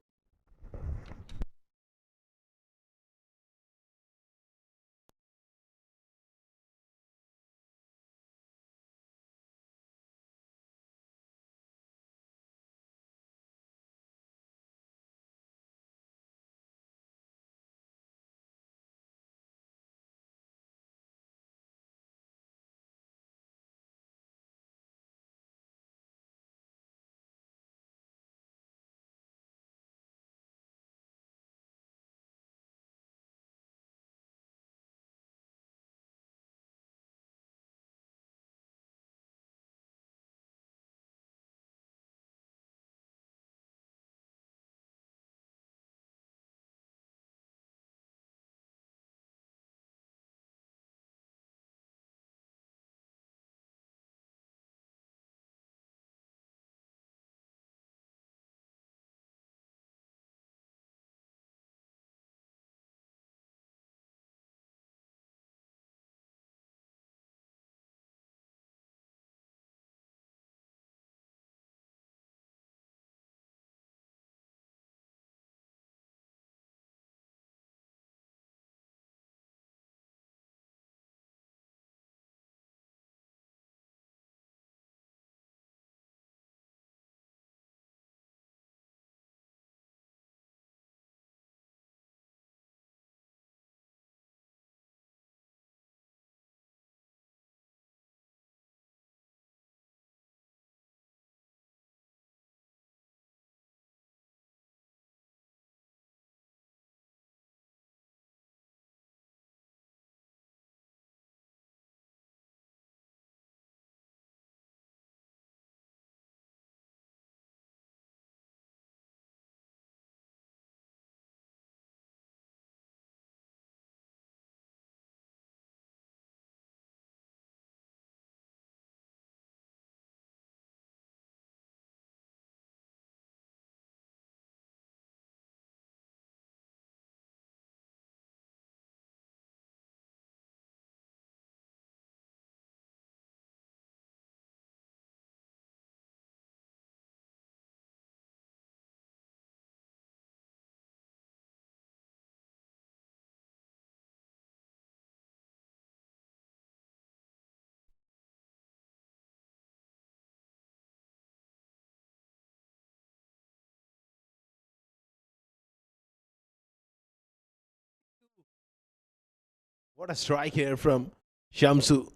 What a strike here from Shamsu.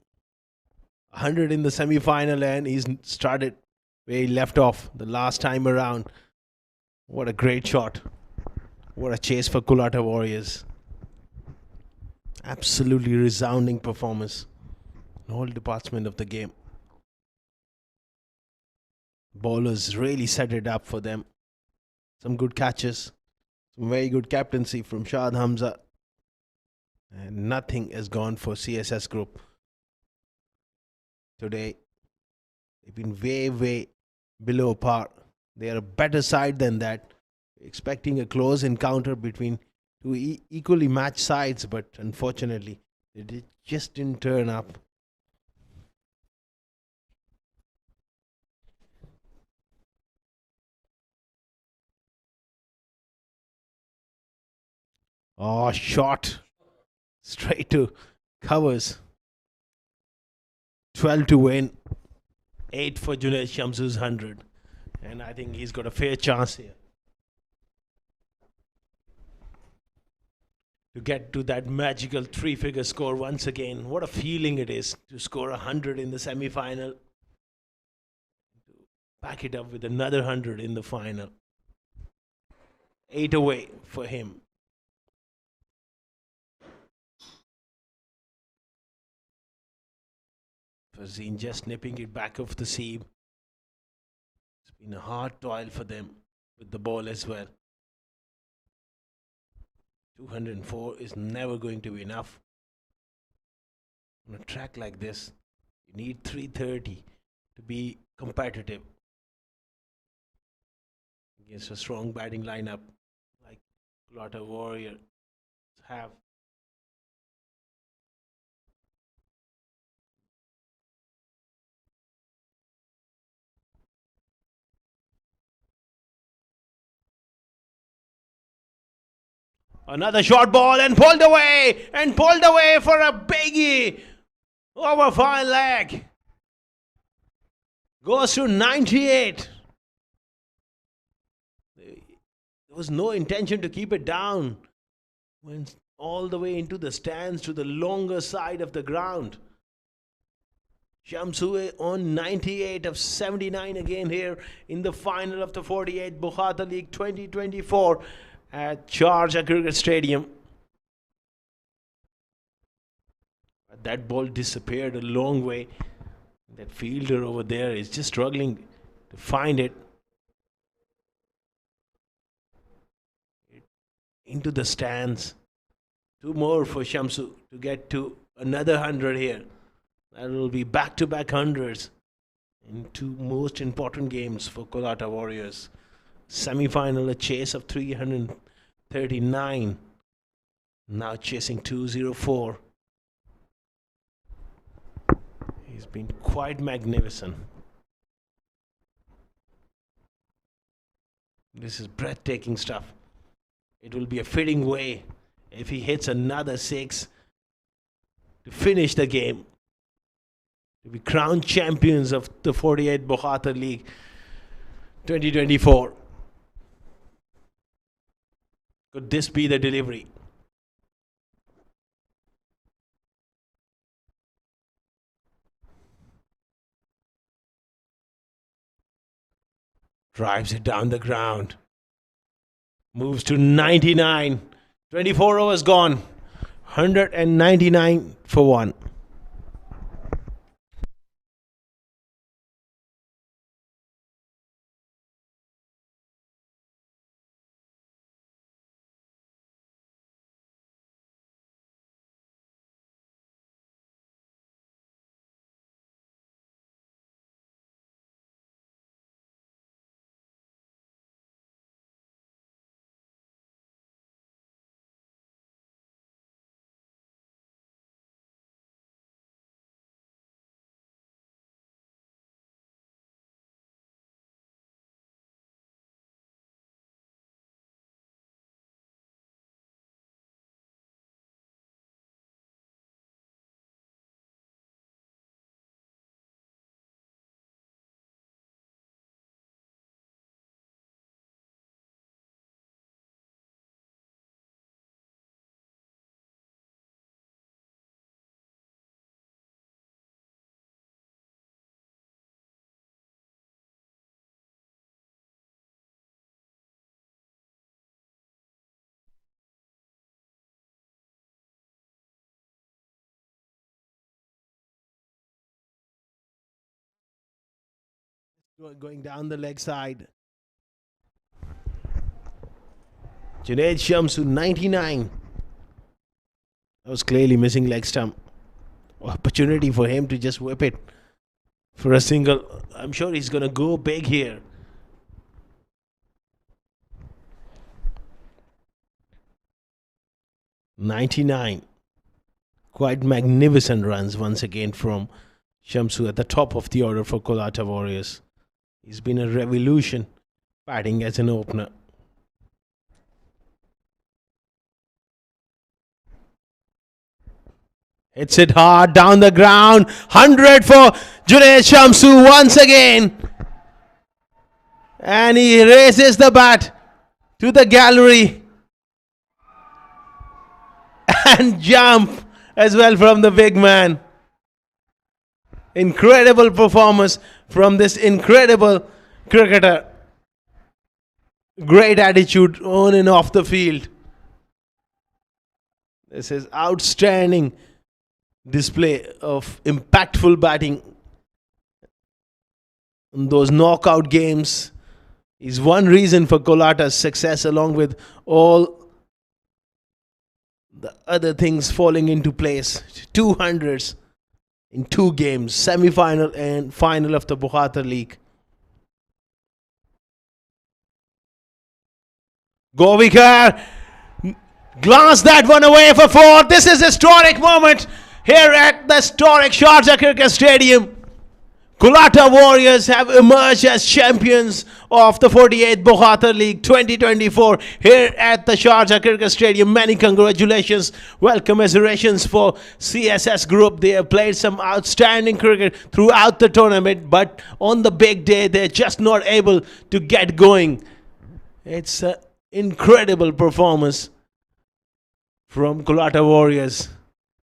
100 in the semi-final, and he's started where he left off the last time around. What a great shot. What a chase for COLATTA Warriors. Absolutely resounding performance in all departments of the game. Bowlers really set it up for them. Some good catches, some very good captaincy from Shad Hamza. And nothing has gone for CSS group today. They've been way below par. They are a better side than that. Expecting a close encounter between two equally matched sides, but unfortunately, just didn't turn up. Oh, shot. Straight to covers. 12 to win. 8 for Junaid Shamsu's 100. And I think he's got a fair chance here to get to that magical 3-figure score once again. What a feeling it is to score 100 in the semi-final. Back it up with another 100 in the final. 8 away for him. Fazeen just nipping it back off the seam. It's been a hard toil for them with the ball as well. 204 is never going to be enough. On a track like this, you need 330 to be competitive against a strong batting lineup like COLATTA Warriors have. Another short ball and pulled away for a biggie over fine leg. Goes to 98. There was no intention to keep it down. Went all the way into the stands to the longer side of the ground. Shamsu on 98 of 79 again here in the final of the 48 Bukhatir League 2024 at Sharjah Cricket Stadium. But that ball disappeared a long way. That fielder over there is just struggling to find it. Into the stands. 2 more for Shamsu to get to another 100 here. That will be back-to-back 100s in 2 most important games for COLATTA Warriors. Semi-final, a chase of 339. Now chasing 204. He's been quite magnificent. This is breathtaking stuff. It will be a fitting way if he hits another 6 to finish the game, to be crowned champions of the 48 Bukhatir League 2024. Could this be the delivery? Drives it down the ground. Moves to 99. 24 overs gone. 199 for 1. Going down the leg side. Junaid Shamsu, 99. That was clearly missing leg stump. Opportunity for him to just whip it for a single. I'm sure he's going to go big here. .99. Quite magnificent runs once again from Shamsu at the top of the order for COLATTA Warriors. He's been a revolution batting as an opener. Hits it hard down the ground. 100 for Junaid Shamsu once again. And he raises the bat to the gallery. And jump as well from the big man. Incredible performance from this incredible cricketer. Great attitude on and off the field. This is outstanding display of impactful batting. In those knockout games is one reason for COLATTA's success, along with all the other things falling into place. 200s in 2 games, semi-final and final of the Bukhatir League. Govikar glanced that one away for 4. This is a historic moment here at the historic Sharjah Cricket Stadium. COLATTA Warriors have emerged as champions of the 48th Bukhatir League 2024 here at the Sharjah Cricket Stadium. Many congratulations, welcome commiserations for CSS Group. They have played some outstanding cricket throughout the tournament, but on the big day they're just not able to get going. It's an incredible performance from COLATTA Warriors.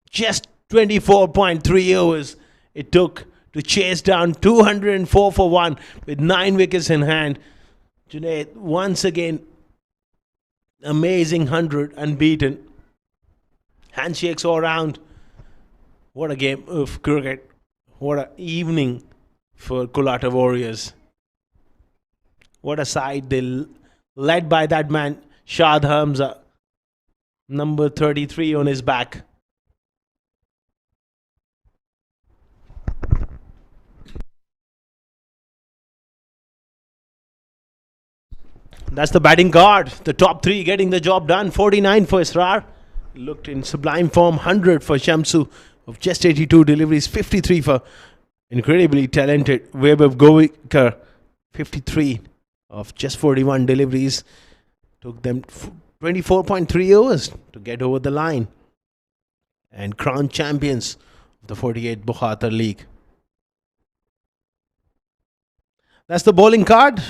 Just 24.3 overs it took to chase down 204 for 1 with 9 wickets in hand. Junaid once again, amazing 100, unbeaten. Handshakes all around. What a game of cricket. What an evening for COLATTA Warriors. What a side. They led by that man, Shad Hamza, number 33 on his back. That's the batting card. The top 3 getting the job done. 49 for Israr. Looked in sublime form. 100 for Shamsu of just 82 deliveries. 53 for incredibly talented Vaibhav Govikar. 53 of just 41 deliveries. Took them 24.3 overs to get over the line. And crowned champions of the 48th Bukhatir League. That's the bowling card.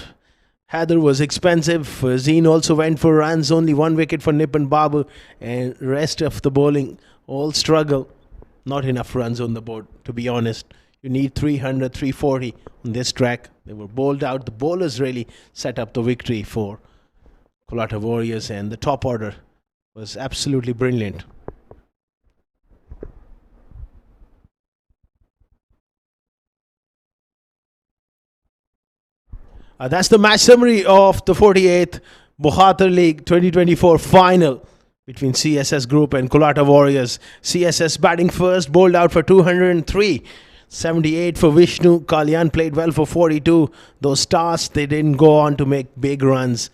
Heather was expensive. Zeen also went for runs. Only 1 wicket for Nipun Babu. And rest of the bowling all struggle. Not enough runs on the board, to be honest. You need 300, 340 on this track. They were bowled out. The bowlers really set up the victory for COLATTA Warriors. And the top order was absolutely brilliant. That's the match summary of the 48th Bukhatir League 2024 final between CSS Group and COLATTA Warriors. CSS batting first, bowled out for 203. 78 for Vishnu. Kalyan played well for 42. Those stars, they didn't go on to make big runs,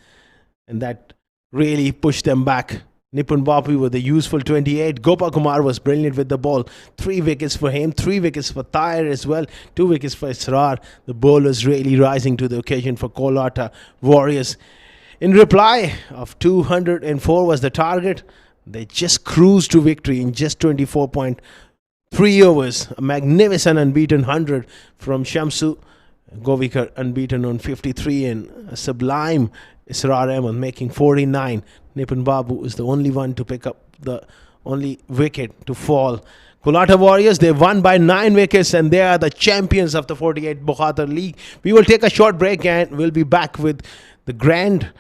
and that really pushed them back. Nipun Babu with the useful 28. Gopakumar was brilliant with the ball. 3 wickets for him. 3 wickets for Tyre as well. 2 wickets for Israr. The bowlers really rising to the occasion for COLATTA Warriors. In reply of 204 was the target. They just cruised to victory in just 24.3 overs. A magnificent unbeaten 100 from Shamsu. Govikar unbeaten on 53, and a sublime Israr Ahmed making 49. Nipun Babu is the only one to pick up the only wicket to fall. COLATTA Warriors, they won by 9 wickets and they are the champions of the 48th Bukhatir League. We will take a short break and we'll be back with the grand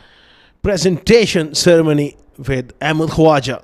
presentation ceremony with Ahmed Khwaja.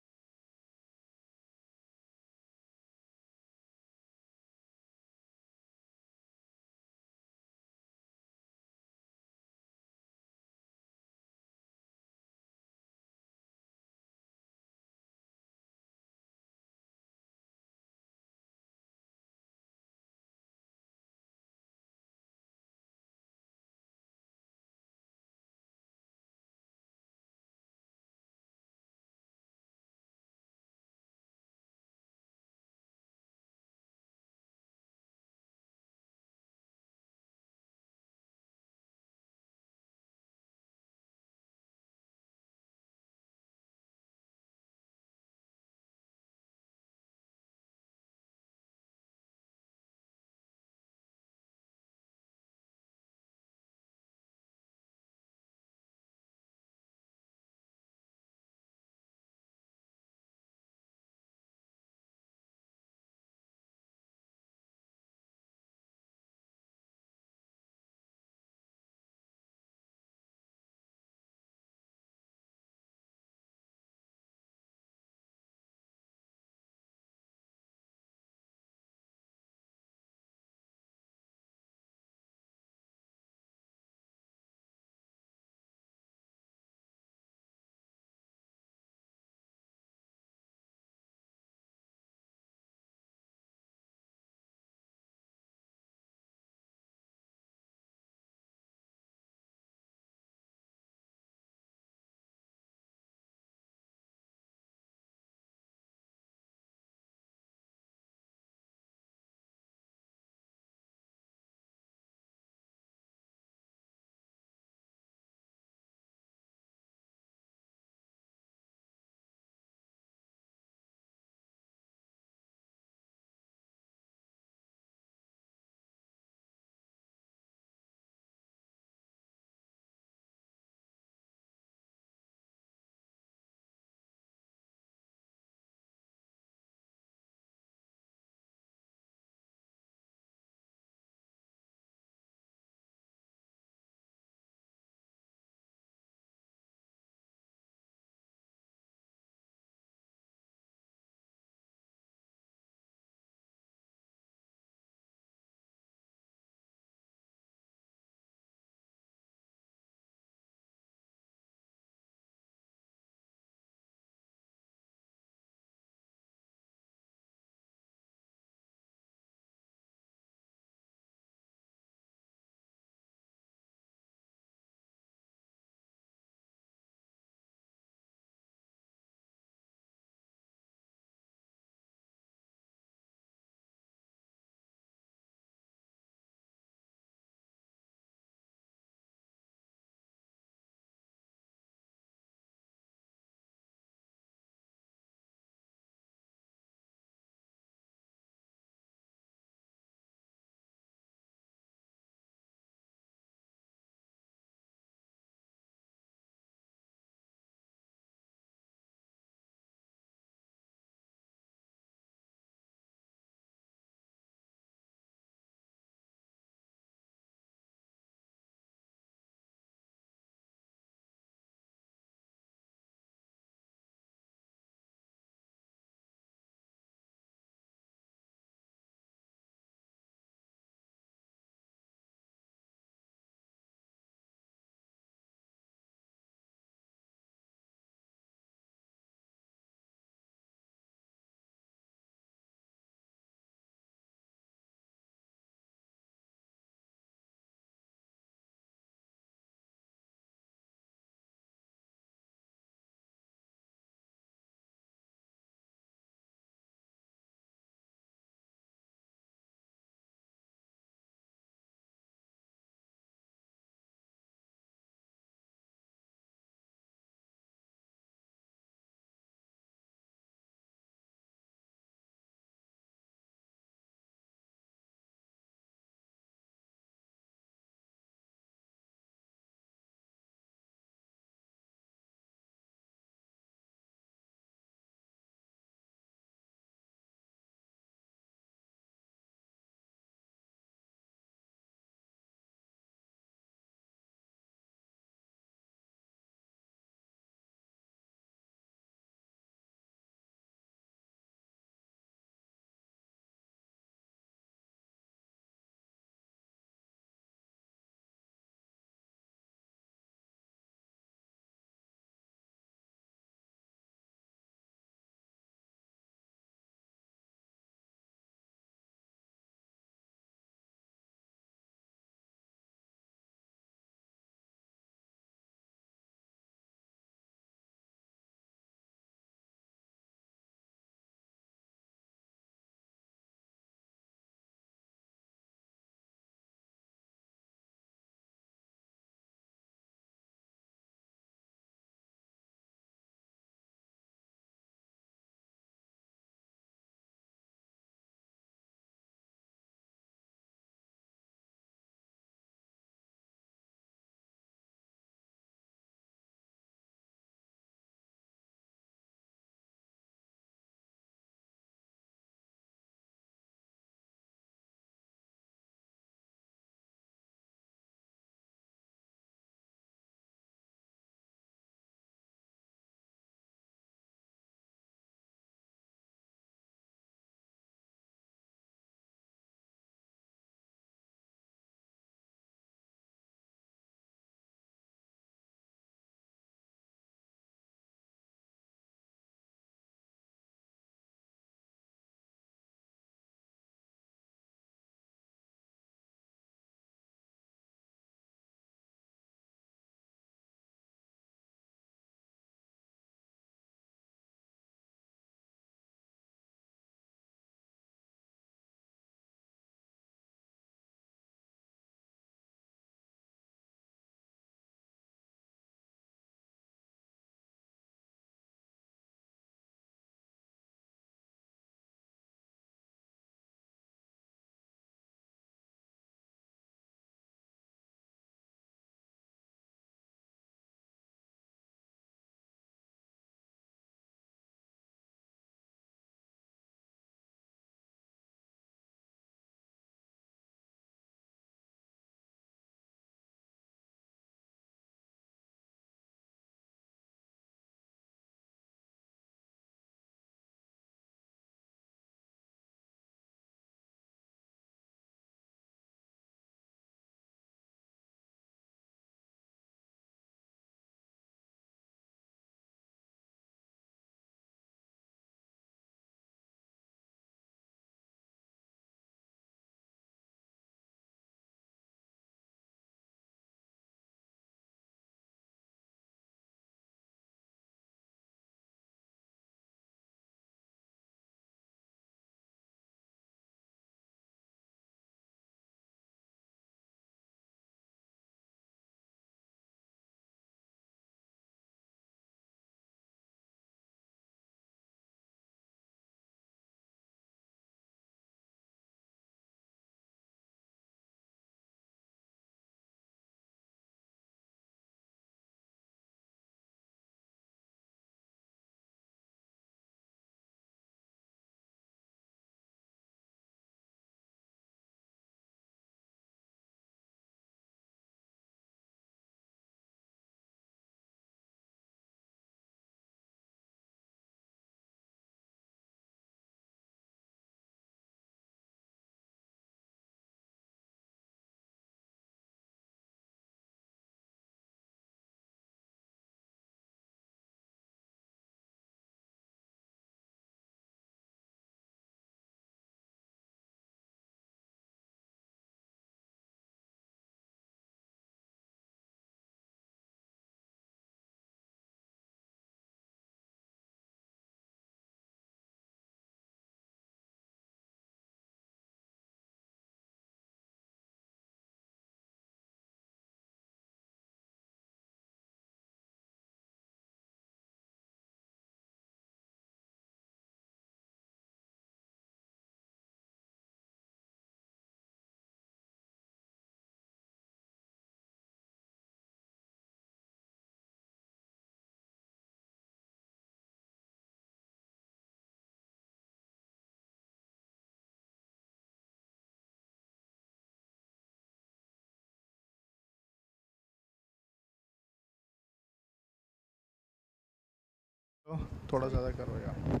थोड़ा ज़्यादा करो यार।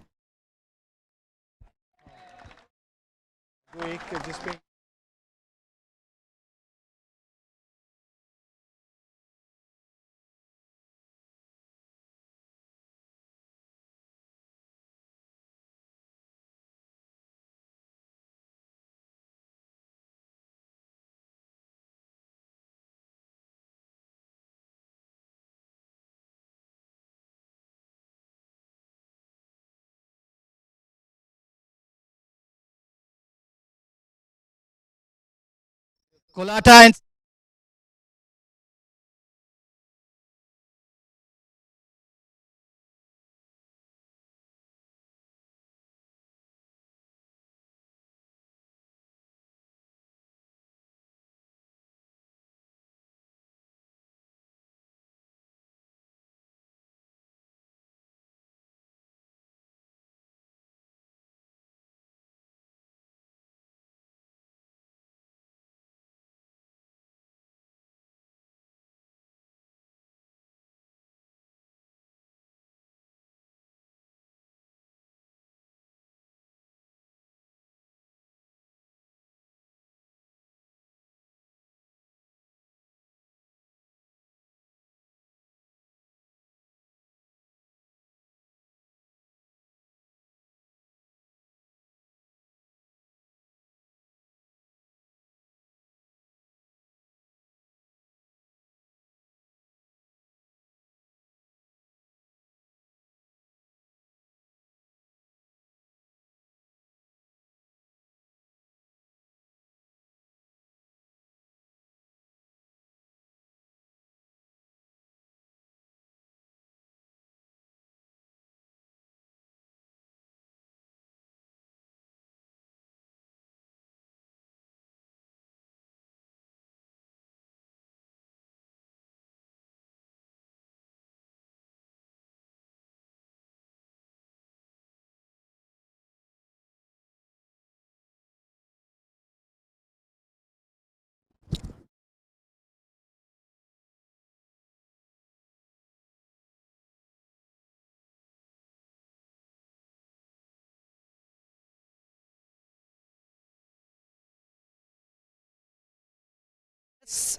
वो एक जिस पे COLATTA and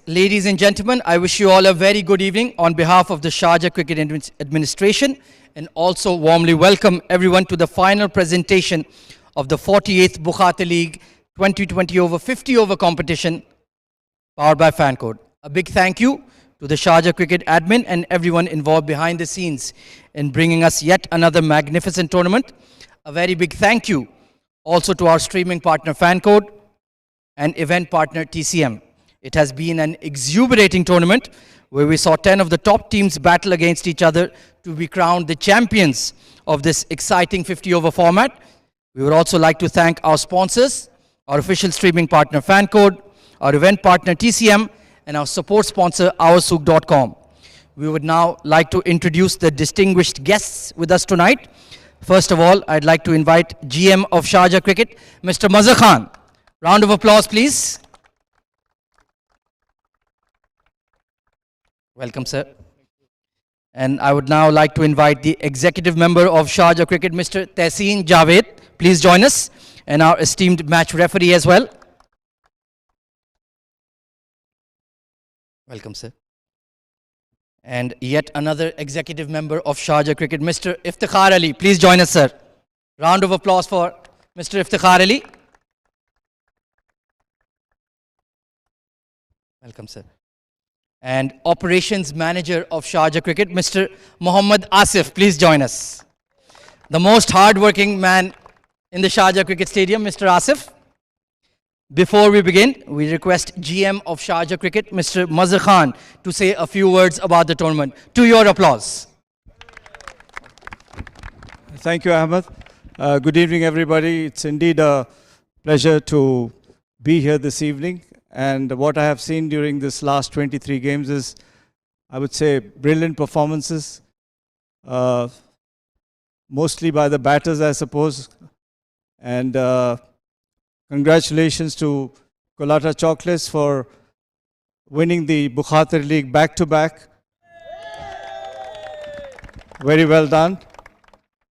ladies and gentlemen, I wish you all a very good evening on behalf of the Sharjah Cricket Administration, and also warmly welcome everyone to the final presentation of the 48th Bukhatir League 2020 over 50 over competition powered by FanCode. A big thank you to the Sharjah Cricket admin and everyone involved behind the scenes in bringing us yet another magnificent tournament. A very big thank you also to our streaming partner FanCode and event partner TCM. It has been an exuberating tournament where we saw 10 of the top teams battle against each other to be crowned the champions of this exciting 50 over format. We would also like to thank our sponsors, our official streaming partner FanCode, our event partner TCM, and our support sponsor oursook.com. We would now like to introduce the distinguished guests with us tonight. First of all, I'd like to invite GM of Sharjah Cricket, Mr. Mazhar Khan. Round of applause, please. Welcome, sir. And I would now like to invite the executive member of Sharjah Cricket, Mr. Tehseen Javed. Please join us, and our esteemed match referee as well. Welcome, sir. And yet another executive member of Sharjah Cricket, Mr. Iftikhar Ali. Please join us, sir. Round of applause for Mr. Iftikhar Ali. Welcome, sir. And operations manager of Sharjah Cricket, Mr. Mohammad Asif. Please join us. The most hard-working man in the Sharjah Cricket Stadium, Mr. Asif. Before we begin, we request GM of Sharjah Cricket, Mr. Mazhar Khan, to say a few words about the tournament. To your applause. Thank you, Ahmed. Good evening, everybody. It's indeed a pleasure to be here this evening. And what I have seen during this last 23 games is, I would say, brilliant performances, mostly by the batters, I suppose. And congratulations to COLATTA Chocolates for winning the Bukhatir League back-to-back. Very well done.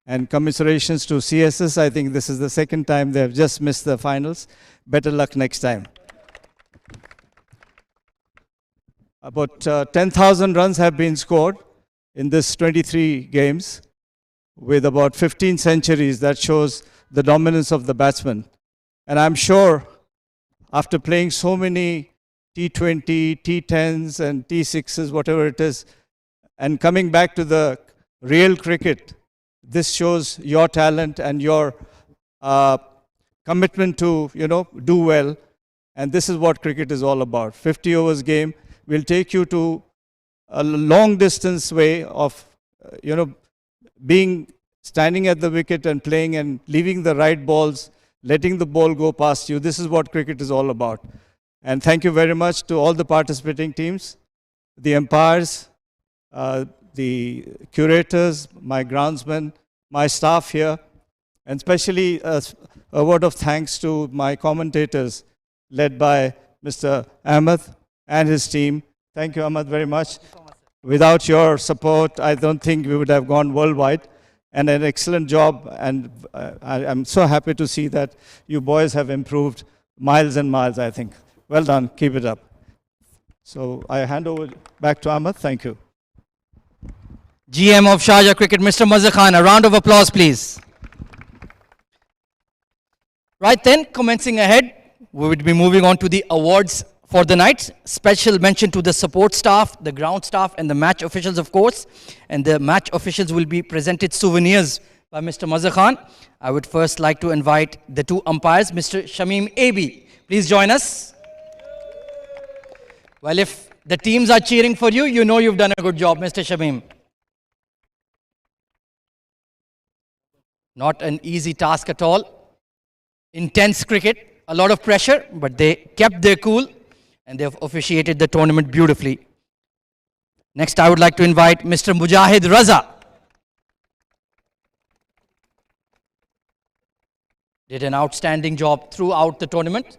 And commiserations to CSS. I think this is the second time they have just missed the finals. Better luck next time. About 10,000 runs have been scored in this 23 games with about 15 centuries. That shows the dominance of the batsman. And I'm sure after playing so many T20, T10s and T6s, whatever it is, and coming back to the real cricket, this shows your talent and your commitment to, do well. And this is what cricket is all about. 50 overs game will take you to a long distance way of, standing at the wicket and playing and leaving the right balls, letting the ball go past you. This is what cricket is all about. And thank you very much to all the participating teams, the umpires, the curators, my groundsmen, my staff here, and especially a word of thanks to my commentators led by Mr. Ahmed and his team. Thank you, Ahmed, very much. Without your support, I don't think we would have gone worldwide. And an excellent job, and I'm so happy to see that you boys have improved miles and miles, I think. Well done, keep it up. So I hand over back to Ahmed, thank you. GM of Sharjah Cricket, Mr. Mazhar Khan. A round of applause, please. Right then, commencing ahead, we would be moving on to the awards for the night. Special mention to the support staff, the ground staff, and the match officials, of course. And the match officials will be presented souvenirs by Mr. Mazhar Khan. I would first like to invite the two umpires, Mr. Shamim AB. Please join us. Well, if the teams are cheering for you, you know you've done a good job, Mr. Shamim. Not an easy task at all. Intense cricket, a lot of pressure, but they kept their cool and they've officiated the tournament beautifully. Next, I would like to invite Mr. Mujahid Raza. Did an outstanding job throughout the tournament.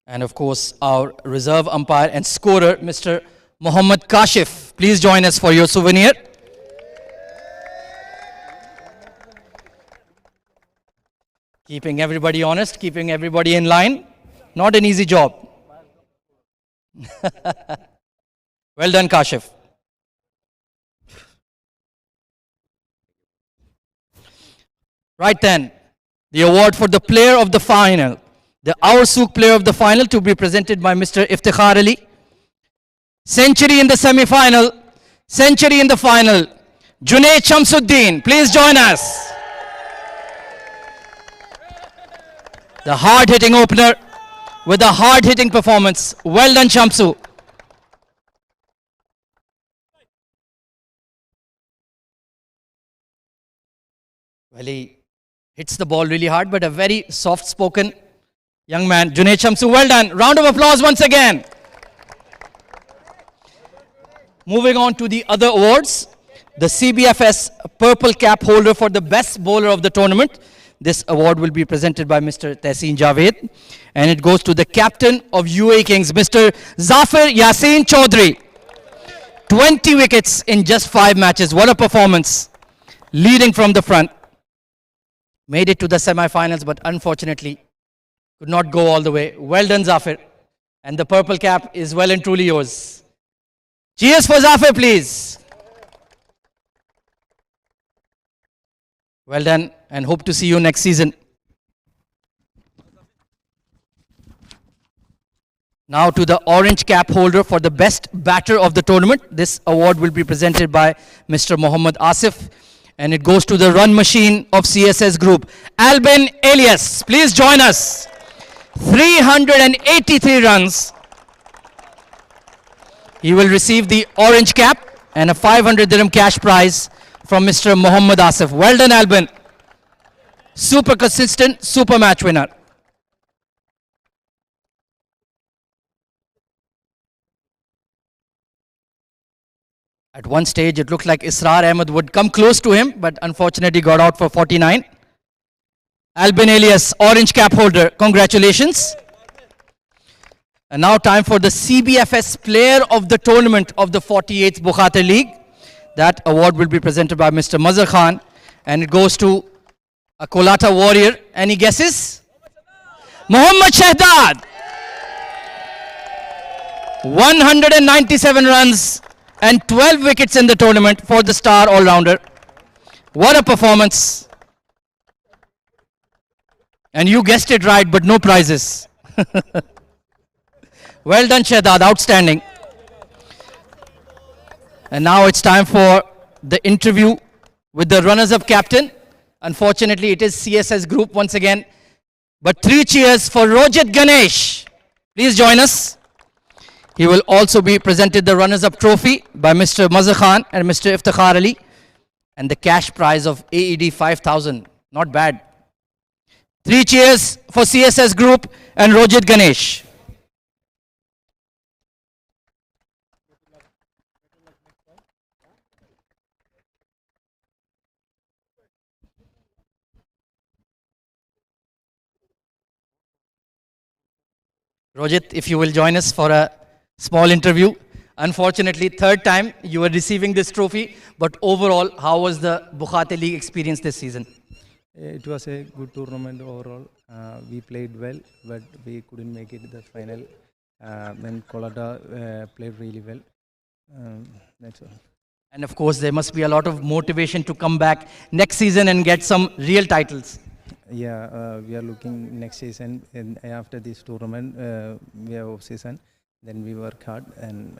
And of course, our reserve umpire and scorer, Mr. Mohammad Kashif. Please join us for your souvenir. Keeping everybody honest, keeping everybody in line. Not an easy job. Well done, Kashif. Right then, the award for the player of the final. The Our Sook player of the final to be presented by Mr. Iftikhar Ali. Century in the semi-final, century in the final. Junaid Shamsuddin, please join us. The hard-hitting opener with a hard-hitting performance. Well done, Shamsu. Well, he hits the ball really hard, but a very soft-spoken young man. Junaid Shamsu, well done. Round of applause once again. Moving on to the other awards. The CBFS Purple Cap holder for the best bowler of the tournament. This award will be presented by Mr. Tehseen Javed. And it goes to the captain of UAE Kings, Mr. Zafir Yassin Chaudhry. 20 wickets in just 5 matches. What a performance. Leading from the front. Made it to the semi-finals, but unfortunately could not go all the way. Well done, Zafir. And the purple cap is well and truly yours. Cheers for Zafir, please. Well done, and hope to see you next season. Now to the orange cap holder for the best batter of the tournament. This award will be presented by Mr. Mohammad Asif. And it goes to the run machine of CSS Group. Albin Elias, please join us. 383 runs. He will receive the orange cap and a 500 dirham cash prize from Mr. Mohammad Asif. Well done, Albin. Super consistent, super match winner. At one stage, it looked like Israr Ahmed would come close to him, but unfortunately got out for 49. Albin Elias, orange cap holder, congratulations. And now time for the CBFS Player of the Tournament of the 48th Bukhatir League. That award will be presented by Mr. Mazhar Khan, and it goes to a COLATTA warrior. Any guesses? Mohammad Shahdad. 197 runs and 12 wickets in the tournament for the star all-rounder. What a performance. And you guessed it right, but no prizes. Well done, Shahdad. Outstanding. And now it's time for the interview with the runners-up captain. Unfortunately, it is CSS Group once again. But 3 cheers for Rojit Ganesh. Please join us. He will also be presented the runners-up trophy by Mr. Mazhar Khan and Mr. Iftikhar Ali. And the cash prize of AED 5,000. Not bad. 3 cheers for CSS Group and Rojit Ganesh. Rojit, if you will join us for a small interview. Unfortunately, third time you are receiving this trophy, but overall, how was the Bukhatir League experience this season? It was a good tournament overall. We played well, but we couldn't make it to the final. Then COLATTA played really well. That's all. And of course, there must be a lot of motivation to come back next season and get some real titles. Yeah, we are looking next season, and after this tournament, we have off season. Then we work hard and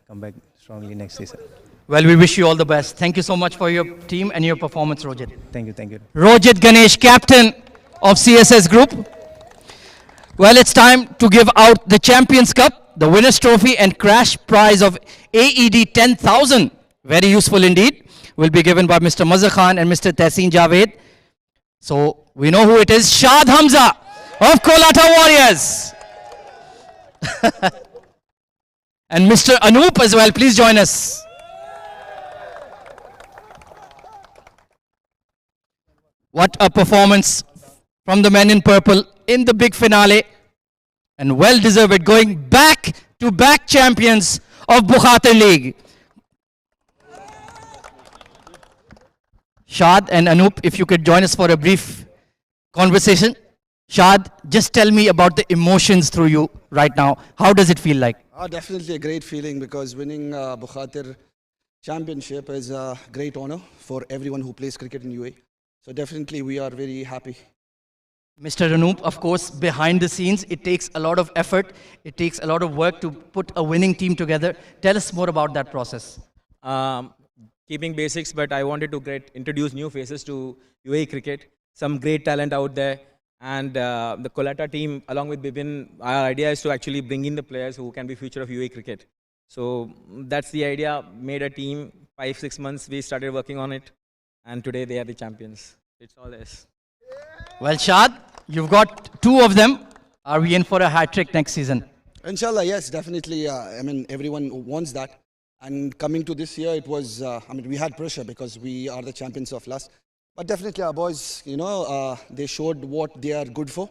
come back strongly next season. Well, we wish you all the best. Thank you so much for your team and your performance, Rojit. Thank you, thank you. Rojit Ganesh, captain of CSS Group. Well, it's time to give out the Champions Cup, the Winners' Trophy and crash prize of AED 10,000. Very useful indeed. Will be given by Mr. Mazhar Khan and Mr. Tehseen Javed. So, we know who it is. Shad Hamza of COLATTA Warriors. And Mr. Anoop as well. Please join us. What a performance from the men in purple in the big finale. And well deserved, going back-to-back champions of Bukhatir League. Shad and Anoop, if you could join us for a brief conversation. Shad, just tell me about the emotions through you right now. How does it feel like? Definitely a great feeling, because winning Bukhatir Championship is a great honor for everyone who plays cricket in UAE. So definitely we are very happy. Mr. Anoop, of course, behind the scenes, it takes a lot of effort. It takes a lot of work to put a winning team together. Tell us more about that process. Keeping basics, but I wanted to introduce new faces to UAE cricket. Some great talent out there. And the COLATTA team, along with Bibin, our idea is to actually bring in the players who can be future of UAE cricket. So that's the idea. Made a team, 5-6 months, we started working on it. And today they are the champions. It's all this. Well, Shad, you've got 2 of them. Are we in for a hat-trick next season? Inshallah, yes, definitely. I mean, everyone wants that. And coming to this year, it was, we had pressure because we are the champions of last. But definitely our boys, they showed what they are good for.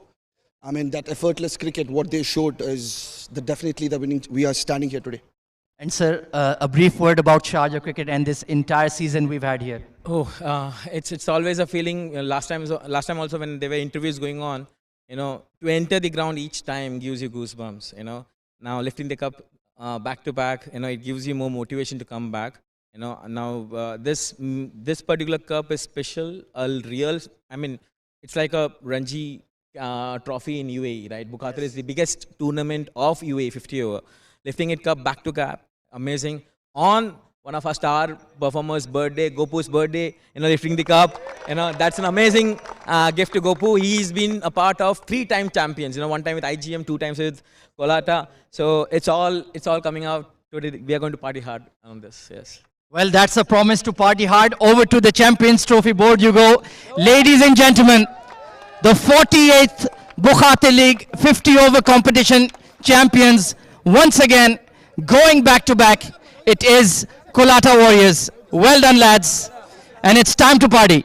I mean, that effortless cricket, what they showed is definitely the winning. We are standing here today. And sir, a brief word about Sharjah cricket and this entire season we've had here. It's always a feeling. Last time also when there were interviews going on, to enter the ground each time gives you goosebumps. Now lifting the cup back to back, it gives you more motivation to come back. Now this particular cup is special, it's like a Ranji trophy in UAE, right? Bukhatir is the biggest tournament of UAE, 50 over. Lifting it cup back to back, amazing. On one of our star performers' birthday, Gopu's birthday, lifting the cup, that's an amazing gift to Gopu. He's been a part of 3-time champions, one time with IGM, 2 times with COLATTA. So it's all coming out today. We are going to party hard on this, yes. Well, that's a promise to party hard. Over to the Champions Trophy board you go. Ladies and gentlemen, the 48th Bukhatir League 50 over competition champions, once again, going back to back. It is COLATTA Warriors. Well done, lads. And it's time to party.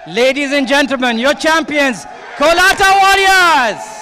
Ladies and gentlemen, your champions, COLATTA Warriors!